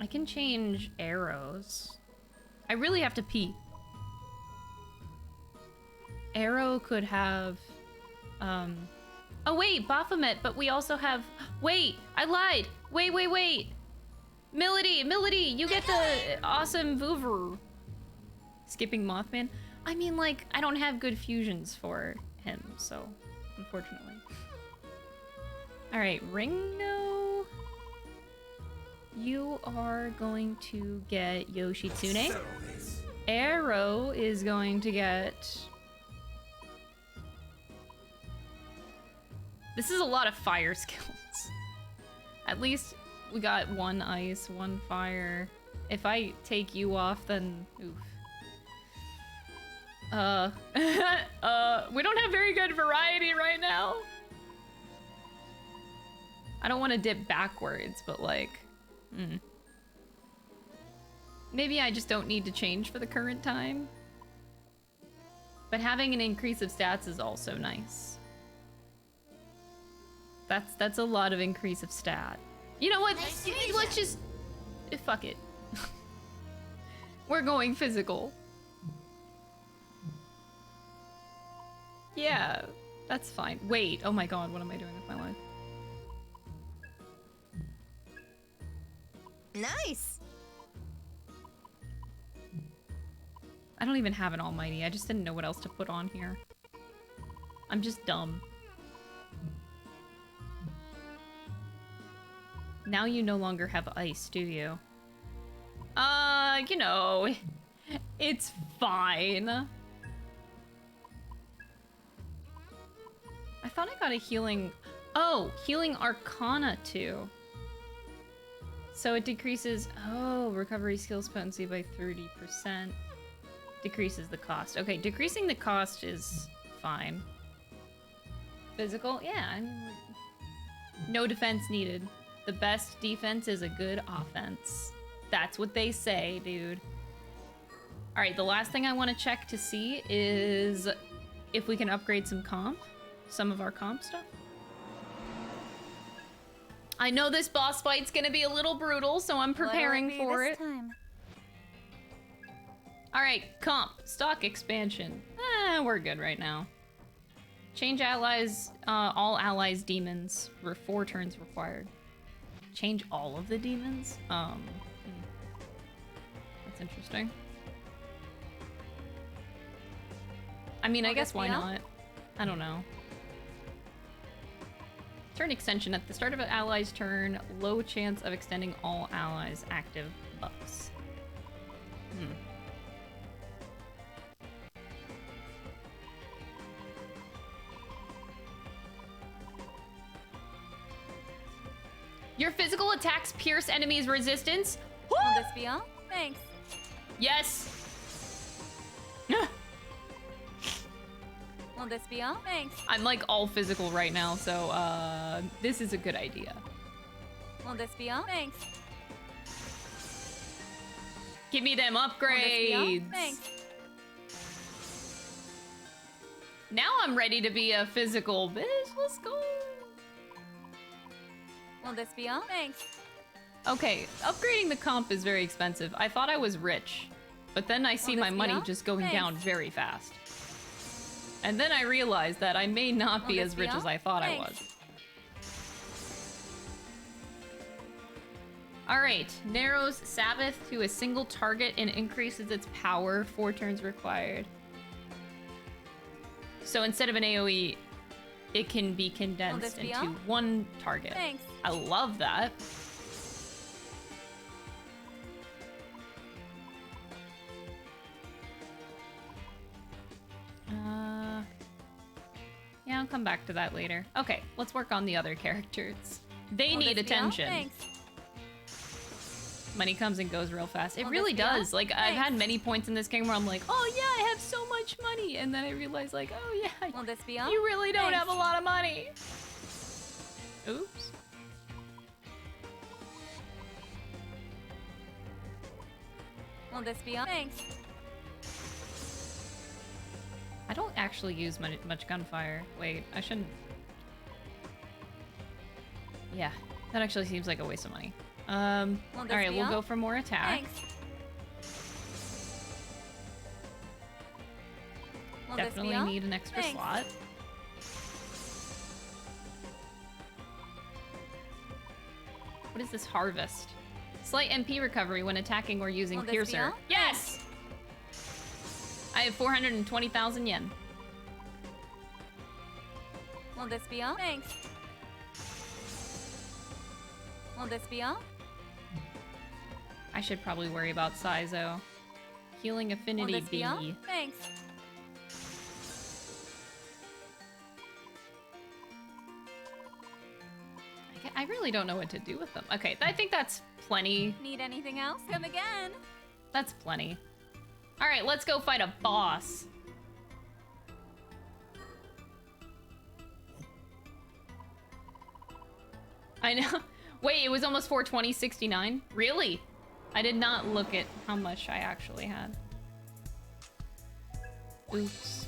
I can change arrows. I really have to pee. Arrow could have... Oh wait, Baphomet, but we also have... Wait, I lied! Wait! Milady, you get the awesome Voover. Skipping Mothman. I mean, like, I don't have good fusions for him, so unfortunately. Alright, Ringo. You are going to get Yoshitsune. Arrow is going to get... This is a lot of fire skills. At least we got one ice, one fire. If I take you off, then oof. We don't have very good variety right now. I don't want to dip backwards, but like, maybe I just don't need to change for the current time. But having an increase of stats is also nice. That's a lot of increase of stat. You know what? Let's just... Fuck it. We're going physical. Yeah, that's fine. Wait, oh my god, what am I doing with my life? Nice! I don't even have an almighty. I just didn't know what else to put on here. I'm just dumb. Now you no longer have ice, do you? You know, it's fine. I thought I got a healing... Oh, healing Arcana too. So it decreases... Oh, recovery skills potency by 30%. Decreases the cost. Okay, decreasing the cost is fine. Physical? Yeah, I mean... No defense needed. The best defense is a good offense. That's what they say, dude. Alright, the last thing I want to check to see is if we can upgrade some comp. Some of our comp stuff. I know this boss fight's gonna be a little brutal, so I'm preparing for it. Alright, comp. Stock expansion. We're good right now. Change allies, all allies demons. 4 turns required. Change all of the demons? That's interesting. I mean, I guess why not? I don't know. Turn extension. At the start of an ally's turn, low chance of extending all allies' active buffs. Your physical attacks pierce enemies' resistance. Will this be all? Thanks. Yes. Will this be all? Thanks. I'm like all physical right now, so this is a good idea. Will this be all? Thanks. Give me them upgrades. Thanks. Now I'm ready to be a physical bitch. Let's go. Will this be all? Thanks. Okay, upgrading the comp is very expensive. I thought I was rich, but then I see my money just going down very fast. And then I realized that I may not be as rich as I thought I was. Alright, narrows Sabbath to a single target and increases its power 4 turns required. So instead of an AoE, it can be condensed into one target. Thanks. I love that. Yeah, I'll come back to that later. Okay, let's work on the other characters. They need attention. Thanks. Money comes and goes real fast. It really does. Like, I've had many points in this game where I'm like, oh yeah, I have so much money. And then I realize like, oh yeah, Will this be on? you really don't have a lot of money. Oops. Will this be on? Thanks. I don't actually use much gunfire. Wait, I shouldn't. Yeah, that actually seems like a waste of money. Alright, we'll go for more attack. Thanks. Definitely need an extra slot. What is this harvest? Slight MP recovery when attacking or using Piercer. Yes! I have 420,000 yen. Will this be all? Thanks. Will this be all? I should probably worry about Saizo. Healing affinity Will this be all? B. Thanks. I really don't know what to do with them. Okay, I think that's plenty. Need anything else? Come again. That's plenty. All right, let's go fight a boss. I know. Wait, it was almost 420.69? Really? I did not look at how much I actually had. Oops.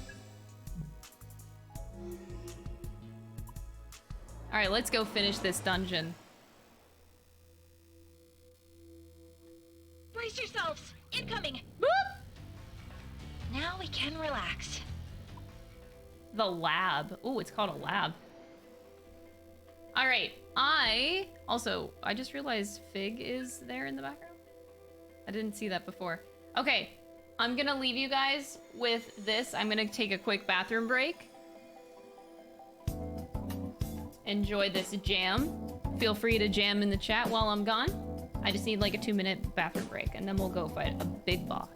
All right, let's go finish this dungeon. Brace yourselves! Incoming! Boop! Now we can relax. The lab. Oh, it's called a lab. All right, I just realized Fig is there in the background. I didn't see that before. Okay, I'm gonna leave you guys with this. I'm gonna take a quick bathroom break. Enjoy this jam. Feel free to jam in the chat while I'm gone. I just need like a 2-minute bathroom break and then we'll go fight a big boss.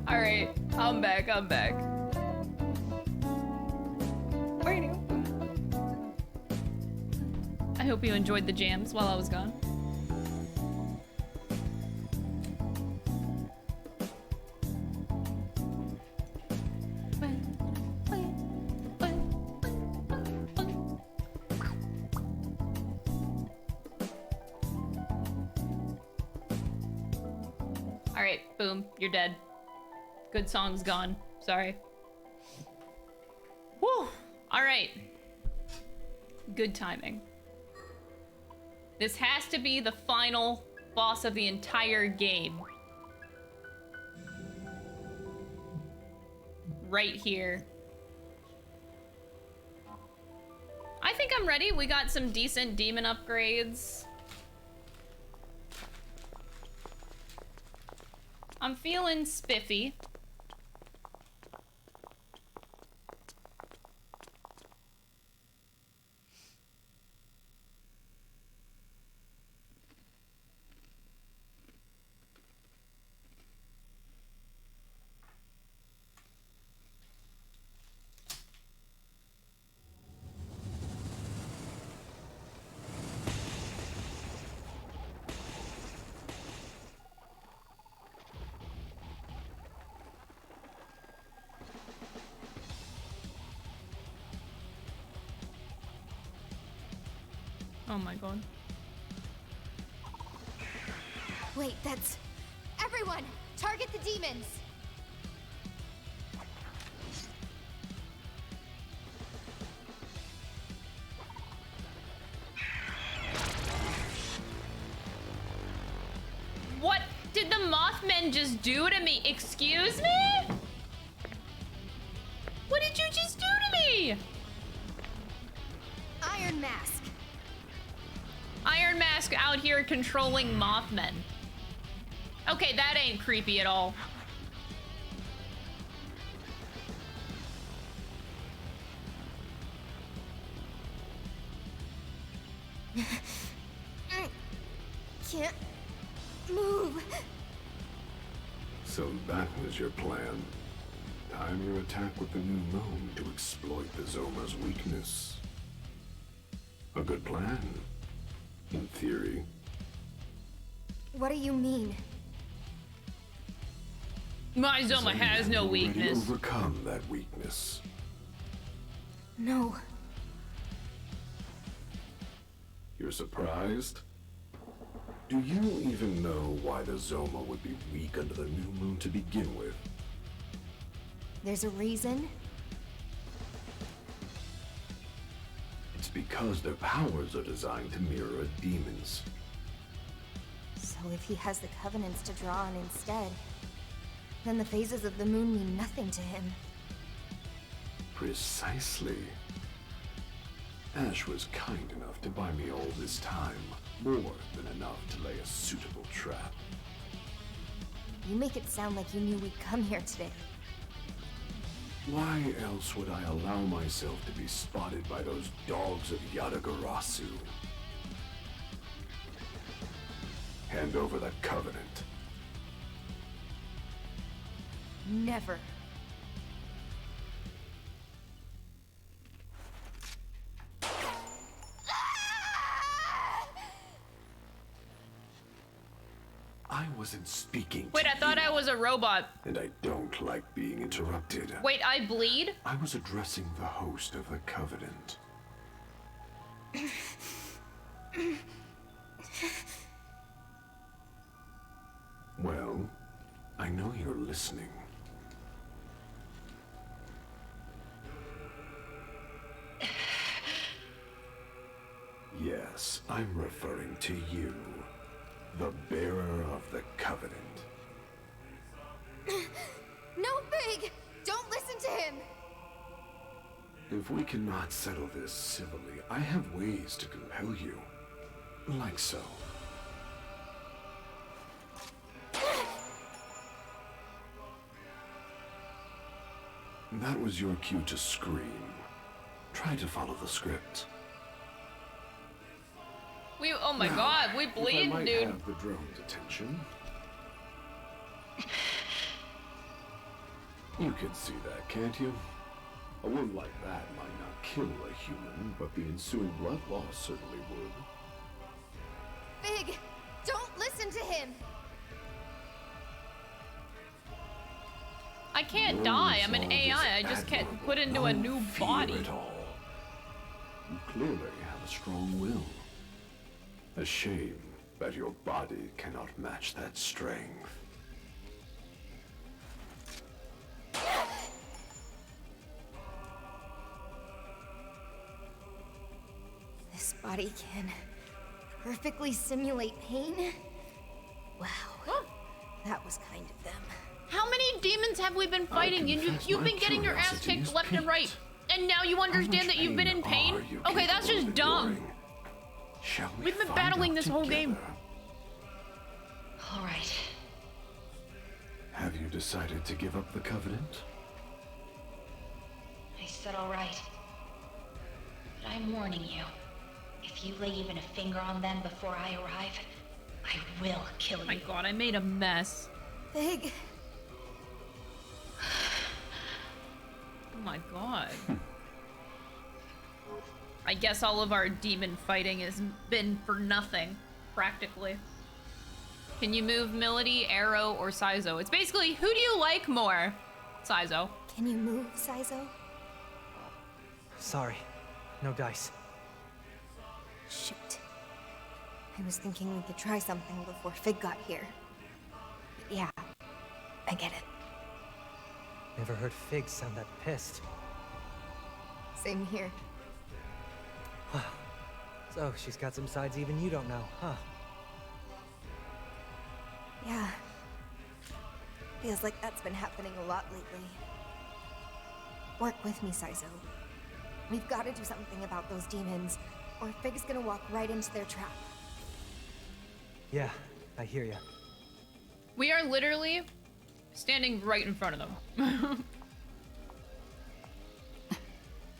Alright, I'm back. I hope you enjoyed the jams while I was gone. Alright, boom, you're dead. Good song's gone. Sorry. Whew. Alright. Good timing. This has to be the final boss of the entire game. Right here. I think I'm ready. We got some decent demon upgrades. I'm feeling spiffy. Oh my god. Wait, that's... Everyone! Target the demons! What did the Mothmen just do to me? Excuse me? What did you just do to me? Iron Mask. Iron Mask out here controlling Mothmen. Okay, that ain't creepy at all. Can't move. So that was your plan. Time your attack with the new moon to exploit the Zoma's weakness. A good plan, in theory. What do you mean? My Zoma has no weakness. Already overcome that weakness. No. You're surprised? Do you even know why the Zoma would be weak under the new moon to begin with? There's a reason? It's because their powers are designed to mirror a demon's. So if he has the covenants to draw on instead, then the phases of the moon mean nothing to him. Precisely. Ash was kind enough to buy me all this time, more than enough to lay a suitable trap. You make it sound like you knew we'd come here today. Why else would I allow myself to be spotted by those dogs of Yadagarasu? Hand over the covenant. Never. I wasn't speaking. Wait, I thought I was a robot. And I don't like being interrupted. Wait, I bleed? I was addressing the host of the covenant. Well, I know you're listening. Yes, I'm referring to you, the bearer of the covenant. No, Big! Don't listen to him! If we cannot settle this civilly, I have ways to compel you. Like so. That was your cue to scream. Try to follow the script. Oh my god, we bleed, if I might dude. have the drone's attention. You can see that, can't you? A wound like that might not kill a human, but the ensuing blood loss certainly would. Big! Don't listen to him! I can't die. I'm an AI. I just can't put into a new body. At all. You clearly have a strong will. A shame that your body cannot match that strength. This body can perfectly simulate pain? Wow. That was kind of them. How many demons have we been fighting? You've been getting your ass kicked left and right. And now you understand that you've been in pain? Okay, that's just dumb. We've been battling this whole game. All right. Have you decided to give up the Covenant? I said all right. But I'm warning you. If you lay even a finger on them before I arrive, I will kill you. Oh my god, I made a mess. Fig. Oh my god. I guess all of our demon fighting has been for nothing, practically. Can you move Melody, Arrow, or Saizo? It's basically, who do you like more? Saizo. Can you move, Saizo? Sorry, no dice. Shoot. I was thinking we could try something before Fig got here. But yeah, I get it. Never heard Fig sound that pissed. Same here. Wow. So, she's got some sides even you don't know, huh? Yeah. Feels like that's been happening a lot lately. Work with me, Saizo. We've got to do something about those demons, or Fig's gonna walk right into their trap. Yeah, I hear ya. We are literally standing right in front of them.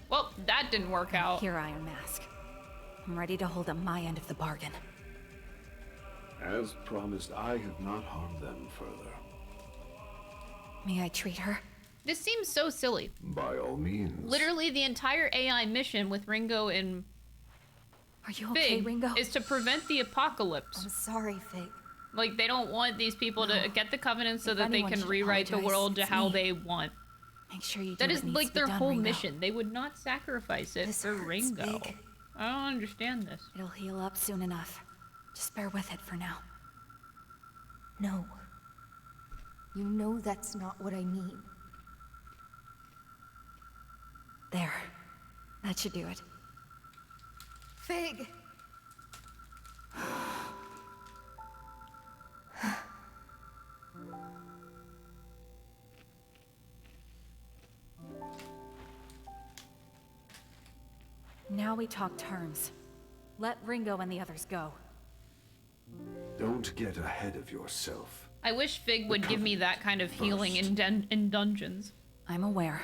Well, that didn't work out. Here, Iron Mask. I'm ready to hold up my end of the bargain. As promised, I have not harmed them further. May I treat her? This seems so silly. By all means. Literally, the entire AI mission with Ringo and Are you okay, Ringo? is to prevent the apocalypse. I'm sorry, Fig. Like, they don't want these people to get the Covenant so If that they anyone can should rewrite the apologize, world to it's how me. they want. Make sure you do That what is needs like to be their done, whole Ringo. mission. They would not sacrifice it This for hurts, Ringo. Fig. I don't understand this. It'll heal up soon enough. Just bear with it for now. No. You know that's not what I mean. There. That should do it. Fig! Now we talk terms. Let Ringo and the others go. Don't get ahead of yourself. I wish Fig would give me that kind of healing in dungeons. I'm aware.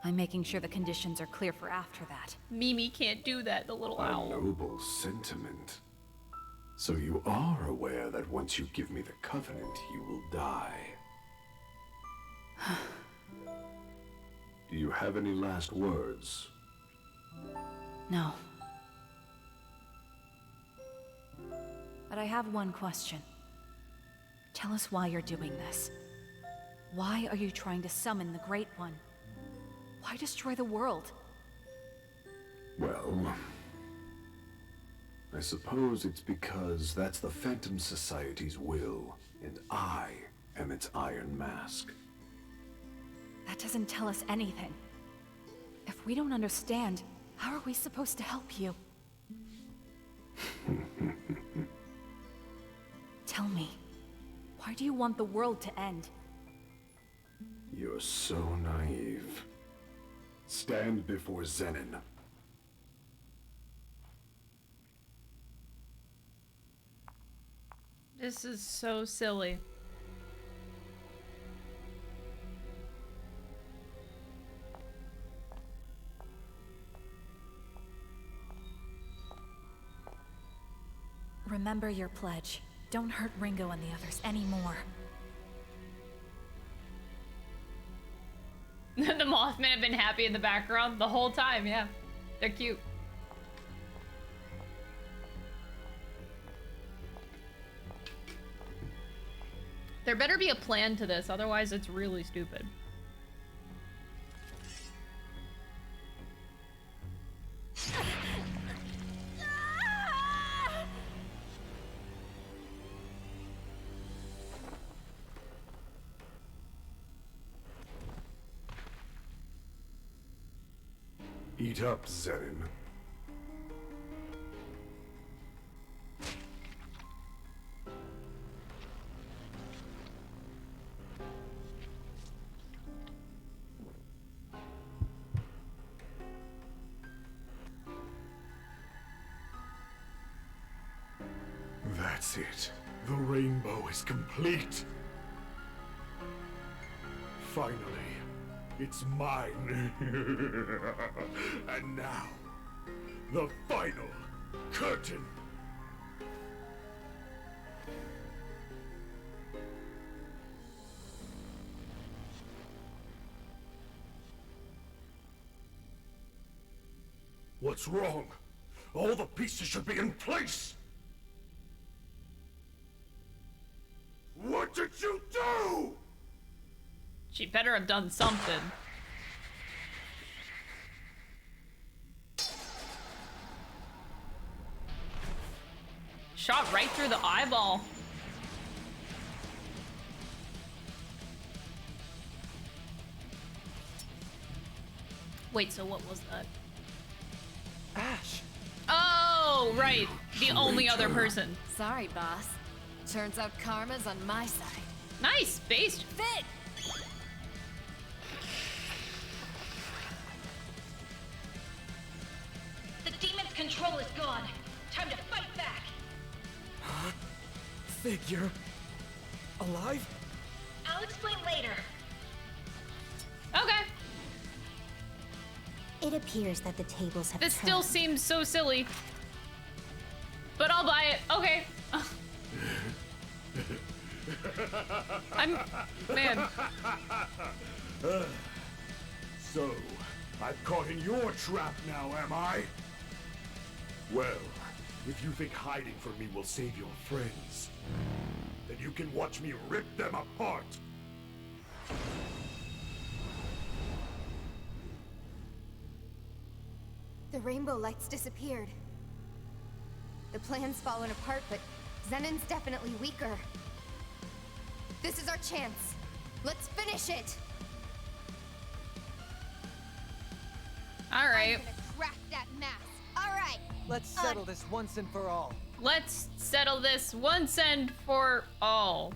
I'm making sure the conditions are clear for after that. Mimi can't do that, the little A owl. noble sentiment. So you are aware that once you give me the Covenant, you will die. Do you have any last words? No. But I have one question. Tell us why you're doing this. Why are you trying to summon the Great One? Why destroy the world? Well, I suppose it's because that's the Phantom Society's will, and I am its Iron Mask. That doesn't tell us anything. If we don't understand, how are we supposed to help you? Tell me, why do you want the world to end? You're so naive. Stand before Zenon. This is so silly. Remember your pledge. Don't hurt Ringo and the others anymore. The Mothman have been happy in the background the whole time, yeah. They're cute. There better be a plan to this, otherwise it's really stupid. Eat up, Zenon. That's it. The rainbow is complete. Finally, it's mine. And now, the final curtain. What's wrong? All the pieces should be in place! What did you do? She better have done something. Shot right through the eyeball. Wait, so what was that? Ash! Oh, right. The only other person. Sorry, boss. Turns out karma's on my side. Nice, based. Fit! The demon's control is gone. Time to fight back. Huh? Figure. Alive? I'll explain later. Okay. It appears that the tables have This turned. still seems so silly. But I'll buy it. Okay. Man. So, I'm caught in your trap now, am I? Well, if you think hiding from me will save your friends, then you can watch me rip them apart. The rainbow lights disappeared. The plan's fallen apart, but Zenon's definitely weaker. This is our chance. Let's finish it! All right. I'm gonna crack that mask. All right. Let's settle this once and for all. Let's settle this once and for all.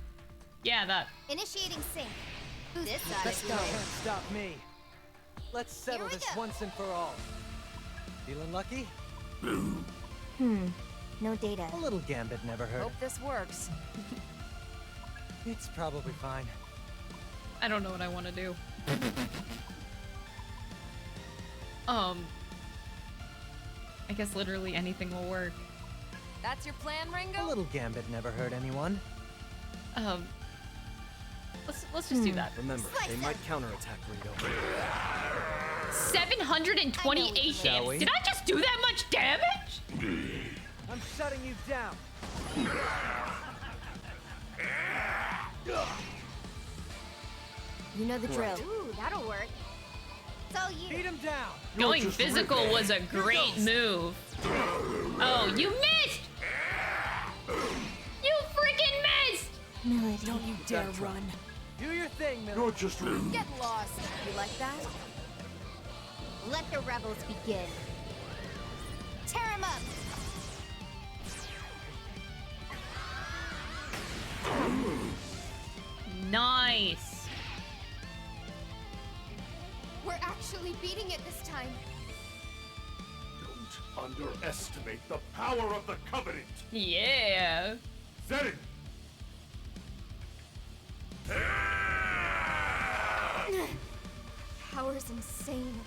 Yeah, that. Initiating sync. Who's this Let's side? go. Can't stop me. Let's settle this once and for all. Feeling lucky? No data. A little gambit never hurt. Hope this works. It's probably fine. I don't know what I want to do. I guess literally anything will work. That's your plan, Ringo? A little gambit never hurt anyone. Let's just do that. Remember, they might counterattack Ringo. 728 Shall we? hits. Did I just do that much damage? I'm shutting you down. You know the drill. Ooh, that'll work. It's all you. Beat him down. Going physical was a great move. Oh, you missed! You freaking missed! Melody. Don't you dare run. Do your thing, Miller. You're just rude. Get lost. You like that? Let the rebels begin. Tear him up! Nice. We're actually beating it this time. Don't underestimate the power of the Covenant. Yeah. Zenon! Power's insane.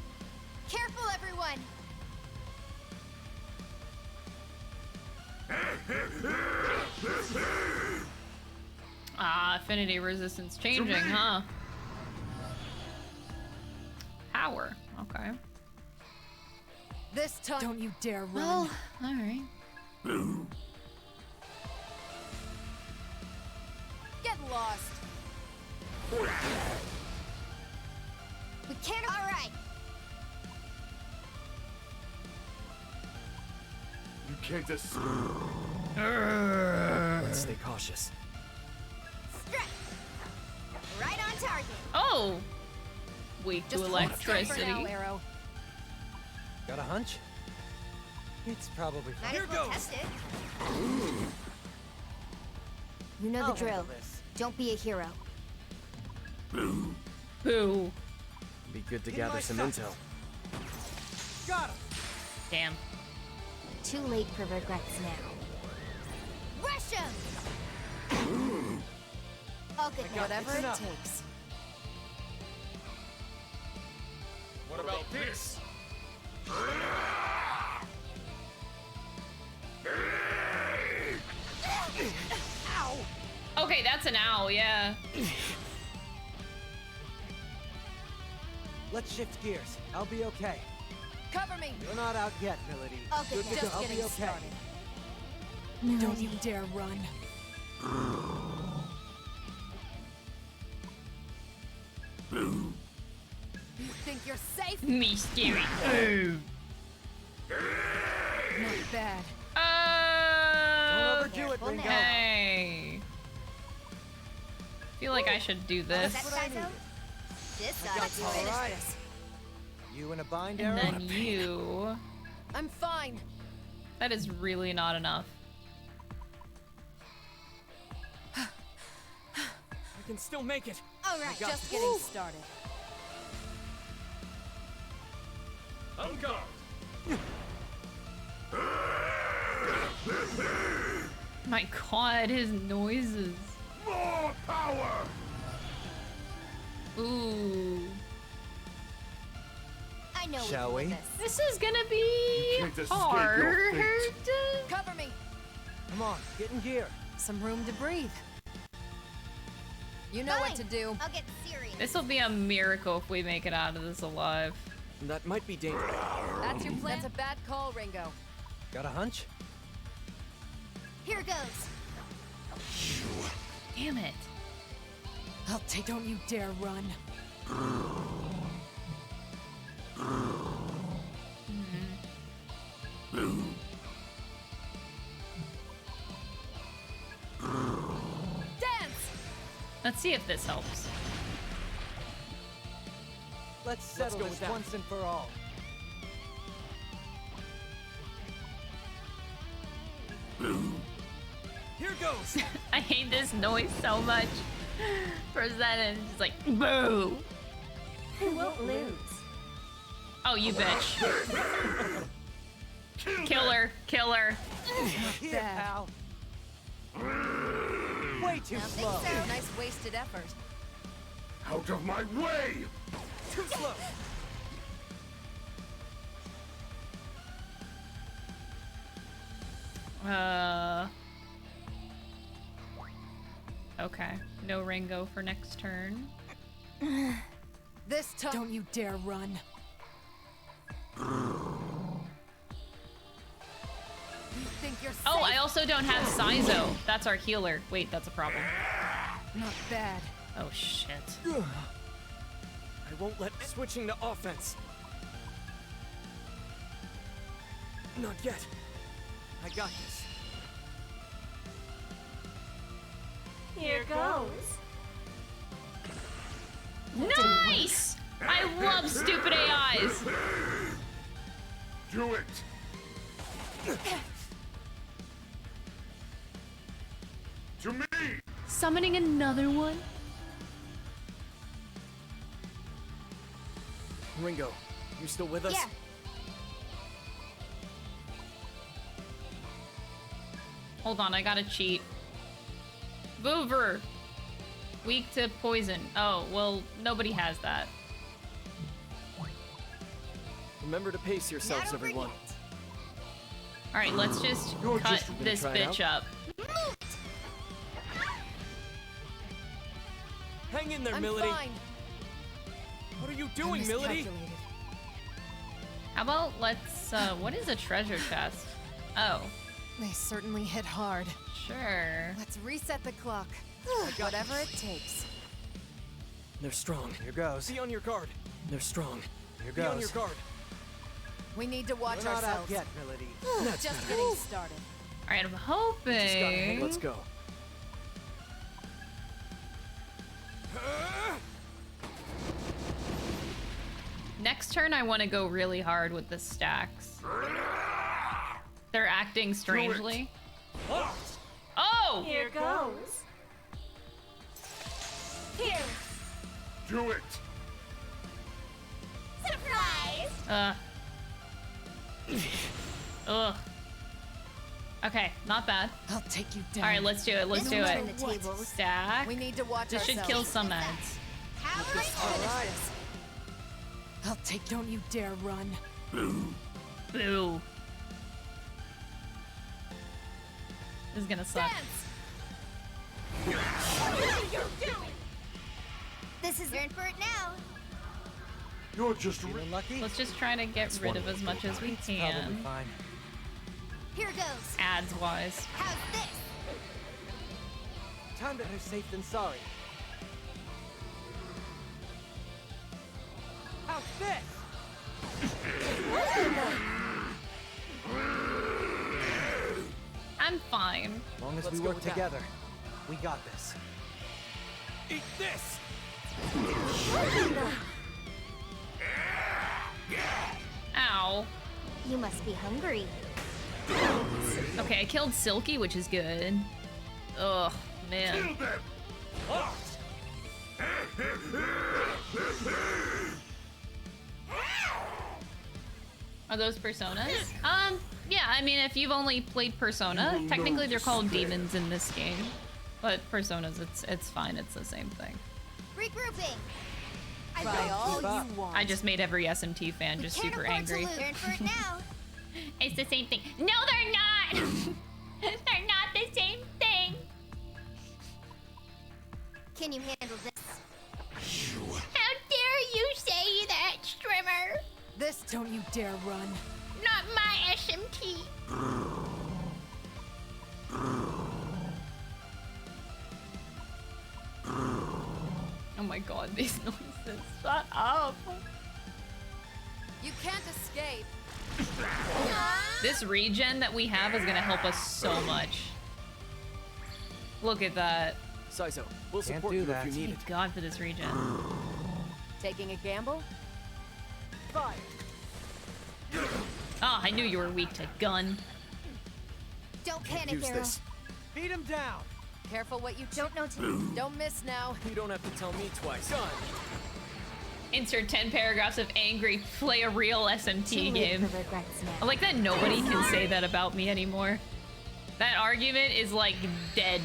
Careful, everyone! Affinity resistance changing, huh? Power. Okay. This time. Don't you dare run. Well, all right. Get lost. We can't. All right. You can't just... Let's stay cautious. Stretch. Right on target. Oh! Weak to Just hold still electricity. for now, Arrow. Got a hunch? It's probably fine. Might as well test it. You know I'll the drill. handle this. Don't be a hero. Boo. Be good to In gather my some sights. intel. Got him. Damn. Too late for regrets now. Rush him! I'll get Whatever it takes. What about this? Ow! Okay, that's an owl, yeah. Let's shift gears. I'll be okay. Cover me! You're not out yet, Milady. I'll get Good to just go. I'll getting be okay. started. Don't you dare run. You think you're safe? Me scary. Not bad. Don't overdo it, Ringo. Okay. Feel like I should do this. This ought to do All it. right. You in a bind, And Arrow? then you. I'm fine. That is really not enough. I can still make it. All right, just getting started. On guard. My god, his noises. More power. Ooh. I know Shall we? This is gonna be can't escape hard. your fate. Cover me. Come on, get in gear. Some room to breathe. You know what to do. I'll get serious. This will be a miracle if we make it out of this alive. That might be dangerous. That's your plan. That's a bad call, Ringo. Got a hunch? Here goes. Damn it. I'll take. Don't you dare run. Dance. Let's see if this helps. Let's settle go this with that. once and for all. Here goes. I hate this noise so much. For Zenon, it's like, boo. Who won't lose? Oh, you bitch. Killer, killer. Here, pal. Way too slow. Nice wasted effort. Out of my way. Too slow. Okay. No Ringo for next turn. This time. Don't you dare run. You think you're safe? Oh, I also don't have Sizo. That's our healer. Wait, that's a problem. Not bad. Oh, shit. I won't let switching to offense. Not yet. I got this. Here goes. Nice! I love stupid AIs. Do it. To me. Summoning another one? Ringo, you still with us? Yeah. Hold on, I gotta cheat. Boover! Weak to poison. Oh, well, nobody has that. Remember to pace yourselves, everyone. Alright, let's just You're cut just gonna this try it bitch out? up. Hang in there, I'm Milady. fine. What are you doing, Milady? Miscalculated. How about let's, what is a treasure chest? Oh, They certainly hit hard. sure. Let's reset the clock. Whatever it takes. They're strong. Here goes. Be on your guard. They're strong. Here Be on your goes. guard. We need to watch We're not out ourselves. yet, Milady. That's Just better. getting started. Alright, I'm Just gotta hang. hoping. Let's go. Next turn, I want to go really hard with the stacks. They're acting strangely. Oh! Here goes. Here. Do it. Surprise. Ugh. Okay, not bad. I'll take you down. All right, let's do it. Let's do it. Stack. We need to watch This should ourselves. kill some ads. Alright. I'll take. Don't you dare run. Boo. Boo. This is gonna suck. This is earned for it now. You're just lucky. Let's just try to get rid of as much as we Probably can. fine. Here goes. Ads wise. How's this? Time better safe than sorry. How's this? I'm fine. As long as Let's we go work with that. together, we got this. Eat this! Ow. You must be hungry. Okay, I killed Silky, which is good. Ugh, man. Are those personas? Yeah, I mean, if you've only played Persona, technically they're called demons in this game. But personas, it's fine, it's the same thing. Regrouping. Try all you want. I just made every SMT fan just super angry. Earned for it now. It's the same thing. No, they're not! They're not the same thing! Can you handle this? How dare you say that, Strimmer? This don't you dare run. Not my SMT. Oh my god, these noises. Shut up! You can't escape. This regen that we have is gonna help us so much. Look at that. Saizo, we'll Can't support do you that. if you need it. Thank God for this regen. Taking a gamble? Fire. Oh, I knew you were weak to gun. Don't Can't panic, use Arrow. this. Beat him down. Careful what you Don't know. Don't miss now. You don't have to tell me twice. Done. Insert 10 paragraphs of angry, play a real SMT Too late game. for regrets now. I like that nobody can say that about me anymore. That argument is like dead.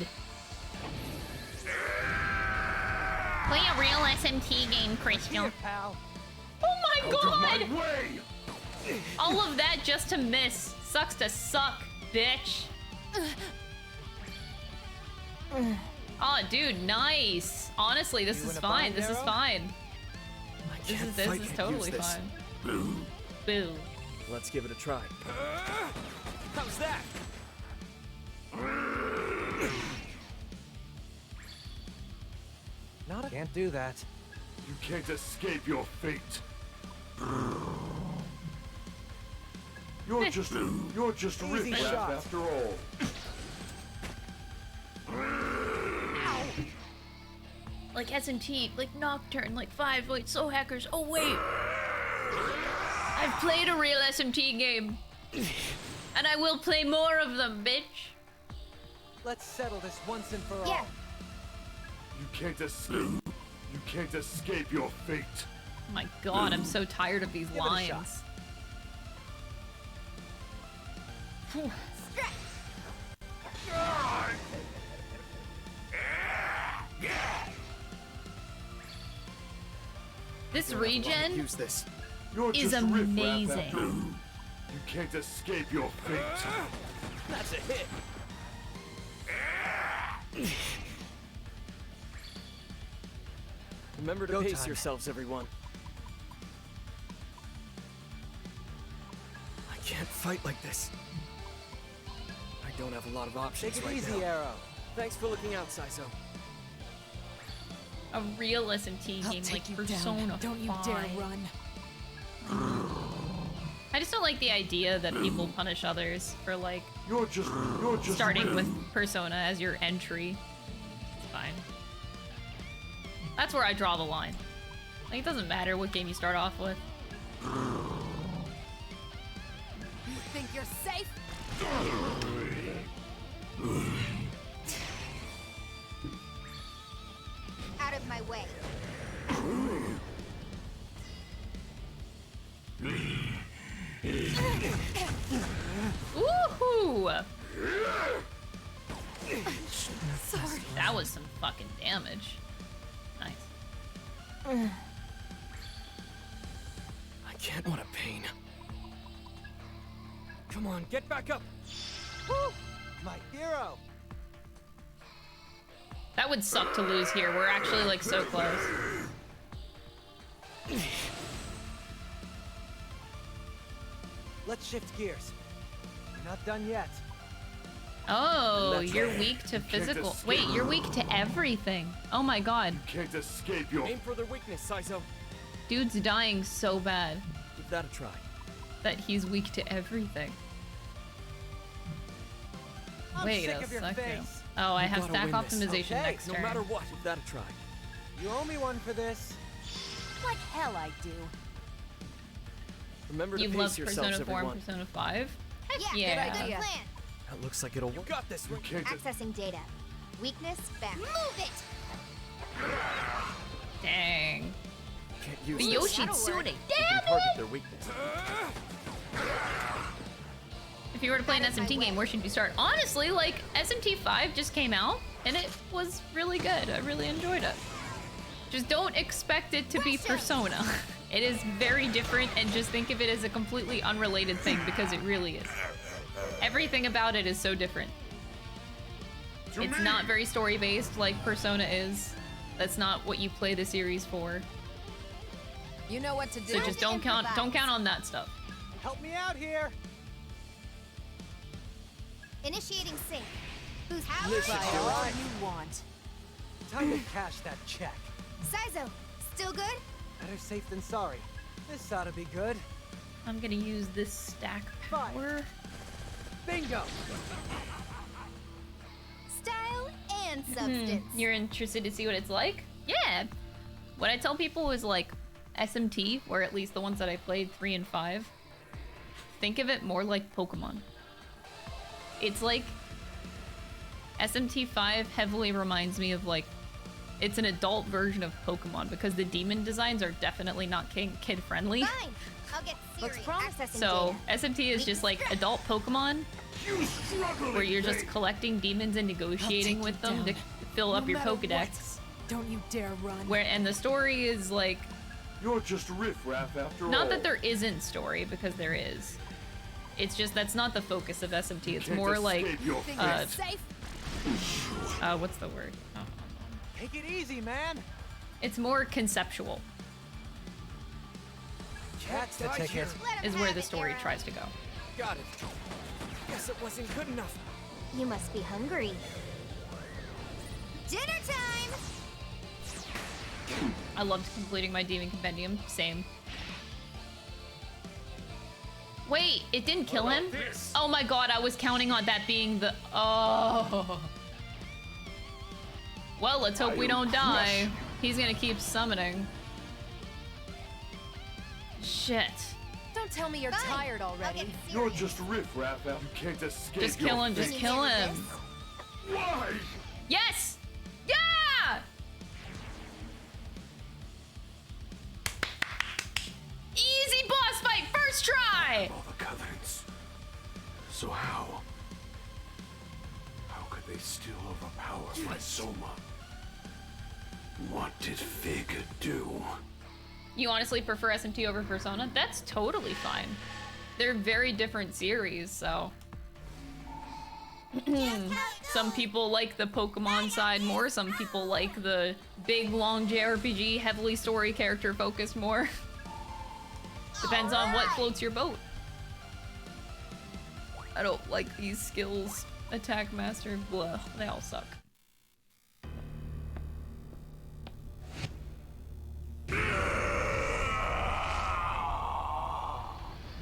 Play a real SMT game, Crystal. Here, pal. Oh my god! My way! All of that just to miss. Sucks to suck, bitch. Oh, dude, nice. Honestly, this You is in a fine. bind, This is Arrow? fine. I This can't is this fight is and totally use this. fine. Boo. Boo. Let's give it a try. How's that? Not a can't do that. You can't escape your fate. You're just Easy riffraff shot. after all. Like SMT, like Nocturne, like 5, wait, Soul Hackers. Oh wait, I've played a real SMT game, and I will play more of them, bitch. Let's settle this once and for all. Yeah. You can't escape. You can't escape your fate. Oh my god, I'm so tired of these Give it a lines. shot. Phew. This regen Use this. You're is just riffraff amazing. after all. You can't escape your fate. That's a hit. Remember to Go pace time. yourselves, everyone. I can't fight like this. I don't have a lot of options Take it right easy, now. Arrow. Thanks for looking out, Saizo. A real SMT I'll game take like you Persona down. Don't you 5. dare run. I just don't like the idea that people punish others for like You're just starting with Persona as your entry. It's fine. That's where I draw the line. Like, it doesn't matter what game you start off with. You think you're safe? Out of my way. Woohoo! was some fucking damage. Nice. I can't. What a pain. Come on, get back up. Woo! My hero. That would suck to lose here. We're actually like so close. Let's shift gears. We're not done yet. Oh, you're weak to physical. Wait, you're weak to everything. Oh my god. You can't escape your... Aim for their weakness, Saizo. Dude's dying so bad Give that a try. that he's weak to everything. I'm Wait sick a of your second. face. Oh, I You have gotta stack win this. optimization Okay, next No turn. matter what, give that a try. You owe me one for this. Like hell I do. Remember to You've pace loved yourselves, Persona 4 everyone. and Persona 5? Heck Yeah, yeah. good idea. Plan. That looks like it'll work. Got this one. Accessing data. Weakness back. Move it! Dang. Can't use The this. Yoshitsune. We Damn can target it! their weakness. If you were to play an SMT game, where should you start? Honestly, like, SMT 5 just came out, and it was really good. I really enjoyed it. Just don't expect it to be Persona. It is very different, and just think of it as a completely unrelated thing, because it really is. Everything about it is so different. It's not very story-based like Persona is. That's not what you play the series for. You know what to do. So just don't count on that stuff. Help me out here. Initiating sync. Who's Listen, Buy all all right. you want. Time to cash that check. Saizo, still good? Better safe than sorry. This ought to be good. I'm gonna use this stack power. Bingo. Style and substance. You're interested to see what it's like? Yeah. What I tell people is like SMT, or at least the ones that I played 3 and 5. Think of it more like Pokemon. It's like SMT 5 heavily reminds me of like, it's an adult version of Pokemon because the demon designs are definitely not kid friendly. Fine. I'll get Siri. Accessing So data. SMT is just like adult Pokemon where you're just collecting demons and negotiating with them to fill up your Pokedex. Don't you dare run. And the story is like, You're just riffraff after all. not that there isn't story, because there is. It's just that's not the focus of SMT. It's more like what's the word? Oh. Take it easy, man. It's more conceptual. Catch the ticket. Is where the story tries to go. Got it. Guess it wasn't good enough. You must be hungry. Dinner time! I loved completing my Demon Compendium. Same. Wait, it didn't kill him? Oh my god, I was counting on that being the... Oh. Well, let's hope we don't die. He's gonna keep summoning. Shit. Don't tell me you're tired already. You're just riffraff. You can't escape. Just kill him, just kill him. Why? Yes! Yeah! Easy boss fight, first try! All the covenants. So how could they still overpower my Soma? What did Fig do? You honestly prefer SMT over Persona? That's totally fine. They're very different series, so... Some people like the Pokemon side more, some people like the big, long JRPG, heavily story character focused more. Depends on what floats your boat. I don't like these skills. Attack Master, blah, they all suck.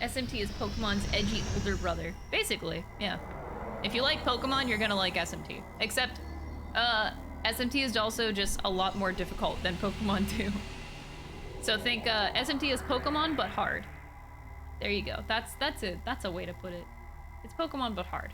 SMT is Pokemon's edgy older brother. Basically, yeah. If you like Pokemon, you're gonna like SMT. Except, SMT is also just a lot more difficult than Pokemon 2. So think, SMT is Pokemon, but hard. There you go. That's it. That's a way to put it. It's Pokemon, but hard.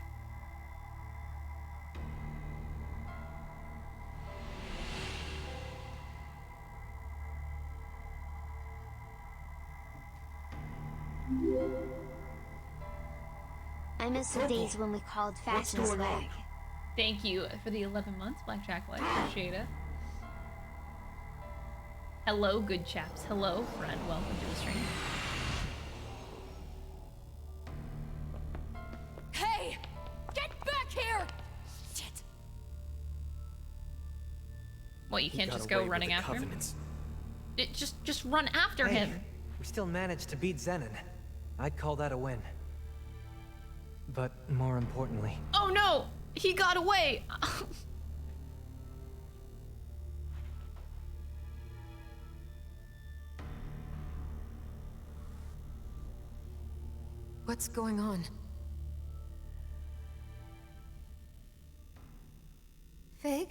I miss the days when we called fashion swag. Thank you for the 11 months, Blackjack Light. Appreciate it. Hello, good chaps. Hello, friend. Welcome to the stream. Hey! Get back here! Shit. What, you can't just go running after him? Just run after him. We still managed to beat Zenon. I'd call that a win. But more importantly... Oh no! He got away! What's going on? Fig?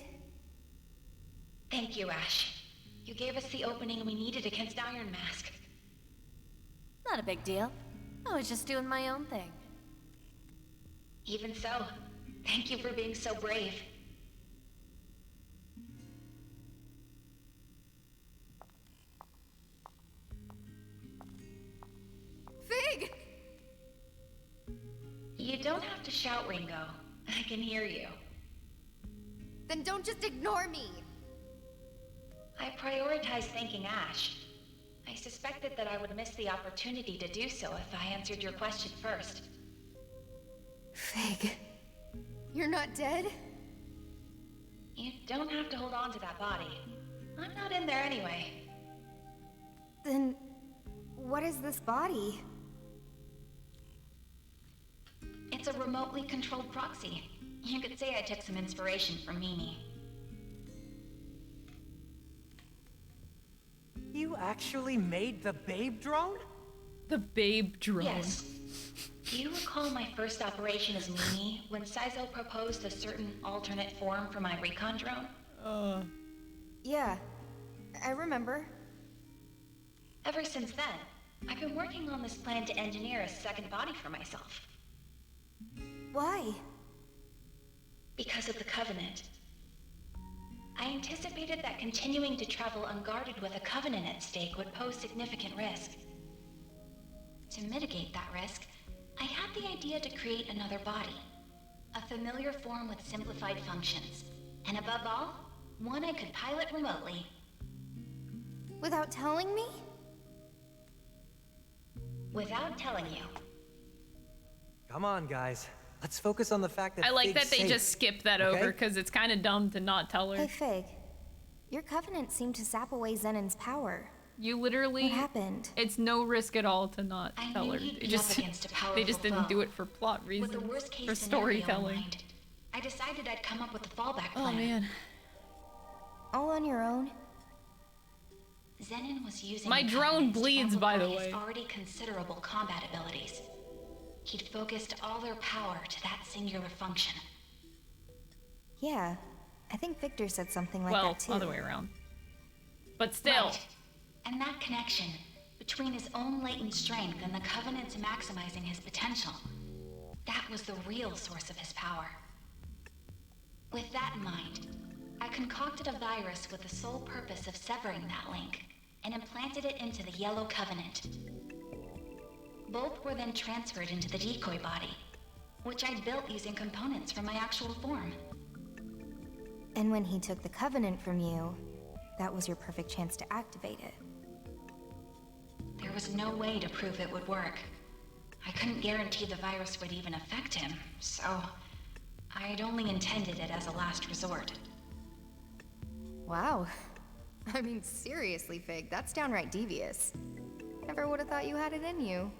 Thank you, Ash. You gave us the opening we needed against Iron Mask. Not a big deal. I was just doing my own thing. Even so, thank you for being so brave. Fig! You don't have to shout, Ringo. I can hear you. Then don't just ignore me! I prioritized thanking Ash. I suspected that I would miss the opportunity to do so if I answered your question first. Fig. You're not dead? You don't have to hold on to that body. I'm not in there anyway. Then... what is this body? It's a remotely controlled proxy. You could say I took some inspiration from Mimi. You actually made the babe drone? The babe drone. Yes. Do you recall my first operation as Mimi when Saizo proposed a certain alternate form for my recon drone? Yeah, I remember. Ever since then, I've been working on this plan to engineer a second body for myself. Why? Because of the Covenant. I anticipated that continuing to travel unguarded with a Covenant at stake would pose significant risk. To mitigate that risk, I had the idea to create another body. A familiar form with simplified functions. And above all, one I could pilot remotely. Without telling me? Without telling you. Come on, guys. Let's focus on the fact that I like Fig's that they safe, just skipped that okay? over because it's kind of dumb to not tell her. Hey, Fig. Your Covenant seemed to sap away Zenon's power. You literally... What happened? It's no risk at all to not tell her. He'd It be just, up against a they just powerful didn't foe. do it for plot reasons, With the worst case for scenario in storytelling. mind, I decided I'd come up with a fallback Oh plan. man. All on your own? Zenon was using My the drone Covenant to bleeds, by the amplify his way. already considerable combat abilities. He'd focused all their power to that singular function. Yeah, I think Victor said something like Well, that too. other way around. But still. Right. And that connection between his own latent strength and the Covenant's maximizing his potential, that was the real source of his power. With that in mind, I concocted a virus with the sole purpose of severing that link and implanted it into the Yellow Covenant. Both were then transferred into the decoy body, which I built using components from my actual form. And when he took the Covenant from you, that was your perfect chance to activate it. There was no way to prove it would work. I couldn't guarantee the virus would even affect him, so I'd only intended it as a last resort. Wow. I mean, seriously, Fig, that's downright devious. Never would have thought you had it in you.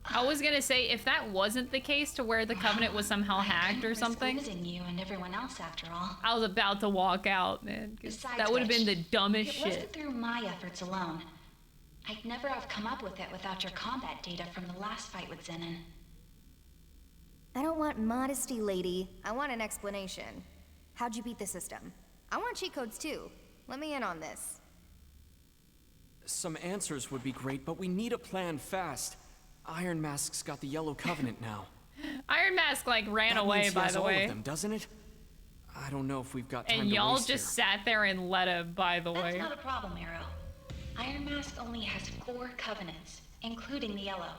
I was gonna say, if that wasn't the case to where the Covenant was somehow hacked or something, Losing you and everyone else after all. I was about to walk out, man. 'Cause Besides that would have been which, the dumbest it shit. wasn't through my efforts alone. I'd never have come up with it without your combat data from the last fight with Zenon. I don't want modesty, lady. I want an explanation. How'd you beat the system? I want cheat codes too. Let me in on this. Some answers would be great, but we need a plan fast. Iron Mask's got the Yellow Covenant now. Iron Mask like ran That away, means he by has the all way. of them, doesn't it? I don't know if we've got time And to y'all waste just here. sat there and let him, by the That's way. not a problem, Arrow. Iron Mask only has 4 Covenants, including the Yellow.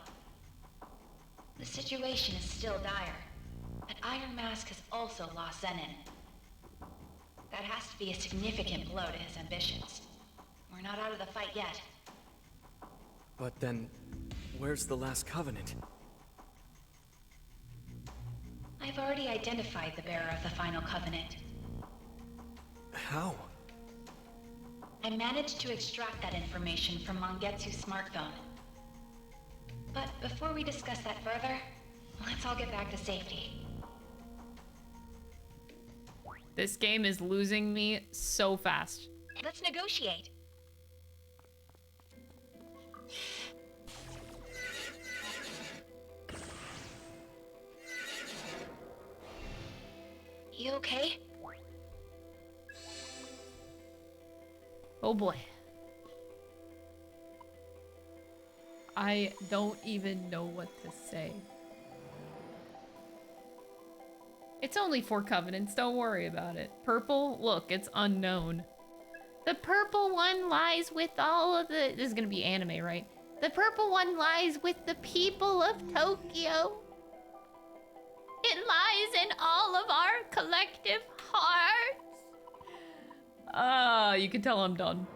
The situation is still dire, but Iron Mask has also lost Zenon. That has to be a significant blow to his ambitions. We're not out of the fight yet. But then, where's the last covenant? I've already identified the bearer of the final covenant. How? I managed to extract that information from Mangetsu's smartphone. But before we discuss that further, let's all get back to safety. This game is losing me so fast. Let's negotiate. You okay? Oh boy. I don't even know what to say. It's only 4 covenants, don't worry about it. Purple, look, it's unknown. The purple one lies with all of the... This is gonna be anime, right? The purple one lies with the people of Tokyo. It lies in all of our collective hearts. You can tell I'm done.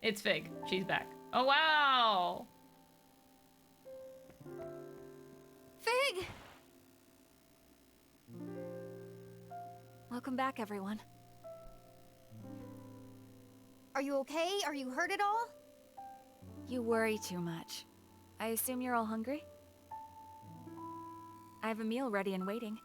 It's Fig. She's back. Oh, wow! Fig! Welcome back, everyone. Are you okay? Are you hurt at all? You worry too much. I assume you're all hungry? I have a meal ready and waiting.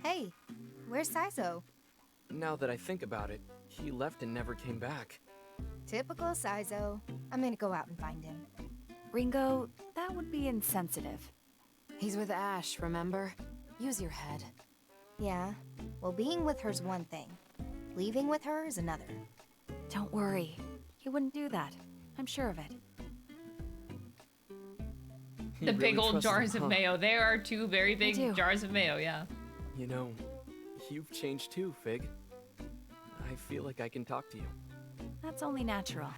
Hey, where's Saizo? Now that I think about it, he left and never came back. Typical Saizo. I'm gonna go out and find him. Ringo, that would be insensitive. He's with Ash, remember? Use your head. Yeah, well, being with her's one thing. Leaving with her is another. Don't worry. He wouldn't do that. I'm sure of it. The big old jars of mayo. There are 2 very big jars of mayo, yeah. You know, you've changed too, Fig. I feel like I can talk to you. That's only natural.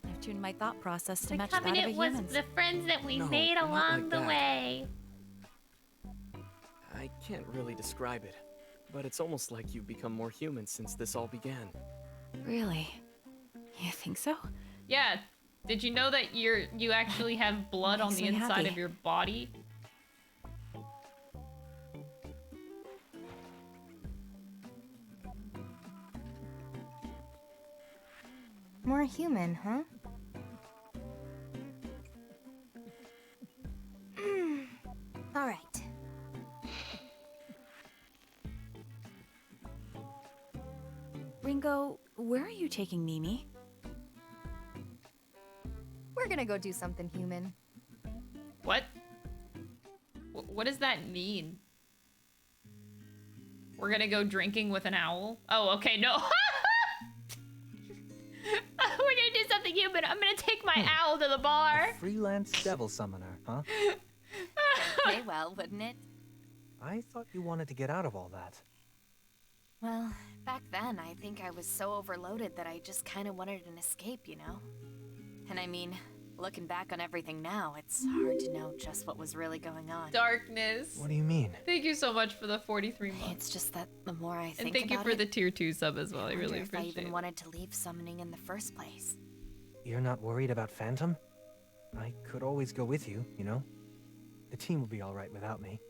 I've tuned my thought process to The match that of a covenant was human's. the friends that we No, made not along like the that. way. I can't really describe it, but it's almost like you've become more human since this all began. Really? You think so? Yeah. Did you know that you actually have blood on the Makes me inside happy. of your body? More human, huh? All right. Ringo, where are you taking Mimi? We're gonna go do something human. What? What does that mean? We're gonna go drinking with an owl? Oh, okay, no. We're gonna do something human. I'm gonna take my owl to the bar. A freelance devil summoner, huh? Pay well, wouldn't it? I thought you wanted to get out of all that. Well, back then, I think I was so overloaded that I just kind of wanted an escape, you know? And I mean, looking back on everything now, it's hard to know just what was really going on. Darkness. What do you mean? Thank you so much for the 43 months. It's just that the more I think And thank you about for it, the tier 2 sub as well. I really wonder if I appreciate even it. wanted to leave summoning in the first place. You're not worried about Phantom? I could always go with you, you know? The team will be alright without me.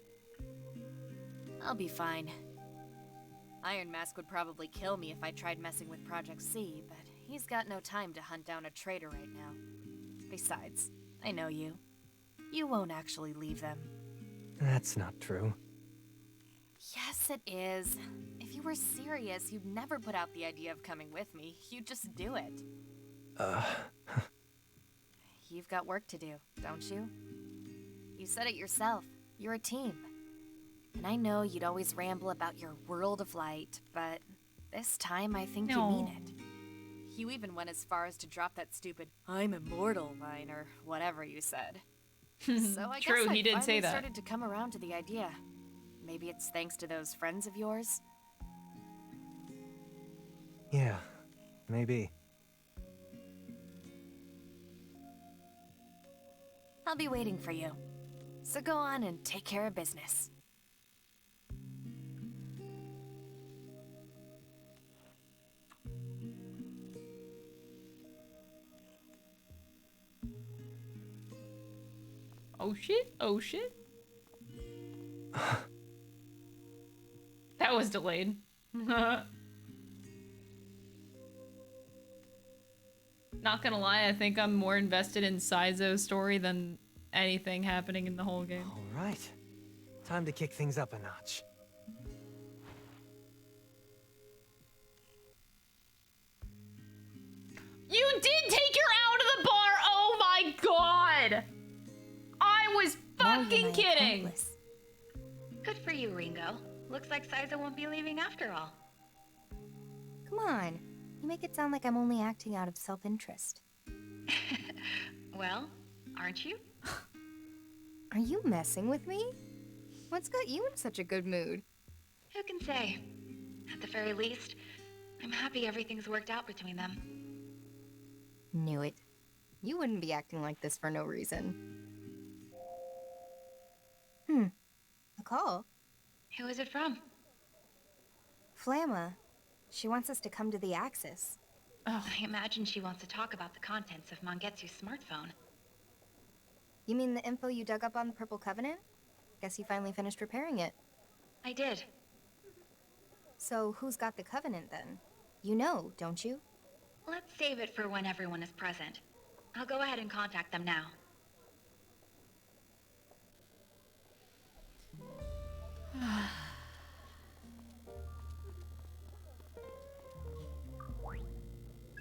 I'll be fine. Iron Mask would probably kill me if I tried messing with Project C, but he's got no time to hunt down a traitor right now. Besides, I know you. You won't actually leave them. That's not true. Yes, it is. If you were serious, you'd never put out the idea of coming with me. You'd just do it. You've got work to do, don't you? You said it yourself. You're a team. And I know you'd always ramble about your world of light, but this time I think you mean it. You even went as far as to drop that stupid "I'm immortal" line or whatever you said. So I True, guess he did say finally that. started to come around to the idea. Maybe it's thanks to those friends of yours? Yeah, maybe. I'll be waiting for you. So go on and take care of business. Oh shit, oh shit. That was delayed. Not gonna lie, I think I'm more invested in Saizo's story than anything happening in the whole game. All right. Time to kick things up a notch. You did take her out of the bar! Oh my god! I was fucking kidding! Good for you, Ringo. Looks like Saizo won't be leaving after all. Come on. You make it sound like I'm only acting out of self-interest. Well, aren't you? Are you messing with me? What's got you in such a good mood? Who can say? At the very least, I'm happy everything's worked out between them. Knew it. You wouldn't be acting like this for no reason. A call? Who is it from? Flamma. She wants us to come to the Axis. I imagine she wants to talk about the contents of Mangetsu's smartphone. You mean the info you dug up on the Purple Covenant? Guess you finally finished repairing it. I did. So who's got the Covenant then? You know, don't you? Let's save it for when everyone is present. I'll go ahead and contact them now.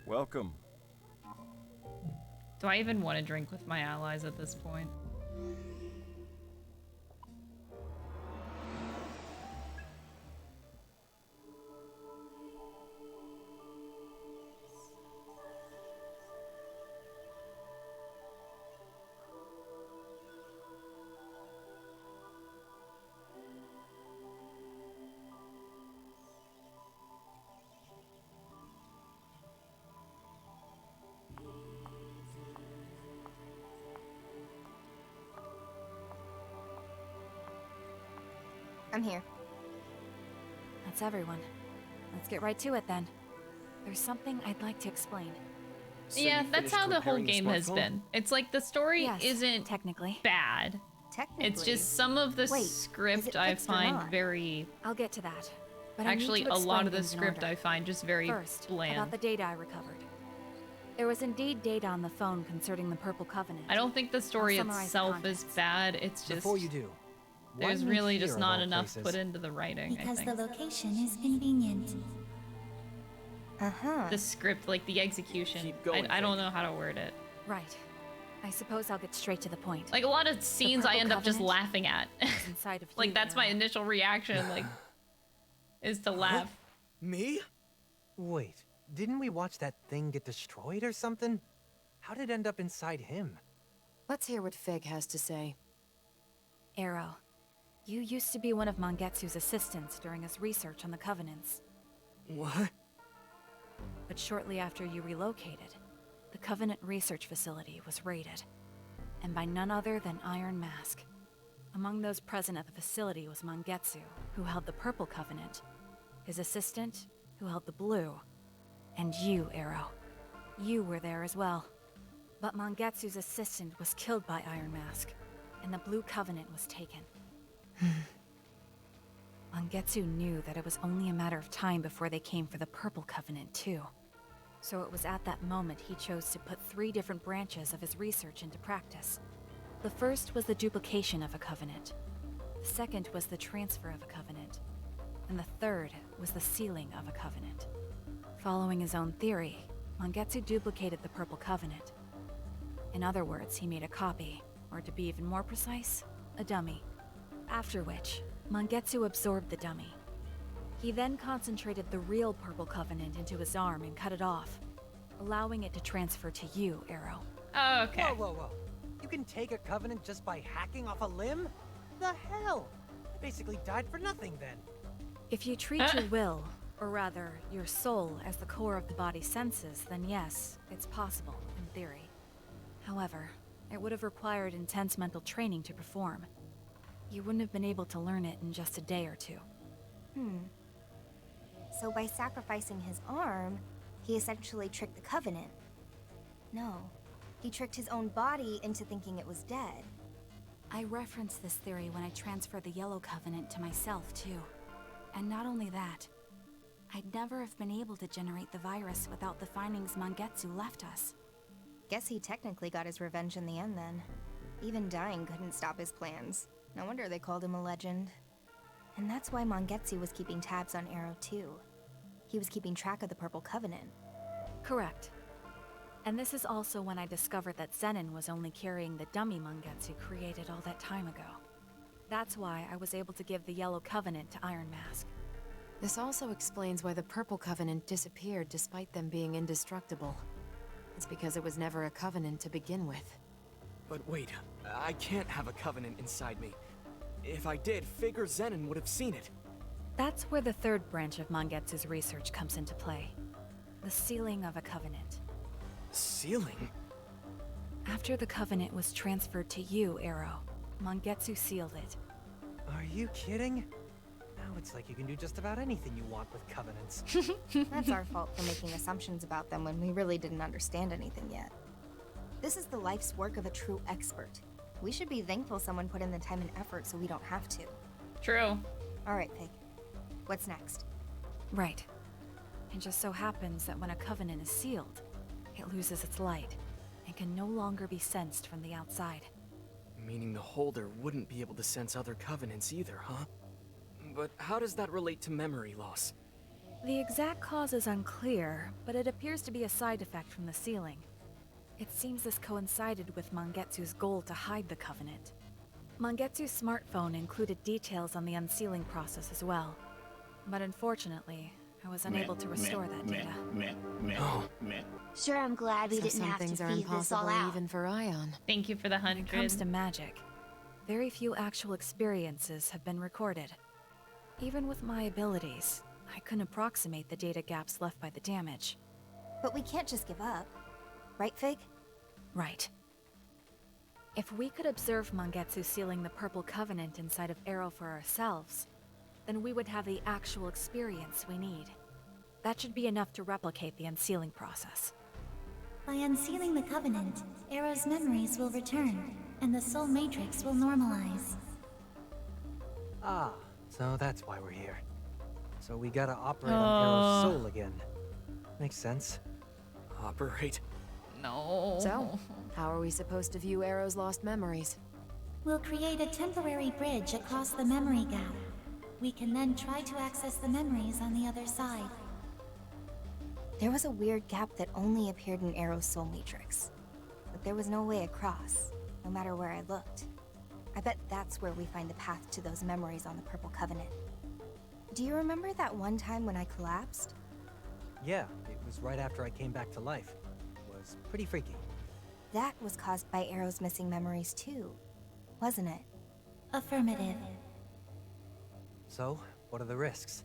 Welcome. Do I even want to drink with my allies at this point? I'm here. That's everyone. Let's get right to it then. There's something I'd like to explain. So yeah, you that's finished how the whole repairing the game has smartphone? been. It's like the story Yes, isn't technically bad. Technically. It's just some of the Wait, is script it I fixed or find not? very... I'll get to that. But I need Actually, to a lot explain of the things in script order. I find just very First, bland. about the data I recovered. There was indeed data on the phone concerning the Purple Covenant. I don't think the story I'll summarize the itself is contents. bad, it's just... Before you do, why There's me really here just of not all enough places? put into the writing, I Because think. the location is convenient. Uh-huh. The script, like the execution. Keep going, I don't Vic. know how to word it. Right. I suppose I'll get straight to the point. Like a lot of scenes I Purple end up just Covenant laughing at. is inside of Like you, that's my Arrow. initial reaction, like, is to laugh. Me? Wait, didn't we watch that thing get destroyed or something? How did it end up inside him? Let's hear what Fig has to say. Arrow, you used to be one of Mangetsu's assistants during his research on the Covenants. What? But shortly after you relocated, the Covenant research facility was raided, and by none other than Iron Mask. Among those present at the facility was Mangetsu, who held the Purple Covenant, his assistant, who held the Blue, and you, Arrow. You were there as well. But Mangetsu's assistant was killed by Iron Mask, and the Blue Covenant was taken. Mangetsu knew that it was only a matter of time before they came for the Purple Covenant, too. So it was at that moment he chose to put 3 different branches of his research into practice. The first was the duplication of a covenant. The second was the transfer of a covenant. And the third was the sealing of a covenant. Following his own theory, Mangetsu duplicated the Purple Covenant. In other words, he made a copy, or to be even more precise, a dummy. After which, Mangetsu absorbed the dummy. He then concentrated the real Purple Covenant into his arm and cut it off. allowing it to transfer to you, Arrow. Oh, okay. Whoa, whoa, whoa. You can take a covenant just by hacking off a limb? The hell? I basically died for nothing then. If you treat your will, or rather, your soul, as the core of the body's senses, then yes, it's possible, in theory. However, it would have required intense mental training to perform. You wouldn't have been able to learn it in just a day or two. So by sacrificing his arm, he essentially tricked the Covenant. No, he tricked his own body into thinking it was dead. I referenced this theory when I transferred the Yellow Covenant to myself, too. And not only that, I'd never have been able to generate the virus without the findings Mangetsu left us. Guess he technically got his revenge in the end then. Even dying couldn't stop his plans. No wonder they called him a legend. And that's why Mangetsu was keeping tabs on Arrow too. He was keeping track of the Purple Covenant. Correct. And this is also when I discovered that Zenon was only carrying the dummy Mangetsu created all that time ago. That's why I was able to give the Yellow Covenant to Iron Mask. This also explains why the Purple Covenant disappeared despite them being indestructible. It's because it was never a covenant to begin with. But wait, I can't have a covenant inside me. If I did, Fig or Zenon would have seen it. That's where the third branch of Mangetsu's research comes into play. The sealing of a covenant. Sealing? After the covenant was transferred to you, Arrow, Mangetsu sealed it. Are you kidding? Now it's like you can do just about anything you want with covenants. That's our fault for making assumptions about them when we really didn't understand anything yet. This is the life's work of a true expert. We should be thankful someone put in the time and effort so we don't have to. True. All right, Pig. What's next? Right. It just so happens that when a covenant is sealed, it loses its light and can no longer be sensed from the outside. Meaning the holder wouldn't be able to sense other covenants either, huh? But how does that relate to memory loss? The exact cause is unclear, but it appears to be a side effect from the sealing. It seems this coincided with Mangetsu's goal to hide the covenant. Mangetsu's smartphone included details on the unsealing process as well. But unfortunately, I was unable to restore that data. Sure, I'm glad we didn't Some have to things are feed this all impossible out. even for Ion. Thank you for the 100. When it comes to magic, very few actual experiences have been recorded. Even with my abilities, I couldn't approximate the data gaps left by the damage. But we can't just give up. Right, Fig? Right. If we could observe Mangetsu sealing the Purple Covenant inside of Arrow for ourselves, then we would have the actual experience we need. That should be enough to replicate the unsealing process. By unsealing the Covenant, Arrow's memories will return, and the Soul Matrix will normalize. Ah, so that's why we're here. So we gotta operate on Arrow's soul again. Makes sense. Operate? No. So, how are we supposed to view Arrow's lost memories? We'll create a temporary bridge across the memory gap. We can then try to access the memories on the other side. There was a weird gap that only appeared in Arrow's soul matrix. But there was no way across, no matter where I looked. I bet that's where we find the path to those memories on the Purple Covenant. Do you remember that one time when I collapsed? Yeah, it was right after I came back to life. It was pretty freaky. That was caused by Arrow's missing memories too, wasn't it? Affirmative. So, what are the risks?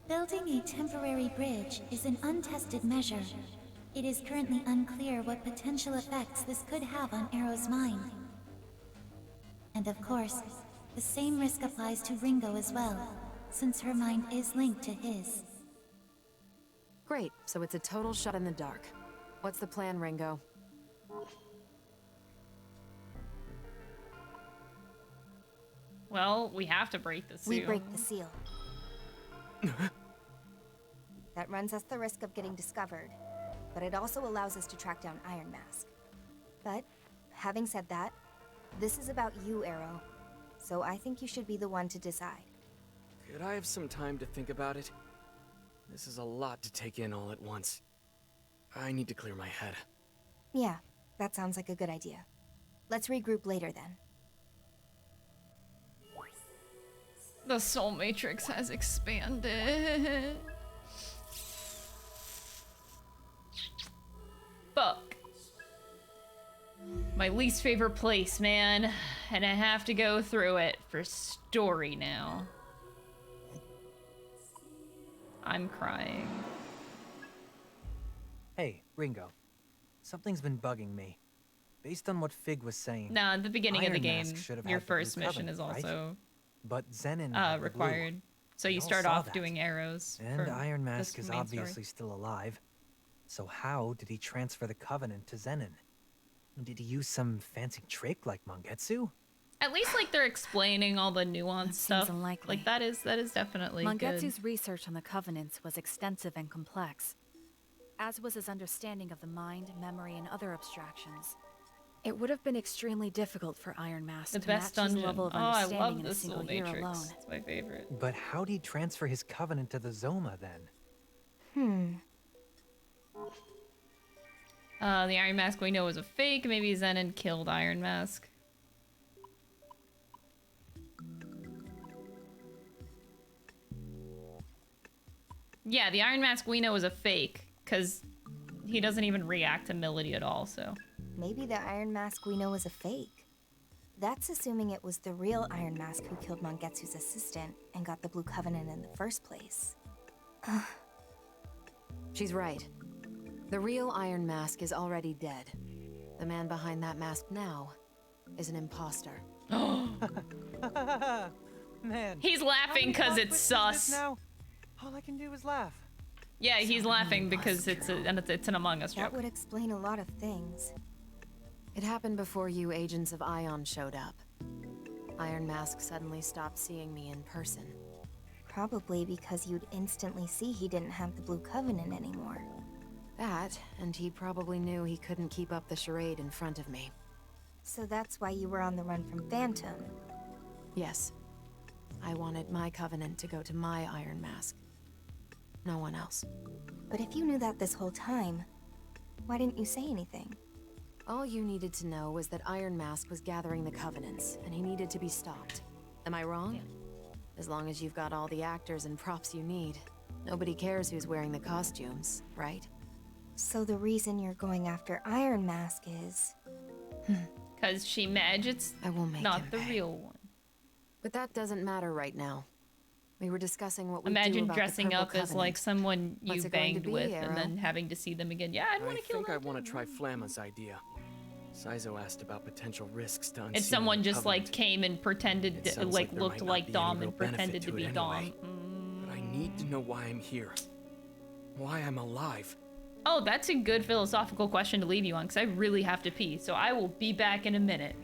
Building a temporary bridge is an untested measure. It is currently unclear what potential effects this could have on Arrow's mind. And of course, the same risk applies to Ringo as well, since her mind is linked to his. Great, so it's a total shot in the dark. What's the plan, Ringo? Well, we have to break the seal. We break the seal. That runs us the risk of getting discovered, but it also allows us to track down Iron Mask. But, having said that, this is about you, Arrow, so I think you should be the one to decide. Could I have some time to think about it? This is a lot to take in all at once. I need to clear my head. Yeah, that sounds like a good idea. Let's regroup later then. The Soul Matrix has expanded. My least favorite place, man. And I have to go through it for story now. I'm crying. Hey, Ringo. Something's been bugging me. Based on what Fig was saying, No, at the beginning of the Iron game, Mask should have your had the Blue first mission Covenant, is right? also But Zenon had the blue. required. So We you all start saw off that. doing arrows. And for Iron Mask this is main obviously story. still alive. So how did he transfer the Covenant to Zenon? Did he use some fancy trick like Mangetsu? At least like they're explaining all the nuanced stuff. Seems unlikely. Like that is definitely Mangetsu's good. research on the Covenants was extensive and complex, as was his understanding of the mind, memory, and other abstractions. It would have been extremely difficult for Iron Mask The to best match his dungeon. level of Oh, I understanding love in a the single Soul year Matrix. alone. It's my favorite. But how'd he transfer his Covenant to the Zoma then? The Iron Mask we know is a fake. Maybe Zenon killed Iron Mask. Yeah, the Iron Mask we know is a fake, because he doesn't even react to Melody at all, so. Maybe the Iron Mask we know is a fake. That's assuming it was the real Iron Mask who killed Mangetsu's assistant and got the Blue Covenant in the first place. She's right. The real Iron Mask is already dead. The man behind that mask now is an imposter. Man. He's laughing because it's sus. Now? All I can do is laugh. Yeah, he's laughing because it's an Among Us joke. That would explain a lot of things. It happened before you agents of Ion showed up. Iron Mask suddenly stopped seeing me in person. Probably because you'd instantly see he didn't have the Blue Covenant anymore. That, and he probably knew he couldn't keep up the charade in front of me. So that's why you were on the run from Phantom. Yes. I wanted my Covenant to go to my Iron Mask. No one else. But if you knew that this whole time, why didn't you say anything? All you needed to know was that Iron Mask was gathering the Covenants, and he needed to be stopped. Am I wrong? As long as you've got all the actors and props you need, nobody cares who's wearing the costumes, right? So the reason you're going after Iron Mask is... Because she magic's not the real one. But that doesn't matter right now. We were discussing what we do Imagine about dressing the up Purple as like Covenant. someone you What's it going to banged be, with Arrow? and then having to see them again. Yeah, I'd want to kill them. I want to try Flamma's idea. Saizo asked about potential risks to unsealing If someone the just like Covenant. came and pretended It to, sounds like there looked might not like be any Dom real and pretended benefit to be it Dom. anyway. But I need to know why I'm here. Why I'm alive. Oh, that's a good philosophical question to leave you on, because I really have to pee, so I will be back in a minute.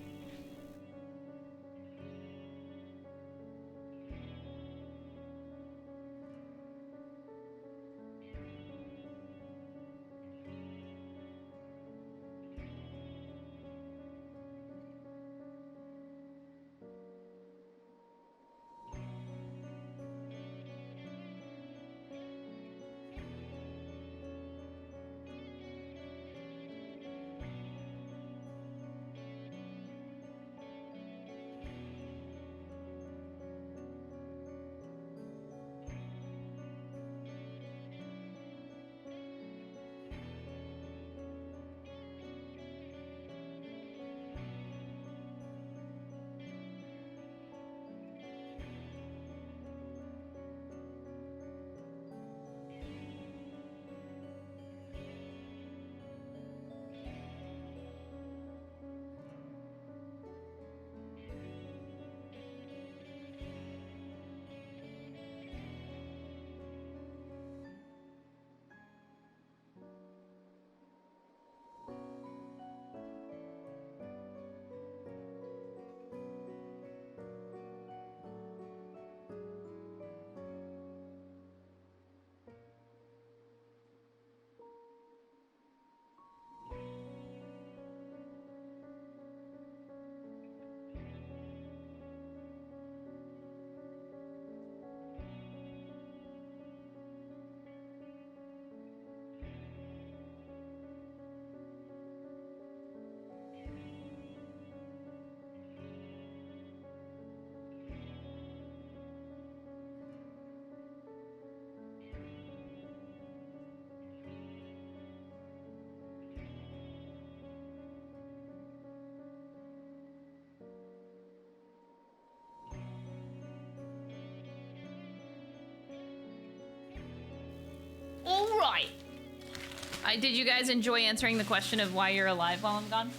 Did you guys enjoy answering the question of why you're alive while I'm gone?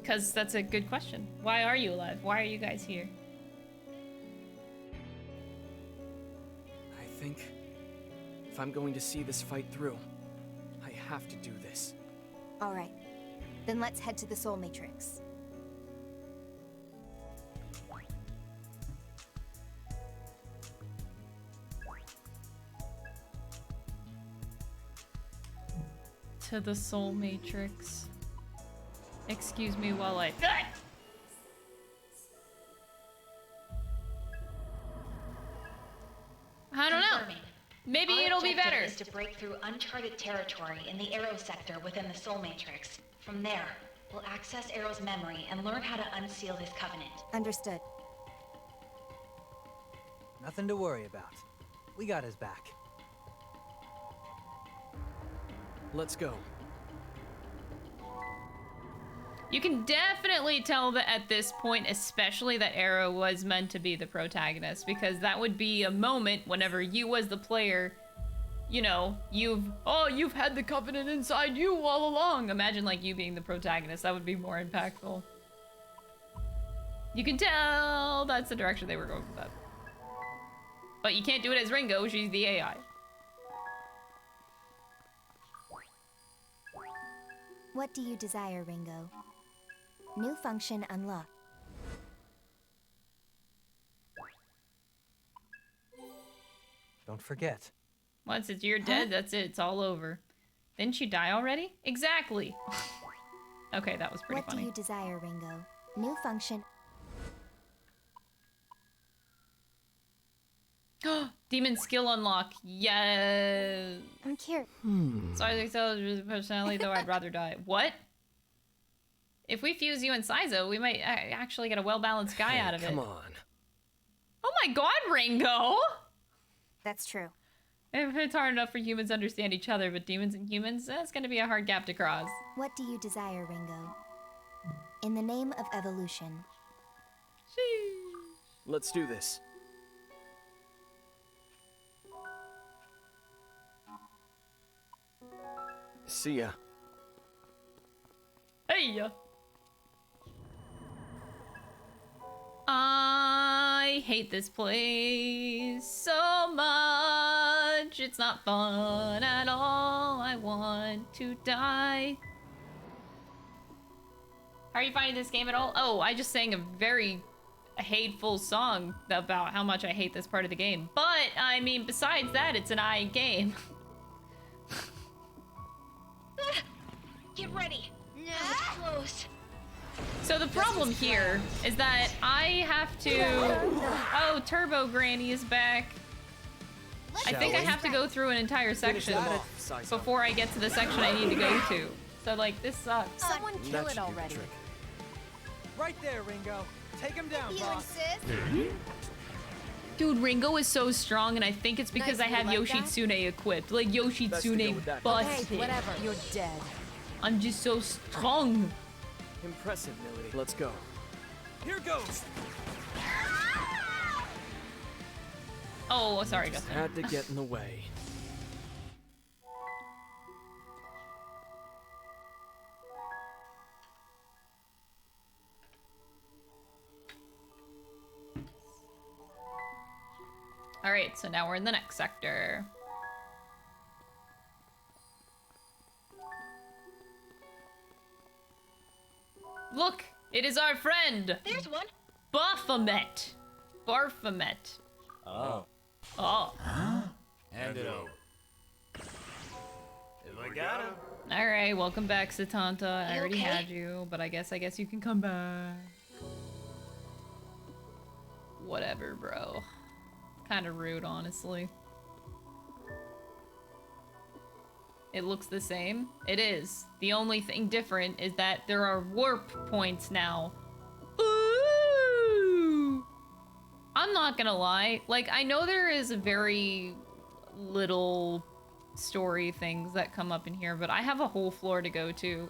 Because that's a good question. Why are you alive? Why are you guys here? I think if I'm going to see this fight through, I have to do this. All right. Then let's head to the Soul Matrix. To the Soul Matrix. Excuse me while I... I don't know. Maybe it'll be better. Our objective is to break through uncharted territory in the Arrow sector within the Soul Matrix. From there, we'll access Arrow's memory and learn how to unseal his covenant. Understood. Nothing to worry about. We got his back. Let's go. You can definitely tell that at this point, especially that Arrow was meant to be the protagonist, because that would be a moment whenever you as the player, you know, you've had the Covenant inside you all along. Imagine like you being the protagonist. That would be more impactful. You can tell that's the direction they were going with that. But you can't do it as Ringo, she's the AI. What do you desire, Ringo? New function unlocked. Don't forget. Once you're dead, that's it. It's all over. Didn't you die already? Exactly. Okay, that was pretty funny. What do you desire, Ringo? New function. Demon skill unlock. Yes. I'm curious. Sorry, personality, though I'd rather die. What? If we fuse you and Saizo, we might actually get a well-balanced guy out of it. Come on. Oh my god, Ringo! That's true. If it's hard enough for humans to understand each other, but demons and humans, that's gonna be a hard gap to cross. What do you desire, Ringo? In the name of evolution. Let's do this. See ya. Hey! I hate this place so much. It's not fun at all. I want to die. How are you finding this game at all? Oh, I just sang a very hateful song about how much I hate this part of the game. But, I mean, besides that, it's an I game. Get ready. Now it's close. So the problem here is that I have to... Oh, Turbo Granny is back. I think I have to go through an entire section before I get to the section I need to go to. So, like, this sucks. Someone kill it already. Right there, Ringo. Take him down, You boss. insist? Dude, Ringo is so strong, and I think it's because Nice, I have you like that? Yoshitsune equipped. Like, Yoshitsune busted. Hey, whatever. You're dead. I'm just so strong. Impressive, Milady. Let's go. Here goes. Oh, sorry, Just Justin. had to get in the way. All right, so now we're in the next sector. Look, it is our friend. There's one. Baphomet. Baphomet. Oh. Oh. Hand it over. We got him. All right, welcome back, Satanta. I You already okay? had you, but I guess you can come back. Whatever, bro. Kind of rude, honestly. It looks the same. It is. The only thing different is that there are warp points now. Ooh! I'm not gonna lie. Like, I know there is a very little story things that come up in here, but I have a whole floor to go through.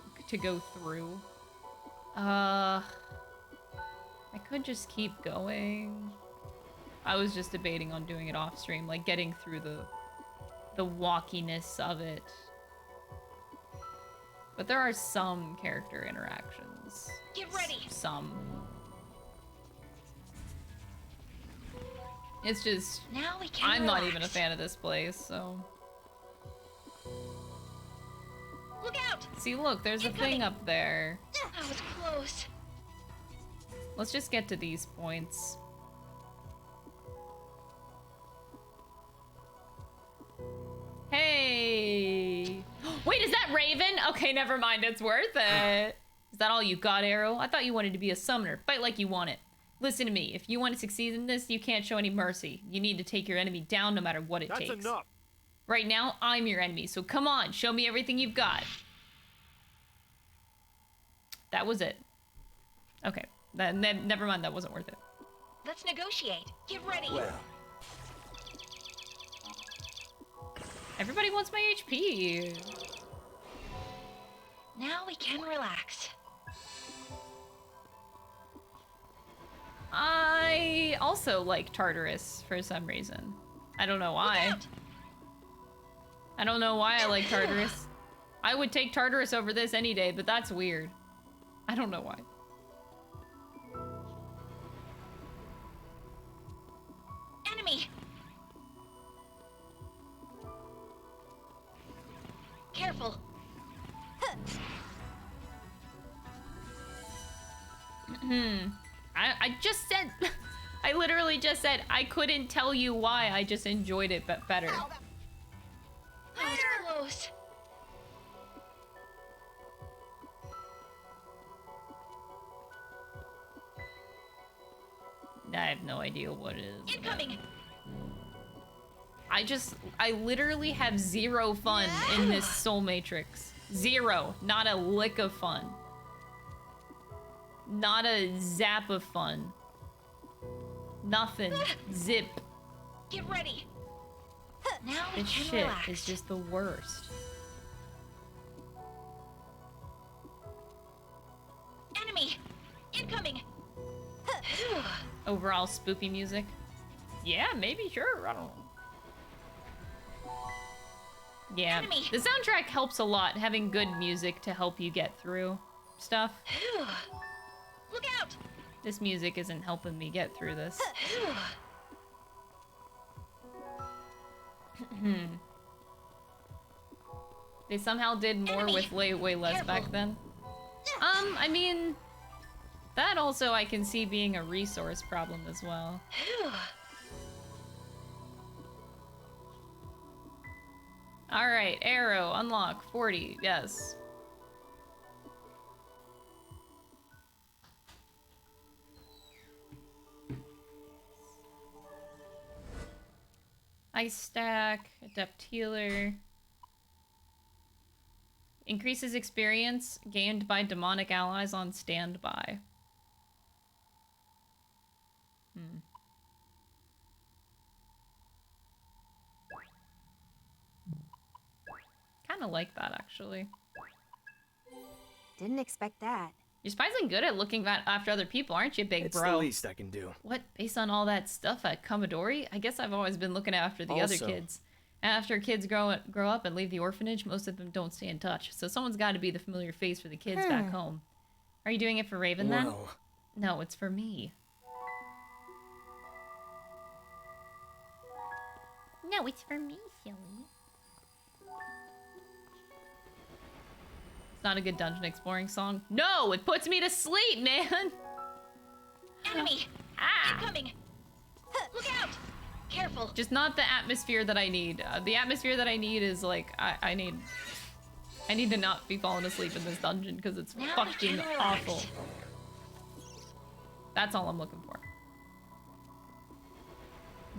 I could just keep going. I was just debating on doing it off stream, like getting through the walkiness of it. But there are some character interactions. Get ready. Some. It's just Now we can I'm not relax. even a fan of this place, so. Look out! See, look, there's a thing up there. That was close. Let's just get to these points. Hey! Wait, is that Raven? Okay, never mind, it's worth it. Is that all you got, Arrow? I thought you wanted to be a summoner. Fight like you want it. Listen to me, if you want to succeed in this, you can't show any mercy. You need to take your enemy down no matter what it takes. That's enough. Right now, I'm your enemy, so come on, show me everything you've got. That was it. Okay, never mind, that wasn't worth it. Let's negotiate. Get ready. Well. Everybody wants my HP. Now we can relax. I also like Tartarus for some reason. I don't know why. I don't know why I like Tartarus. I would take Tartarus over this any day, but that's weird. I don't know why. Enemy! Careful. I just said, I literally just said I couldn't tell you why. I just enjoyed it but better. That was close. I have no idea what it is. Incoming. I literally have zero fun in this Soul Matrix. Zero. Not a lick of fun. Not a zap of fun. Nothing. Zip. Get ready. Now we This can shit relax. is just the worst. Enemy! Incoming! Overall spoopy music. Yeah, maybe, sure, I don't know. Yeah, Enemy. the soundtrack helps a lot, having good music to help you get through stuff. Look out! This music isn't helping me get through this. They somehow did more with way less back then. I mean, that also I can see being a resource problem as well. Alright, arrow, unlock, 40, yes. Ice stack, adept healer. Increases experience gained by demonic allies on standby. Kind of like that, actually. Didn't expect that. You're surprisingly good at looking after other people, aren't you, big It's bro? the least I can do. What? Based on all that stuff at Commodore? I guess I've always been looking after the other Also- kids. After kids grow up and leave the orphanage, most of them don't stay in touch. So someone's got to be the familiar face for the kids back home. Are you doing it for Raven then? Well. No, it's for me. No, it's for me, silly. It's not a good dungeon exploring song. No, it puts me to sleep, man. Enemy! Incoming! Look out! Careful. Just not the atmosphere that I need. The atmosphere that I need is like I need to not be falling asleep in this dungeon because it's Now we fucking can relax. awful. That's all I'm looking for.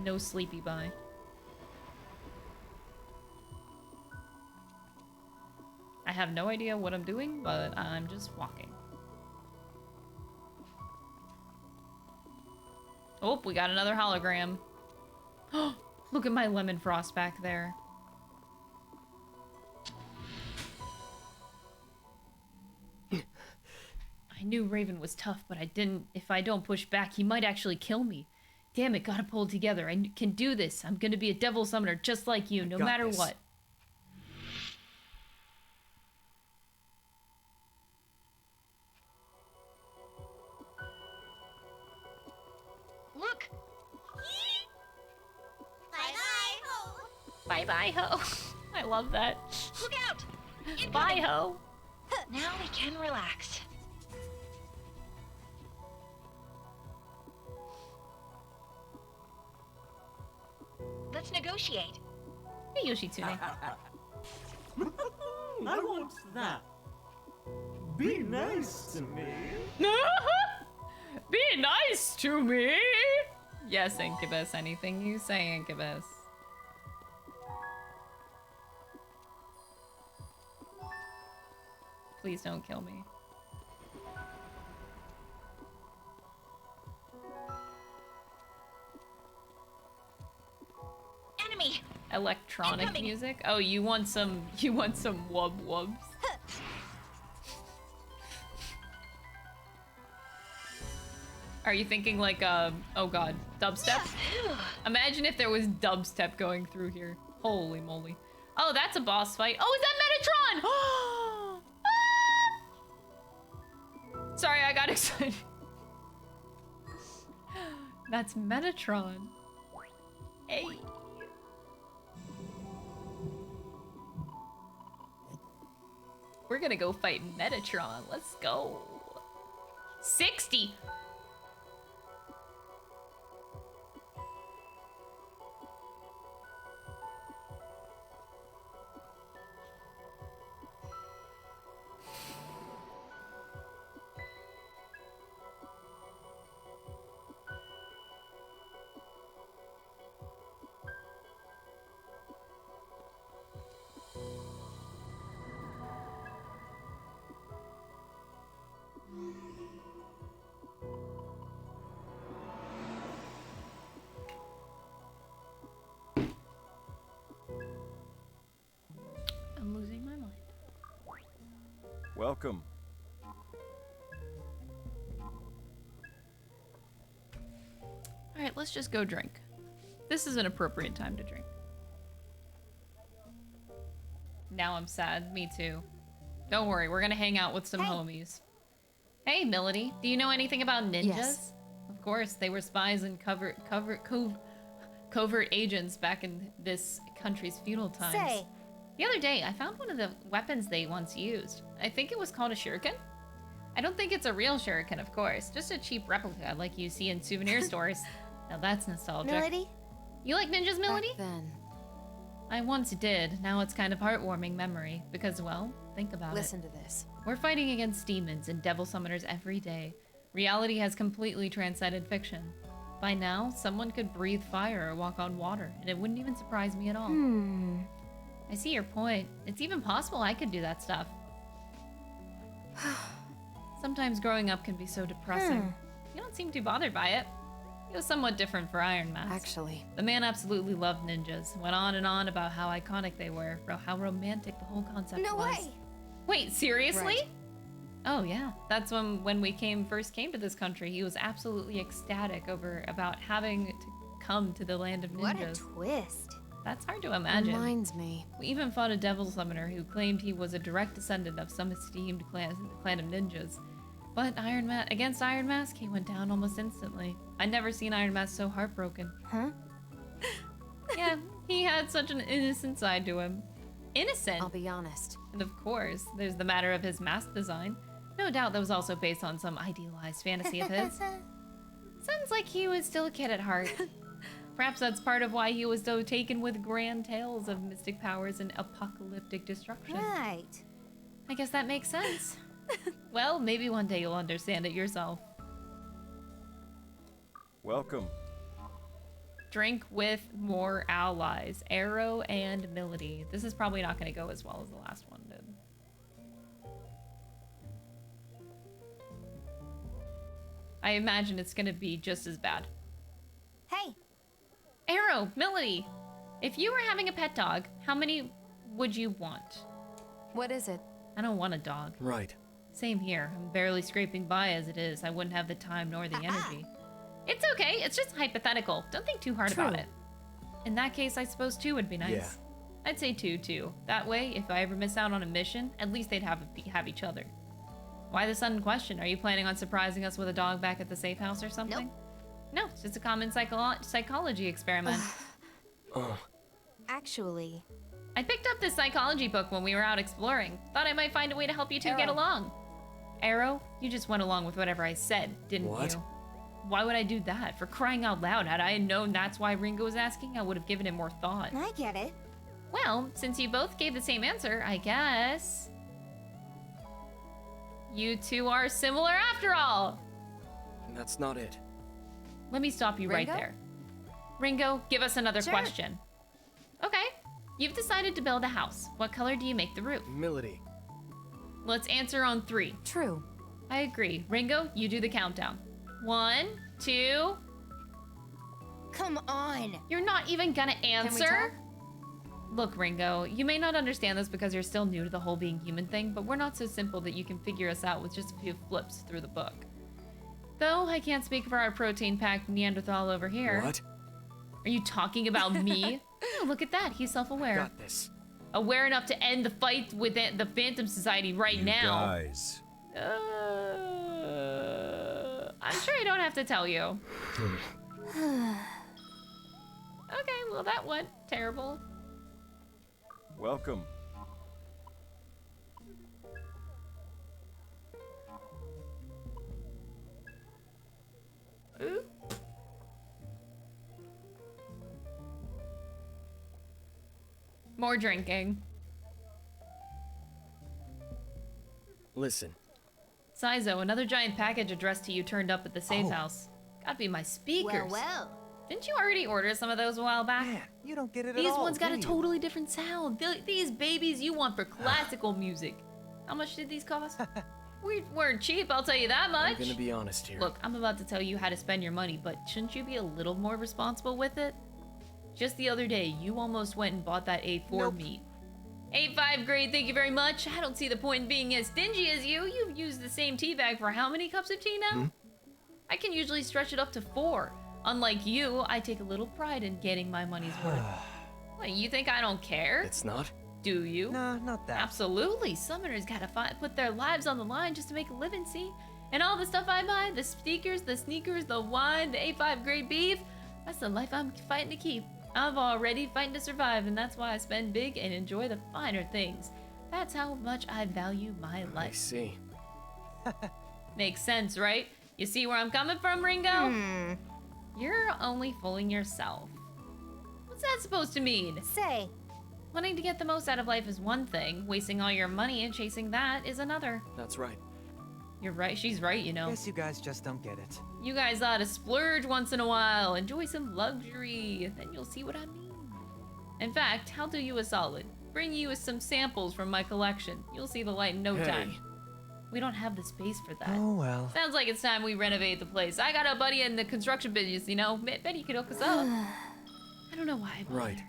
No sleepy bye. I have no idea what I'm doing, but I'm just walking. Oh, we got another hologram. Look at my lemon frost back there. I knew Raven was tough, but I didn't. If I don't push back, he might actually kill me. Damn it, gotta pull it together. I can do this. I'm gonna be a devil summoner just like you, no Got matter this. what. Look! Bye-bye, ho! Bye-bye, ho. I love that. Look out! Bye, ho. Now we can relax. Let's negotiate. Hey, Yoshitsune. I want that. Be nice to me. Be nice to me. Yes, Incubus. Anything you say, Incubus. Please don't kill me. Enemy! Electronic Incoming. music? Oh, you want some wub wubs? Are you thinking like oh god, dubstep? Imagine if there was dubstep going through here. Holy moly. Oh, that's a boss fight. Oh, is that Metatron? Ah! Sorry, I got excited. That's Metatron. Hey. We're gonna go fight Metatron. Let's go. 60. I'm losing my mind. Welcome. Alright, let's just go drink. This is an appropriate time to drink. Now I'm sad. Me too. Don't worry, we're gonna hang out with some homies. Hey, Melody. Do you know anything about ninjas? Yes. Of course, they were spies and covert agents back in this country's feudal times. Say. The other day, I found one of the weapons they once used. I think it was called a shuriken. I don't think it's a real shuriken, of course. Just a cheap replica like you see in souvenir stores. Now that's nostalgic. Melody? You like ninjas, Melody? Back then. I once did. Now it's kind of heartwarming memory. Because, well, think about Listen it. to this. We're fighting against demons and devil summoners every day. Reality has completely transcended fiction. By now, someone could breathe fire or walk on water, and it wouldn't even surprise me at all. I see your point. It's even possible I could do that stuff. Sometimes growing up can be so depressing. You don't seem too bothered by it. It was somewhat different for Iron Mask. Actually. The man absolutely loved ninjas. Went on and on about how iconic they were, how romantic the whole concept was. No way! Wait, seriously? Right. Oh yeah, that's when we first came to this country. He was absolutely ecstatic about having to come to the land of ninjas. What a twist. That's hard to imagine. Reminds me. We even fought a devil summoner who claimed he was a direct descendant of some esteemed clan of ninjas. But against Iron Mask, he went down almost instantly. I'd never seen Iron Mask so heartbroken. Huh? Yeah, he had such an innocent side to him. Innocent? I'll be honest. And of course, there's the matter of his mask design. No doubt that was also based on some idealized fantasy of his. Sounds like he was still a kid at heart. Perhaps that's part of why he was so taken with grand tales of mystic powers and apocalyptic destruction. Right. I guess that makes sense. Well, maybe one day you'll understand it yourself. Welcome. Drink with more allies. Arrow and Melody. This is probably not going to go as well as the last one did. I imagine it's going to be just as bad. Hey! Arrow, Melody! If you were having a pet dog, how many would you want? What is it? I don't want a dog. Right. Same here. I'm barely scraping by as it is. I wouldn't have the time nor the energy. It's okay. It's just hypothetical. Don't think too hard about it. In that case, I suppose 2 would be nice. Yeah. I'd say 2 too. That way, if I ever miss out on a mission, at least they'd have each other. Why the sudden question? Are you planning on surprising us with a dog back at the safe house or something? No, it's just a common psychology experiment. Actually, I picked up this psychology book when we were out exploring. Thought I might find a way to help you two get along. Arrow, you just went along with whatever I said, didn't you? Why would I do that? For crying out loud, had I known that's why Ringo was asking, I would have given it more thought. I get it. Well, since you both gave the same answer, I guess you two are similar after all. That's not it. Let me stop you right there. Ringo, give us another question. Okay, you've decided to build a house. What color do you make the roof? Milady. Let's answer on 3. True. I agree. Ringo, you do the countdown. 1, 2. Come on. You're not even gonna answer? Look, Ringo, you may not understand this because you're still new to the whole being human thing, but we're not so simple that you can figure us out with just a few flips through the book. Though I can't speak for our protein-packed Neanderthal over here. What? Are you talking about me? Oh, look at that. He's self-aware. Got this. Aware enough to end the fight with the Phantom Society right now. Guys. I'm sure I don't have to tell you. Okay, well that went terrible. Welcome. Ooh. More drinking. Listen. Saizo, another giant package addressed to you turned up at the safe house. Gotta be my speakers. Well. Didn't you already order some of those a while back? Man, you don't get it These at all. ones got a do you? totally different sound. These babies you want for classical music. How much did these cost? We weren't cheap, I'll tell you that much. I'm gonna be honest here. Look, I'm about to tell you how to spend your money, but shouldn't you be a little more responsible with it? Just the other day, you almost went and bought that A4 meat. A5 grade, thank you very much. I don't see the point in being as stingy as you. You've used the same tea bag for how many cups of tea now? I can usually stretch it up to 4. Unlike you, I take a little pride in getting my money's worth. What, you think I don't care? It's not. Do you? Nah, not that. Absolutely. Summoners gotta put their lives on the line just to make a living, see? And all the stuff I buy, the speakers, the sneakers, the wine, the A5 grade beef, that's the life I'm fighting to keep. I'm already fighting to survive, and that's why I spend big and enjoy the finer things. That's how much I value my life. I see. Makes sense, right? You see where I'm coming from, Ringo? You're only fooling yourself. What's that supposed to mean? Say. Wanting to get the most out of life is one thing. Wasting all your money and chasing that is another. That's right. You're right. She's right, you know. Guess you guys just don't get it. You guys ought to splurge once in a while. Enjoy some luxury. Then you'll see what I mean. In fact, I'll do you a solid. Bring you some samples from my collection. You'll see the light in no time. We don't have the space for that. Oh, well. Sounds like it's time we renovate the place. I got a buddy in the construction business, you know. Bet he could hook us up. I don't know why I bother. Right.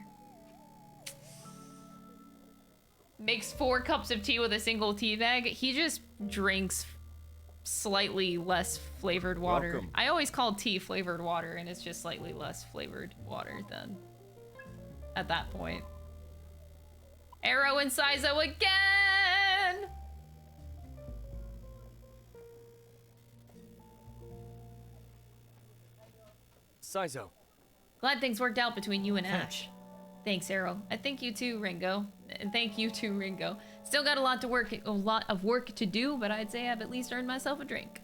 Makes 4 cups of tea with a single tea bag. He just drinks slightly less flavored water. Welcome. I always call tea flavored water, and it's just slightly less flavored water than at that point. Arrow and Saizo again! Saizo. Glad things worked out between you and Ash. Thanks, Arrow. I thank you too, Ringo. And thank you too, Ringo. Still got a lot of work to do, but I'd say I've at least earned myself a drink.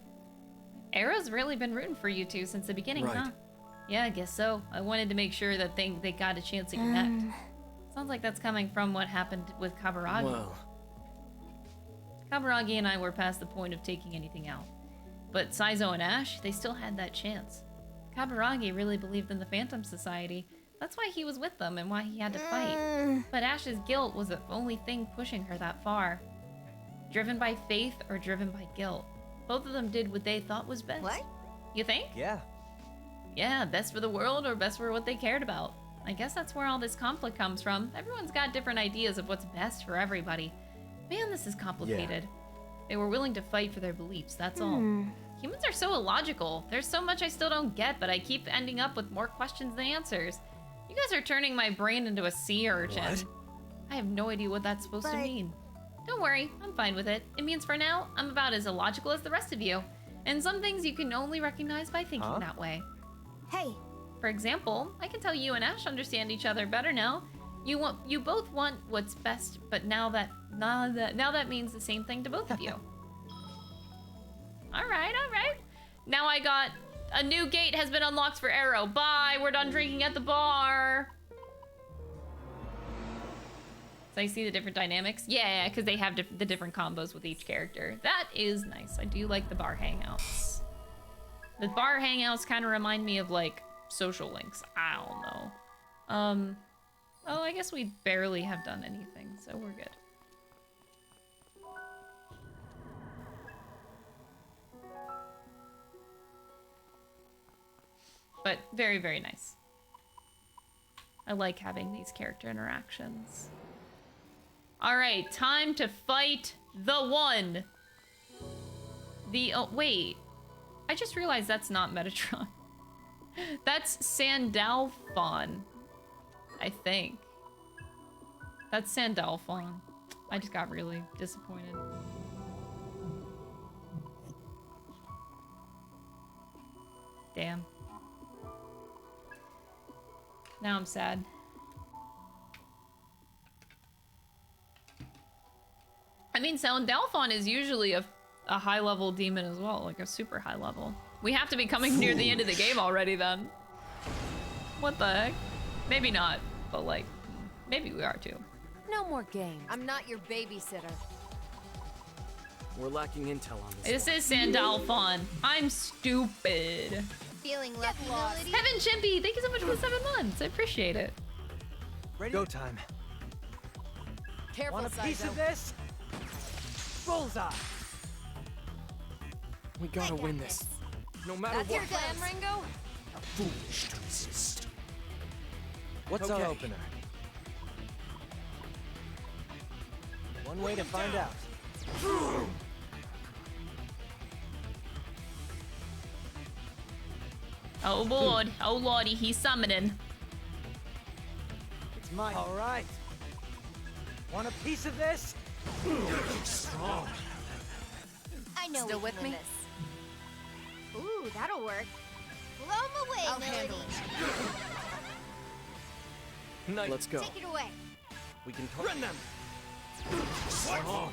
Arrow's really been rooting for you two since the beginning, huh? Yeah, I guess so. I wanted to make sure that they got a chance to connect. Sounds like that's coming from what happened with Kaburagi. Well. Kaburagi and I were past the point of taking anything out. But Saizo and Ash, they still had that chance. Kaburagi really believed in the Phantom Society. That's why he was with them and why he had to fight. But Ash's guilt was the only thing pushing her that far. Driven by faith or driven by guilt. Both of them did what they thought was best. What? You think? Yeah. Yeah, best for the world or best for what they cared about. I guess that's where all this conflict comes from. Everyone's got different ideas of what's best for everybody. Man, this is complicated. They were willing to fight for their beliefs, that's all. Humans are so illogical. There's so much I still don't get, but I keep ending up with more questions than answers. You guys are turning my brain into a sea urchin. What? I have no idea what that's supposed to mean. Don't worry, I'm fine with it. It means for now, I'm about as illogical as the rest of you. And some things you can only recognize by thinking that way. Hey. For example, I can tell you and Ash understand each other better now. You both want what's best, but now that means the same thing to both of you. All right. Now I got a new gate has been unlocked for Arrow. Bye. We're done drinking at the bar. So I see the different dynamics. Yeah, because they have the different combos with each character. That is nice. I do like the bar hangouts. The bar hangouts kind of remind me of like social links. I don't know. Oh, I guess we barely have done anything, so we're good. But very, very nice. I like having these character interactions. All right, time to fight the one. Oh, wait. I just realized that's not Metatron. That's Sandalphon, I think. That's Sandalphon. I just got really disappointed. Damn. Now I'm sad. I mean, Sandalphon is usually a high-level demon as well, like a super high level. We have to be coming near the end of the game already then. What the heck? Maybe not, but like, maybe we are too. No more games. I'm not your babysitter. We're lacking intel on this. This is Sandalphon. I'm stupid. Feeling left lost. Heaven Chimpy, thank you so much for the 7 months. I appreciate it. Ready? Go time. Careful, Want a piece of this? Bullseye. We gotta win this. No matter That's what. your plan, Ringo? Foolish to resist. What's our opener? One way to find out. Oh lord, oh lordy, he's summoning. It's mine. All right. Want a piece of this? Strong. I know Still we with can win me? this. Ooh, that'll work. Blow 'em away, I'll Melody. handle Nice. Let's go. Take it away. We can run them.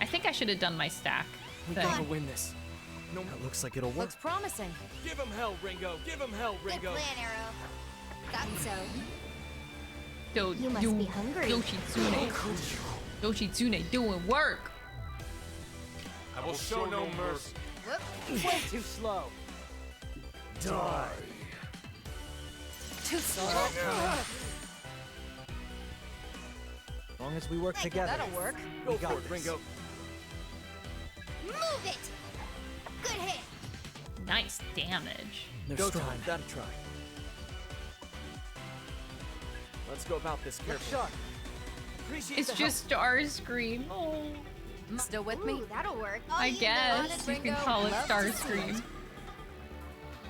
I think I should have done my stack We thing. gotta win this. No, that looks like it'll work. Looks promising. Give him hell, Ringo. Give him hell, Good Ringo. plan, Arrow. Thought so. You must be hungry. Yoshitsune doing work. I will show no mercy. Whoop. Way too slow. Die. Too slow. As long as we work together. That'll work. Go We got for it, this. Ringo. Move it. Good hit. Nice damage. They're Go strong. time. Gotta try. Let's go about this Look carefully. sharp. Appreciate It's the just Starscream. Oh, Still with me? Ooh, that'll work. I guess you can Ringo. call it Love to Starscream.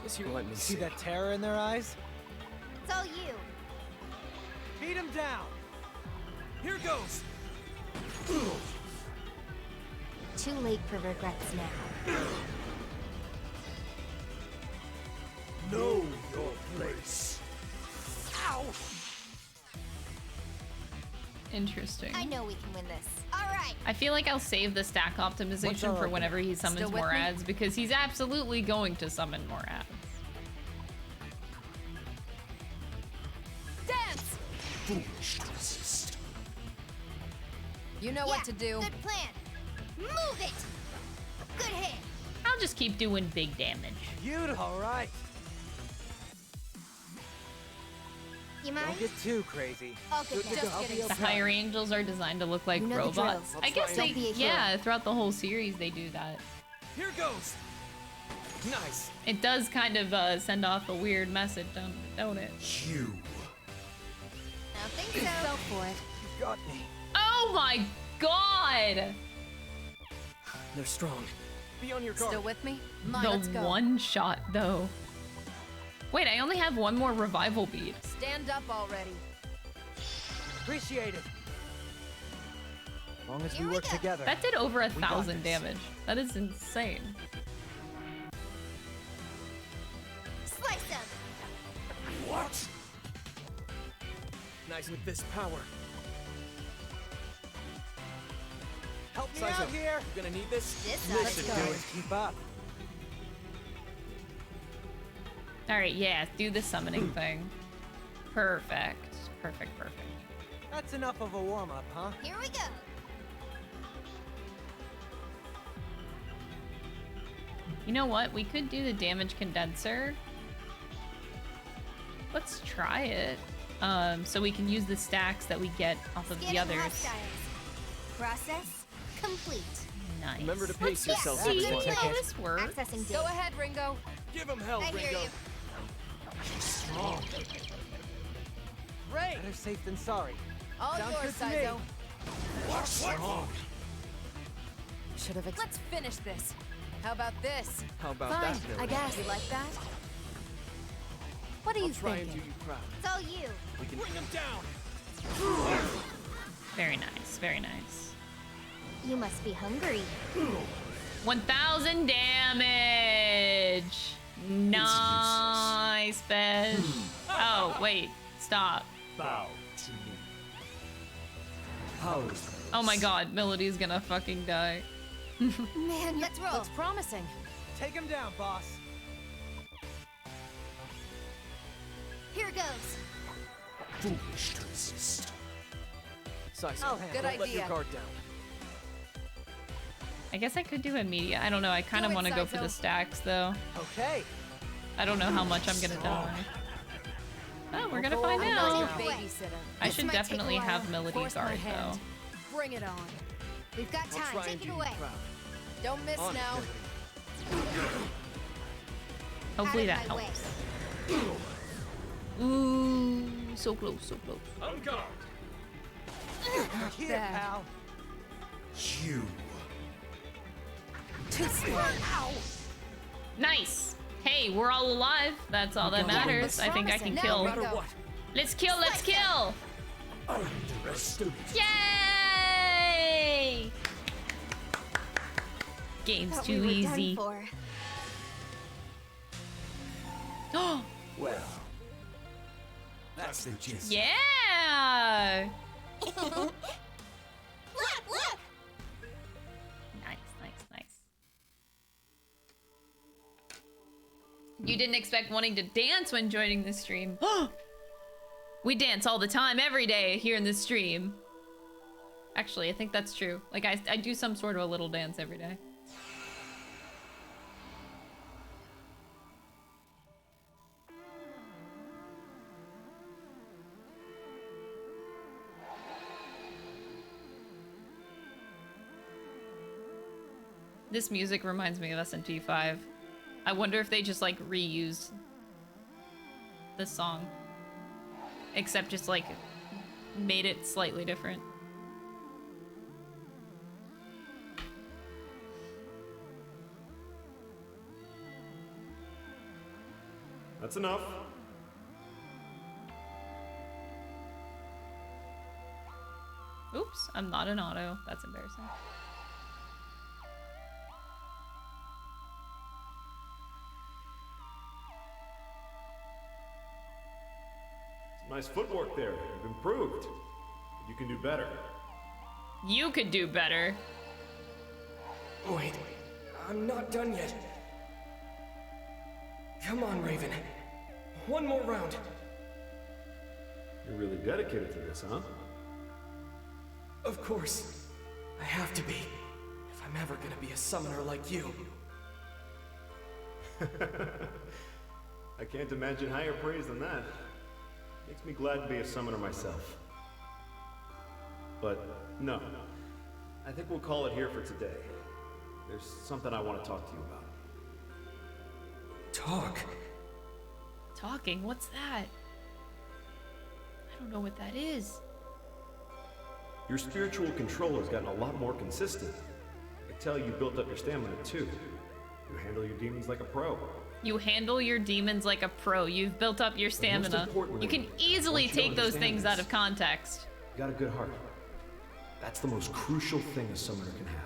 Guess you let me See see. that terror in their eyes? It's all you. Beat them down. Here goes. Too late for regrets now. Know your place. Ow! Interesting. I know we can win this. All right. I feel like I'll save the stack What's optimization our for opening? whenever he summons Still with more me? ads because he's absolutely going to summon more ads. Dance! Foolish to resist. You know Yeah, what to do. Good plan. Move it. Good hit. I'll just keep doing big damage. Beautiful. All right. You mind? Don't get too crazy. I'll get Good to that. go. I'll be The okay. higher angels are designed to look like You know the robots. drill. I guess Don't they, be a hero. yeah, throughout the whole series they do that. Here goes. Nice. It does kind of send off a weird message, don't it? You. I think so. Go for it. You got me. Oh my god! They're strong. Be on your guard. Still with me? Let's The go. one shot, though. Wait, I only have one more revival bead. Stand up already. Appreciate it. As long as we work together. That did over we got 1,000 this. damage. That is insane. Slice him! What? Nice with this power. Help me Saizo, out here. you gonna need this? Let's do it. Keep up. Alright, yeah, do the summoning thing. Perfect. Perfect. That's enough of a warm-up, huh? Here we go! You know what? We could do the damage condenser. Let's try it. So we can use the stacks that we get off of the Scanning others. hostiles. Process complete. Nice. Remember to pace yourself. See everyone. how this works. Accessing Go data. ahead, Ringo. Give him hell, I hear Ringo. you. Strong. Great. Better safe than sorry. All Sounds yours, good to me. Saizo. What's wrong? Should have. Let's finish this. How about this? How about Fine, that, Billy? I guess. You like that? What are I'll you try and thinking? do you proud. It's all you. We can Bring him down! Very nice. Very nice. You must be hungry. 1,000 damage. Nice, Besh. Oh, wait. Stop. Bow to me. Powers. Oh my god, Melody's gonna fucking die. Man, let's roll. Looks promising. Take him down, boss. Here goes. Foolish to resist. Saizo, Oh, good don't let your idea. guard down. I guess I could do immediate. I don't know. I kind of Do it, want to go for the Saizo. stacks, though. Okay. I don't know how much I'm gonna die. Oh, we're gonna Go find on. I'm not your out. babysitter. I This should might take a definitely while. have Melody Force my guard, hand. though. Bring it on. We've got I'll time. try Take and it do away. you proud. Don't miss On it, now. Billy. Hopefully Out that of my way. helps. Ooh, so close, so close. On guard! Here, bad. pal. You. Too slow. Nice. Hey, we're all alive. That's all that matters. I think I can Now, kill. Ringo. No matter what, Let's kill. Let's kill. Underestimate. Yay! Game's Thought too we were easy. done for. Oh, Well, that's the gist. yeah! Look, look! Nice. You didn't expect wanting to dance when joining the stream. We dance all the time, every day here in the stream. Actually, I think that's true. Like, I do some sort of a little dance every day. This music reminds me of SMT5. I wonder if they just like reused the song. Except just like made it slightly different. That's enough. Oops, I'm not an auto. That's embarrassing. Nice footwork there. You've improved. You can do better. You could do better. Wait, I'm not done yet. Come on, Raven. One more round. You're really dedicated to this, huh? Of course. I have to be. If I'm ever gonna be a summoner like you. I can't imagine higher praise than that. Makes me glad to be a summoner myself. But no, I think we'll call it here for today. There's something I want to talk to you about. Talk? Talking? What's that? I don't know what that is. Your spiritual controller's gotten a lot more consistent. can tell you built up your stamina too. You handle your demons like a pro. You handle your demons like a pro. You've built up your stamina. You can easily take those things out of context. You got a good heart. That's the most crucial thing a summoner can have.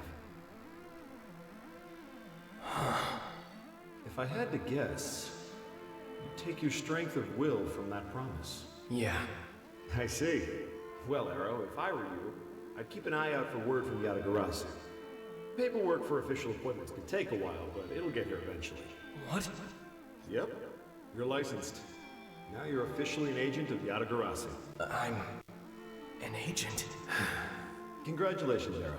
If I had to guess, you'd take your strength of will from that promise. Yeah. I see. Well, Arrow, if I were you, I'd keep an eye out for word from Yatagarasu. Paperwork for official appointments can take a while, but it'll get here eventually. What? Yep. You're licensed. Now you're officially an agent of Yatagarasu. I'm an agent? Congratulations, Arrow.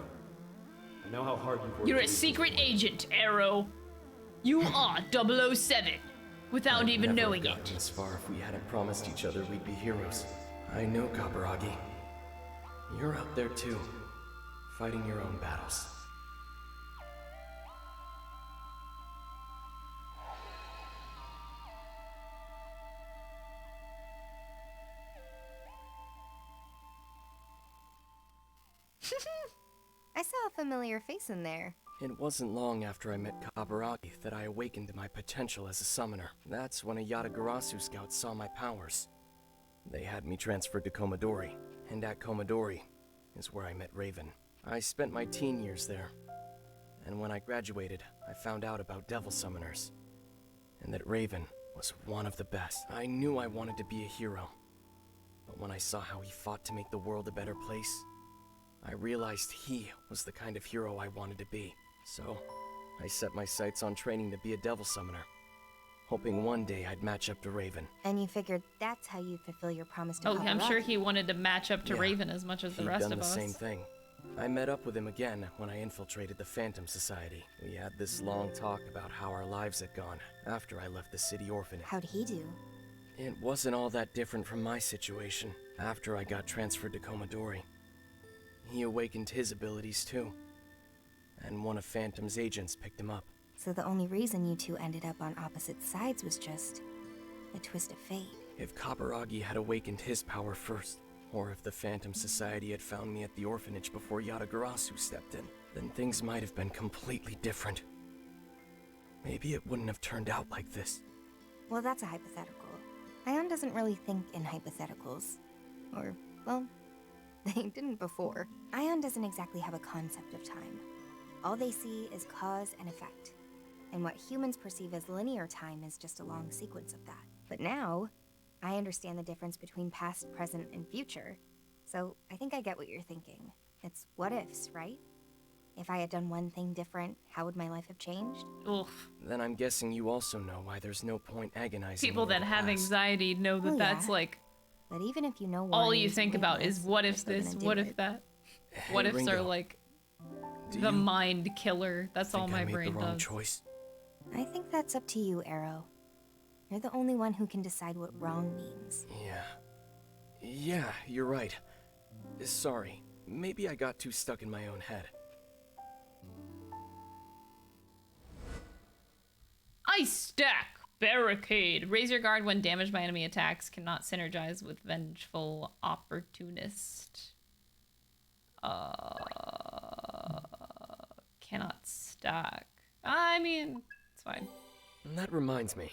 I know how hard you've worked. You're a secret agent, Arrow. You are 007, without even knowing it. As far if we hadn't promised each other we'd be heroes. I know, Kaburagi. You're out there too, fighting your own battles. I saw a familiar face in there. It wasn't long after I met Kaburagi that I awakened my potential as a summoner. That's when a Yatagarasu scout saw my powers. They had me transferred to Komodori, and at Komodori is where I met Raven. I spent my teen years there, and when I graduated, I found out about devil summoners, and that Raven was one of the best. I knew I wanted to be a hero, but when I saw how he fought to make the world a better place, I realized he was the kind of hero I wanted to be. So, I set my sights on training to be a devil summoner, hoping one day I'd match up to Raven. And you figured that's how you'd fulfill your promise to I'm Kaburagi. sure he wanted to match up to Raven as much as the rest of us. He'd done the same thing. I met up with him again when I infiltrated the Phantom Society. We had this long talk about how our lives had gone after I left the city orphanage. How'd he do? It wasn't all that different from my situation after I got transferred to Komodori. He awakened his abilities too, and one of Phantom's agents picked him up. So the only reason you two ended up on opposite sides was just a twist of fate. If Kaburagi had awakened his power first, or if the Phantom Society had found me at the orphanage before Yatagarasu stepped in, then things might have been completely different. Maybe it wouldn't have turned out like this. Well, that's a hypothetical. Ion doesn't really think in hypotheticals. Or, well, they didn't before. Ion doesn't exactly have a concept of time. All they see is cause and effect. And what humans perceive as linear time is just a long sequence of that. But now, I understand the difference between past, present, and future. So I think I get what you're thinking. It's what ifs, right? If I had done one thing different, how would my life have changed? Oof. Then I'm guessing you also know why there's no point agonizing. People that have anxiety know that that's like... But even if you know all you think about is what if this, what if that. What ifs are like the mind killer. That's all my brain does. Choice? I think that's up to you, Arrow. You're the only one who can decide what wrong means. Yeah, you're right. Sorry, maybe I got too stuck in my own head. Ice stack barricade. Raise your guard when damaged by enemy attacks. Cannot synergize with vengeful opportunist. Cannot stack. I mean, it's fine. That reminds me.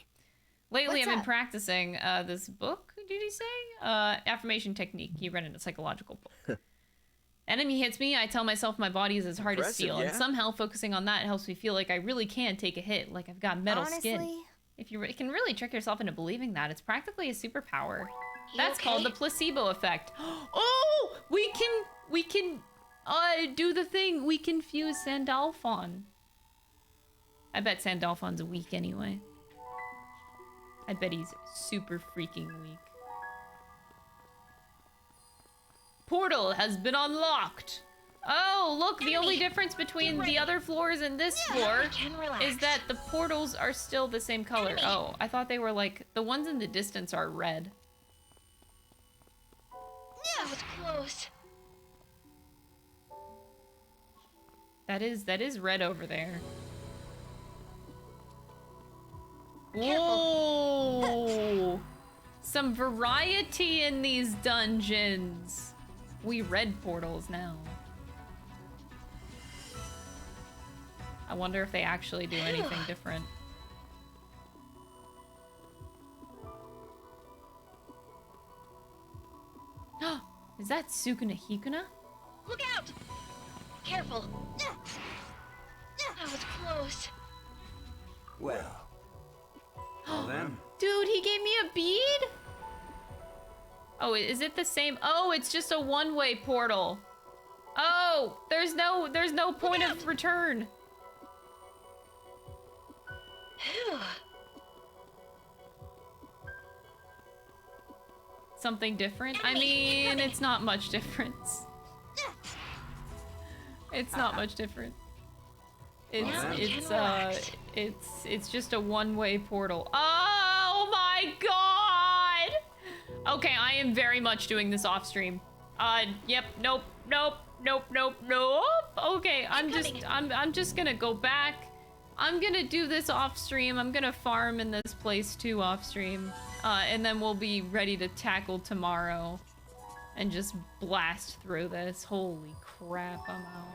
Lately, I've been practicing this book. Did he say? Affirmation technique. He read in a psychological book. Enemy hits me, I tell myself my body is as hard as steel, and somehow focusing on that helps me feel like I really can take a hit, like I've got metal skin. If you can really trick yourself into believing that, it's practically a superpower. That's called the placebo effect. Oh, we can do the thing. We can fuse Sandalphon. I bet Sandalphon's weak anyway. I bet he's super freaking weak. Portal has been unlocked. Oh, look, the only difference between the other floors and this floor is that the portals are still the same color. Oh, I thought they were like, the ones in the distance are red. That was close. That is red over there. Whoa! Some variety in these dungeons. We red portals now. I wonder if they actually do anything different. Is that Sukuna Hikuna? Look out! Careful. That was close. Well. Well then. Dude, he gave me a bead? Oh, is it the same? Oh, it's just a one-way portal. Oh, there's no point of return. Something different? I mean, it's not much difference. It's not much different. It's just a one-way portal. Oh my god! Okay, I am very much doing this off stream. Yep, nope. Okay, I'm just gonna go back. I'm gonna do this off stream. I'm gonna farm in this place too off stream. And then we'll be ready to tackle tomorrow and just blast through this. Holy crap, I'm out.